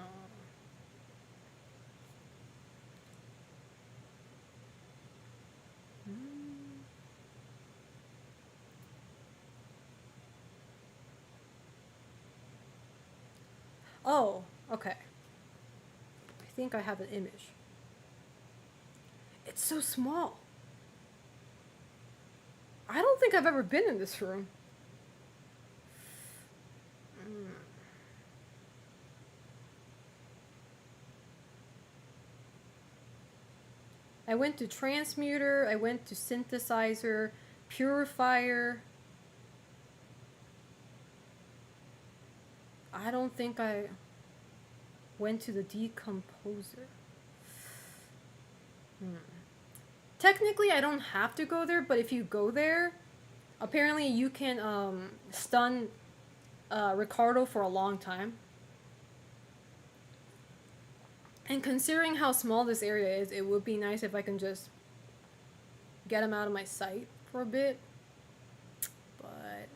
Oh, okay. I think I have an image. It's so small. I don't think I've ever been in this room. I went to transmuter, I went to synthesizer, purifier. I don't think I went to the decomposer. Technically, I don't have to go there, but if you go there, apparently you can stun Ricardo for a long time. And considering how small this area is, it would be nice if I can just get him out of my sight for a bit. But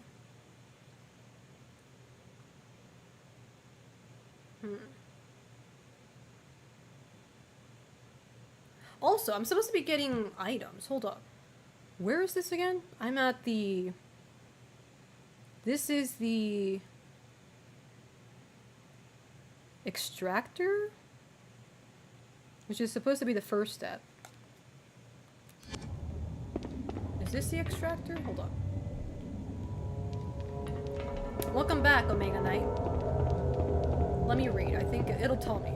also, I'm supposed to be getting items. Hold up. Where is this again? I'm at the... This is the... extractor? Which is supposed to be the first step. Is this the extractor? Hold up. Welcome back, Omega Knight. Let me read. I think it'll tell me.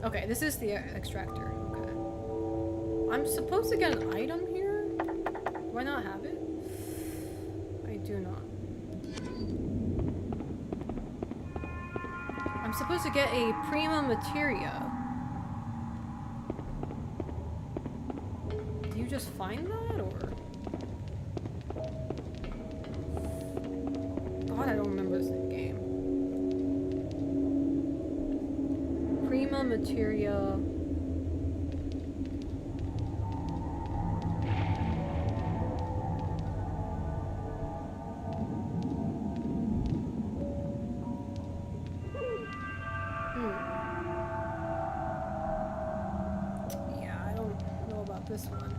Okay, this is the extractor. Okay. I'm supposed to get an item here? Do I not have it? I do not. I'm supposed to get a prima materia. Do you just find that, or? God, I don't remember this game. Prima materia. Yeah, I don't know about this one.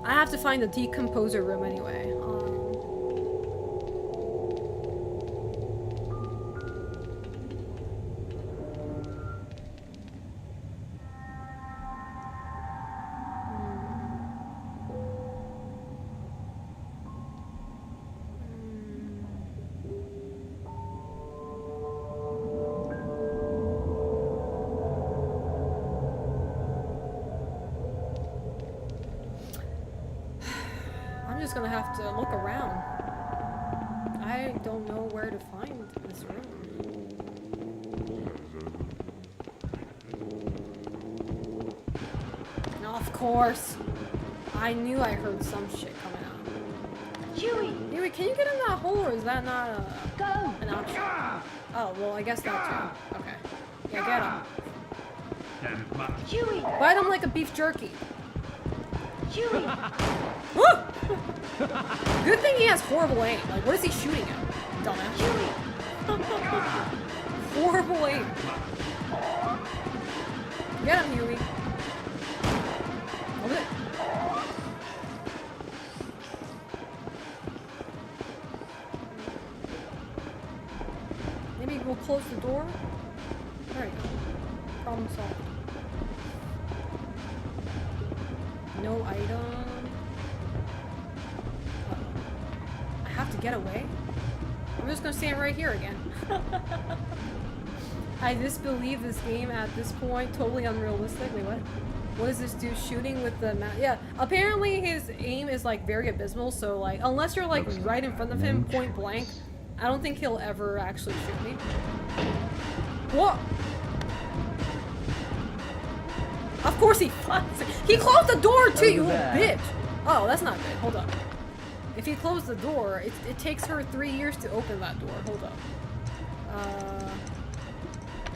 I have to find the decomposer room anyway. I'm just gonna have to look around. I don't know where to find this room. No, of course. I knew I heard some shit coming out. Chewie, Anyway, can you get in that hole, or is that not go. an option? Oh, well, I guess that too. Okay. Yeah, get him. Chewie, Bite him like a beef jerky. Chewie, Woo! Good thing he has horrible aim. Like, what is he shooting at? Dumbass. Chewie. Horrible aim. Get him, Huey. Hold it. Maybe we'll close the door. There you go. Problem solved. No item. I have to get away? I'm just gonna stand right here again. I disbelieve this game at this point. Totally unrealistic. Wait, what? What is this dude shooting with the yeah, apparently his aim is like very abysmal, so like unless you're like right in front of him, point blank, I don't think he'll ever actually shoot me. What? Of course he fucks it. He closed the door too, you little bitch! Oh, that's not good. Hold up. If he closed the door, it takes her 3 years to open that door. Hold up.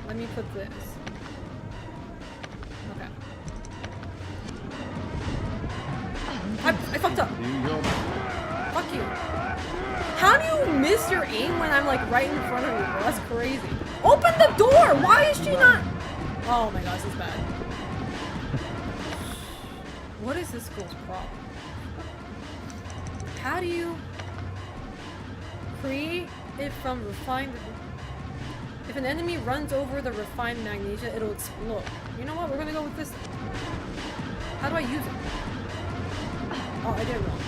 Let me put this. Okay. I fucked up. Fuck you. How do you miss your aim when I'm like right in front of you, bro? That's crazy. Open the door! Why is she not? Oh my gosh, this is bad. What is this girl's problem? How do you create it from refined? If an enemy runs over the refined magnesia, it'll explode. You know what? We're gonna go with this. How do I use it? Oh, I did it wrong.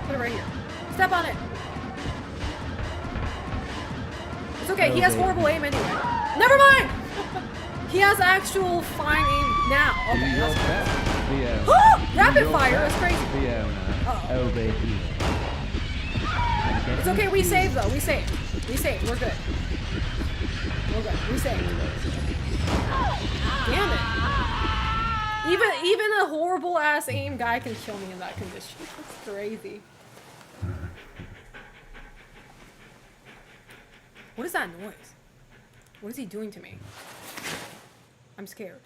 Put it right here. Step on it. It's okay. He has horrible aim anyway. Never mind. He has actual fine aim now. Okay, that's good. Rapid fire. That's crazy. Uh-oh. Over here. It's okay, we saved though. We saved. We saved. We're good. We're good. We saved. Damn it. Even a horrible ass aim guy can kill me in that condition. That's crazy. What is that noise? What is he doing to me? I'm scared.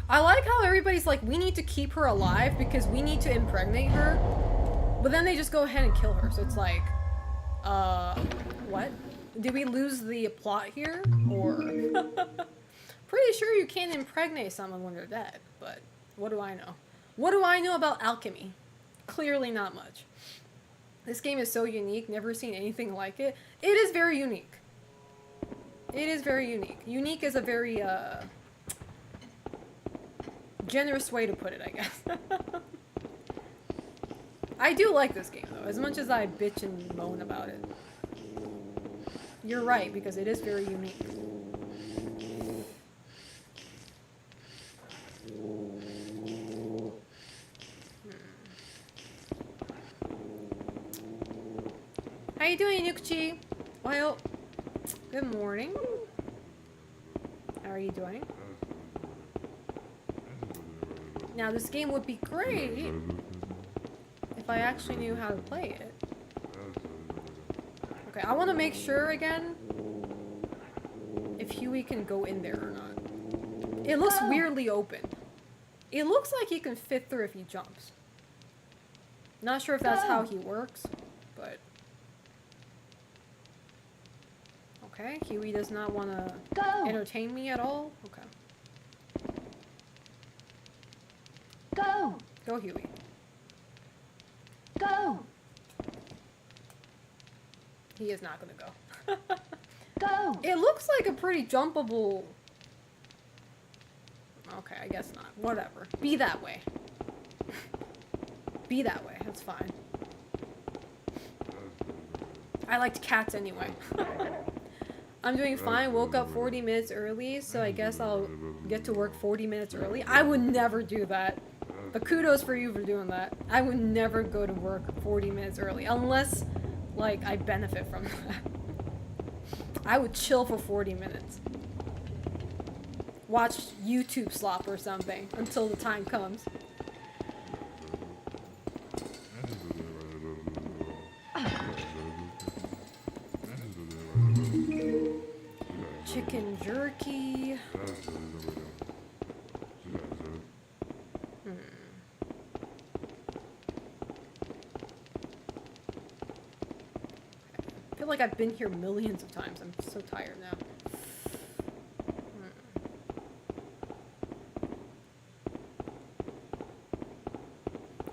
I like how everybody's like, we need to keep her alive because we need to impregnate her. But then they just go ahead and kill her. So it's like, what? Did we lose the plot here? Or pretty sure you can't impregnate someone when they're dead. But what do I know? What do I know about alchemy? Clearly not much. This game is so unique. Never seen anything like it. It is very unique. It is very unique. Unique is a very, generous way to put it, I guess. I do like this game though, as much as I bitch and moan about it. You're right, because it is very unique. How you doing, Yukichi? Well, good morning. How are you doing? Now, this game would be great if I actually knew how to play it. Okay, I want to make sure again if Huey can go in there or not. It looks weirdly open. It looks like he can fit through if he jumps. Not sure if that's how he works, but... Okay, Huey does not want to entertain me at all. Okay. Go! Go, Huey. Go! He is not gonna go. Go! It looks like a pretty jumpable... Okay, I guess not. Whatever. Be that way. Be that way. That's fine. I liked cats anyway. I'm doing fine. Woke up 40 minutes early, so I guess I'll get to work 40 minutes early. I would never do that. But kudos for you for doing that. I would never go to work 40 minutes early, unless, like, I benefit from that. I would chill for 40 minutes. Watch YouTube slop or something until the time comes. Chicken jerky. I feel like I've been here millions of times. I'm so tired now.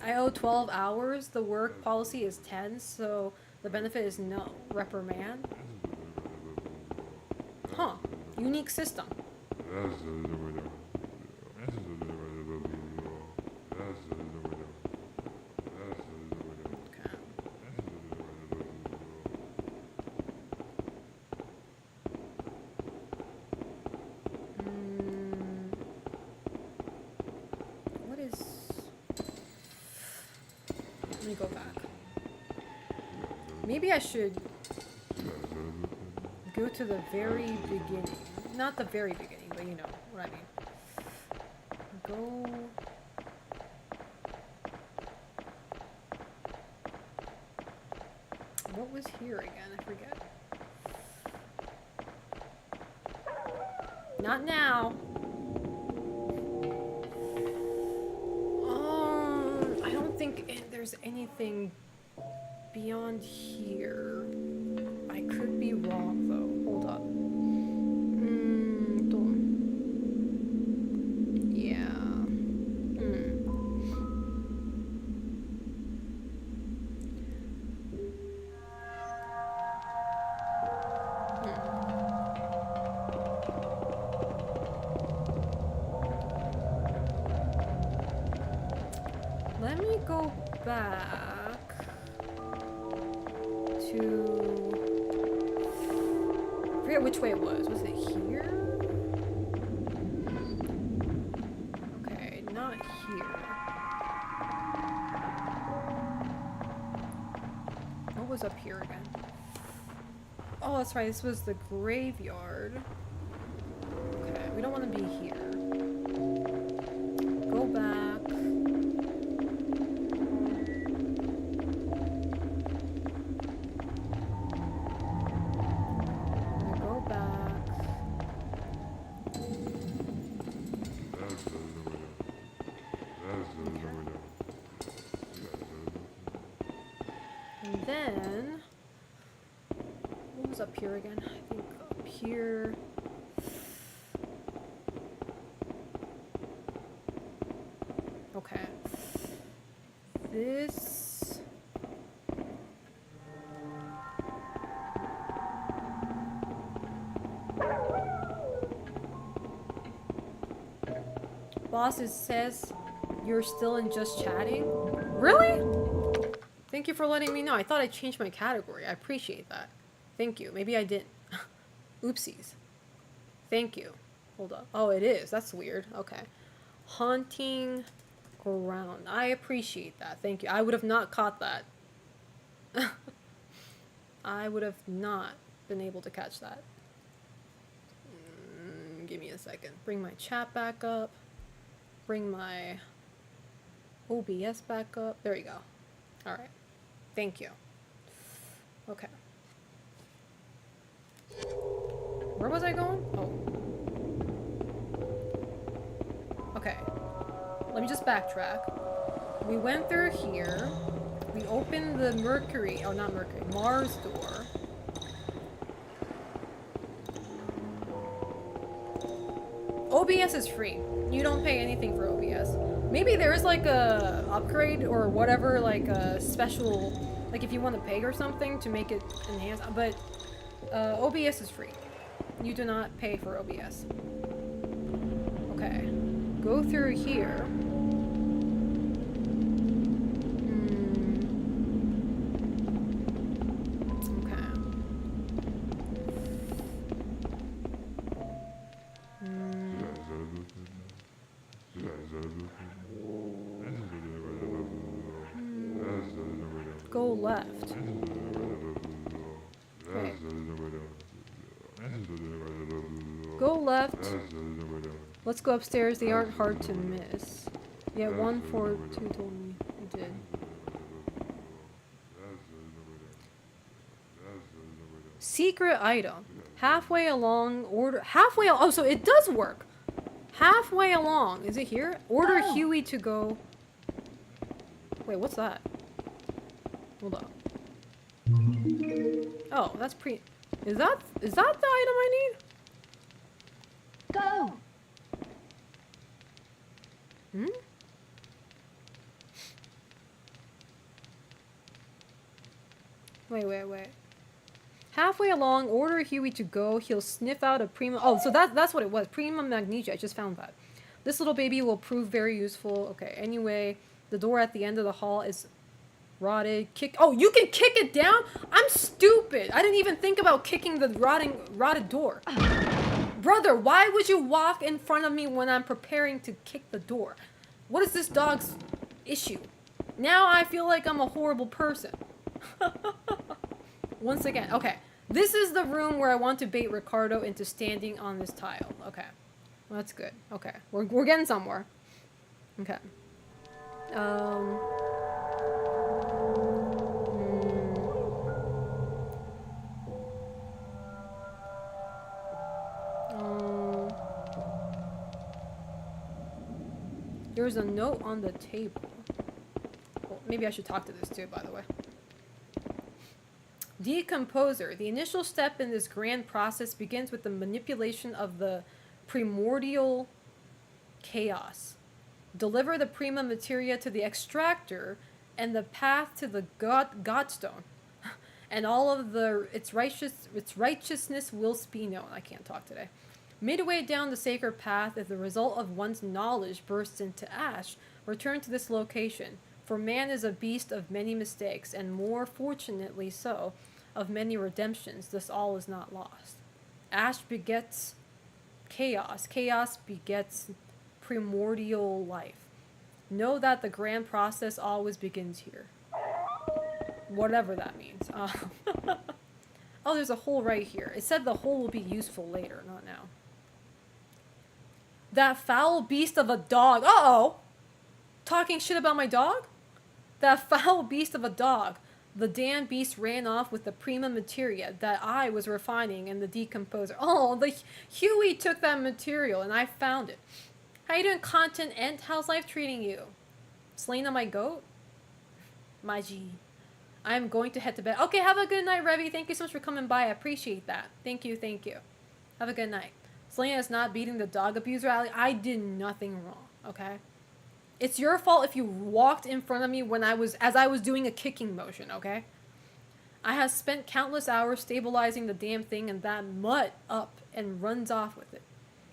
I owe 12 hours. The work policy is 10, so the benefit is no reprimand. Huh. Unique system. Okay. What is... Let me go back. Maybe I should go to the very beginning. Not the very beginning, but you know what I mean. Go... What was here again? I forget. Not now. I don't think there's anything beyond here. I could be wrong though. Hold up. Yeah. Let me go back to... I forget which way it was. Was it here? Okay, not here. What was up here again? Oh, that's right. This was the graveyard. Okay, we don't want to be here. Go back. And then, what was up here again? I think up here. Okay. This. Boss says you're still in just chatting? Really? Thank you for letting me know. I thought I changed my category. I appreciate that. Thank you. Maybe I didn't. Oopsies. Thank you. Hold up. Oh, it is. That's weird. Okay. Haunting ground. I appreciate that. Thank you. I would have not caught that. I would have not been able to catch that. Give me a second. Bring my chat back up. Bring my OBS back up. There you go. All right. Thank you. Okay. Where was I going? Oh. Okay. Let me just backtrack. We went through here. We opened the Mercury. Oh, not Mercury. Mars door. OBS is free. You don't pay anything for OBS. Maybe there's like a upgrade or whatever, like a special, like if you want to pay or something to make it enhanced. But OBS is free. You do not pay for OBS. Okay. Go through here. Go left. Okay. Go left. Let's go upstairs. They aren't hard to miss. Yeah, 142 told me you did. Secret item. Halfway along, order. Oh, so it does work. Halfway along. Is it here? Order Huey to go. Wait, what's that? Hold on. Oh, that's Is that the item I need? Go! Hmm? Wait. Halfway along, order Huey to go. He'll sniff out a Prima. Oh, so that's what it was. Prima Magnesia. I just found that. This little baby will prove very useful. Okay, anyway, the door at the end of the hall is rotted. Oh, you can kick it down? I'm stupid. I didn't even think about kicking the rotted door. Brother, why would you walk in front of me when I'm preparing to kick the door? What is this dog's issue? Now I feel like I'm a horrible person. Once again, okay. This is the room where I want to bait Ricardo into standing on this tile. Okay. Well, that's good. Okay. We're getting somewhere. Okay. There's a note on the table. Well, maybe I should talk to this too, by the way. Decomposer. The initial step in this grand process begins with the manipulation of the primordial chaos. Deliver the prima materia to the extractor and the path to the Godstone. And all of its righteousness will be known. I can't talk today. Midway down the sacred path, if the result of one's knowledge bursts into ash, return to this location. For man is a beast of many mistakes, and more fortunately so, of many redemptions. Thus all is not lost. Ash begets chaos. Chaos begets primordial life. Know that the grand process always begins here. Whatever that means. Oh, there's a hole right here. It said the hole will be useful later, not now. That foul beast of a dog. Uh-oh! Talking shit about my dog? That foul beast of a dog. The damn beast ran off with the prima materia that I was refining in the decomposer. Oh, the Huey took that material and I found it. How you doing, Content Ent? How's life treating you? Slain on my goat? My G. I am going to head to bed. Okay, have a good night, Revy. Thank you so much for coming by. I appreciate that. Thank you. Have a good night. Selena is not beating the dog abuser. I did nothing wrong, okay? It's your fault if you walked in front of me as I was doing a kicking motion, okay? I have spent countless hours stabilizing the damn thing and that mutt up and runs off with it.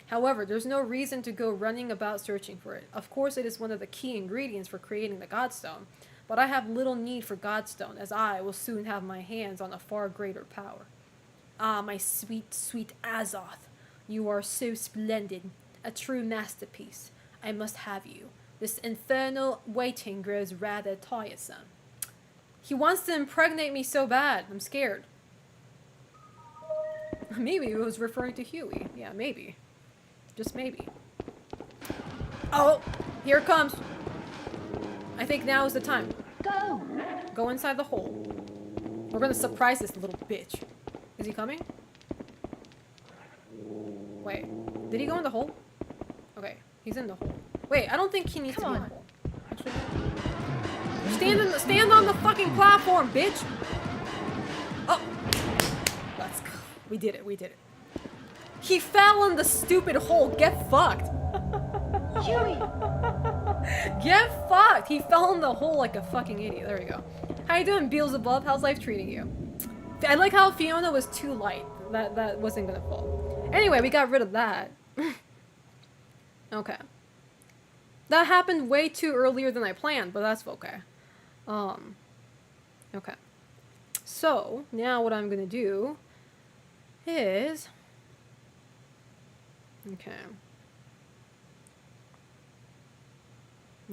However, there's no reason to go running about searching for it. Of course, it is one of the key ingredients for creating the Godstone, but I have little need for Godstone, as I will soon have my hands on a far greater power. Ah, my sweet, sweet Azoth, you are so splendid, a true masterpiece. I must have you. This infernal waiting grows rather tiresome. He wants to impregnate me so bad. I'm scared. Maybe it was referring to Huey. Yeah, maybe. Just maybe. Oh, here it comes. I think now is the time. Go! Go inside the hole. We're gonna surprise this little bitch. Is he coming? Wait, did he go in the hole? Okay, he's in the hole. Wait, I don't think he needs to be in the hole. Actually, stand on the fucking platform, bitch! Oh! Let's go. We did it, we did it. He fell in the stupid hole. Get fucked. Huey! Get fucked. He fell in the hole like a fucking idiot. There we go. How you doing, Beelzebub? How's life treating you? I like how Fiona was too light. That wasn't gonna fall. Anyway, we got rid of that. Okay. That happened way too earlier than I planned, but that's okay. Okay. So, now what I'm gonna do is... Okay.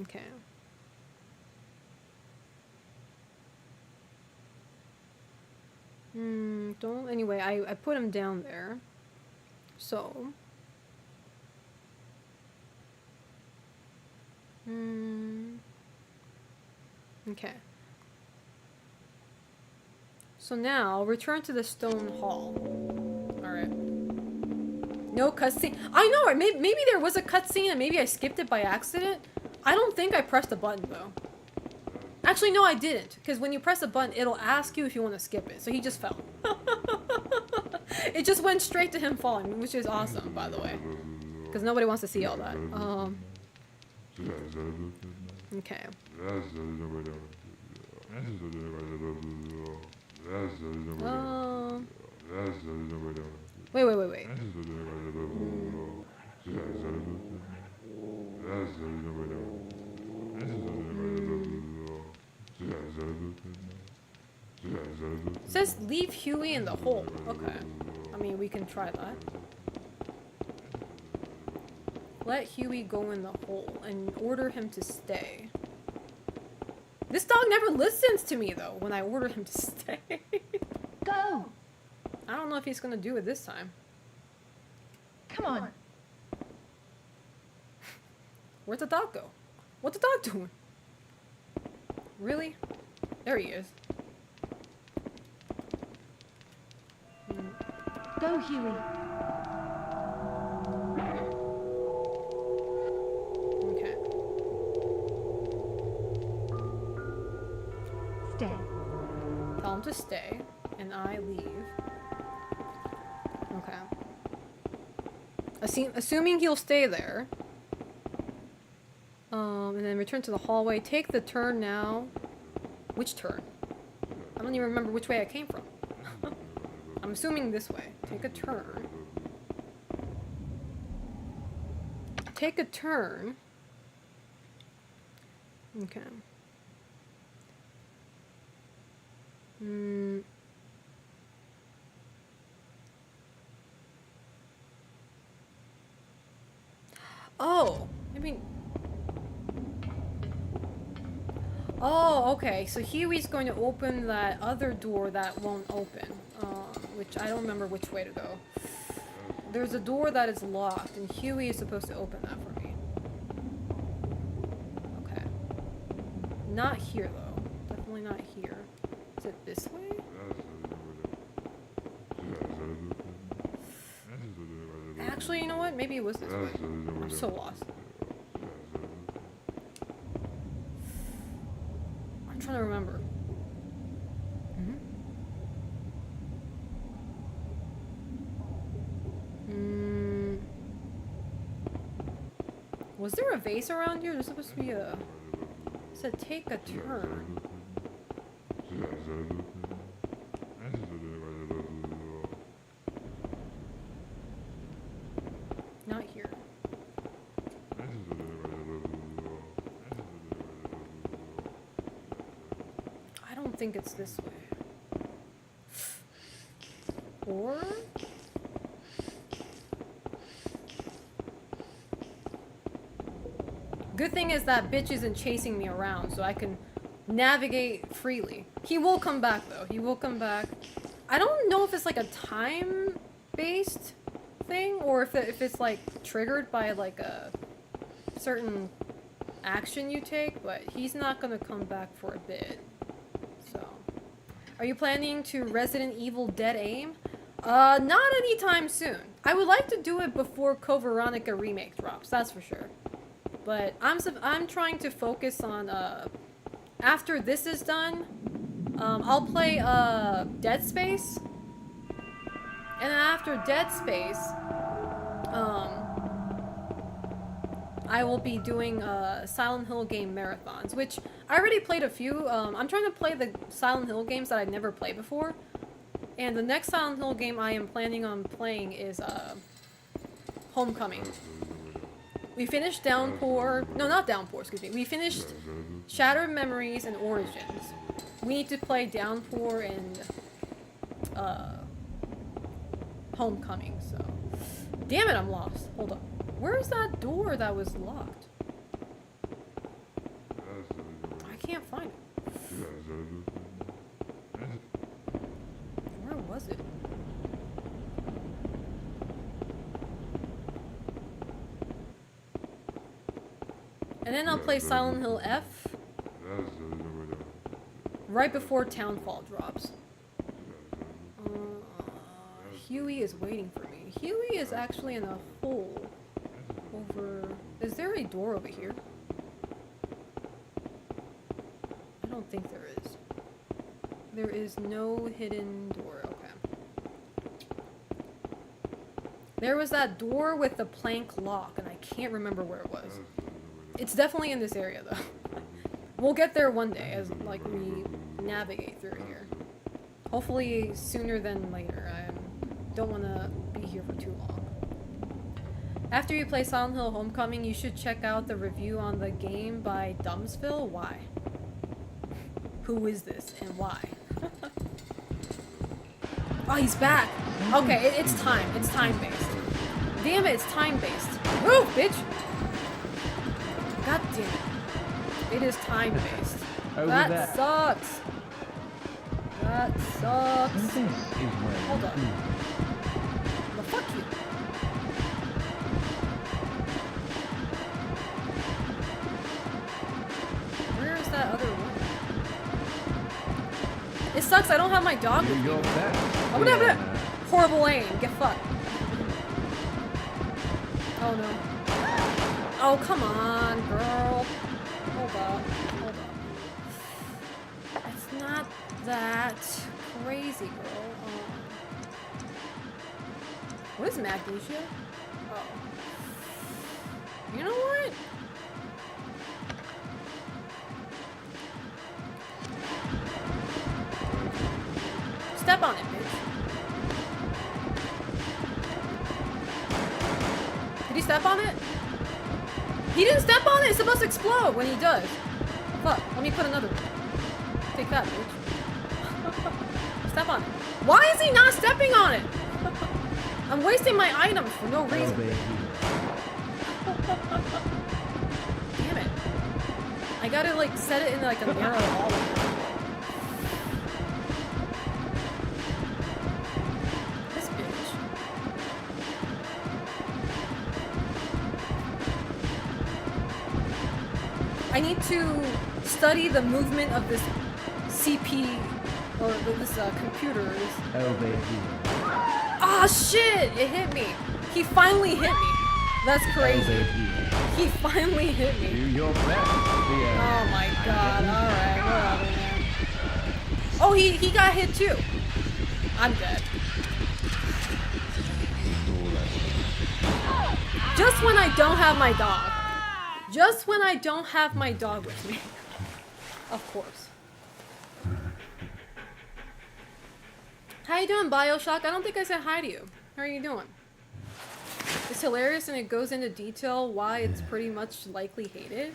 Okay. Don't... Anyway, I put him down there. So... Okay. So now, return to the stone hall. Alright. No cutscene. I know, right? Maybe there was a cutscene and maybe I skipped it by accident. I don't think I pressed a button, though. Actually, no, I didn't. Because when you press a button, it'll ask you if you want to skip it. So he just fell. It just went straight to him falling, which is awesome, by the way. Because nobody wants to see all that. Okay. Wait. It says leave Huey in the hole. Okay. I mean, we can try that. Let Huey go in the hole and order him to stay. This dog never listens to me, though, when I order him to stay. Go! I don't know if he's gonna do it this time. Come on. Where'd the dog go? What's the dog doing? Really? There he is. Go, Huey. Okay. Stay. Tell him to stay, and I leave. Okay. Assuming he'll stay there. And then return to the hallway. Take the turn now. Which turn? I don't even remember which way I came from. I'm assuming this way. Take a turn. Take a turn. Okay. Oh, I mean... Oh, okay. So Huey's going to open that other door that won't open. Which I don't remember which way to go. There's a door that is locked, and Huey is supposed to open that for me. Okay. Not here, though. Definitely not here. Is it this way? Actually, you know what? Maybe it was this way. I'm so lost. I'm trying to remember. Was there a vase around here? There's supposed to be a... It said take a turn. Not here. think it's this way. Or... Good thing is that bitch isn't chasing me around, so I can navigate freely. He will come back, though. He will come back. I don't know if it's like a time-based thing, or if it's like triggered by like a certain action you take, but he's not gonna come back for a bit. So, are you planning to Resident Evil Dead Aim? Not anytime soon. I would like to do it before Code Veronica Remake drops, that's for sure. But I'm trying to focus on, after this is done, I'll play, Dead Space. And then after Dead Space, I will be doing, Silent Hill game marathons, which I already played a few. I'm trying to play the Silent Hill games that I've never played before. And the next Silent Hill game I am planning on playing is, Homecoming. We finished Downpour, no, not Downpour, excuse me. We finished Shattered Memories and Origins. We need to play Downpour and, Homecoming, so. Damn it, I'm lost. Hold up. Where's that door that was locked? I can't find it. Where was it? And then I'll play Silent Hill F right before Townfall drops. Huey is waiting for me. Huey is actually in a hole over... Is there a door over here? I don't think there is. There is no hidden door. Okay. There was that door with the plank lock, and I can't remember where it was. It's definitely in this area, though. We'll get there one day as, like, we navigate through here. Hopefully sooner than later. I don't want to be here for too long. After you play Silent Hill Homecoming, you should check out the review on the game by Dumbsville. Why? Who is this and why? Oh, he's back! Okay, it's time. It's time-based. Damn it, it's time-based. Move, bitch! God damn it. It is time-based. That sucks. That sucks. Hold up. Well, fuck you. Where is that other one? It sucks, I don't have my dog with me. Oh, whatever. Horrible aim. Get fucked. Oh no. Oh, come on, girl. Hold up. Hold up. It's not that crazy, girl. What is magnesia? Oh. You know what? Step on it, bitch. Did he step on it? He didn't step on it! It's supposed to explode when he does. Fuck, let me put another one. Take that, bitch. Step on it. Why is he not stepping on it? I'm wasting my items for no reason. Damn it. I gotta, like, set it in, like, a narrow hallway. This bitch. I need to study the movement of this CP, or this computer. Ah, shit! It hit me. He finally hit me. That's crazy. He finally hit me. Oh my god. Alright, whatever, man. Oh, he got hit too. I'm dead. Just when I don't have my dog. Just when I don't have my dog with me. Of course. How you doing, Bioshock? I don't think I said hi to you. How are you doing? It's hilarious and it goes into detail why it's pretty much likely hated.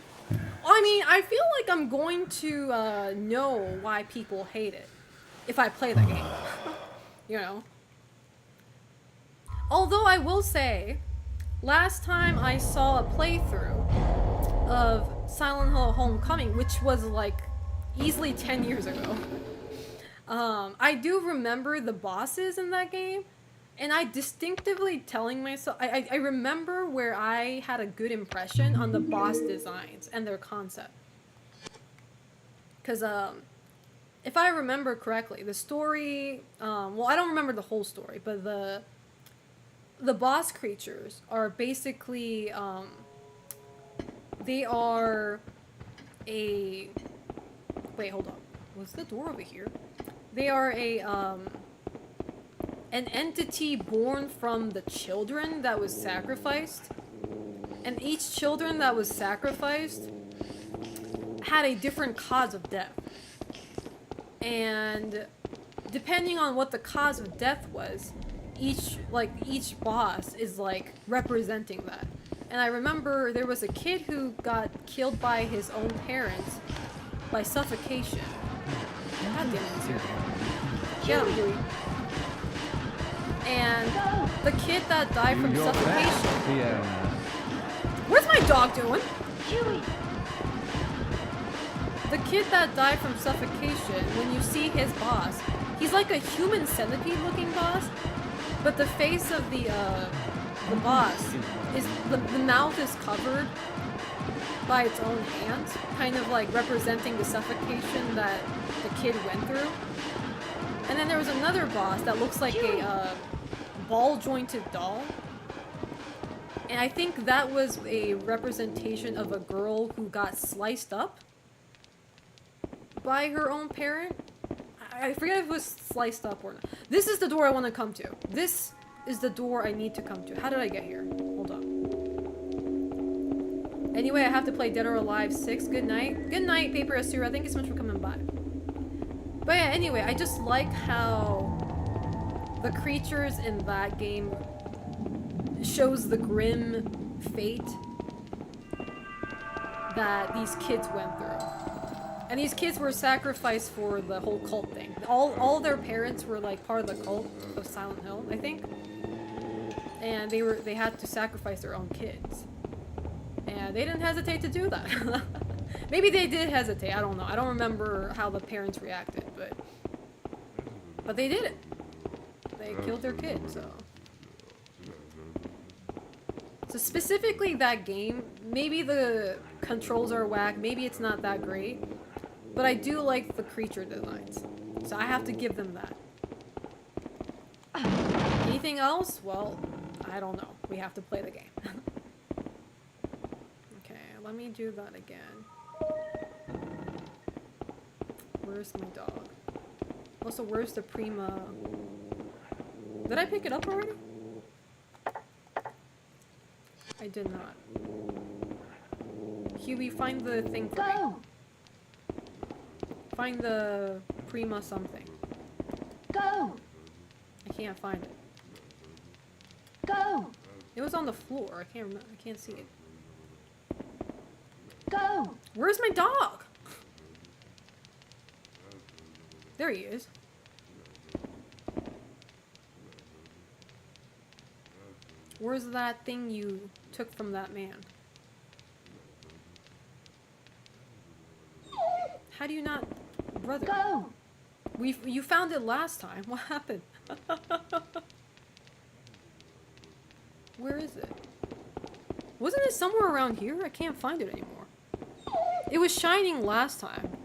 I mean, I feel like I'm going to know why people hate it if I play the game. You know? Although I will say, last time I saw a playthrough of Silent Hill Homecoming, which was like easily 10 years ago, I do remember the bosses in that game, and I distinctively telling myself, I remember where I had a good impression on the boss designs and their concept. Because, if I remember correctly, the story, well, I don't remember the whole story, but the boss creatures are basically, they are a, wait, hold on. Was the door over here? They are an entity born from the children that was sacrificed. And each children that was sacrificed had a different cause of death. And depending on what the cause of death was, each boss is like representing that. And I remember there was a kid who got killed by his own parents by suffocation. God damn it, he's here. Get him, Huey. And the kid that died from suffocation. Yeah. Where's my dog doing? Huey! The kid that died from suffocation, when you see his boss, he's like a human centipede looking boss, but the face of the boss is, the mouth is covered by its own hands, kind of like representing the suffocation that the kid went through. And then there was another boss that looks like a ball-jointed doll. And I think that was a representation of a girl who got sliced up by her own parent. I forget if it was sliced up or not. This is the door I want to come to. This is the door I need to come to. How did I get here? Hold on. Anyway, I have to play Dead or Alive 6. Good night. Good night, Paper Asura. Thank you so much for coming by. But yeah, anyway, I just like how the creatures in that game shows the grim fate that these kids went through. And these kids were sacrificed for the whole cult thing. All their parents were like part of the cult of Silent Hill, I think. And they had to sacrifice their own kids. And they didn't hesitate to do that. Maybe they did hesitate, I don't know. I don't remember how the parents reacted, but they did it. They killed their kid, so. So specifically that game, maybe the controls are whack, maybe it's not that great, but I do like the creature designs. So I have to give them that. Anything else? Well, I don't know. We have to play the game. Okay, let me do that again. Where's my dog? Also, where's the Prima? Did I pick it up already? I did not. Huey, find the thing for me. Go! Find the Prima something. Go! I can't find it. Go! It was on the floor. I can't remember. I can't see it. Go! Where's my dog? There he is. Where's that thing you took from that man? How do you not... Brother. Go! You found it last time. What happened? Where is it? Wasn't it somewhere around here? I can't find it anymore. It was shining last time.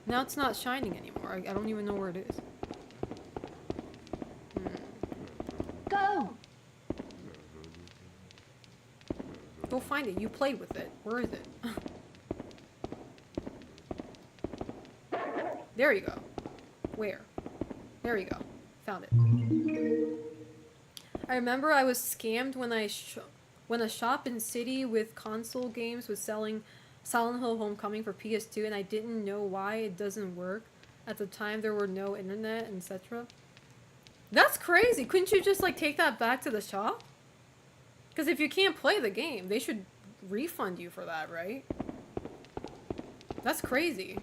Now it's not shining anymore. I don't even know where it is. Go! Go find it. You played with it. Where is it? There you go. Where? There you go. Found it. I remember I was scammed when when a shop in City with console games was selling Silent Hill Homecoming for PS2, and I didn't know why it doesn't work. At the time, there were no internet, etc. That's crazy. Couldn't you just like take that back to the shop? Because if you can't play the game, they should refund you for that, right? That's crazy.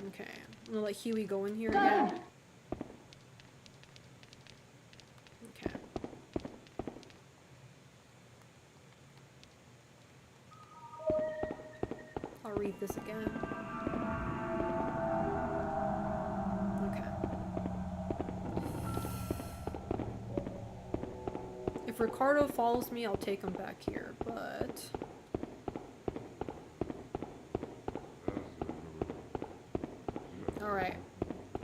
Okay, I'm gonna let Huey go in here Go. again. Okay. I'll read this again. Okay. If Ricardo follows me, I'll take him back here, but... Alright.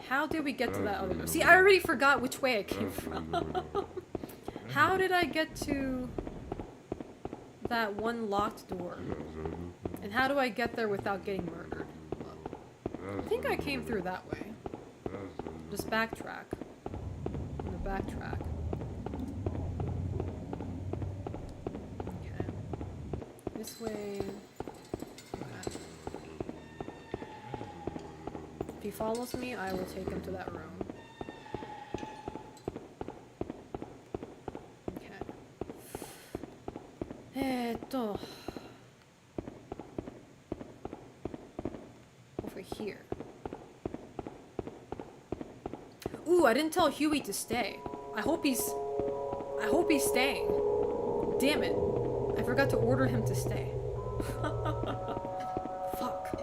How did we get to that other door? See, I already forgot which way I came from. How did I get to that one locked door? And how do I get there without getting murdered? I think I came through that way. Just backtrack. I'm gonna backtrack. Okay. This way. Okay. If he follows me, I will take him to that room. Okay. Over here. Ooh, I didn't tell Huey to stay. I hope he's staying. Damn it. I forgot to order him to stay. Fuck.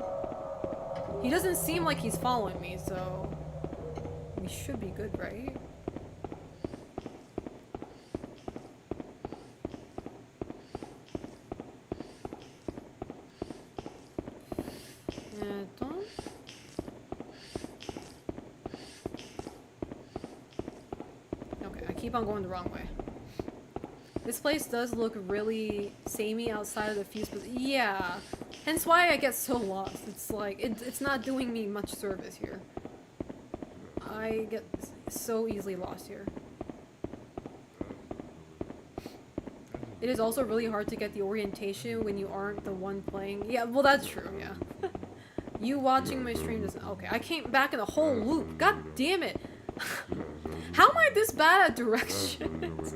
He doesn't seem like he's following me, so we should be good, right? Okay, I keep on going the wrong way. This place does look really samey outside of the fuse, but yeah. Hence why I get so lost. It's like, it's not doing me much service here. I get so easily lost here. It is also really hard to get the orientation when you aren't the one playing. Yeah, well that's true, yeah. You watching my stream doesn't... Okay, I came back in a whole loop. God damn it. How am I this bad at directions?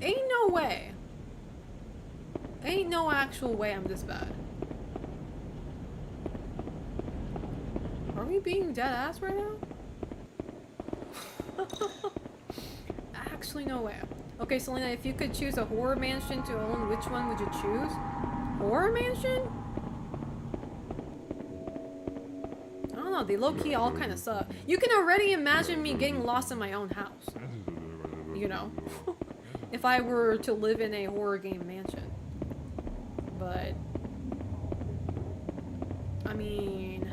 Ain't no way. Ain't no actual way I'm this bad. Are we being dead ass right now? Actually, no way. Okay, Selena, if you could choose a horror mansion to own, which one would you choose? Horror mansion? I don't know, they low-key all kind of suck. You can already imagine me getting lost in my own house. You know? If I were to live in a horror game mansion. But... I mean...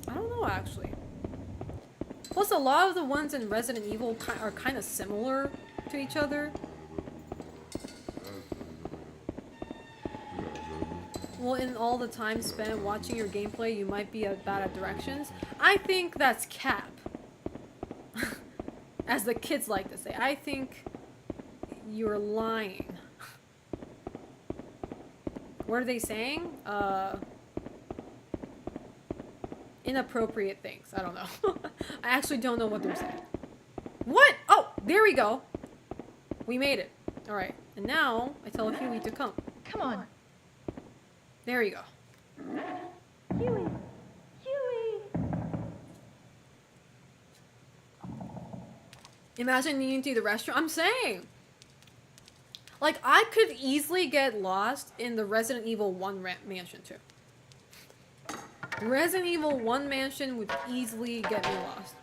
I don't know, actually. Plus, a lot of the ones in Resident Evil are kind of similar to each other. Well, in all the time spent watching your gameplay, you might be bad at directions. I think that's cap. As the kids like to say. I think you're lying. What are they saying? Inappropriate things. I don't know. I actually don't know what they're saying. What? Oh, there we go. We made it. Alright. And now, I tell Huey to come. Come on. There you go. Huey. Huey. Imagine needing to do the restroom. I'm saying! Like, I could easily get lost in the Resident Evil 1 mansion, too. Resident Evil 1 mansion would easily get me lost.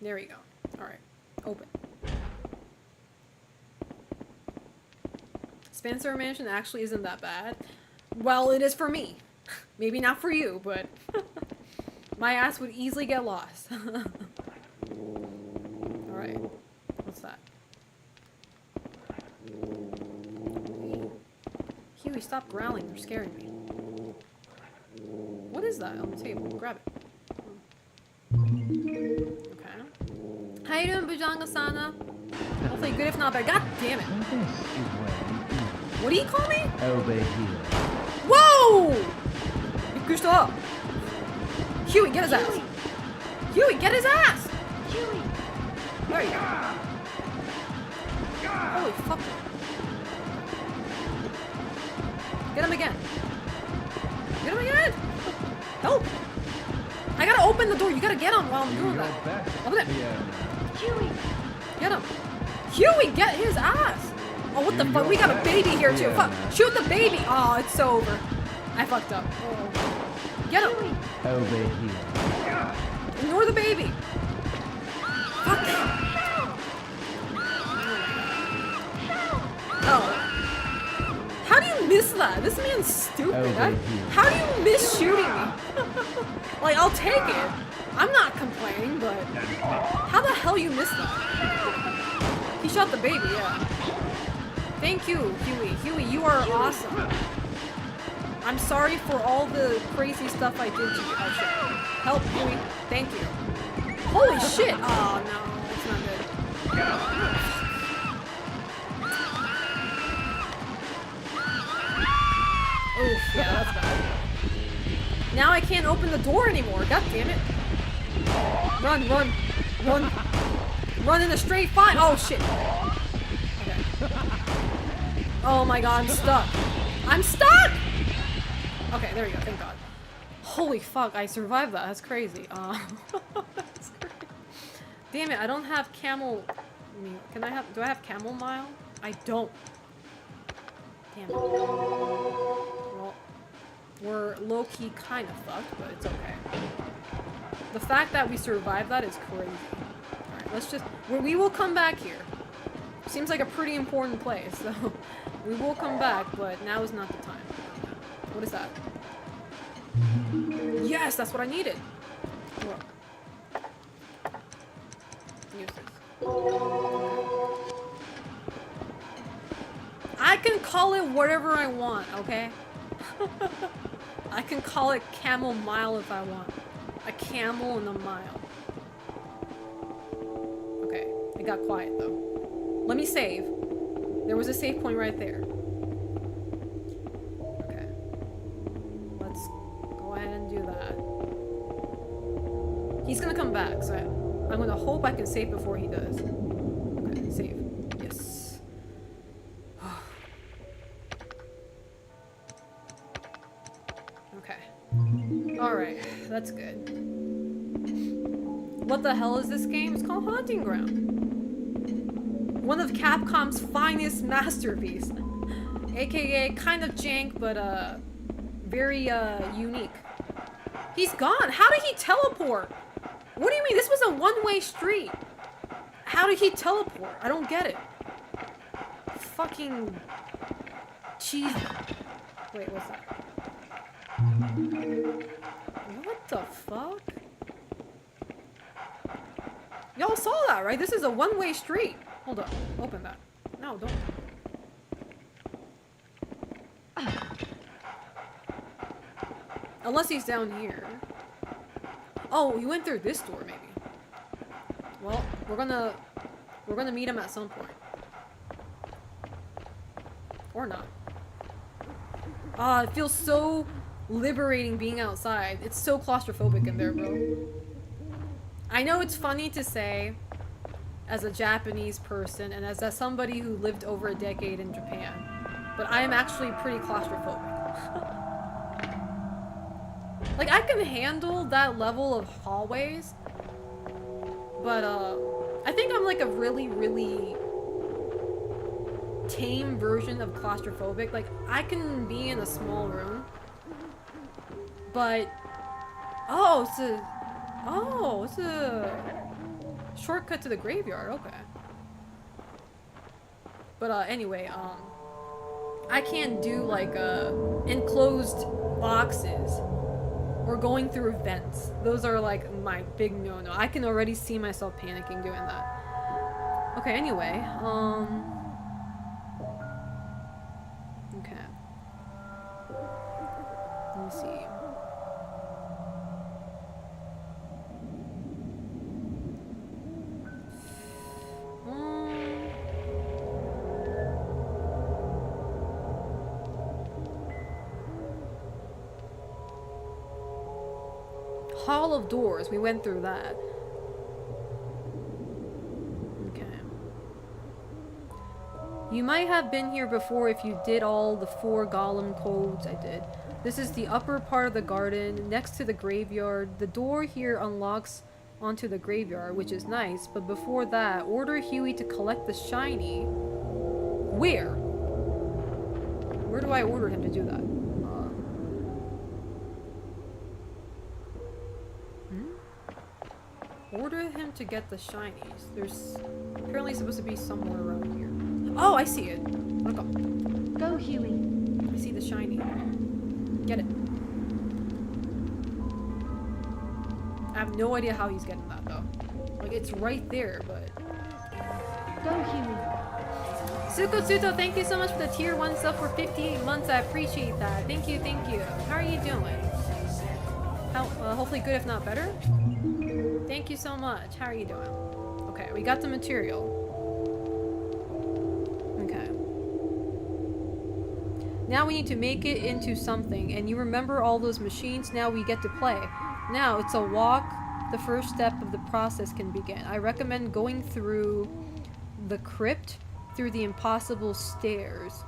There we go. Alright. Open. Spencer mansion actually isn't that bad. Well, it is for me. Maybe not for you, but... my ass would easily get lost. Alright. What's that? Huey, stop growling. You're scaring me. What is that on the table? Grab it. Okay. How you doing, Bujanga-sana? Hopefully good, if not bad. God damn it. This is where What do you call me? over here. Whoa! Bikushita! Huey, get his ass! Huey, get his ass! Huey. There you go. Holy fuck. Get him again. Get him again! Help! I gotta open the door. You gotta get him while I'm doing that. Open it. Huey! Get him. Huey, get his ass! Oh, what the fuck? We got a baby here too. Fuck. Shoot the baby! Oh, it's so over. I fucked up. Oh. Get him. Over here. Ignore the baby. Fuck. Oh. How do you miss that? This man's stupid. How do you miss shooting me? Like, I'll take it. I'm not complaining, but how the hell you missed that? He shot the baby, yeah. Thank you, Huey. Huey, you are awesome. I'm sorry for all the crazy stuff I did to you. Oh, shit. Help, Huey. Thank you. Holy shit. Oh, no. That's not good. Oof, yeah, that's bad. Now I can't open the door anymore. God damn it. Run, run, run. Run in a straight line. Oh, shit. Okay. Oh my god, I'm stuck. I'm stuck! Okay, there we go. Thank god. Holy fuck, I survived that. That's crazy. That's crazy. Damn it, I don't have camel... Can I have... Do I have camel mile? I don't. Damn it. Well, we're low-key kind of fucked, but it's okay. The fact that we survived that is crazy. Alright, let's just... We will come back here. Seems like a pretty important place, so... We will come back, but now is not the time. What is that? Yes, that's what I needed! Whoa. Use this. I can call it whatever I want, okay? I can call it camel mile if I want. A camel and a mile. Okay, it got quiet though. Let me save. There was a save point right there. Okay. Let's go ahead and do that. He's gonna come back, so I'm gonna hope I can save before he does. Okay, save. Yes. Okay. Alright, that's good. What the hell is this game? It's called Haunting Ground. One of Capcom's finest masterpieces. AKA kind of jank, but very unique. He's gone! How did he teleport? What do you mean? This was a one-way street. How did he teleport? I don't get it. Fucking... cheese. Wait, what's that? What the fuck? Y'all saw that, right? This is a one-way street. Hold up. Open that. No, don't. Unless he's down here. Oh, he went through this door, maybe. Well, we're gonna meet him at some point. Or not. Ah, it feels so liberating being outside. It's so claustrophobic in there, bro. I know it's funny to say as a Japanese person and as somebody who lived over a decade in Japan, but I am actually pretty claustrophobic. Like, I can handle that level of hallways, but I think I'm like a really, really tame version of claustrophobic. Like, I can be in a small room, but it's a shortcut to the graveyard. Okay. But anyway, I can't do like enclosed boxes or going through vents. Those are like my big no-no. I can already see myself panicking doing that. Okay, anyway, okay. Let me see. Hall of Doors, we went through that. You might have been here before if you did all the 4 golem codes I did. This is the upper part of the garden, next to the graveyard. The door here unlocks onto the graveyard, which is nice, but before that, order Huey to collect the shiny. Where? Where do I order him to do that? Order him to get the shinies. There's apparently supposed to be somewhere around here. Oh, I see it. Look up. Go, Huey. I see the shiny. Get it. I have no idea how he's getting that though. Like it's right there, but. Go, Huey. Suko Suto, thank you so much for the tier 1 sub for 58 months. I appreciate that. Thank you, thank you. How are you doing? How, hopefully good, if not better. Thank you so much. How are you doing? Okay, we got the material. Okay. Now we need to make it into something, and you remember all those machines? Now we get to play. Now it's a walk. The first step of the process can begin. I recommend going through the crypt, through the impossible stairs,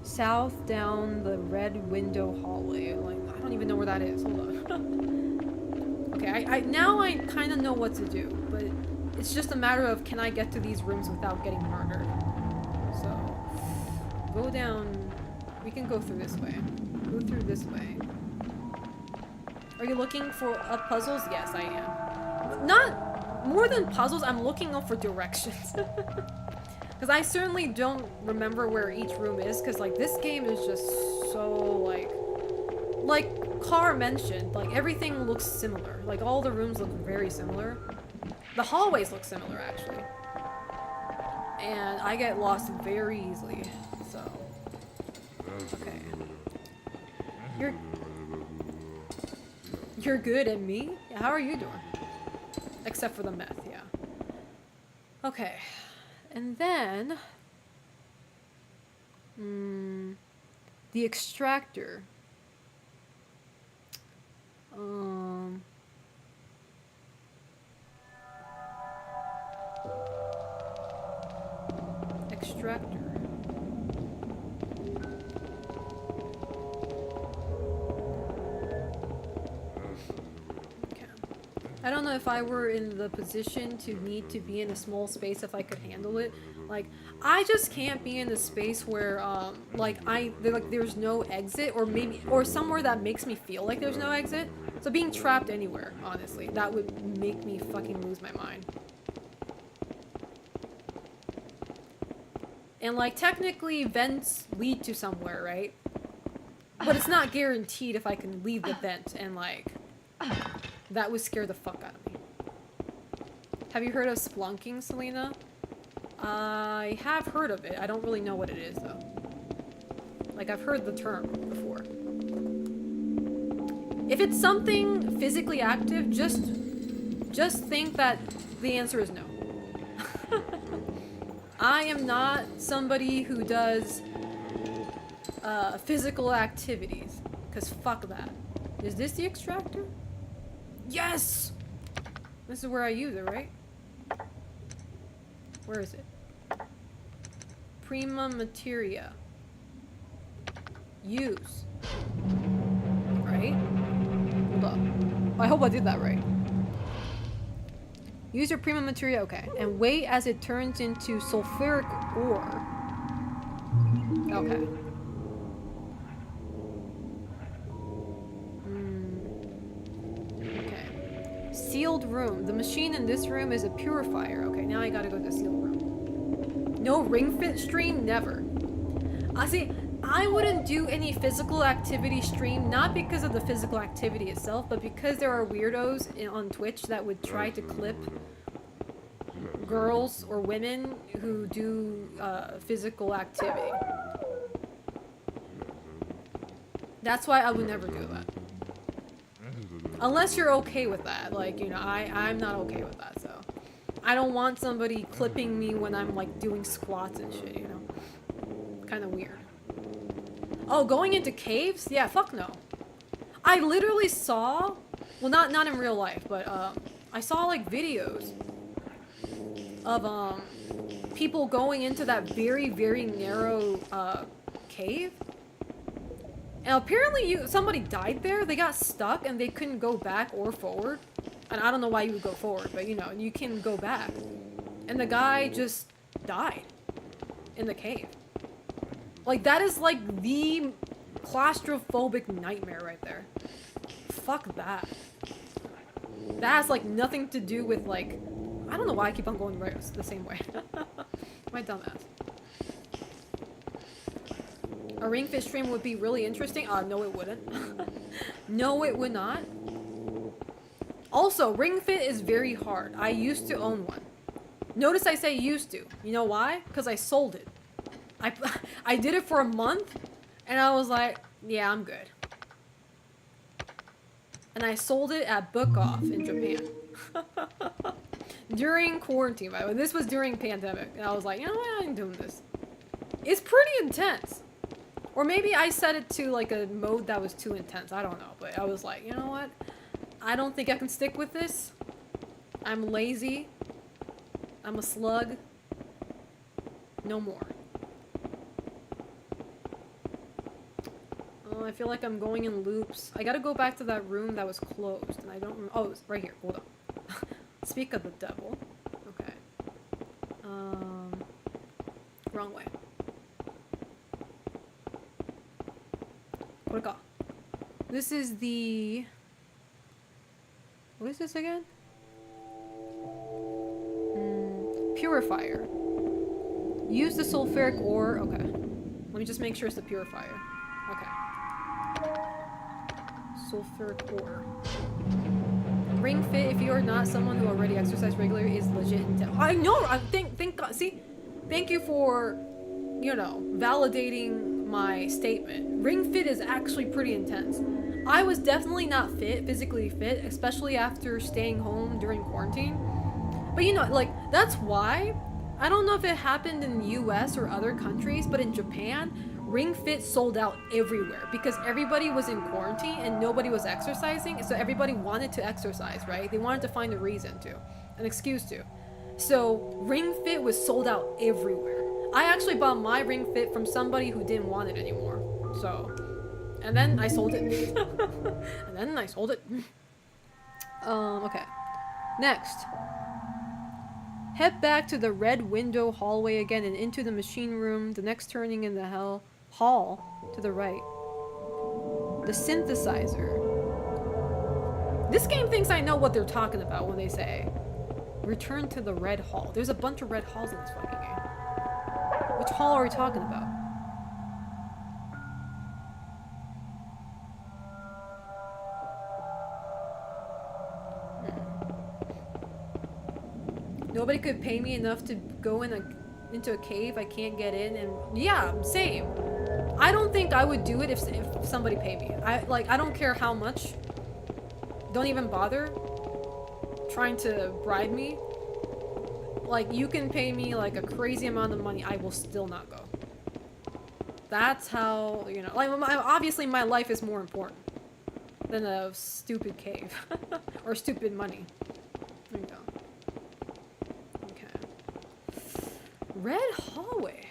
south down the red window hallway. Like, I don't even know where that is. Hold on. Okay, now I kind of know what to do, but it's just a matter of can I get to these rooms without getting murdered. So, go down. We can go through this way. Go through this way. Are you looking for puzzles? Yes, I am. Not more than puzzles, I'm looking up for directions. Because I certainly don't remember where each room is, because, like, this game is just so, like Car mentioned, like, everything looks similar. Like, all the rooms look very similar. The hallways look similar, actually. And I get lost very easily, so. Okay. You're good at me? Yeah, how are you doing? Except for the meth, yeah. Okay. And then... the extractor. Extractor. I don't know if I were in the position to need to be in a small space if I could handle it. Like, I just can't be in a space where, there's no exit, or somewhere that makes me feel like there's no exit. So being trapped anywhere, honestly, that would make me fucking lose my mind. And, like, technically vents lead to somewhere, right? But it's not guaranteed if I can leave the vent, and, like... That would scare the fuck out of me. Have you heard of splunking, Selena? I have heard of it. I don't really know what it is, though. Like, I've heard the term before. If it's something physically active, just think that the answer is no. I am not somebody who does physical activities. Because fuck that. Is this the extractor? Yes! This is where I use it, right? Where is it? Prima materia. Use. Right? Hold up. I hope I did that right. Use your prima materia, okay. And wait as it turns into sulfuric ore. Okay. Sealed room. The machine in this room is a purifier. Okay, now I gotta go to the sealed room. No ring fit stream? Never. See, I wouldn't do any physical activity stream, not because of the physical activity itself, but because there are weirdos on Twitch that would try to clip girls or women who do physical activity. That's why I would never do that. Unless you're okay with that, like, you know, I'm not okay with that, so. I don't want somebody clipping me when I'm, like, doing squats and shit, you know? Kinda weird. Oh, going into caves? Yeah, fuck no. I literally saw, well, not in real life, but, I saw, like, videos of people going into that very, very narrow cave. And apparently somebody died there. They got stuck and they couldn't go back or forward. And I don't know why you would go forward, but you know, you can go back. And the guy just died in the cave. Like, that is like the claustrophobic nightmare right there. Fuck that. That has like nothing to do with like, I don't know why I keep on going right the same way. My dumbass. A Ring Fit stream would be really interesting. No it wouldn't. No it would not. Also, Ring Fit is very hard. I used to own one. Notice I say used to. You know why? Because I sold it. I did it for a month, and I was like, yeah, I'm good. And I sold it at Book Off in Japan. During quarantine, by the way. This was during pandemic. And I was like, you know what? I ain't doing this. It's pretty intense. Or maybe I set it to like a mode that was too intense. I don't know. But I was like, you know what? I don't think I can stick with this. I'm lazy. I'm a slug. No more. Oh, I feel like I'm going in loops. I gotta go back to that room that was closed. And I don't remember. Oh, it's right here. Hold on. Speak of the devil. Okay. Wrong way. This is the... What is this again? Purifier. Use the sulfuric ore. Okay. Let me just make sure it's the purifier. Okay. Sulfuric ore. Ring Fit, if you are not someone who already exercises regularly, is legit intense. I know! Thank God. See? Thank you for, you know, validating my statement. Ring Fit is actually pretty intense. I was definitely not physically fit, especially after staying home during quarantine. But you know, like, that's why, I don't know if it happened in the US or other countries, but in Japan, Ring Fit sold out everywhere because everybody was in quarantine and nobody was exercising, so everybody wanted to exercise, right? They wanted to find a reason to, an excuse to. So Ring Fit was sold out everywhere. I actually bought my Ring Fit from somebody who didn't want it anymore. So, and then I sold it. And then I sold it. Okay. Next. Head back to the red window hallway again and into the machine room. The next turning in the hall to the right. The synthesizer. This game thinks I know what they're talking about when they say return to the red hall. There's a bunch of red halls in this fucking game. Which hall are we talking about? Nobody could pay me enough to go into a cave I can't get in, and yeah, same. I don't think I would do it if somebody paid me. I don't care how much. Don't even bother trying to bribe me. Like, you can pay me like a crazy amount of money, I will still not go. That's how, you know, like, obviously my life is more important than a stupid cave or stupid money. There you go. Red hallway.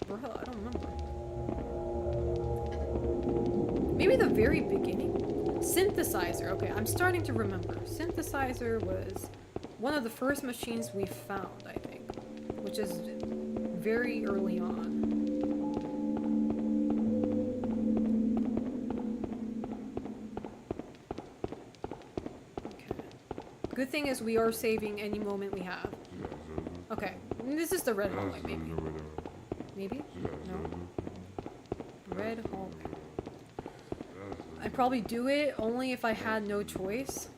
Bro, I don't remember. Maybe the very beginning? Synthesizer. Okay, I'm starting to remember. Synthesizer was one of the first machines we found, I think. Which is very early on. Okay. Good thing is we are saving any moment we have. Okay. This is the red hallway, maybe. Maybe? No? Red hallway. I'd probably do it only if I had no choice.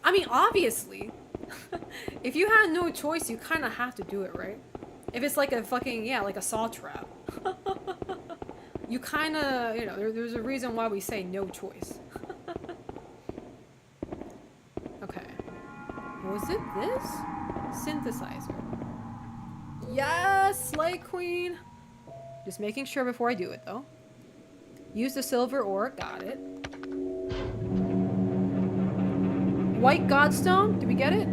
I mean, obviously. If you had no choice, you kind of have to do it, right? If it's like a fucking, yeah, like a saw trap. You kind of, you know, there's a reason why we say no choice. Okay. Was it this? Synthesizer. Yes, Slay Queen. Just making sure before I do it, though. Use the silver ore. Got it. White Godstone. Did we get it?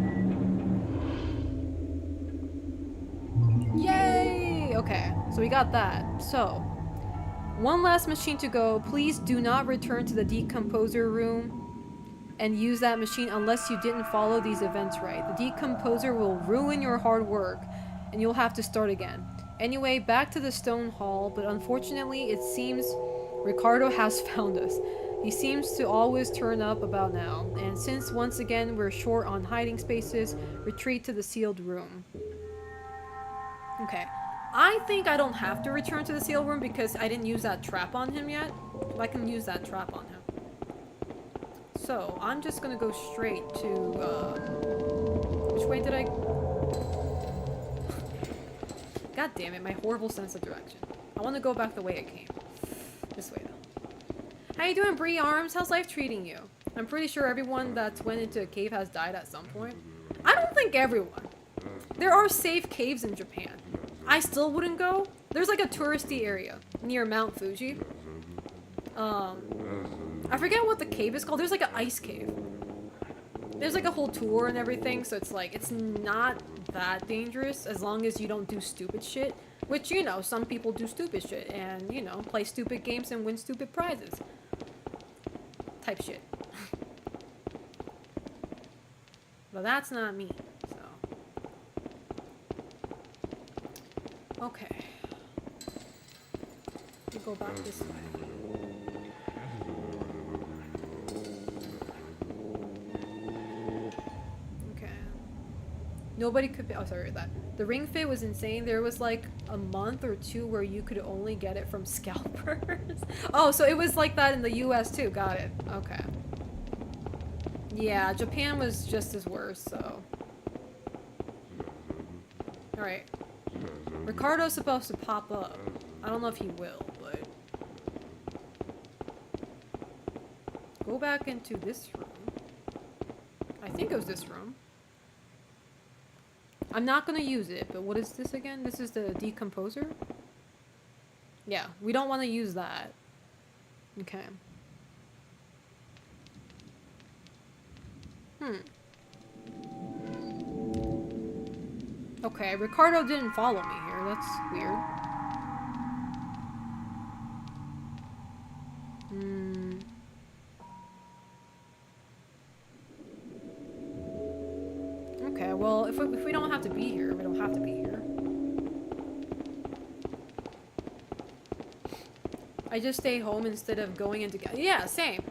So we got that. So, one last machine to go. Please do not return to the decomposer room and use that machine unless you didn't follow these events right. The decomposer will ruin your hard work and you'll have to start again. Anyway, back to the stone hall, but unfortunately it seems Ricardo has found us. He seems to always turn up about now, and since once again we're short on hiding spaces, retreat to the sealed room. Okay. I think I don't have to return to the sealed room because I didn't use that trap on him yet. I can use that trap on him. So, I'm just gonna go straight to, which way did I... God damn it, my horrible sense of direction. I want to go back the way it came. This way, though. How you doing, Bree Arms? How's life treating you? I'm pretty sure everyone that's went into a cave has died at some point. I don't think everyone. There are safe caves in Japan. I still wouldn't go. There's like a touristy area near Mount Fuji. I forget what the cave is called. There's like an ice cave. There's like a whole tour and everything, so it's like, it's not that dangerous as long as you don't do stupid shit. Which, you know, some people do stupid shit and, you know, play stupid games and win stupid prizes. Type shit. But that's not me, so. Okay. We go back this way. Nobody could be- oh, sorry, that. The Ring Fit was insane. There was like a month or two where you could only get it from scalpers. Oh, so it was like that in the US too. Got it. Okay. Yeah, Japan was just as worse, so. Alright. Ricardo's supposed to pop up. I don't know if he will, but. Go back into this room. I think it was this room. I'm not gonna use it, but what is this again? This is the decomposer? Yeah, we don't want to use that. Okay. Okay, Ricardo didn't follow me here. That's weird. Okay, well, if we don't have to be here, we don't have to be here. I just stay home instead of going into... Yeah, same.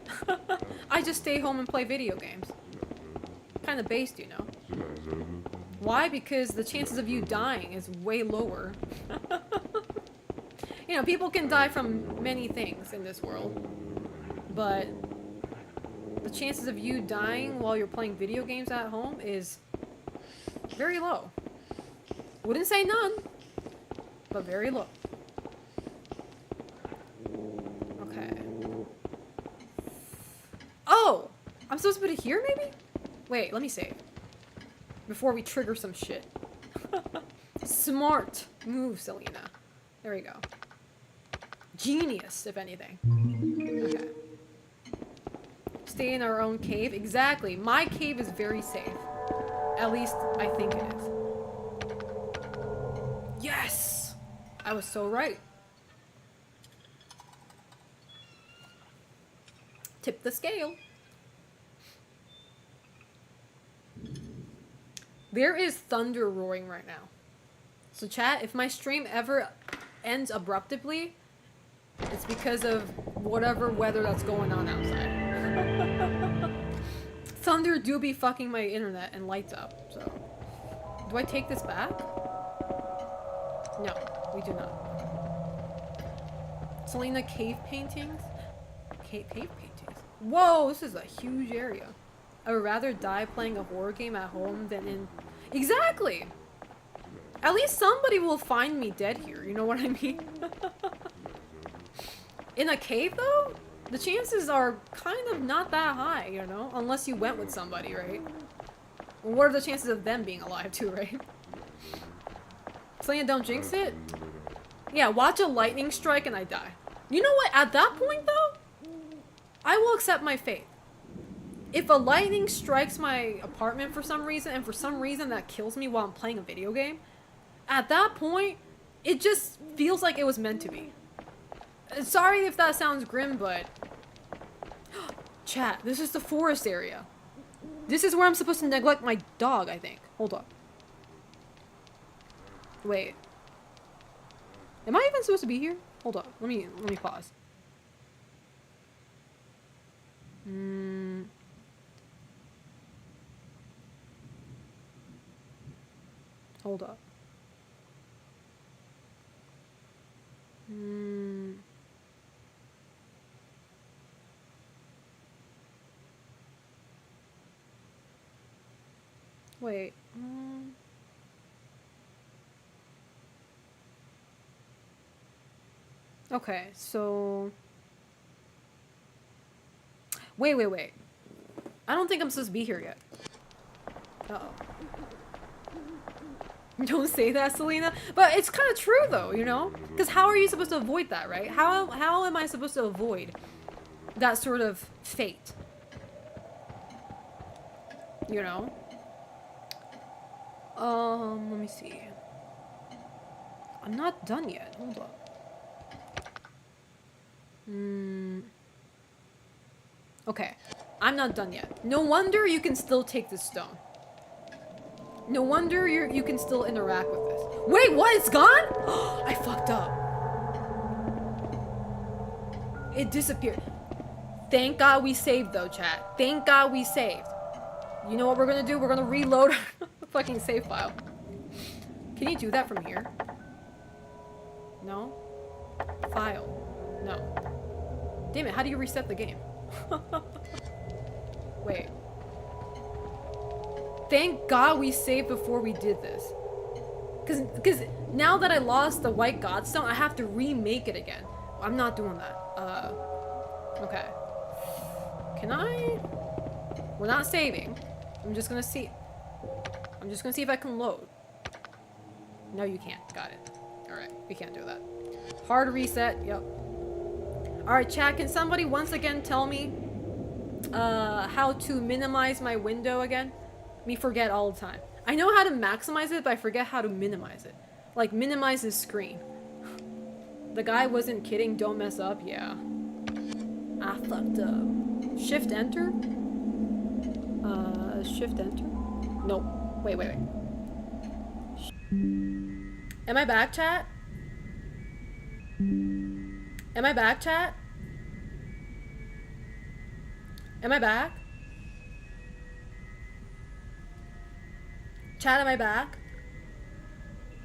I just stay home and play video games. Kind of based, you know. Why? Because the chances of you dying is way lower. You know, people can die from many things in this world. But the chances of you dying while you're playing video games at home is very low. Wouldn't say none, but very low. Okay. Oh! I'm supposed to put it here, maybe? Wait, let me save. Before we trigger some shit. Smart move, Selena. There we go. Genius, if anything. Okay. Stay in our own cave? Exactly. My cave is very safe. At least, I think it is. Yes! I was so right. Tip the scale. There is thunder roaring right now. So chat, if my stream ever ends abruptly, it's because of whatever weather that's going on outside. Thunder do be fucking my internet and lights up, so. Do I take this back? No, we do not. Selena, cave paintings? Cave paintings? Whoa, this is a huge area. I would rather die playing a horror game at home than in... Exactly! At least somebody will find me dead here, you know what I mean? In a cave, though? The chances are kind of not that high, you know? Unless you went with somebody, right? What are the chances of them being alive too, right? Selena, don't jinx it? Yeah, watch a lightning strike and I die. You know what? At that point, though, I will accept my fate. If a lightning strikes my apartment for some reason, and for some reason that kills me while I'm playing a video game, at that point, It just feels like it was meant to be. Sorry if that sounds grim, but... Chat, this is the forest area. This is where I'm supposed to neglect my dog, I think. Hold up. Wait. Am I even supposed to be here? Hold up. Let me pause. Hold up. Wait. Okay, so... Wait. I don't think I'm supposed to be here yet. Uh-oh. Don't say that, Selena. But it's kind of true, though, you know? Because how are you supposed to avoid that, right? How am I supposed to avoid that sort of fate? You know? Let me see. I'm not done yet. Hold up. Okay. I'm not done yet. No wonder you can still take this stone. No wonder you can still interact with this. Wait, what? It's gone? I fucked up. It disappeared. Thank God we saved, though, chat. Thank God we saved. You know what we're gonna do? We're gonna reload the fucking save file. Can you do that from here? No? File. No. Damn it, how do you reset the game? Wait. Thank God we saved before we did this. Cause now that I lost the white godstone, I have to remake it again. I'm not doing that. Okay. Can I? We're not saving. I'm just gonna see. I'm just gonna see if I can load. No, you can't. Got it. Alright, we can't do that. Hard reset, yep. Alright, chat, can somebody once again tell me how to minimize my window again? Me forget all the time. I know how to maximize it, but I forget how to minimize it. Like, minimize the screen. The guy wasn't kidding, don't mess up, yeah. I fucked up. Shift enter? Shift enter? Nope. Wait. Am I back, chat? Am I back, chat? Am I back? Chat, am I back?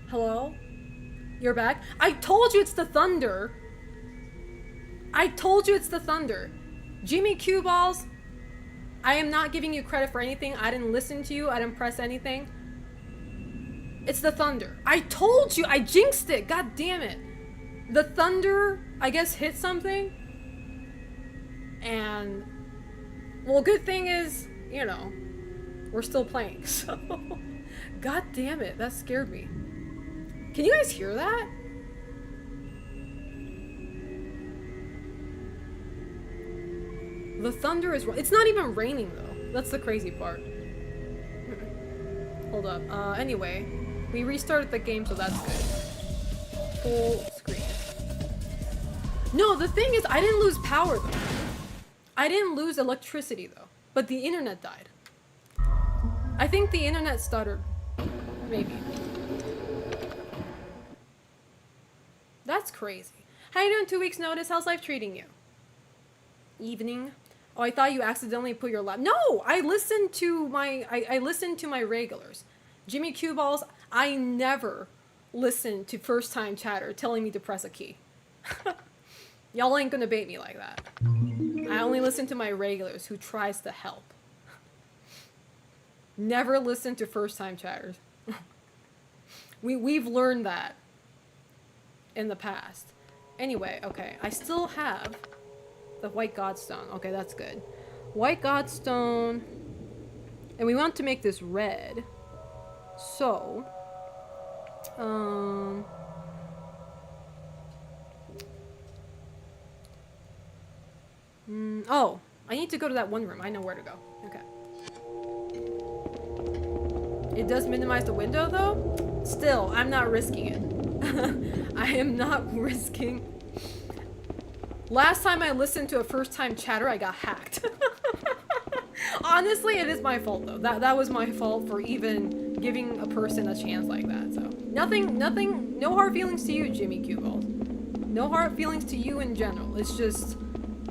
Hello? You're back? I told you it's the thunder! I told you it's the thunder! Jimmy Cue Balls, I am not giving you credit for anything. I didn't listen to you. I didn't press anything. It's the thunder. I told you! I jinxed it! God damn it! The thunder, I guess, hit something. And... well, good thing is, you know, we're still playing, so... God damn it, that scared me. Can you guys hear that? The thunder is... it's not even raining, though. That's the crazy part. Hold up. Anyway. We restarted the game, so that's good. Full screen. No, the thing is, I didn't lose power, though. I didn't lose electricity, though. But the internet died. I think the internet stuttered. Maybe. That's crazy. How you doing? 2 weeks notice? How's life treating you? Evening. Oh, I thought you accidentally put your No! I listened to my... I listened to my regulars. Jimmy Cue Balls, I never listen to first-time chatter telling me to press a key. Y'all ain't gonna bait me like that. I only listen to my regulars who tries to help. Never listen to first-time chatters. We've learned that in the past. Anyway, okay. I still have the white godstone. Okay, that's good. White godstone. And we want to make this red. So, oh, I need to go to that one room. I know where to go. Okay. It does minimize the window, though? Still, I'm not risking it. I am not risking. Last time I listened to a first-time chatter, I got hacked. Honestly, it is my fault though. That was my fault for even giving a person a chance like that. So nothing, no hard feelings to you, Jimmy Q Balls. No hard feelings to you in general. It's just,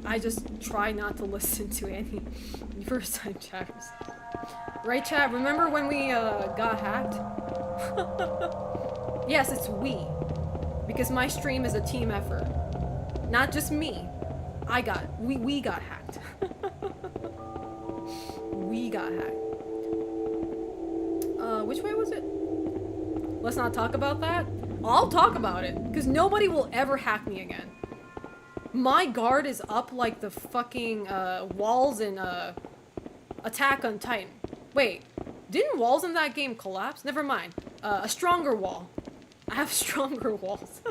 I just try not to listen to any first-time chatters. Right, chat? Remember when we got hacked? Yes, it's we. Because my stream is a team effort. Not just me. We got hacked. We got hacked. Which way was it? Let's not talk about that. I'll talk about it, because nobody will ever hack me again. My guard is up like the fucking walls in Attack on Titan. Wait, didn't walls in that game collapse? Never mind. A stronger wall. I have stronger walls.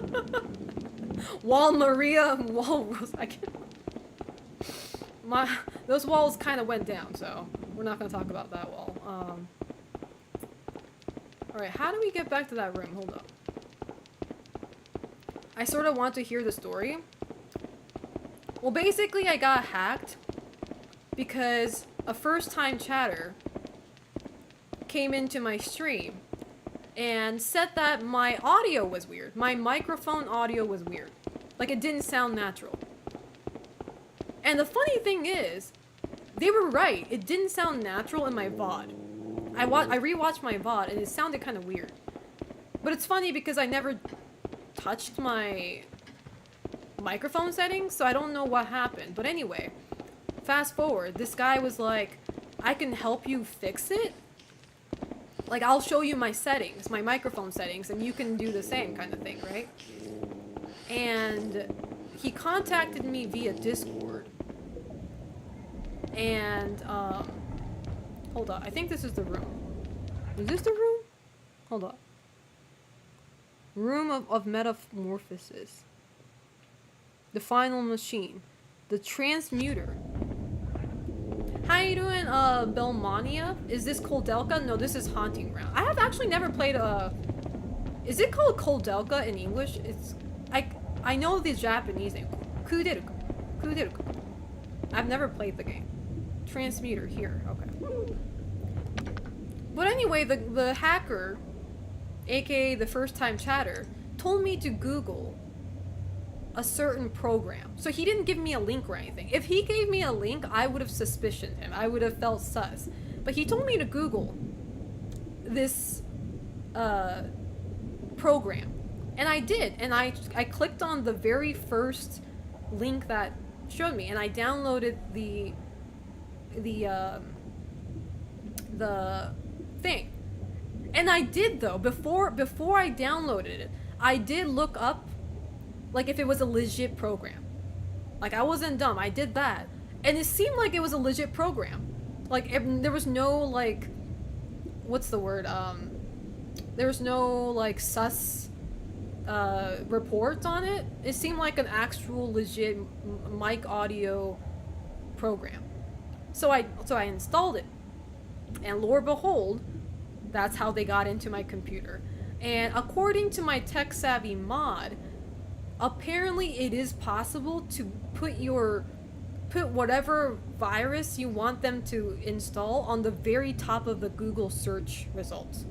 Wall Maria, wall Rose. Those walls kind of went down, so we're not gonna talk about that wall. Alright, how do we get back to that room? Hold up. I sort of want to hear the story. Well, basically I got hacked because a first-time chatter came into my stream and said that my audio was weird. My microphone audio was weird. Like, it didn't sound natural. And the funny thing is, they were right. It didn't sound natural in my VOD. I rewatched my VOD and it sounded kind of weird. But it's funny because I never touched my microphone settings, so I don't know what happened. But anyway, fast forward, this guy was like, I can help you fix it. Like, I'll show you my settings, my microphone settings, and you can do the same kind of thing, right? And he contacted me via Discord. And, hold on, I think this is the room. Is this the room? Hold on. Room of Metamorphosis. The Final Machine. The Transmuter. How you doing, Belmania? Is this Koldelka? No, this is Haunting Ground. I have actually never played, is it called Koldelka in English? I know the Japanese name. Kuderuka. Kuderuka. I've never played the game. Transmuter, here, okay. But anyway, the hacker, aka the first-time chatter, told me to Google a certain program. So he didn't give me a link or anything. If he gave me a link, I would have suspicioned him. I would have felt sus. But he told me to Google this program. And I did. And I clicked on the very first link that showed me. And I downloaded the thing. And I did, though. Before I downloaded it, I did look up like if it was a legit program. Like, I wasn't dumb. I did that. And it seemed like it was a legit program. Like, there was no, like, what's the word? There was no, like, sus reports on it. It seemed like an actual legit mic audio program. So I installed it. And lo and behold, that's how they got into my computer. And according to my Tech Savvy mod, apparently it is possible to put whatever virus you want them to install on the very top of the Google search results.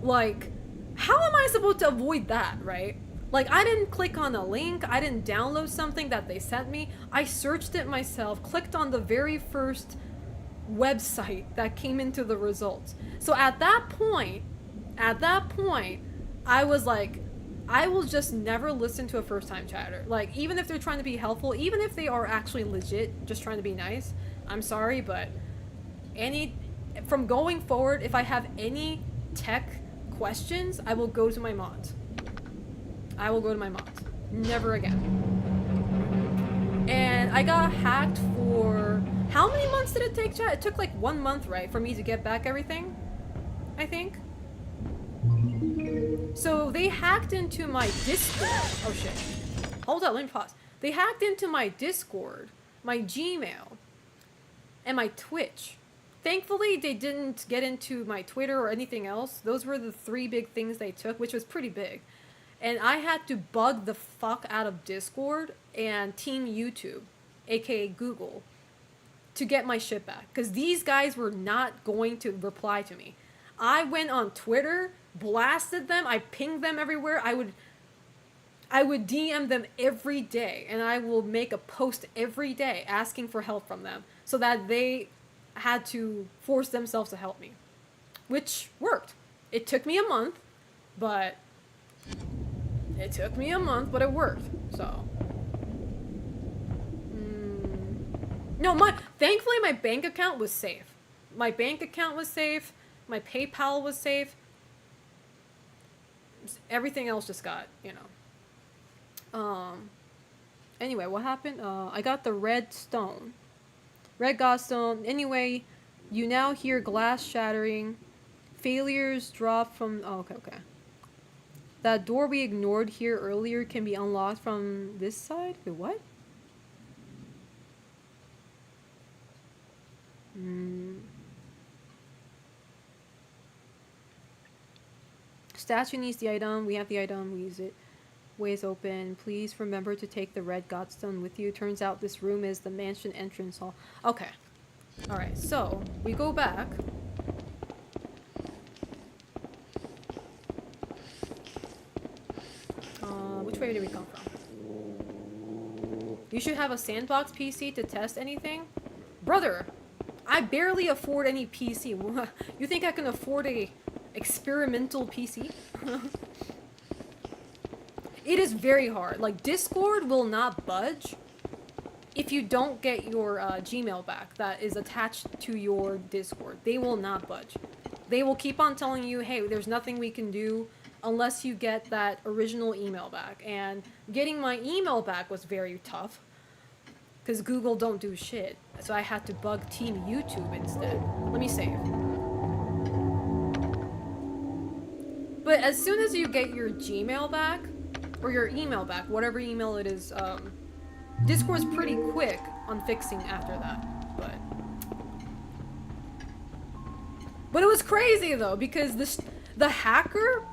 Like, how am I supposed to avoid that, right? Like, I didn't click on a link, I didn't download something that they sent me, I searched it myself, clicked on the very first website that came into the results. So at that point, I was like, I will just never listen to a first-time chatter. Like, even if they're trying to be helpful, even if they are actually legit, just trying to be nice, I'm sorry, but from going forward, if I have any tech questions, I will go to my mods. I will go to my mods. Never again. And I got hacked for... How many months did it take, chat? It took like 1 month, right, for me to get back everything? I think. So they hacked into my Discord. Oh shit. Hold up, let me pause. They hacked into my Discord, my Gmail, and my Twitch thankfully they didn't get into my Twitter or anything else. Those were the 3 big things they took, which was pretty big. And I had to bug the fuck out of Discord and Team YouTube, aka Google, to get my shit back. Because these guys were not going to reply to me. I went on Twitter, blasted them, I pinged them everywhere. I would DM them every day, and I will make a post every day asking for help from them so that they had to force themselves to help me. Which worked. It took me a month, but it worked. So no, thankfully my bank account was safe. My bank account was safe. My PayPal was safe. Everything else just got, anyway, what happened? I got the red stone. Red godstone. Anyway, you now hear glass shattering. Failures drop from... Oh, okay. That door we ignored here earlier can be unlocked from this side? Wait, what? Statue needs the item. We have the item. We use it. Way is open. Please remember to take the red godstone with you. Turns out this room is the mansion entrance hall. Okay. Alright, so we go back. Which way did we come from? You should have a sandbox PC to test anything? Brother, I barely afford any PC. You think I can afford a experimental PC? It is very hard. Like, Discord will not budge if you don't get your Gmail back that is attached to your Discord. They will not budge. They will keep on telling you, hey, there's nothing we can do unless you get that original email back. And getting my email back was very tough because Google don't do shit. So I had to bug Team YouTube instead. Let me save. But as soon as you get your Gmail back, or your email back, whatever email it is, Discord's pretty quick on fixing after that. But it was crazy though, because the hacker...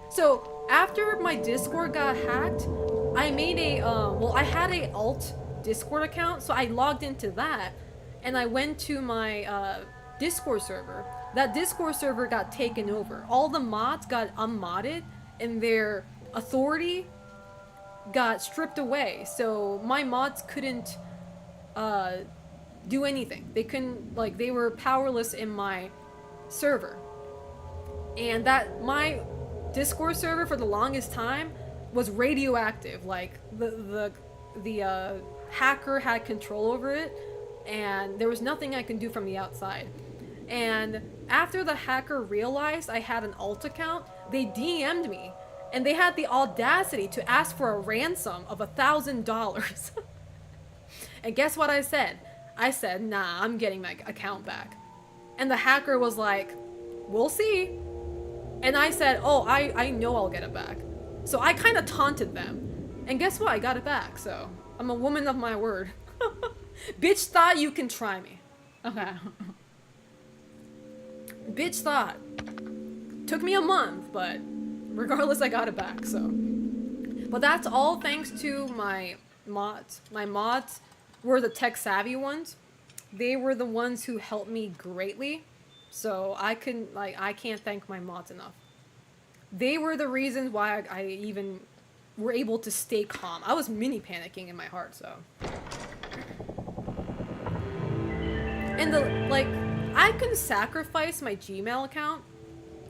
So, after my Discord got hacked, I made a, I had a alt Discord account, so I logged into that, and I went to my, Discord server. That Discord server got taken over. All the mods got unmodded, and their authority got stripped away, so my mods couldn't, do anything. They couldn't, like, they were powerless in my server. And my Discord server for the longest time was radioactive. Like the hacker had control over it, and there was nothing I could do from the outside. And after the hacker realized I had an alt account, they DM'd me, and they had the audacity to ask for a ransom of $1,000. And guess what I said? I said, nah, I'm getting my account back. And the hacker was like, we'll see. And I said, oh, I know I'll get it back. So I kind of taunted them. And guess what? I got it back, so I'm a woman of my word. Bitch thought you can try me. Okay. Bitch thought. Took me a month, but regardless, I got it back, so. But that's all thanks to my mods. My mods were the tech-savvy ones. They were the ones who helped me greatly. So I can't thank my mods enough. They were the reasons why I even were able to stay calm. I was mini panicking in my heart, so. And I can sacrifice my Gmail account,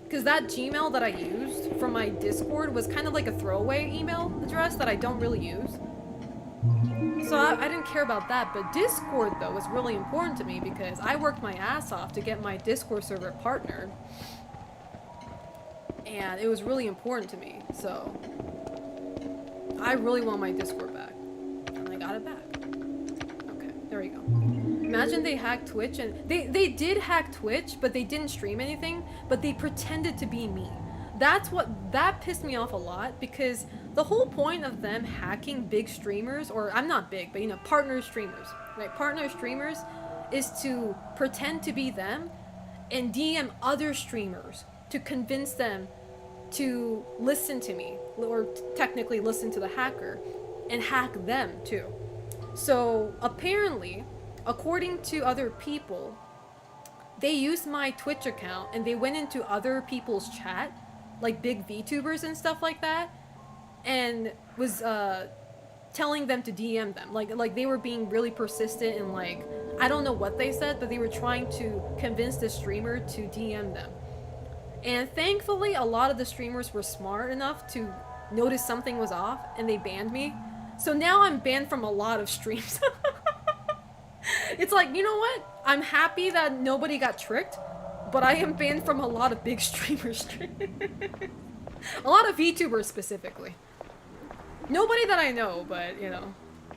because that Gmail that I used from my Discord was kind of like a throwaway email address that I don't really use. So I didn't care about that, but Discord, though, was really important to me because I worked my ass off to get my Discord server partnered. And it was really important to me, so I really want my Discord back. And I got it back. Okay, there we go. Imagine they hacked Twitch, and they did hack Twitch, but they didn't stream anything, but they pretended to be me. That pissed me off a lot, because the whole point of them hacking big streamers, or I'm not big, but partner streamers, right? Partner streamers is to pretend to be them and DM other streamers to convince them to listen to me, or technically listen to the hacker, and hack them too. So apparently, according to other people, they used my Twitch account and they went into other people's chat, like big VTubers and stuff like that, and was telling them to DM them. Like they were being really persistent and like, I don't know what they said, but they were trying to convince the streamer to DM them. And thankfully, a lot of the streamers were smart enough to notice something was off and they banned me. So now I'm banned from a lot of streams. It's like, you know what? I'm happy that nobody got tricked, but I am banned from a lot of big streamers. A lot of VTubers specifically. Nobody that I know, but, you know.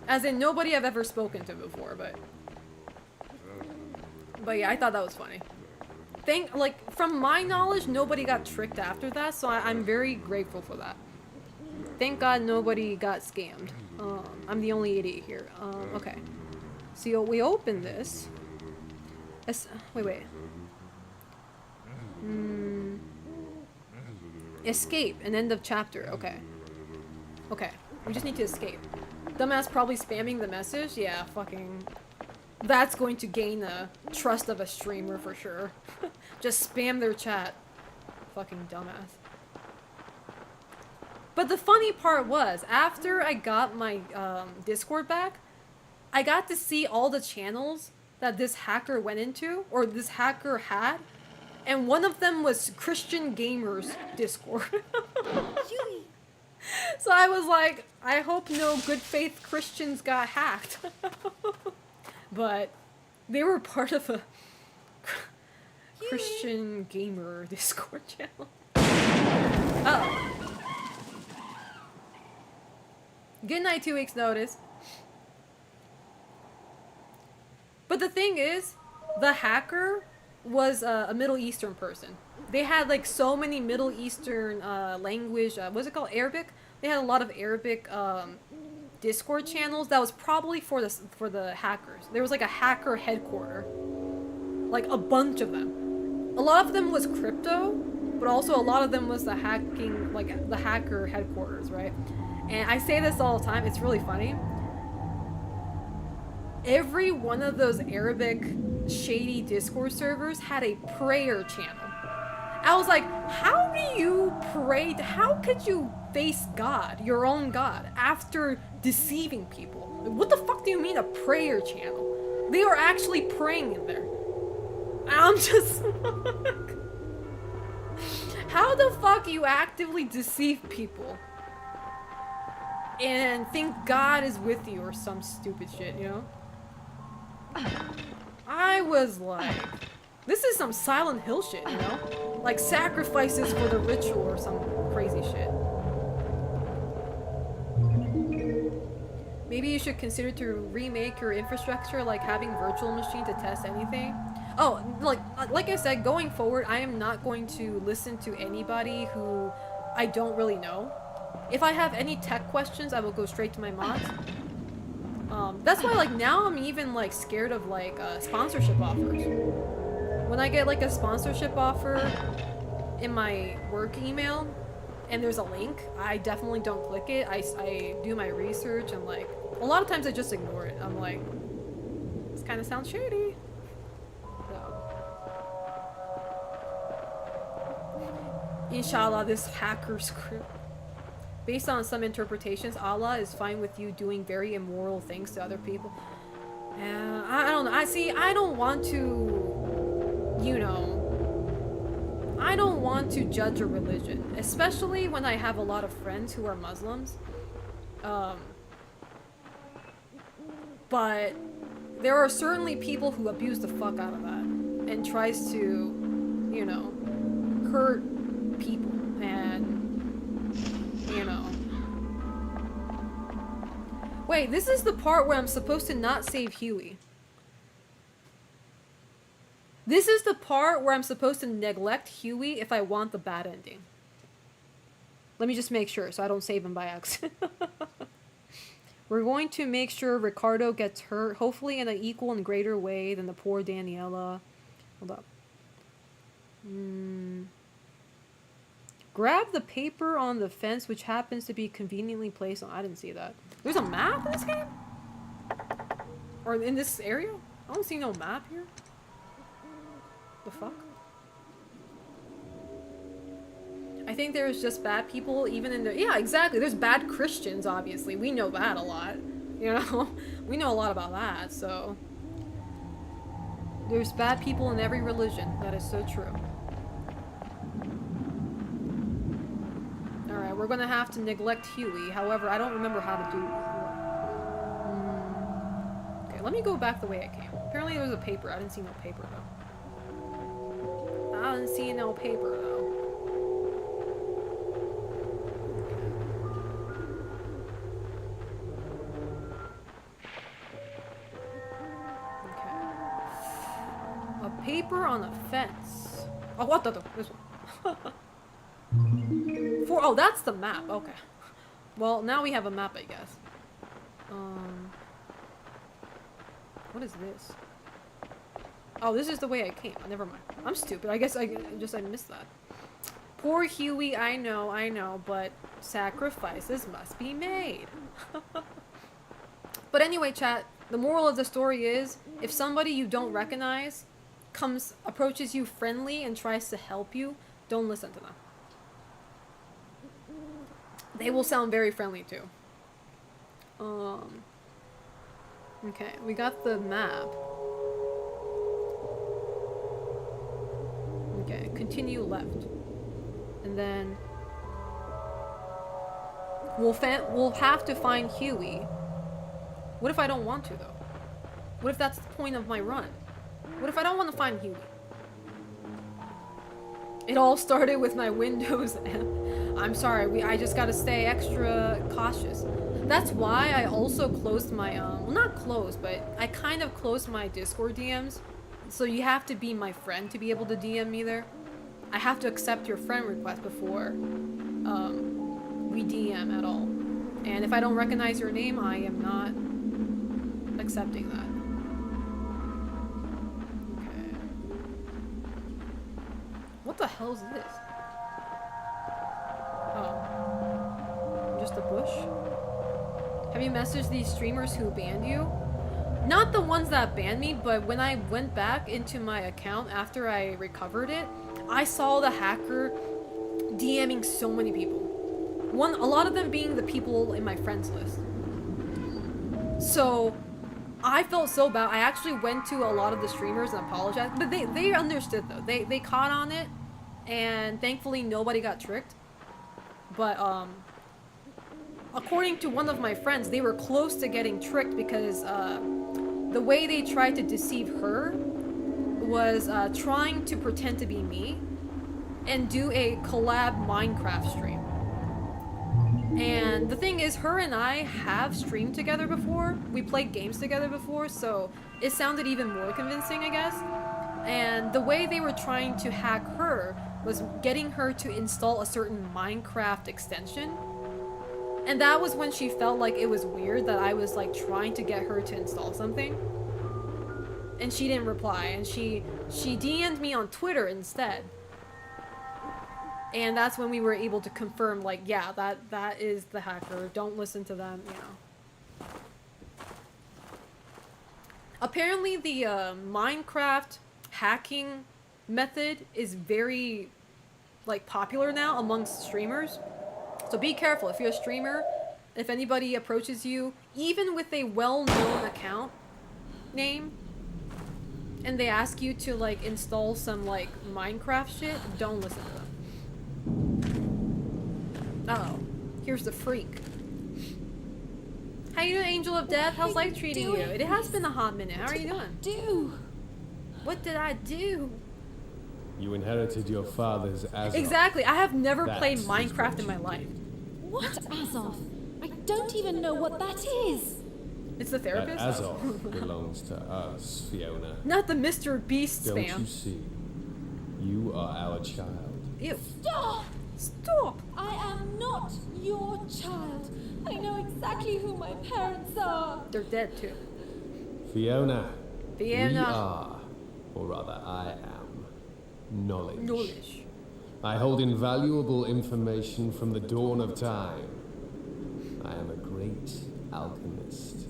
As in, nobody I've ever spoken to before, but... But yeah, I thought that was funny. Like, from my knowledge, nobody got tricked after that, so I'm very grateful for that. Thank God nobody got scammed. I'm the only idiot here. Okay. So we open this. Wait. Escape, an end of chapter. Okay. Okay. We just need to escape. Dumbass probably spamming the message? Yeah, fucking... That's going to gain the trust of a streamer for sure. Just spam their chat. Fucking dumbass. But the funny part was, after I got my Discord back, I got to see all the channels that this hacker went into, or this hacker had, and one of them was Christian Gamers Discord. So I was like, I hope no good faith Christians got hacked. But they were part of a Christian gamer Discord channel. Oh. Good night, 2 weeks notice. But the thing is, the hacker was a Middle Eastern person. They had like so many Middle Eastern language, what's it called, Arabic? They had a lot of Arabic Discord channels. That was probably for the hackers. There was like a hacker headquarter. Like a bunch of them. A lot of them was crypto, but also a lot of them was the hacking, like the hacker headquarters, right? And I say this all the time, it's really funny. Every one of those Arabic shady Discord servers had a prayer channel. I was like, how do you pray? How could you face God, your own God, after deceiving people? Like, what the fuck do you mean a prayer channel? They are actually praying in there. And I'm just like, how the fuck you actively deceive people and think God is with you or some stupid shit, you know? I was like, this is some Silent Hill shit, you know? Like sacrifices for the ritual or some crazy shit. Maybe you should consider to remake your infrastructure, like having virtual machine to test anything. Oh, like I said, going forward, I am not going to listen to anybody who I don't really know. If I have any tech questions, I will go straight to my mods. That's why, like, now I'm even, like, scared of, like, sponsorship offers. When I get, like, a sponsorship offer in my work email, and there's a link, I definitely don't click it. I do my research, and, like, a lot of times I just ignore it. I'm like, this kind of sounds shady. So. Inshallah, this hacker script. Based on some interpretations, Allah is fine with you doing very immoral things to other people. I don't know. I don't want to, you know, I don't want to judge a religion, especially when I have a lot of friends who are Muslims. But there are certainly people who abuse the fuck out of that and tries to, you know, hurt people and, you know. Wait, this is the part where I'm supposed to not save Huey. This is the part where I'm supposed to neglect Huey if I want the bad ending. Let me just make sure so I don't save him by accident. We're going to make sure Ricardo gets hurt, hopefully in an equal and greater way than the poor Daniela. Hold up. Grab the paper on the fence, which happens to be conveniently placed on... I didn't see that. There's a map in this game? Or in this area? I don't see no map here. The fuck? I think there's just bad people even in the... Yeah, exactly. There's bad Christians, obviously. We know that a lot. You know? We know a lot about that, so... There's bad people in every religion. That is so true. Alright, we're gonna have to neglect Huey. However, I don't remember how to do... Okay, let me go back the way I came. Apparently there was a paper. I didn't see no paper, though. I didn't see no paper, though. Paper on a fence. Oh, what the? This one. Oh, that's the map. Okay. Well, now we have a map, I guess. What is this? Oh, this is the way I came. Oh, never mind. I'm stupid. I guess I missed that. Poor Huey, I know, but sacrifices must be made. But anyway, chat, the moral of the story is, if somebody you don't recognize approaches you friendly and tries to help you, don't listen to them. They will sound very friendly too. Okay, we got the map. Okay, continue left. And then we'll have to find Huey. What if I don't want to though? What if that's the point of my run? What if I don't want to find Huey? It all started with my Windows app. I'm sorry, I just gotta stay extra cautious. That's why I also closed my, well not closed, but I kind of closed my Discord DMs. So you have to be my friend to be able to DM me there. I have to accept your friend request before we DM at all. And if I don't recognize your name, I am not accepting that. What the hell is this? Oh. Just a bush? Have you messaged these streamers who banned you? Not the ones that banned me, but when I went back into my account after I recovered it, I saw the hacker DMing so many people. A lot of them being the people in my friends list. So I felt so bad. I actually went to a lot of the streamers and apologized, but they understood though. They caught on it, and thankfully nobody got tricked. But according to one of my friends, they were close to getting tricked because the way they tried to deceive her was trying to pretend to be me and do a collab Minecraft stream. And the thing is, her and I have streamed together before. We played games together before, so it sounded even more convincing, I guess. And the way they were trying to hack her was getting her to install a certain Minecraft extension. And that was when she felt like it was weird that I was like trying to get her to install something. And she didn't reply, and she DM'd me on Twitter instead. And that's when we were able to confirm, like, yeah, that is the hacker. Don't listen to them, you know. Apparently the Minecraft hacking method is very, like, popular now amongst streamers. So be careful. If you're a streamer, if anybody approaches you, even with a well-known account name, and they ask you to, like, install some, like, Minecraft shit, don't listen to them. Uh-oh. Here's the freak. How you doing, Angel of Death? How's life treating you? It has been a hot minute. How are you doing? What did I do? You inherited your father's Azoth. Exactly. I have never That played is Minecraft what in my you life. What Azoth? I don't even know what that is. It's the That therapist? Azoth belongs to us, Fiona. Not the Mr. Beast Don't spam. you see? You are our child. Ew. Stop! Stop! I am not your child. I know exactly who my parents are. They're dead too. Fiona. We Fiona. are, or rather I am, knowledge. Knowledge. I hold invaluable information from the dawn of time. I am a great alchemist.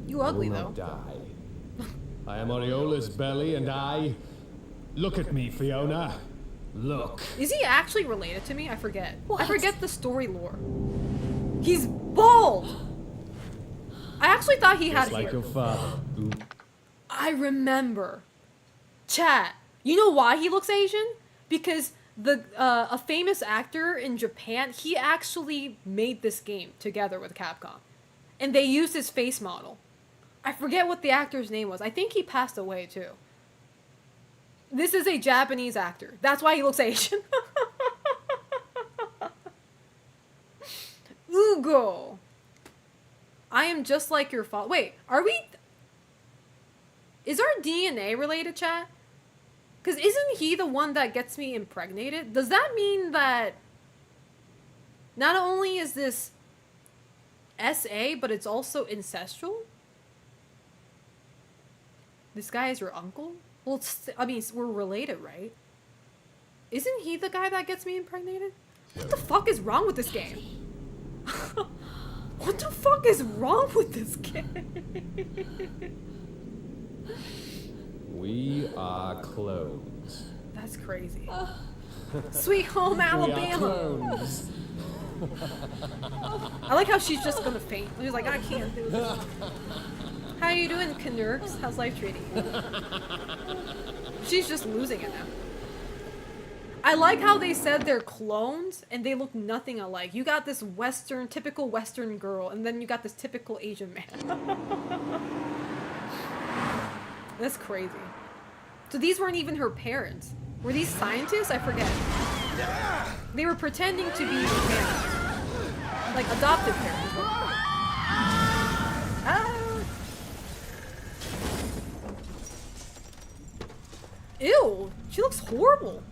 You I ugly will though. not die. I am Oriola's belly, and I... Look at me, Fiona. Look. Is he actually related to me? I forget. I What? forget the story lore. He's bald! I actually thought he had Just like hair. your father. Ooh. I remember. Chat. You know why he looks Asian? Because a famous actor in Japan, he actually made this game together with Capcom. And they used his face model. I forget what the actor's name was. I think he passed away too. This is a Japanese actor. That's why he looks Asian. Ugo. I am just like your father. Wait, are we... Is our DNA related, chat? Because isn't he the one that gets me impregnated? Does that mean that not only is this SA, but it's also ancestral? This guy is your uncle? Well, I mean, we're related, right? Isn't he the guy that gets me impregnated? What the fuck is wrong with this game? What the fuck is wrong with this game? We are clones. That's crazy. Sweet home We are Alabama. clones. I like how she's just gonna faint. She's like, I can't do this. How you doing, Knurks? How's life treating you? She's just losing it now. I like how they said they're clones and they look nothing alike. You got this Western, typical Western girl, and then you got this typical Asian man. That's crazy. So these weren't even her parents. Were these scientists? I forget. They were pretending to be her parents. Like adopted parents. Ah! Ew! She looks horrible.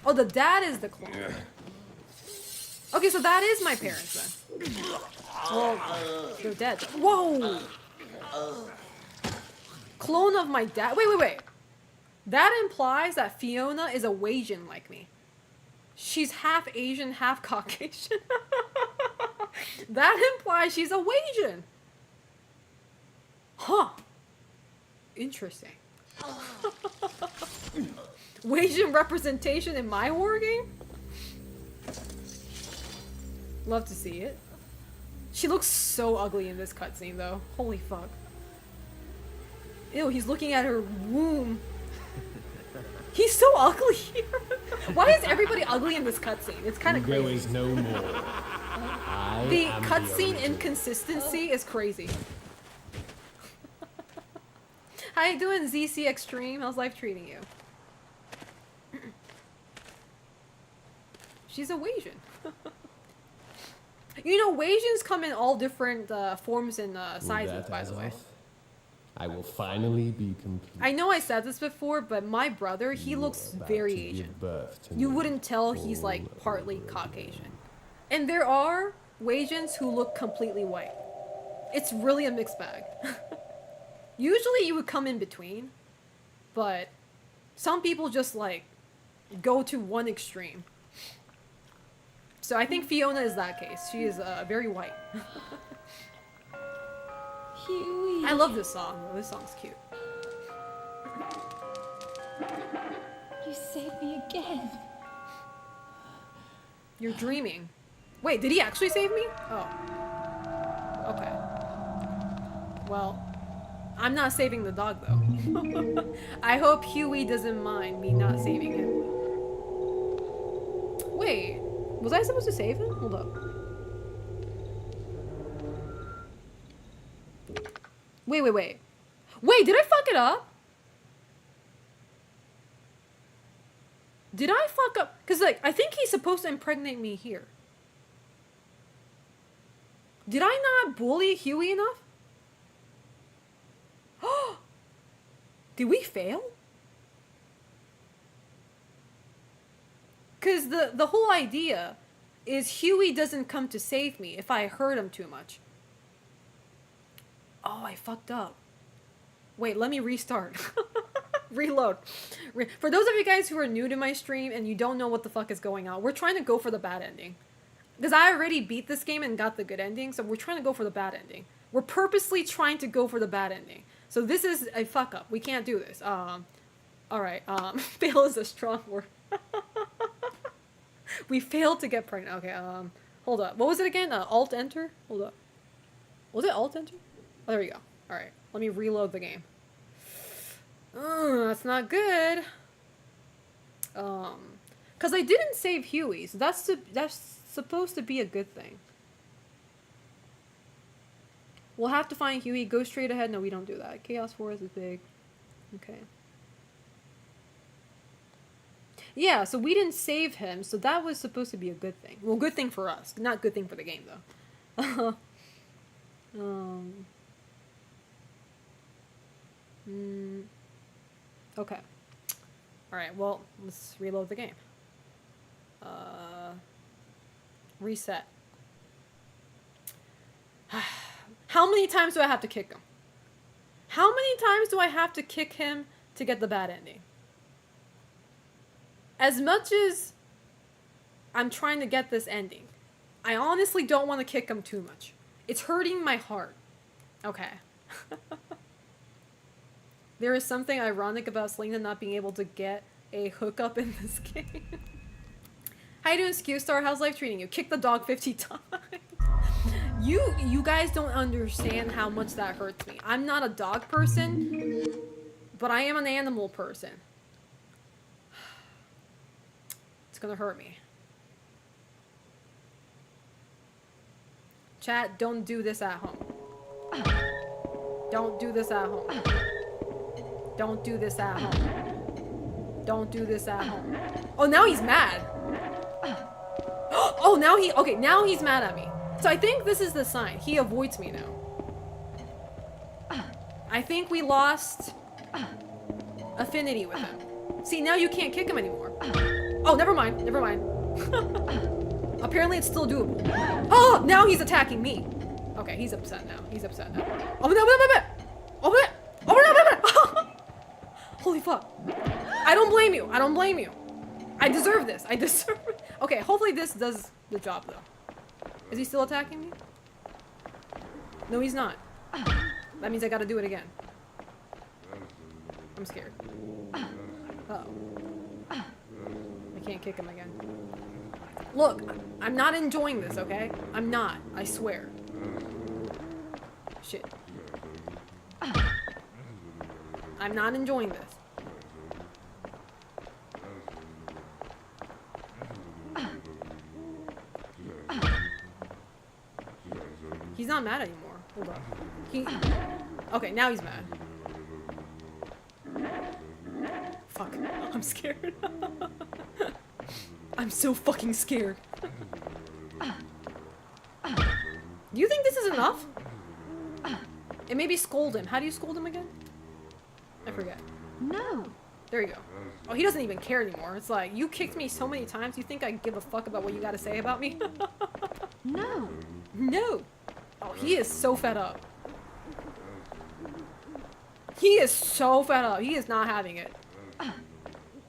Oh, the dad is the clone. Okay, so that is my parents then. Well, they're dead. Whoa! Clone of my dad. Wait. That implies that Fiona is a Wasian like me. She's half Asian, half Caucasian. That implies she's a Wasian. Huh. Interesting. Wasian representation in my war game? Love to see it. She looks so ugly in this cutscene though. Holy fuck. Ew, he's looking at her womb. He's so ugly here. Why is everybody ugly in this cutscene? It's kind of There crazy. is no more. I The am cutscene original. inconsistency is crazy. How you doing, ZC Extreme? How's life treating you? She's a Wasian. You know, Wasians come in all different forms and With sizes, that by the way. Azoth, I will finally be complete. I know I said this before, but my brother, he You looks are about very to give Asian. birth to You me wouldn't tell he's all like partly over Caucasian. And there are Wasians who look completely white. It's really a mixed bag. Usually you would come in between, but some people just like go to one extreme. So I think Fiona is that case. She is very white. Huey. I love this song though. This song's cute. You saved me again. You're dreaming. Wait, did he actually save me? Oh. Okay. Well, I'm not saving the dog though. I hope Huey doesn't mind me not saving him. Wait, was I supposed to save him? Hold up. Wait. Wait, did I fuck it up? Did I fuck up? Because, like, I think he's supposed to impregnate me here. Did I not bully Huey enough? Did we fail? Because the whole idea is Huey doesn't come to save me if I hurt him too much. Oh, I fucked up. Wait, let me restart. Reload. For those of you guys who are new to my stream and you don't know what the fuck is going on, we're trying to go for the bad ending. Because I already beat this game and got the good ending, so we're trying to go for the bad ending. We're purposely trying to go for the bad ending. So this is a fuck up. We can't do this. Alright, fail is a strong word. We failed to get pregnant. Okay, hold up. What was it again? Alt-enter? Hold up. Was it Alt-enter? Oh, there we go. Alright, let me reload the game. That's not good. Because I didn't save Huey, so that's supposed to be a good thing. We'll have to find Huey. Go straight ahead. No, we don't do that. Chaos Forest is big. Okay. Yeah, so we didn't save him, so that was supposed to be a good thing. Well, good thing for us. Not good thing for the game, though. Okay. Alright, well, let's reload the game. Reset. How many times do I have to kick him? How many times do I have to kick him to get the bad ending? As much as I'm trying to get this ending, I honestly don't want to kick him too much. It's hurting my heart. Okay. There is something ironic about Selena not being able to get a hookup in this game. How you doing, Skew-Star? How's life treating you? Kick the dog 50 times. You guys don't understand how much that hurts me. I'm not a dog person, but I am an animal person. It's gonna hurt me. Chat, don't do this at home. Don't do this at home. Don't do this at home. Don't do this at home. Oh, now he's mad. Oh, now he's mad at me. So I think this is the sign. He avoids me now. I think we lost affinity with him. See, now you can't kick him anymore. Oh, never mind. Never mind. Apparently it's still doable. Oh, now he's attacking me. Okay, he's upset now. He's upset now. Oh, no, oh, no. Holy fuck. I don't blame you. I don't blame you. I deserve this. I deserve it. Okay, hopefully this does the job, though. Is he still attacking me? No, he's not. That means I gotta do it again. I'm scared. Uh-oh. I can't kick him again. Look, I'm not enjoying this, okay? I'm not. I swear. Shit. I'm not enjoying this. He's not mad anymore. Hold on. Okay, now he's mad. Fuck. I'm scared. I'm so fucking scared. Do you think this is enough? And maybe scold him. How do you scold him again? I forget. No. There you go. Oh, he doesn't even care anymore. It's like, you kicked me so many times, you think I give a fuck about what you gotta say about me? No. No! Oh, he is so fed up. He is so fed up. He is not having it.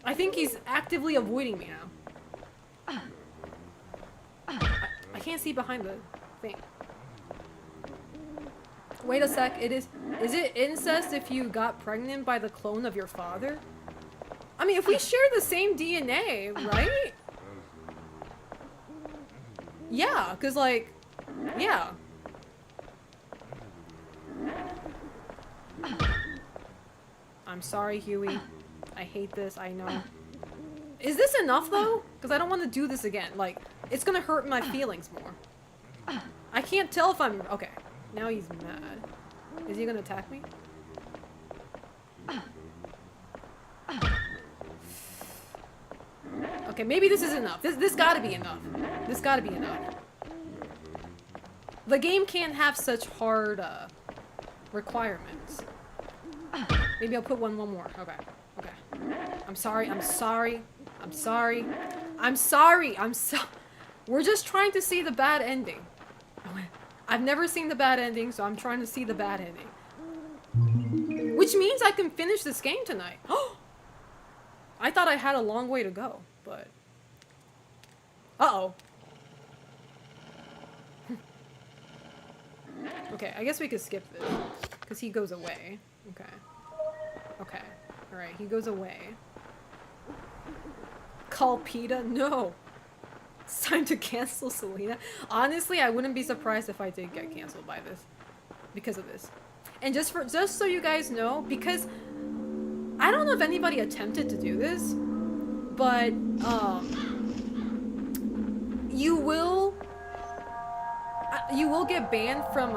I think he's actively avoiding me now. I can't see behind the thing. Wait a sec, is it incest if you got pregnant by the clone of your father? I mean, if we share the same DNA, right? Yeah, cause like, yeah. I'm sorry, Huey. I hate this, I know. Is this enough though? Cause I don't want to do this again. Like, it's gonna hurt my feelings more. I can't tell if I'm, okay. Now he's mad. Is he gonna attack me? Okay, maybe this is enough. This gotta be enough. This gotta be enough. The game can't have such hard requirements. Maybe I'll put one more. Okay. Okay. I'm sorry. I'm sorry. I'm sorry. I'm sorry. We're just trying to see the bad ending. I've never seen the bad ending, so I'm trying to see the bad ending. Which means I can finish this game tonight. I thought I had a long way to go, but... Uh-oh. Okay, I guess we could skip this. Because he goes away. Okay. Okay. Alright, he goes away. Call PETA? No! It's time to cancel Selena. Honestly, I wouldn't be surprised if I did get canceled by this. Because of this. And just so you guys know, because I don't know if anybody attempted to do this, but you will get banned from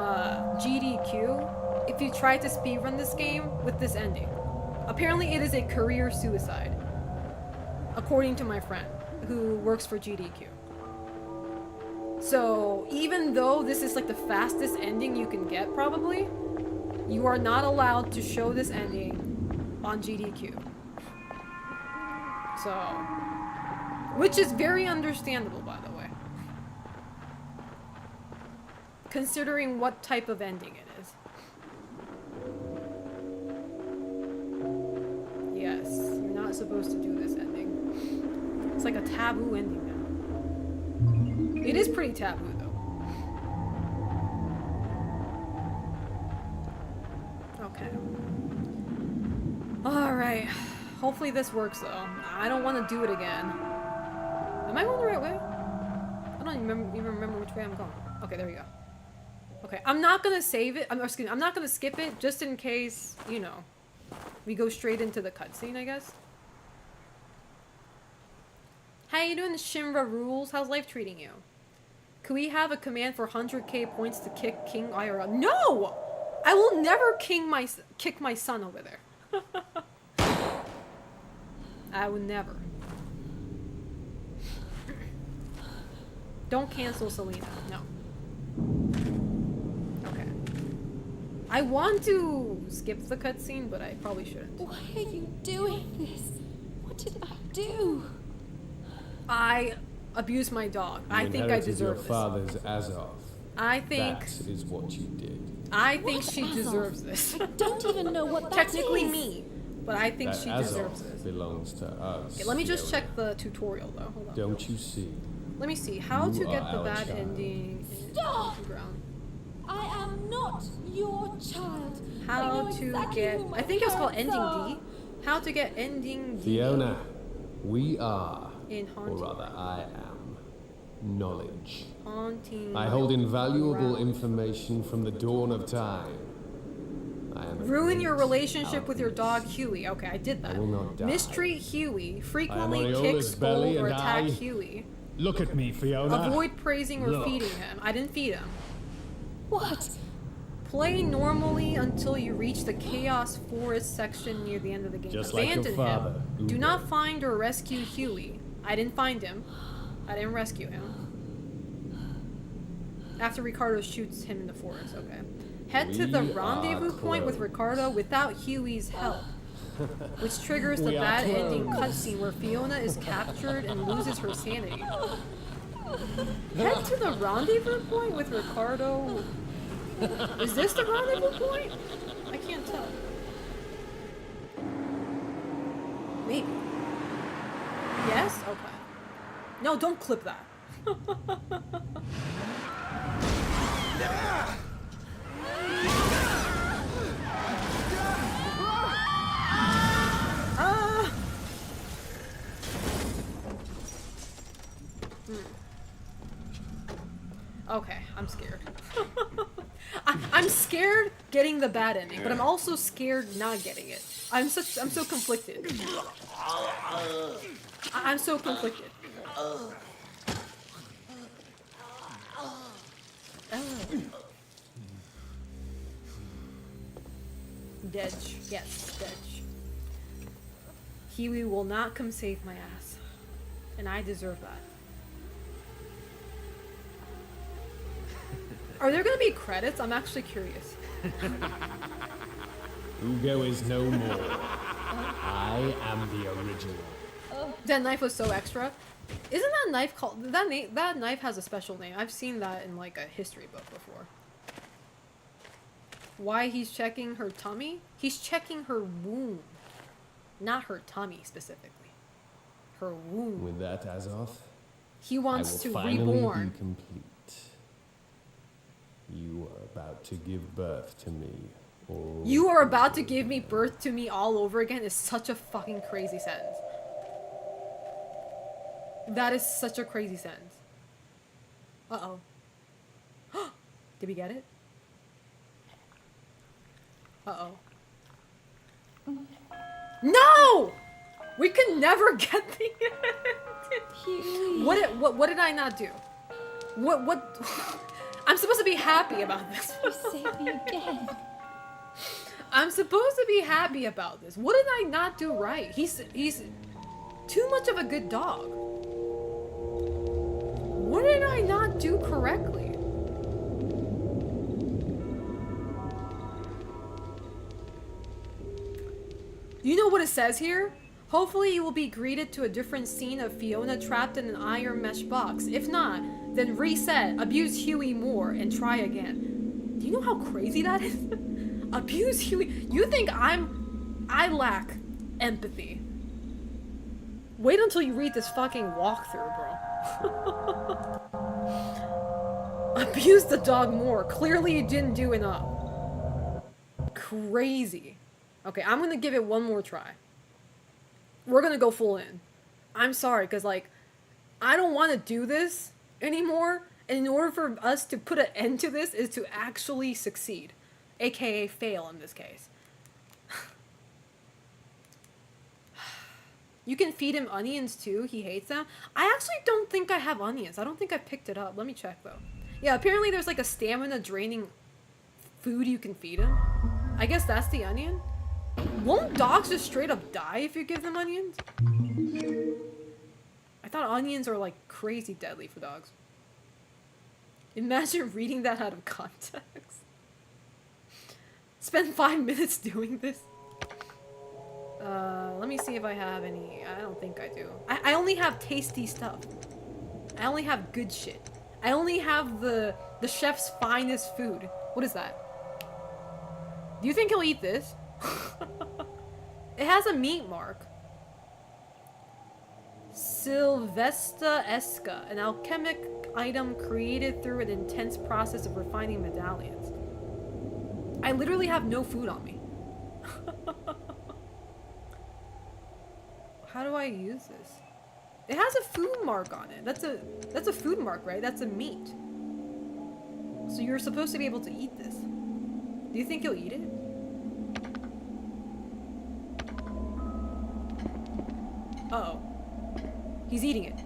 GDQ if you try to speedrun this game with this ending. Apparently it is a career suicide, according to my friend who works for GDQ. So even though this is like the fastest ending you can get, probably, you are not allowed to show this ending on GDQ. So, which is very understandable, by the way. Considering what type of ending it is. Yes, you're not supposed to do this ending. It's like a taboo ending now. It is pretty taboo, though. Okay. Alright. Hopefully this works, though. I don't want to do it again. Am I going the right way? I don't even remember which way I'm going. Okay, there we go. Okay, I'm not gonna save it. I'm not gonna skip it, just in case, you know, we go straight into the cutscene, I guess. How you doing, Shinra Rules? How's life treating you? Could we have a command for 100k points to kick King IRL? No! I will never kick my son over there. I would never. Don't cancel Selena. No. Okay. I want to skip the cutscene, but I probably shouldn't. Why are you doing this? What did I do? I abused my dog. I think I deserve your this. father's Azov. I think... That is what you did. I think What she Azov? deserves this. I don't even know what that Technically is. me, but I think That she Azov deserves this. belongs to us. Okay, let me just Fiona. check the tutorial though. Hold on. Don't you see? Let me see. How You to get are the our bad child. ending in Stop! ground. I am not your child. I How know to exactly get... who my I think it was called parents ending are. D. How to get ending D Fiona, we are, in or Haunting. rather I am, knowledge. Haunting. I hold invaluable Ground. information from the dawn of time. I am a Ruin your great relationship with your dog alchemist. Huey. Okay, I did that. I will not die. Mistreat Huey. Frequently Oriola's kick, belly scold, or and attack I- Huey. Look at me, Fiona. Avoid praising or Look. feeding him. I didn't feed him. What? Play normally until you reach the Chaos Forest section near the end of the game. Just like your Abandon father, him. Do Uber. not find or rescue Huey. I didn't find him. I didn't rescue him. After Ricardo shoots him in the forest, okay. Head to the We rendezvous are point with close. Ricardo without Huey's help. Which triggers the We are bad ending close. cutscene where Fiona is captured and loses her sanity. Head to the rendezvous point with Ricardo. Is this the rendezvous point? I can't tell. Maybe. Yes? Okay. No, don't clip that. Ah! Okay, I'm scared. I'm scared getting the bad ending, but I'm also scared not getting it. I'm so conflicted. I'm so conflicted. Dedge. Yes, Dedge. Huey will not come save my ass. And I deserve that. Are there gonna be credits? I'm actually curious. Ugo is no more. I am the original. That knife was so extra. Isn't that knife called that knife has a special name? I've seen that in like a history book before. Why he's checking her tummy? He's checking her womb, not her tummy specifically. Her womb. With that, Azoth, He I wants will to finally reborn. be complete. You are about to give birth to me. You are about to give me birth to me all over again is such a fucking crazy sentence. That is such a crazy sentence. Uh-oh. Did we get it? Uh-oh. No! We could never get the Huey. What did I not do? What I'm supposed to be happy about this. You saved me again. I'm supposed to be happy about this. What did I not do right? He's too much of a good dog. What did I not do correctly? You know what it says here? Hopefully you will be greeted to a different scene of Fiona trapped in an iron mesh box. If not, then reset, abuse Huey more, and try again. Do you know how crazy that is? Abuse Huey. You think I lack empathy. Wait until you read this fucking walkthrough, bro. Abuse the dog more. Clearly you didn't do enough. Crazy. Okay, I'm gonna give it one more try. We're gonna go full in. I'm sorry, because, like, I don't want to do this anymore. And in order for us to put an end to this is to actually succeed. AKA fail in this case. You can feed him onions too. He hates them. I actually don't think I have onions. I don't think I picked it up. Let me check though. Yeah, apparently there's like a stamina draining food you can feed him. I guess that's the onion. Won't dogs just straight up die if you give them onions? I thought onions are like crazy deadly for dogs. Imagine reading that out of context. Spend 5 minutes doing this. Let me see if I have any. I don't think I do. I only have tasty stuff. I only have good shit. I only have the chef's finest food. What is that? Do you think he'll eat this? It has a meat mark. Sylvesta Esca, an alchemic item created through an intense process of refining medallions. I literally have no food on me. How do I use this? It has a food mark on it. That's a food mark, right? That's a meat. So you're supposed to be able to eat this. Do you think he'll eat it? Uh-oh. He's eating it.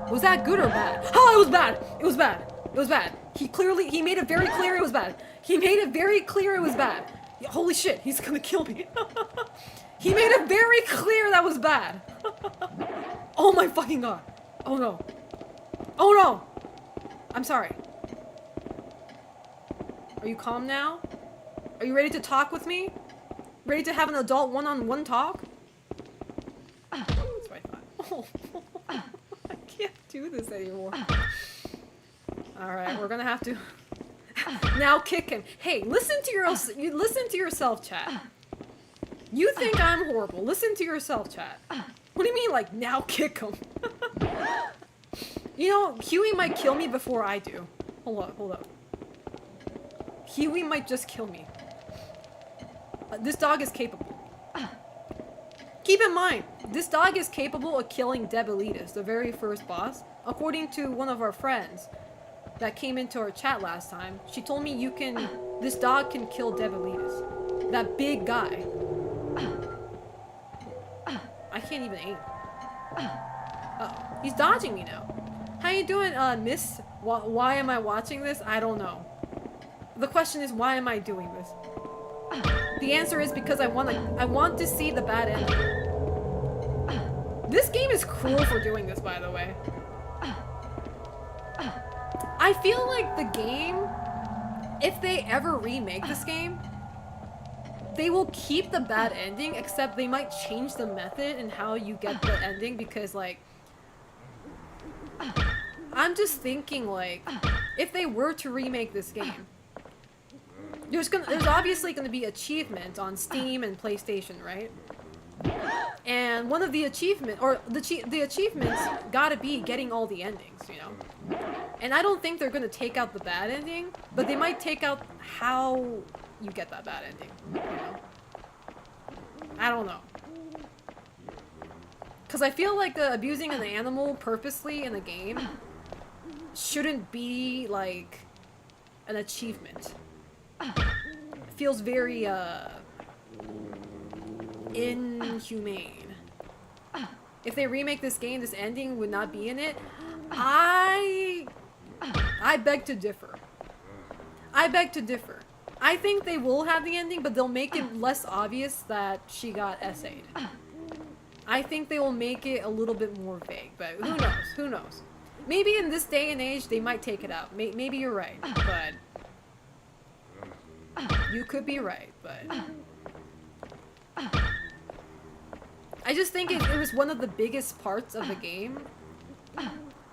Was that good or bad? Oh, it was bad! It was bad! It was bad. He made it very clear it was bad. He made it very clear it was bad. Holy shit, he's gonna kill me. He made it very clear that was bad. Oh my fucking god. Oh no. Oh no! I'm sorry. Are you calm now? Are you ready to talk with me? Ready to have an adult one-on-one talk? That's what I thought. Oh, I can't do this anymore. Alright, we're gonna have to now kick him. Hey, listen to yourself, chat. You think I'm horrible. Listen to yourself, chat. What do you mean, like, now kick him? You know, Huey might kill me before I do. Hold up. Huey might just kill me. This dog is capable. Keep in mind, this dog is capable of killing Debelitis, the very first boss. According to one of our friends that came into our chat last time, she told me this dog can kill Debelitis. That big guy. I can't even aim. Uh-oh. He's dodging me now. How you doing, miss? Why am I watching this? I don't know. The question is, why am I doing this? The answer is because I want to see the bad ending. This game is cruel for doing this, by the way. I feel like the game, if they ever remake this game, they will keep the bad ending, except they might change the method and how you get the ending, because like I'm just thinking, like, if they were to remake this game, there's obviously gonna be achievements on Steam and PlayStation, right? And one of the achievements gotta be getting all the endings, you know? And I don't think they're gonna take out the bad ending, but they might take out how you get that bad ending, you know? I don't know. Because I feel like abusing an animal purposely in a game shouldn't be, like, an achievement. It feels very, inhumane. If they remake this game, this ending would not be in it. I beg to differ. I beg to differ. I think they will have the ending, but they'll make it less obvious that she got essayed. I think they will make it a little bit more vague, but who knows? Who knows? Maybe in this day and age, they might take it out. Maybe you're right, but... You could be right, but... I just think it was one of the biggest parts of the game.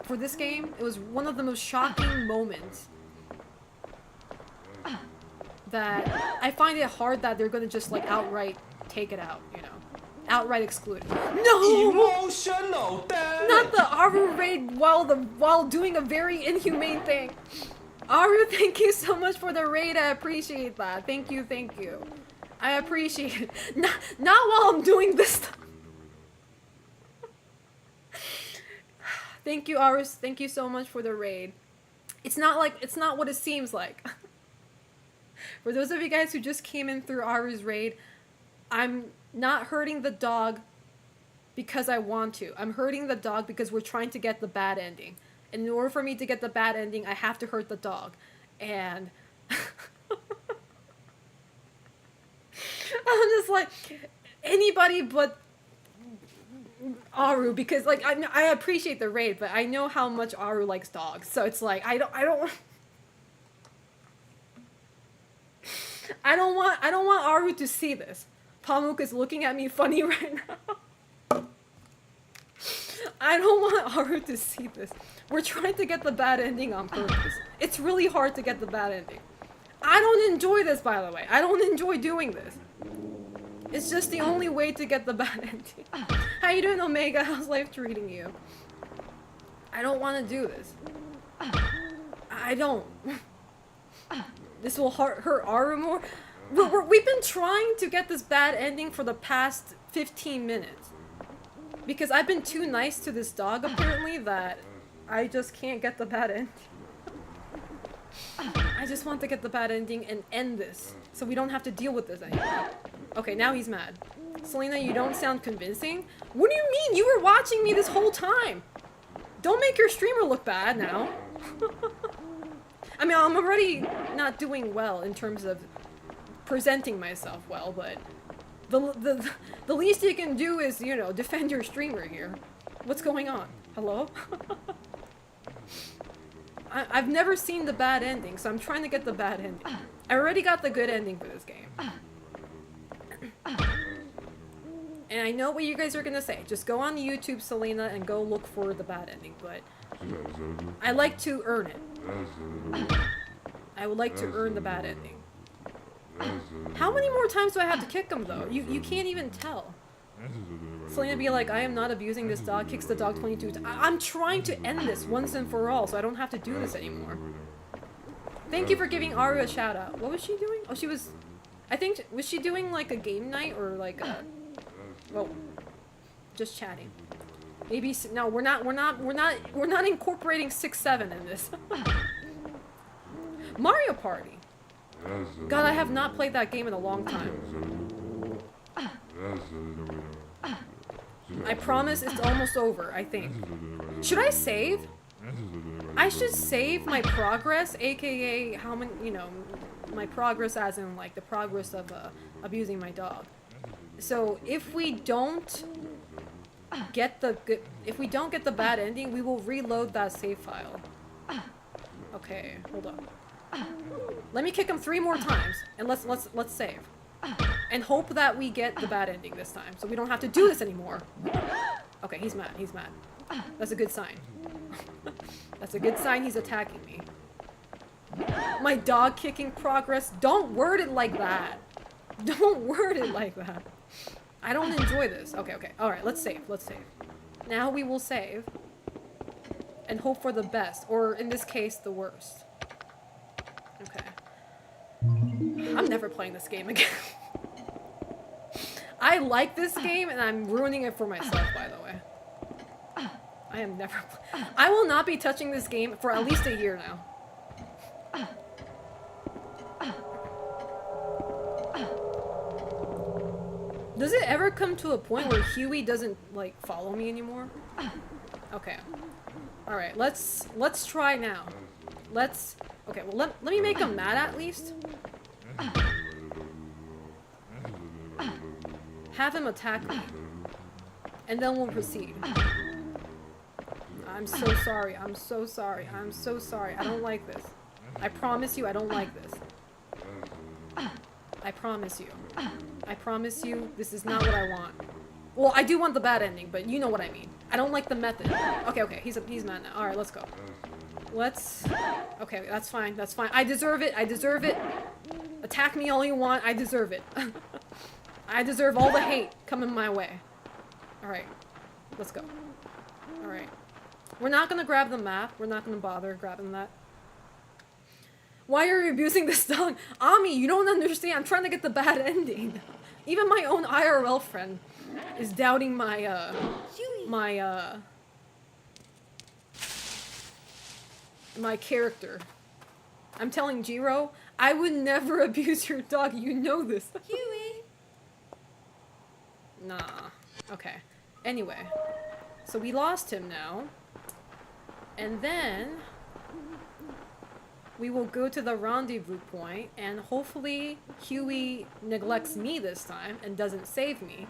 For this game, it was one of the most shocking moments. That I find it hard that they're gonna just like outright take it out, you know. Outright exclude it. No! Emotional damage! Not the Aru raid while doing a very inhumane thing. Aru, thank you so much for the raid. I appreciate that. Thank you, thank you. I appreciate it. Not while I'm doing this stuff. Thank you, Arus. Thank you so much for the raid. It's not what it seems like. For those of you guys who just came in through Aru's raid, I'm not hurting the dog because I want to. I'm hurting the dog because we're trying to get the bad ending. And in order for me to get the bad ending, I have to hurt the dog. And I'm just like, anybody but Aru, because like I appreciate the raid, but I know how much Aru likes dogs. So it's like I don't want Aru to see this. Pamuk is looking at me funny right now. I don't want Aru to see this. We're trying to get the bad ending on purpose. It's really hard to get the bad ending. I don't enjoy this, by the way. I don't enjoy doing this. It's just the only way to get the bad ending. How you doing, Omega? How's life treating you? I don't want to do this. I don't. This will hurt Aru more. We've been trying to get this bad ending for the past 15 minutes. Because I've been too nice to this dog, apparently, that I just can't get the bad ending. I just want to get the bad ending and end this, so we don't have to deal with this anymore. Okay, now he's mad. Selena, you don't sound convincing. What do you mean? You were watching me this whole time. Don't make your streamer look bad now. I mean, I'm already not doing well in terms of presenting myself well, but the least you can do is, you know, defend your streamer here. What's going on? Hello? I've never seen the bad ending, so I'm trying to get the bad ending. I already got the good ending for this game. And I know what you guys are gonna say. Just go on YouTube, Selena, and go look for the bad ending, but I like to earn it. I would like to earn the bad ending. How many more times do I have to kick him, though? You can't even tell. Selena be like, I am not abusing this dog, kicks the dog 22 times. I'm trying to end this once and for all, so I don't have to do this anymore. Thank you for giving Aru a shout out. What was she doing? Oh, she was... I think... Was she doing, like, a game night or, like, a... Well, just chatting. Maybe... No, we're not incorporating 6-7 in this. Mario Party. God, I have not played that game in a long time. I promise it's almost over, I think. Should I save? I should save my progress, aka how many, you know, my progress as in like the progress of abusing my dog. So if we don't get the bad ending, we will reload that save file. Okay, hold on. Let me kick him 3 more times, and let's save. And hope that we get the bad ending this time, so we don't have to do this anymore. Okay, he's mad. He's mad. That's a good sign. That's a good sign he's attacking me. My dog kicking progress. Don't word it like that. Don't word it like that. I don't enjoy this. Okay, okay. Alright, let's save. Let's save. Now we will save. And hope for the best. Or, in this case, the worst. Okay. I'm never playing this game again. I like this game, and I'm ruining it for myself, by the way. I am never... I will not be touching this game for at least a year now. Does it ever come to a point where Huey doesn't, like, follow me anymore? Okay. Alright, let's try now. Let's... Okay, well, let me make him mad at least. Have him attack me. And then we'll proceed. I'm so sorry. I'm so sorry. I'm so sorry. I don't like this. I promise you I don't like this. I promise you. I promise you this is not what I want. Well, I do want the bad ending, but you know what I mean. I don't like the method. Okay, okay. He's mad now. Alright, let's go. Let's... Okay, that's fine. That's fine. I deserve it. I deserve it. Attack me all you want. I deserve it. I deserve all the hate coming my way. Alright. Let's go. Alright. We're not gonna grab the map. We're not gonna bother grabbing that. Why are you abusing this dog? Ami, you don't understand. I'm trying to get the bad ending. Even my own IRL friend is doubting my, my character. I'm telling Jiro, I would never abuse your dog. You know this. Huey! Nah. Okay. Anyway. So we lost him now. And then... we will go to the rendezvous point, and hopefully Huey neglects me this time and doesn't save me,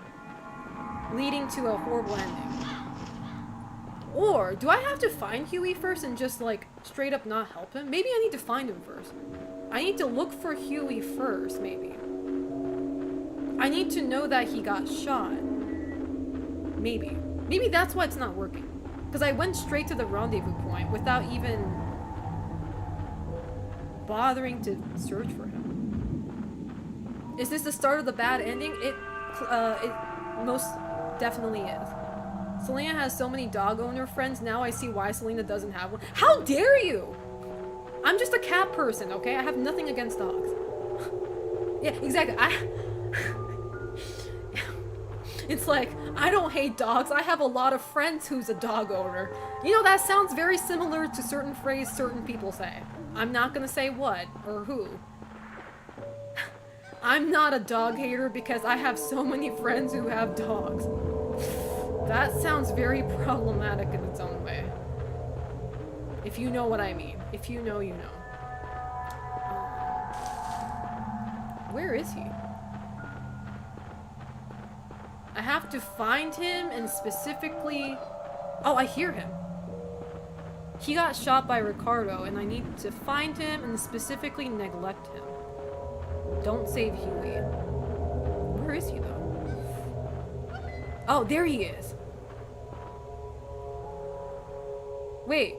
leading to a horrible ending. Or, do I have to find Huey first and just, like, straight up not help him? Maybe I need to find him first. I need to look for Huey first, maybe. I need to know that he got shot. Maybe. Maybe that's why it's not working. Because I went straight to the rendezvous point without even bothering to search for him. Is this the start of the bad ending? It most definitely is. Selena has so many dog owner friends, now I see why Selena doesn't have one. How dare you! I'm just a cat person, okay? I have nothing against dogs. Yeah, exactly. It's like, I don't hate dogs, I have a lot of friends who's a dog owner. You know, that sounds very similar to certain phrase certain people say. I'm not gonna say what, or who. I'm not a dog hater because I have so many friends who have dogs. That sounds very problematic in its own way. If you know what I mean. If you know, you know. Where is he? I have to find him and specifically... Oh, I hear him. He got shot by Ricardo, and I need to find him and specifically neglect him. Don't save Huey. Where is he, though? Oh, there he is. Wait.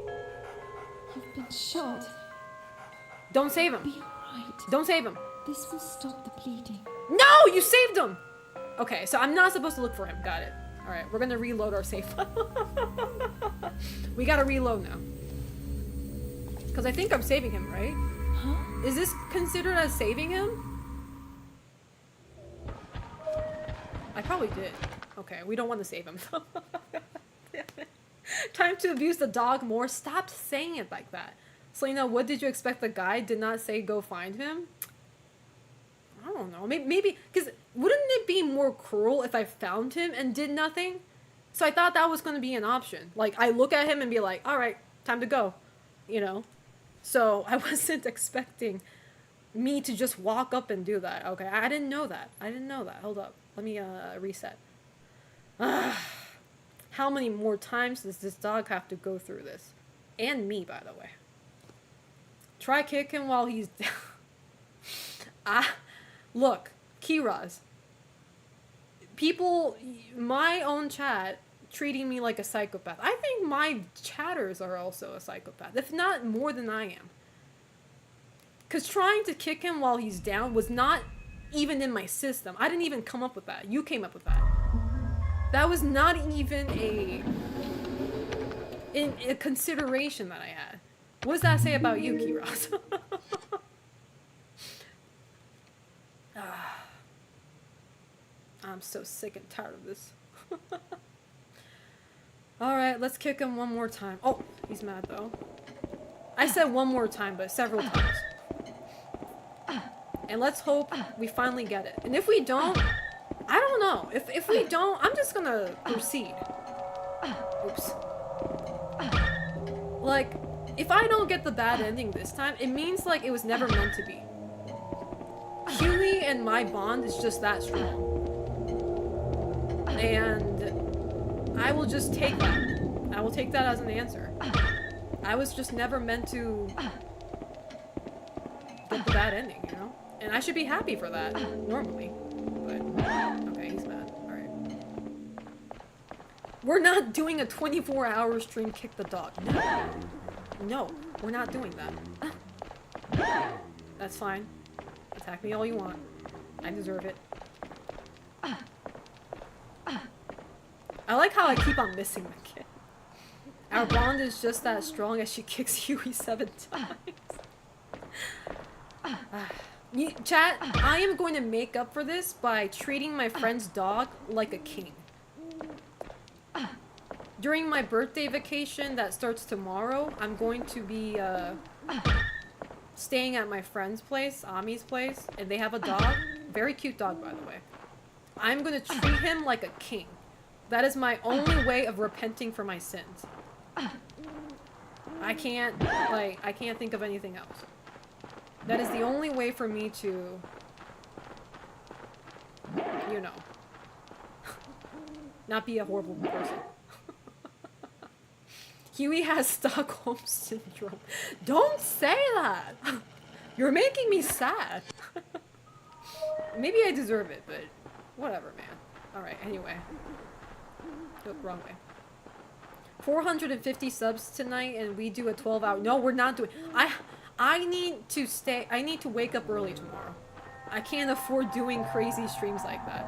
You've been shot. Don't save him. Be alright. Don't save him. This will stop the bleeding. No! You saved him! Okay, so I'm not supposed to look for him. Got it. Alright, we're gonna reload our save. We gotta reload now. Because I think I'm saving him, right? Huh? Is this considered as saving him? I probably did. Okay, we don't want to save him. Time to abuse the dog more. Stop saying it like that. Selena, what did you expect the guy did not say go find him? I don't know. Maybe, because wouldn't it be more cruel if I found him and did nothing? So I thought that was going to be an option. Like, I look at him and be like, all right, time to go. You know? So I wasn't expecting me to just walk up and do that. Okay, I didn't know that. I didn't know that. Hold up. Let me reset. How many more times does this dog have to go through this? And me, by the way. Try kick him while he's down. Look, Kiraz, people, my own chat, treating me like a psychopath. I think my chatters are also a psychopath, if not more than I am. Because trying to kick him while he's down was not even in my system. I didn't even come up with that. You came up with that. That was not even a consideration that I had. What does that say about you, Kiraz? I'm so sick and tired of this. Alright, let's kick him one more time. Oh, he's mad though. I said one more time, but several times. And let's hope we finally get it. And if we don't, I don't know. If we don't, I'm just gonna proceed. Oops. Like, if I don't get the bad ending this time, it means like it was never meant to be. Huey and my bond is just that strong. And I will just take that. I will take that as an answer. I was just never meant to get the bad ending, you know? And I should be happy for that, normally. But, okay, he's mad. Alright. We're not doing a 24-hour stream kick the dog. No. No, we're not doing that. That's fine. Attack me all you want. I deserve it. I like how I keep on missing the kid. Our bond is just that strong as she kicks Huey 7 times. Chat, I am going to make up for this by treating my friend's dog like a king. During my birthday vacation that starts tomorrow, I'm going to be staying at my friend's place, Ami's place, and they have a dog. Very cute dog, by the way. I'm going to treat him like a king. That is my only way of repenting for my sins. I can't think of anything else. That is the only way for me to, you know, not be a horrible person. Huey has Stockholm Syndrome. Don't say that! You're making me sad. Maybe I deserve it, but whatever, man. Alright, anyway. Nope, wrong way. 450 subs tonight and we do a 12-hour... No, we're not doing... I need to stay... I need to wake up early tomorrow. I can't afford doing crazy streams like that.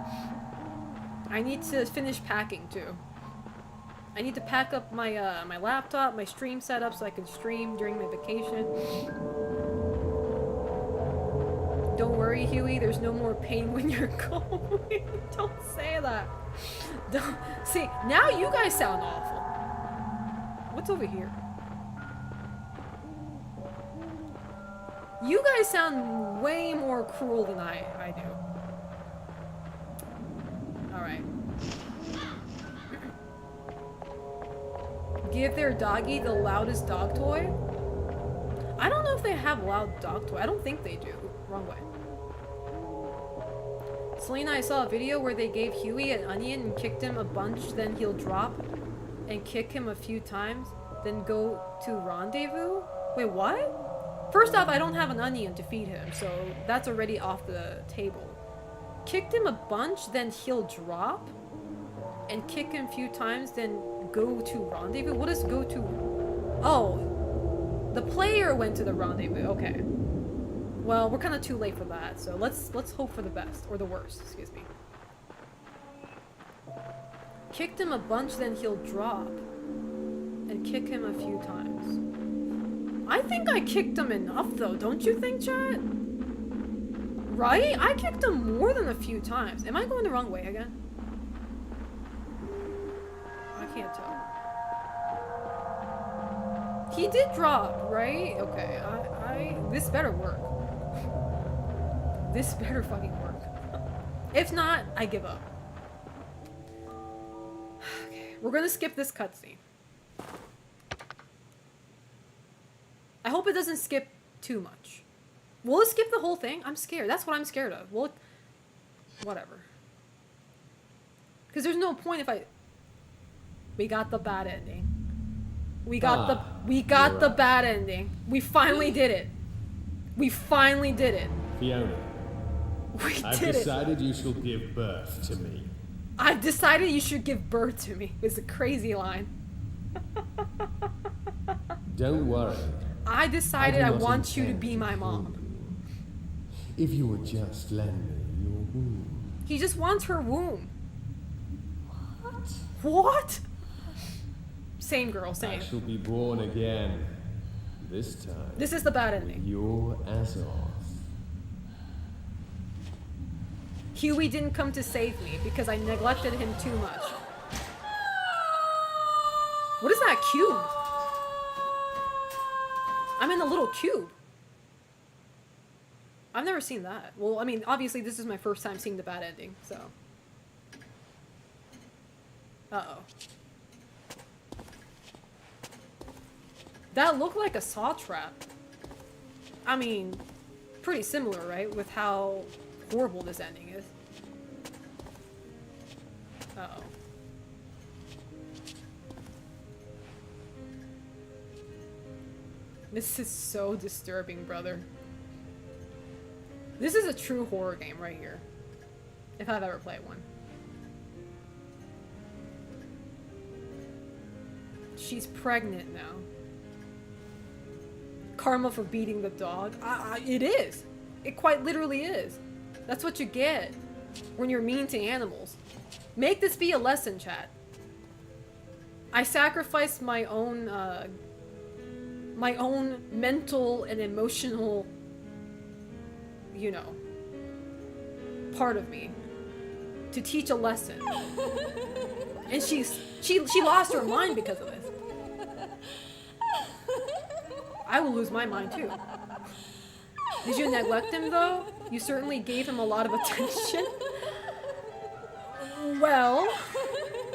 I need to finish packing, too. I need to pack up my my laptop, my stream setup, so I can stream during my vacation. Don't worry, Huey, there's no more pain when you're going. Don't say that. Don't... See, now you guys sound awful. What's over here? You guys sound way more cruel than I do. Alright. Give their doggy the loudest dog toy? I don't know if they have loud dog toy. I don't think they do. Wrong way. Selena, I saw a video where they gave Huey an onion and kicked him a bunch, then he'll drop and kick him a few times, then go to rendezvous? Wait, what? First off, I don't have an onion to feed him, so that's already off the table. Kicked him a bunch, then he'll drop and kick him a few times, then go to rendezvous? What is go to? Oh, the player went to the rendezvous. Okay. Well, we're kind of too late for that, so let's hope for the best or the worst. Excuse me. Kicked him a bunch, then he'll drop and kick him a few times. I think I kicked him enough, though. Don't you think, chat? Right? I kicked him more than a few times. Am I going the wrong way again? I can't tell. He did drop, right? Okay, this better work. This better fucking work. If not, I give up. Okay, we're gonna skip this cutscene. I hope it doesn't skip too much. Will it skip the whole thing? I'm scared. That's what I'm scared of. Well, whatever. Because there's no point if I... We got the bad ending. We got the bad ending. We finally did it. We finally did it. Fiona, We I've did it. decided you shall give birth to me. I've decided you should give birth to me. It's a crazy line. Don't worry. I decided I do not want you to intend be my kill mom. you. If you would just lend me your womb. He just wants her womb. What? What? Same girl, I same. shall be born again. This time. This is the bad with ending. your Azoth. Huey didn't come to save me because I neglected him too much. What is that cube? I'm in a little cube. I've never seen that. Well, I mean, obviously this is my first time seeing the bad ending, so. Uh-oh. That looked like a saw trap. I mean, pretty similar, right? With how horrible this ending is. Uh-oh. This is so disturbing, brother. This is a true horror game right here. If I've ever played one. She's pregnant now. Karma for beating the dog. It is. It quite literally is. That's what you get when you're mean to animals. Make this be a lesson, chat. I sacrificed my own mental and emotional, you know, part of me to teach a lesson. And she lost her mind because of this. I will lose my mind too. Did you neglect him though? You certainly gave him a lot of attention. Well,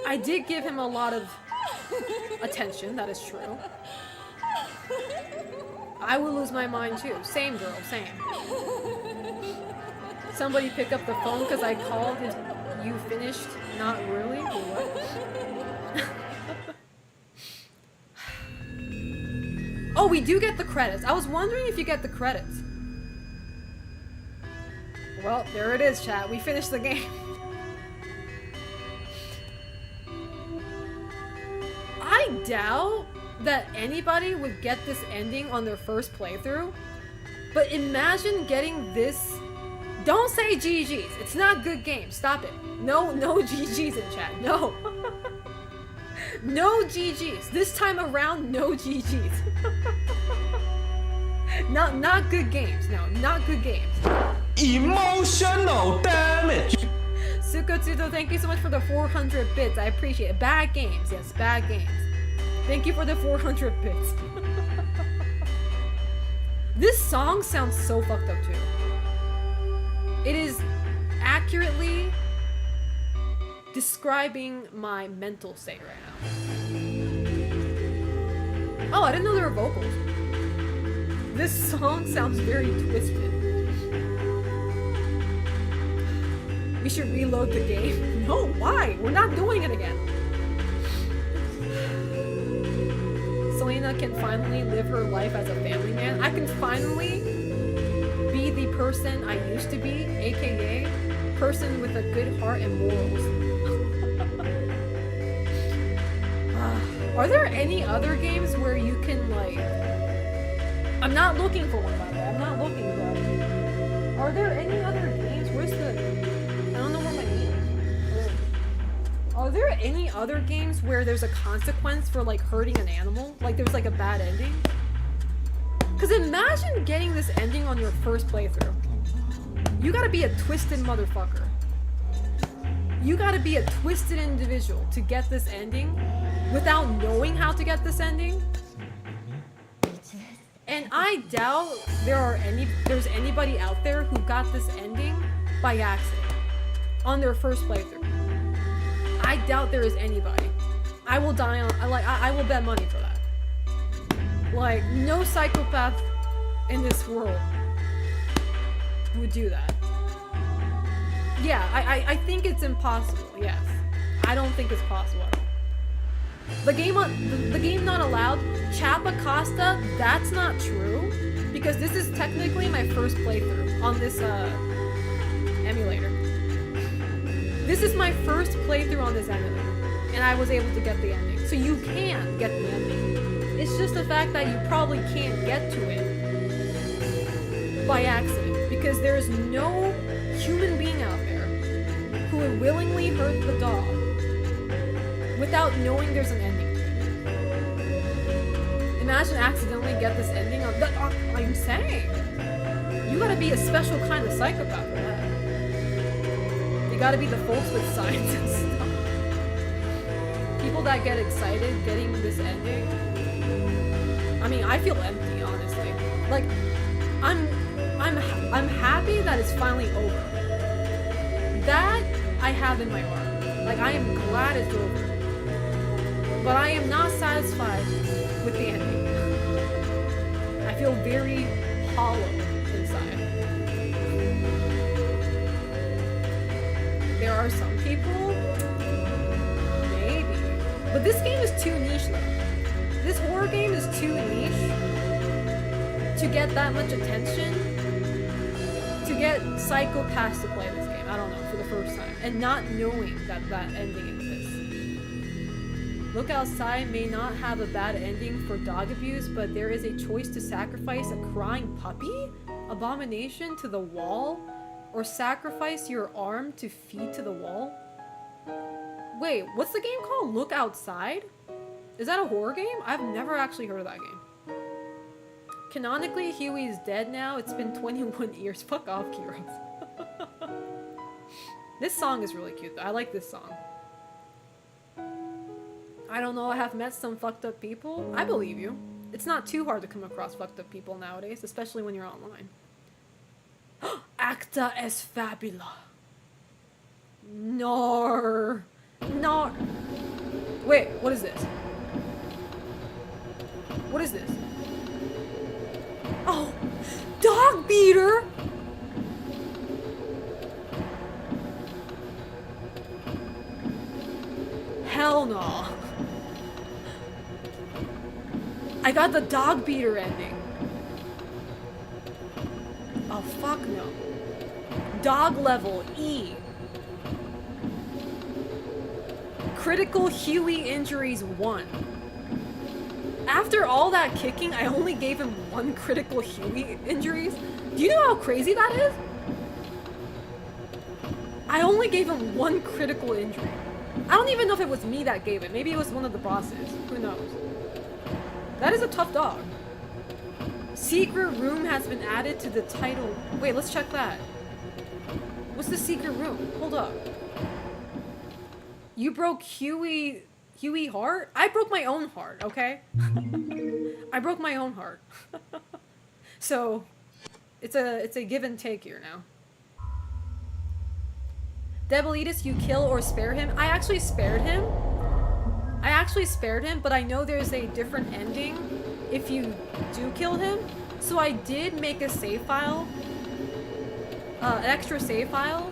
I did give him a lot of attention, that is true. I will lose my mind too. Same girl, same. Somebody pick up the phone because I called and you finished. Not really? Or what? Oh, we do get the credits. I was wondering if you get the credits. Well, there it is, chat. We finished the game. I doubt that anybody would get this ending on their first playthrough. But imagine getting this. Don't say GG's. It's not good game. Stop it. No GG's in chat. No. No GG's. This time around, no GG's. Not good games. No, not good games. Emotional damage. Sukotsudo, thank you so much for the 400 bits. I appreciate it. Bad games. Yes, bad games. Thank you for the 400 bits. This song sounds so fucked up too. It is accurately describing my mental state right now. Oh, I didn't know there were vocals. This song sounds very twisted. We should reload the game. No, why? We're not doing it again. Selena can finally live her life as a family man. I can finally be the person I used to be, aka person with a good heart and morals. Are there any other games where you can like... I'm not looking for one, by the way. I'm not looking for one. Are there any other games? Where's the... I don't know where my name is. Are there any other games where there's a consequence for like hurting an animal? Like there's like a bad ending? Because imagine getting this ending on your first playthrough. You gotta be a twisted motherfucker. You gotta be a twisted individual to get this ending without knowing how to get this ending. And I doubt there's anybody out there who got this ending by accident on their first playthrough. I doubt there is anybody. I will die on I will bet money for that. Like, no psychopath in this world would do that. Yeah, I think it's impossible, yes. I don't think it's possible at all. The game not allowed, Chapacasta, that's not true. Because this is technically my first playthrough on this emulator. This is my first playthrough on this anime, and I was able to get the ending. So you can get the ending. It's just the fact that you probably can't get to it by accident, because there is no human being out there who would willingly hurt the dog without knowing there's an ending to it. Imagine accidentally get this ending on that. I'm saying, you gotta be a special kind of psychopath for that. You gotta be the folks with science and stuff. People that get excited getting this ending. I mean, I feel empty, honestly. Like, I'm happy that it's finally over. That I have in my heart. Like, I am glad it's over. But I am not satisfied with the ending. I feel very hollow inside. There are some people, maybe. But this game is too niche though. This horror game is too niche to get that much attention, to get psychopaths to play this game, I don't know, for the first time, and not knowing that that ending exists. Look Outside may not have a bad ending for dog abuse, but there is a choice to sacrifice a crying puppy abomination to the wall, or sacrifice your arm to feed to the wall. Wait, what's the game called? Look Outside? Is that a horror game? I've never actually heard of that game. Canonically, Huey is dead now. It's been 21 years. Fuck off, Kiros. This song is really cute though. I like this song. I don't know, I have met some fucked up people. I believe you. It's not too hard to come across fucked up people nowadays, especially when you're online. Acta es fabula. Nor. Nor. Wait, what is this? What is this? Oh, dog beater! Hell no. I got the dog beater ending. Oh, fuck no. Dog level E. Critical Huey injuries 1. After all that kicking, I only gave him 1 critical Huey injuries. Do you know how crazy that is? I only gave him 1 critical injury. I don't even know if it was me that gave it. Maybe it was one of the bosses. Who knows? That is a tough dog. Secret room has been added to the title. Wait, let's check that. What's the secret room? Hold up. You broke Huey heart? I broke my own heart, okay? I broke my own heart. So, it's a give and take here now. Debelitis, you kill or spare him? I actually spared him. But I know there's a different ending if you do kill him. So I did make a save file, an extra save file,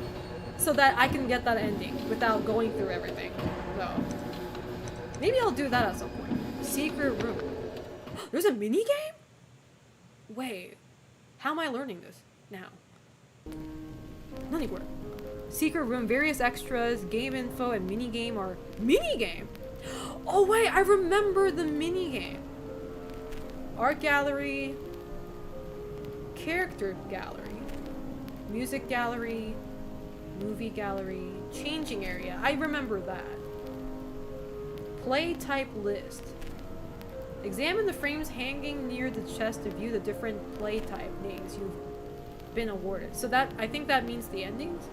so that I can get that ending without going through everything. So, maybe I'll do that at some point. Secret room. There's a mini game? Wait, how am I learning this now? Anywhere. Secret room, various extras, game info, and mini game or mini game. Oh wait, I remember the mini game. Art gallery, character gallery, music gallery, movie gallery, changing area. I remember that. Play type list. Examine the frames hanging near the chest to view the different play type names you've been awarded. So that, I think that means the endings.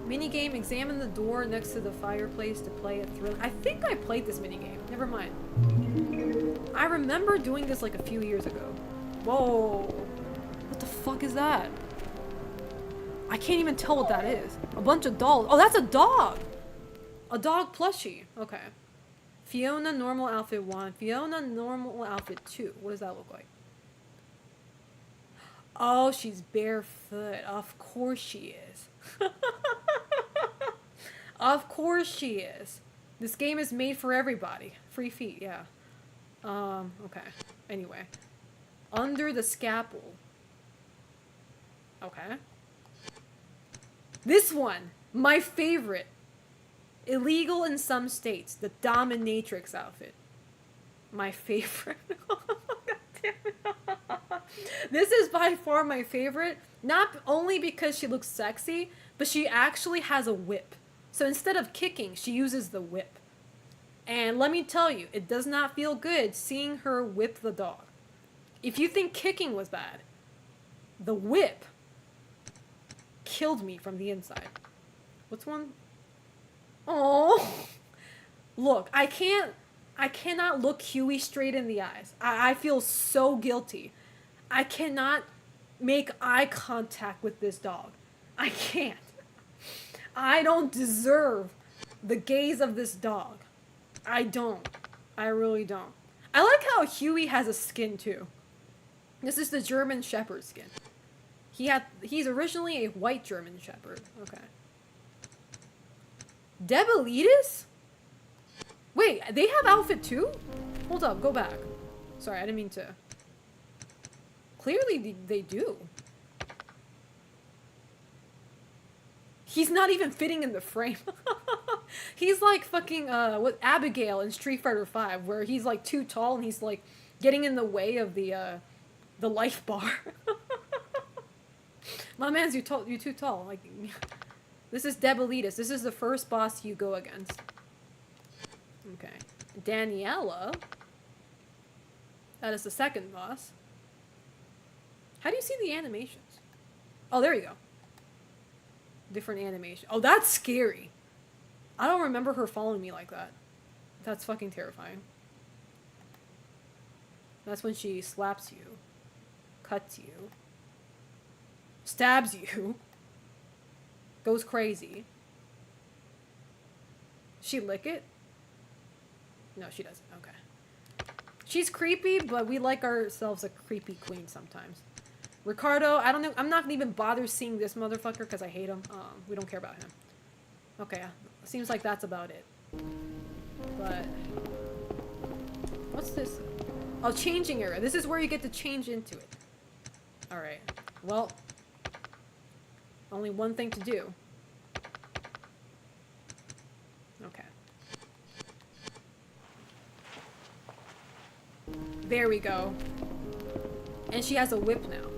Minigame, examine the door next to the fireplace to play a thrill. I think I played this minigame. Never mind. I remember doing this like a few years ago. Whoa. What the fuck is that? I can't even tell what that is. A bunch of dolls. Oh, that's a dog! A dog plushie. Okay. Fiona normal outfit 1. Fiona normal outfit 2. What does that look like? Oh, she's barefoot. Of course she is. Of course she is. This game is made for everybody. Free feet, yeah. Okay. Anyway. Under the scalpel. Okay. This one! My favorite. Illegal in some states. The dominatrix outfit. My favorite. God damn it. This is by far my favorite. Not only because she looks sexy, but she actually has a whip. So instead of kicking, she uses the whip. And let me tell you, it does not feel good seeing her whip the dog. If you think kicking was bad, the whip killed me from the inside. What's one? Oh, look, I cannot look Huey straight in the eyes. I feel so guilty. I cannot make eye contact with this dog. I can't. I don't deserve the gaze of this dog. I don't. I really don't. I like how Huey has a skin too. This is the German Shepherd skin. He's originally a white German Shepherd. Okay. Debelitis? Wait, they have outfit too? Hold up, go back. Sorry, I didn't mean to. Clearly they do. He's not even fitting in the frame. He's like fucking what Abigail in Street Fighter V, where he's like too tall and he's like getting in the way of the life bar. My man's you too tall. Like, this is Debelitis. This is the first boss you go against. Okay, Daniela. That is the second boss. How do you see the animations? Oh, there you go. Different animation. Oh, that's scary. I don't remember her following me like that. That's fucking terrifying. That's when she slaps you, cuts you, stabs you, goes crazy. She lick it? No, she doesn't. Okay. She's creepy, but we like ourselves a creepy queen sometimes. Ricardo, I don't know. I'm not gonna even bother seeing this motherfucker because I hate him. We don't care about him. Okay, seems like that's about it. But what's this? Oh, changing area. This is where you get to change into it. All right. Well, only one thing to do. Okay. There we go. And she has a whip now.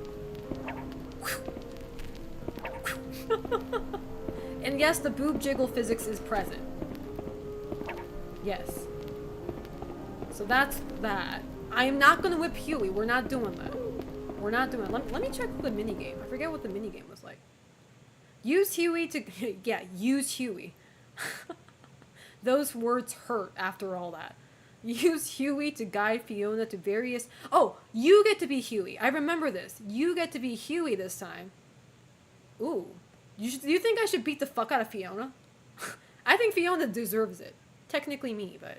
And yes, the boob jiggle physics is present. Yes. So that's that. I am not gonna whip Huey. We're not doing that. We're not doing it. Let me check the minigame. I forget what the minigame was like. Use Huey to... yeah, use Huey. Those words hurt after all that. Use Huey to guide Fiona to various... Oh, you get to be Huey. I remember this. You get to be Huey this time. Ooh. Do you think I should beat the fuck out of Fiona? I think Fiona deserves it. Technically me, but...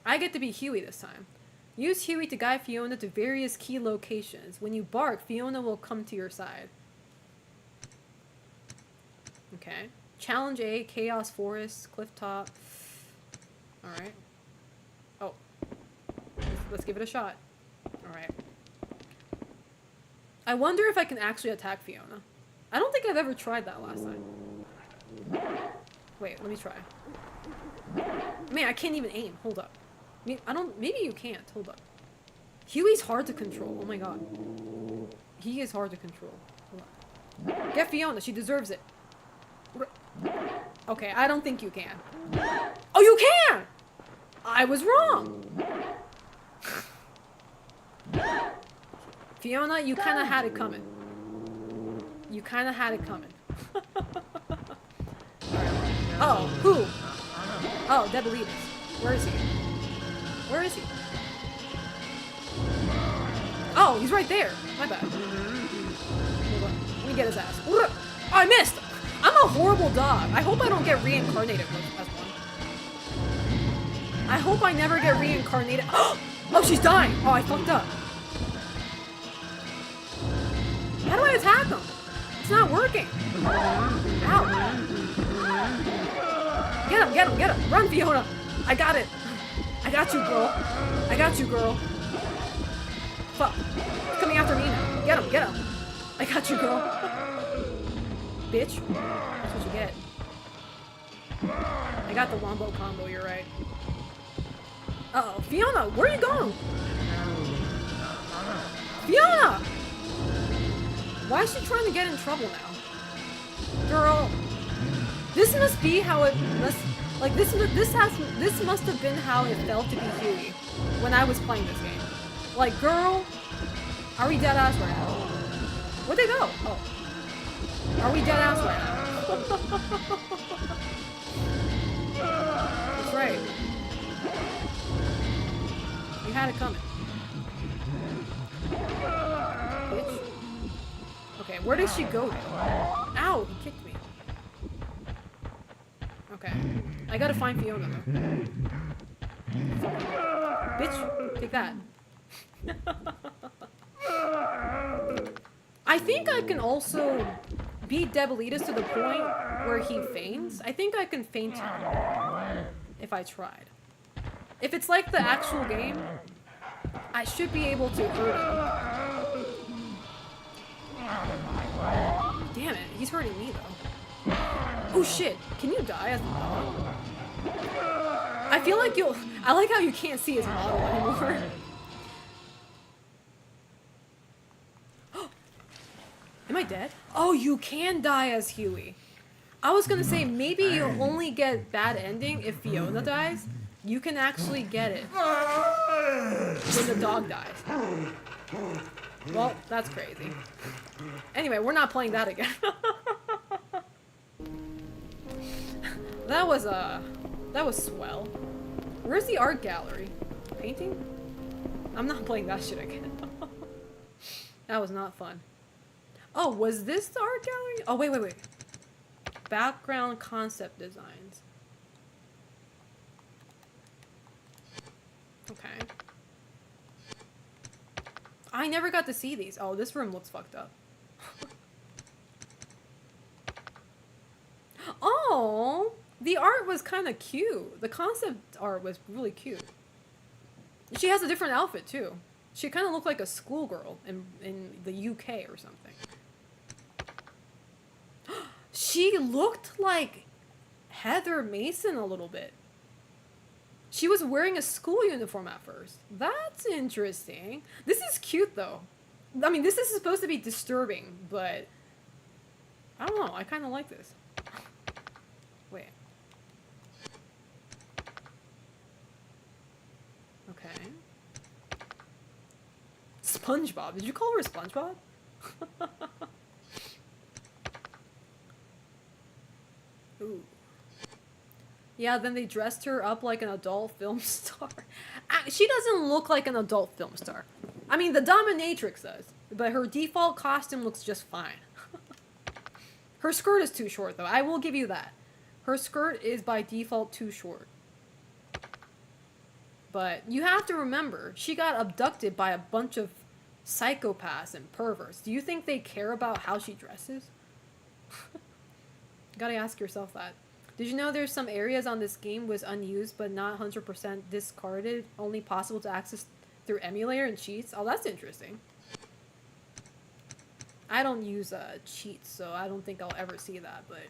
I get to be Huey this time. Use Huey to guide Fiona to various key locations. When you bark, Fiona will come to your side. Okay. Challenge A, Chaos Forest, Cliff Top. Alright. Oh. Let's give it a shot. Alright. I wonder if I can actually attack Fiona. I don't think I've ever tried that last time. Wait, let me try. Man, I can't even aim. Hold up. Maybe you can't. Hold up. Huey's hard to control. Oh my god. He is hard to control. Hold on. Get Fiona. She deserves it. Okay, I don't think you can. Oh, you can! I was wrong! Fiona, you kind of had it coming. You kind of had it coming. Oh, who? Oh, Debelitis. Where is he? Where is he? Oh, he's right there. My bad. Hold on. Let me get his ass. Oh, I missed! I'm a horrible dog. I hope I don't get reincarnated as one. I hope I never get reincarnated. Oh, she's dying. Oh, I fucked up. How do I attack him? It's not working. Ow. Get him, get him, get him. Run, Fiona. I got it. I got you, girl. I got you, girl. Fuck. He's coming after me now. Get him, get him. I got you, girl. Bitch. That's what you get. I got the wombo combo, you're right. Uh-oh, Fiona, where are you going? Fiona! Why is she trying to get in trouble now? Girl, this must be how it must, like this must have been how it felt to be Huey when I was playing this game. Like, girl, are we dead ass right now? Where'd they go? Oh. Are we dead ass right now? That's right. You had it coming. Bitch. Okay, where did she go? Ow, he kicked me. Okay. I gotta find Fiona though. Bitch, take that. I think I can also beat Debilitas to the point where he faints. I think I can faint him if I tried. If it's like the actual game, I should be able to hurt him. Damn it, he's hurting me though. Oh shit, can you die as a model? I feel like I like how you can't see his model anymore. Am I dead? Oh, you can die as Huey. I was gonna say, maybe you only get bad ending if Fiona dies. You can actually get it when the dog dies. Well, that's crazy. Anyway, we're not playing that again. That was swell. Where's the art gallery? Painting? I'm not playing that shit again. That was not fun. Oh, was this the art gallery? Oh, wait. Background concept designs. Okay. I never got to see these. Oh, this room looks fucked up. Oh, the art was kind of cute. The concept art was really cute. She has a different outfit too. She kind of looked like a schoolgirl in the UK or something. She looked like Heather Mason a little bit. She was wearing a school uniform at first. That's interesting. This is cute though. I mean, this is supposed to be disturbing, but I don't know. I kind of like this. Wait. Okay. SpongeBob. Did you call her SpongeBob? Ooh. Yeah, then they dressed her up like an adult film star. She doesn't look like an adult film star. I mean, the dominatrix does, but her default costume looks just fine. Her skirt is too short, though. I will give you that. Her skirt is by default too short. But you have to remember, she got abducted by a bunch of psychopaths and perverts. Do you think they care about how she dresses? Gotta ask yourself that. Did you know there's some areas on this game was unused but not 100% discarded, only possible to access through emulator and cheats? Oh, that's interesting. I don't use cheats, so I don't think I'll ever see that, but...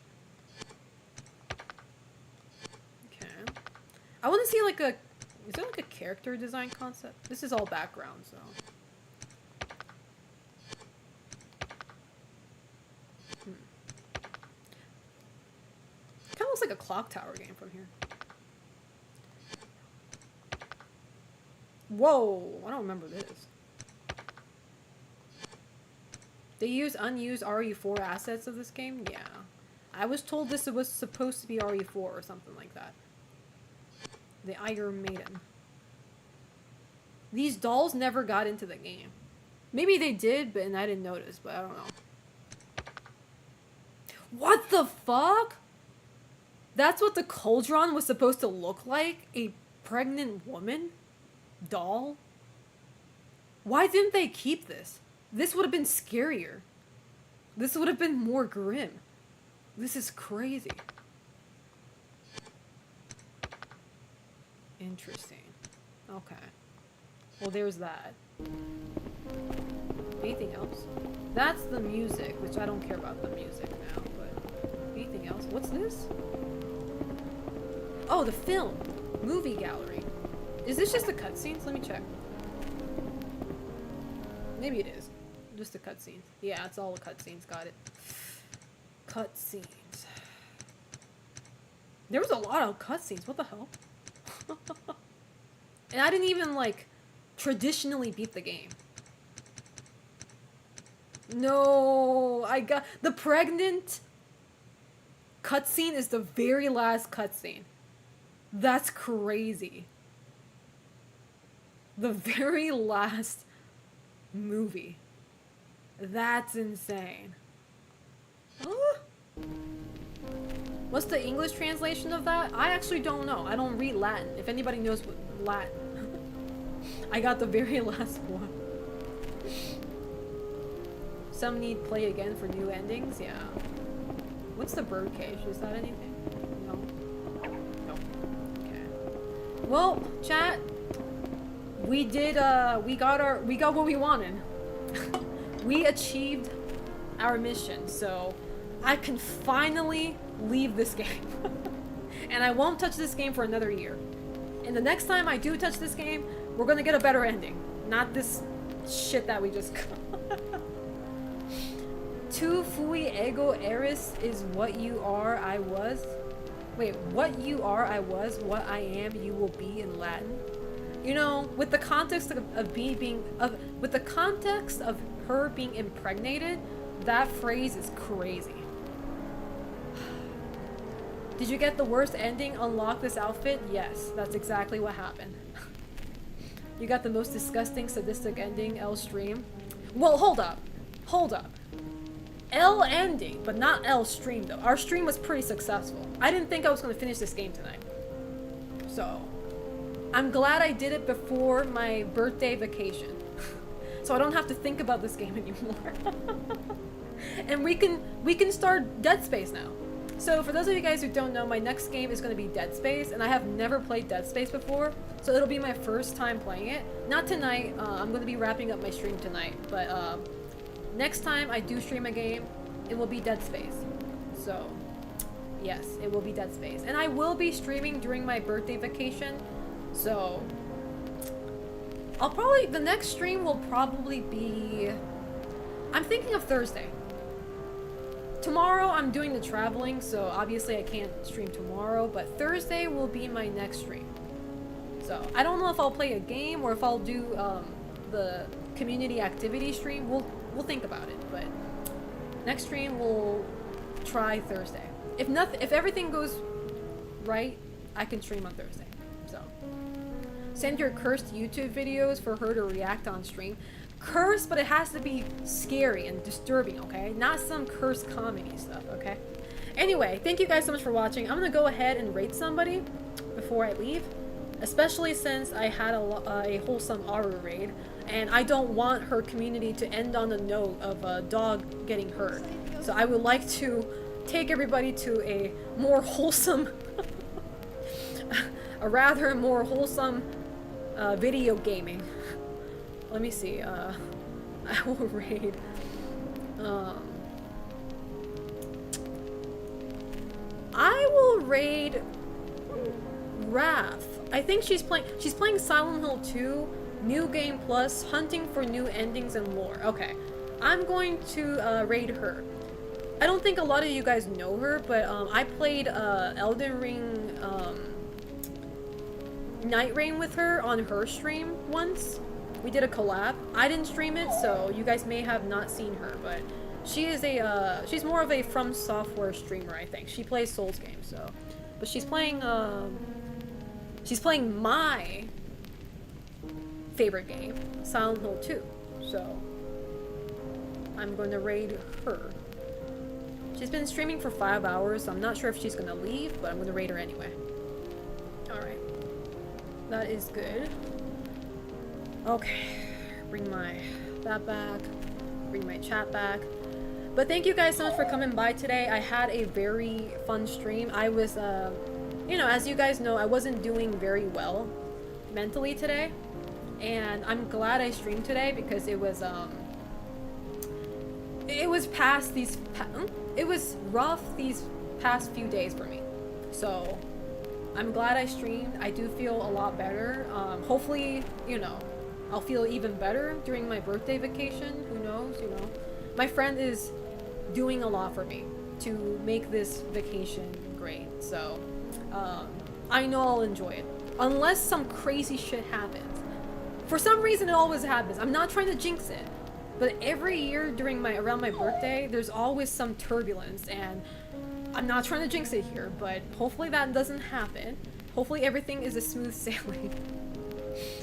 Okay. I want to see like a... Is there like a character design concept? This is all background, so... Kind of looks like a clock tower game from here. Whoa, I don't remember this. They use unused RE4 assets of this game? Yeah. I was told this was supposed to be RE4 or something like that. The Iron Maiden. These dolls never got into the game. Maybe they did, but I didn't notice, but I don't know. What the fuck? That's what the cauldron was supposed to look like? A pregnant woman? Doll? Why didn't they keep this? This would have been scarier. This would have been more grim. This is crazy. Interesting. Okay. Well, there's that. Anything else? That's the music, which I don't care about the music now, but anything else? What's this? Oh, the film. Movie gallery. Is this just the cutscenes? Let me check. Maybe it is. Just the cutscenes. Yeah, it's all the cutscenes. Got it. Cutscenes. There was a lot of cutscenes. What the hell? And I didn't even, like, traditionally beat the game. No, I got... The pregnant cutscene is the very last cutscene. That's crazy. The very last movie. That's insane. Huh? What's the English translation of that? I actually don't know. I don't read Latin. If anybody knows what Latin. I got the very last one. Some need play again for new endings? Yeah. What's the birdcage? Is that anything? No. No. Okay. Well, chat. We did, we got what we wanted. We achieved our mission, so I can finally leave this game. And I won't touch this game for another year. And the next time I do touch this game, we're gonna get a better ending. Not this shit that we just got. Tu fui ego eris is what you are, I was. Wait, what you are, I was. What I am, you will be in Latin. You know, with the context with the context of her being impregnated, that phrase is crazy. Did you get the worst ending? Unlock this outfit? Yes, that's exactly what happened. You got the most disgusting, sadistic ending, L stream. Well, hold up. Hold up. L ending, but not L stream though. Our stream was pretty successful. I didn't think I was going to finish this game tonight. So, I'm glad I did it before my birthday vacation. So I don't have to think about this game anymore. And we can start Dead Space now. So for those of you guys who don't know, my next game is going to be Dead Space, and I have never played Dead Space before, so it'll be my first time playing it. Not tonight, I'm going to be wrapping up my stream tonight, but next time I do stream a game, it will be Dead Space. So, yes, it will be Dead Space. And I will be streaming during my birthday vacation, so the next stream will probably be, I'm thinking of Thursday. Tomorrow I'm doing the traveling, so obviously I can't stream tomorrow, but Thursday will be my next stream. So I don't know if I'll play a game or if I'll do the community activity stream. We'll think about it, but next stream we'll try Thursday. If everything goes right, I can stream on Thursday. So send your cursed YouTube videos for her to react on stream. Curse, but it has to be scary and disturbing, okay? Not some cursed comedy stuff, okay? Anyway, thank you guys so much for watching. I'm gonna go ahead and rate somebody before I leave, especially since I had a wholesome Aru raid, and I don't want her community to end on the note of a dog getting hurt. So I would like to take everybody to a more wholesome, a rather more wholesome video gaming. Let me see, I will raid, I will raid Wrath. I think she's playing Silent Hill 2, New Game Plus, hunting for new endings and lore. Okay, I'm going to raid her. I don't think a lot of you guys know her, but I played Elden Ring Night Rain with her on her stream once. We did a collab. I didn't stream it, so you guys may have not seen her, but she is she's more of a From Software streamer, I think. She plays Souls games, so. But she's playing my favorite game, Silent Hill 2, so I'm going to raid her. She's been streaming for 5 hours, so I'm not sure if she's going to leave, but I'm going to raid her anyway. Alright. That is good. Okay, bring that back, bring my chat back. But thank you guys so much for coming by today. I had a very fun stream. I was, you know, as you guys know, I wasn't doing very well mentally today. And I'm glad I streamed today because it was it was rough these past few days for me. So, I'm glad I streamed. I do feel a lot better. Hopefully, I'll feel even better during my birthday vacation. Who knows, My friend is doing a lot for me to make this vacation great. So, I know I'll enjoy it. Unless some crazy shit happens. For some reason, it always happens. I'm not trying to jinx it. But every year around my birthday, there's always some turbulence, and I'm not trying to jinx it here, but hopefully that doesn't happen. Hopefully everything is a smooth sailing.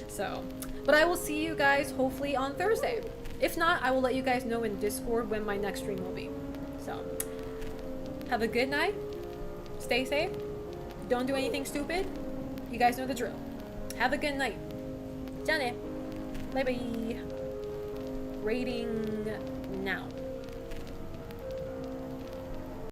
So, but I will see you guys hopefully on Thursday. If not, I will let you guys know in Discord when my next stream will be. So, have a good night. Stay safe. Don't do anything stupid. You guys know the drill. Have a good night. じゃあね。バイバイ。Rating now.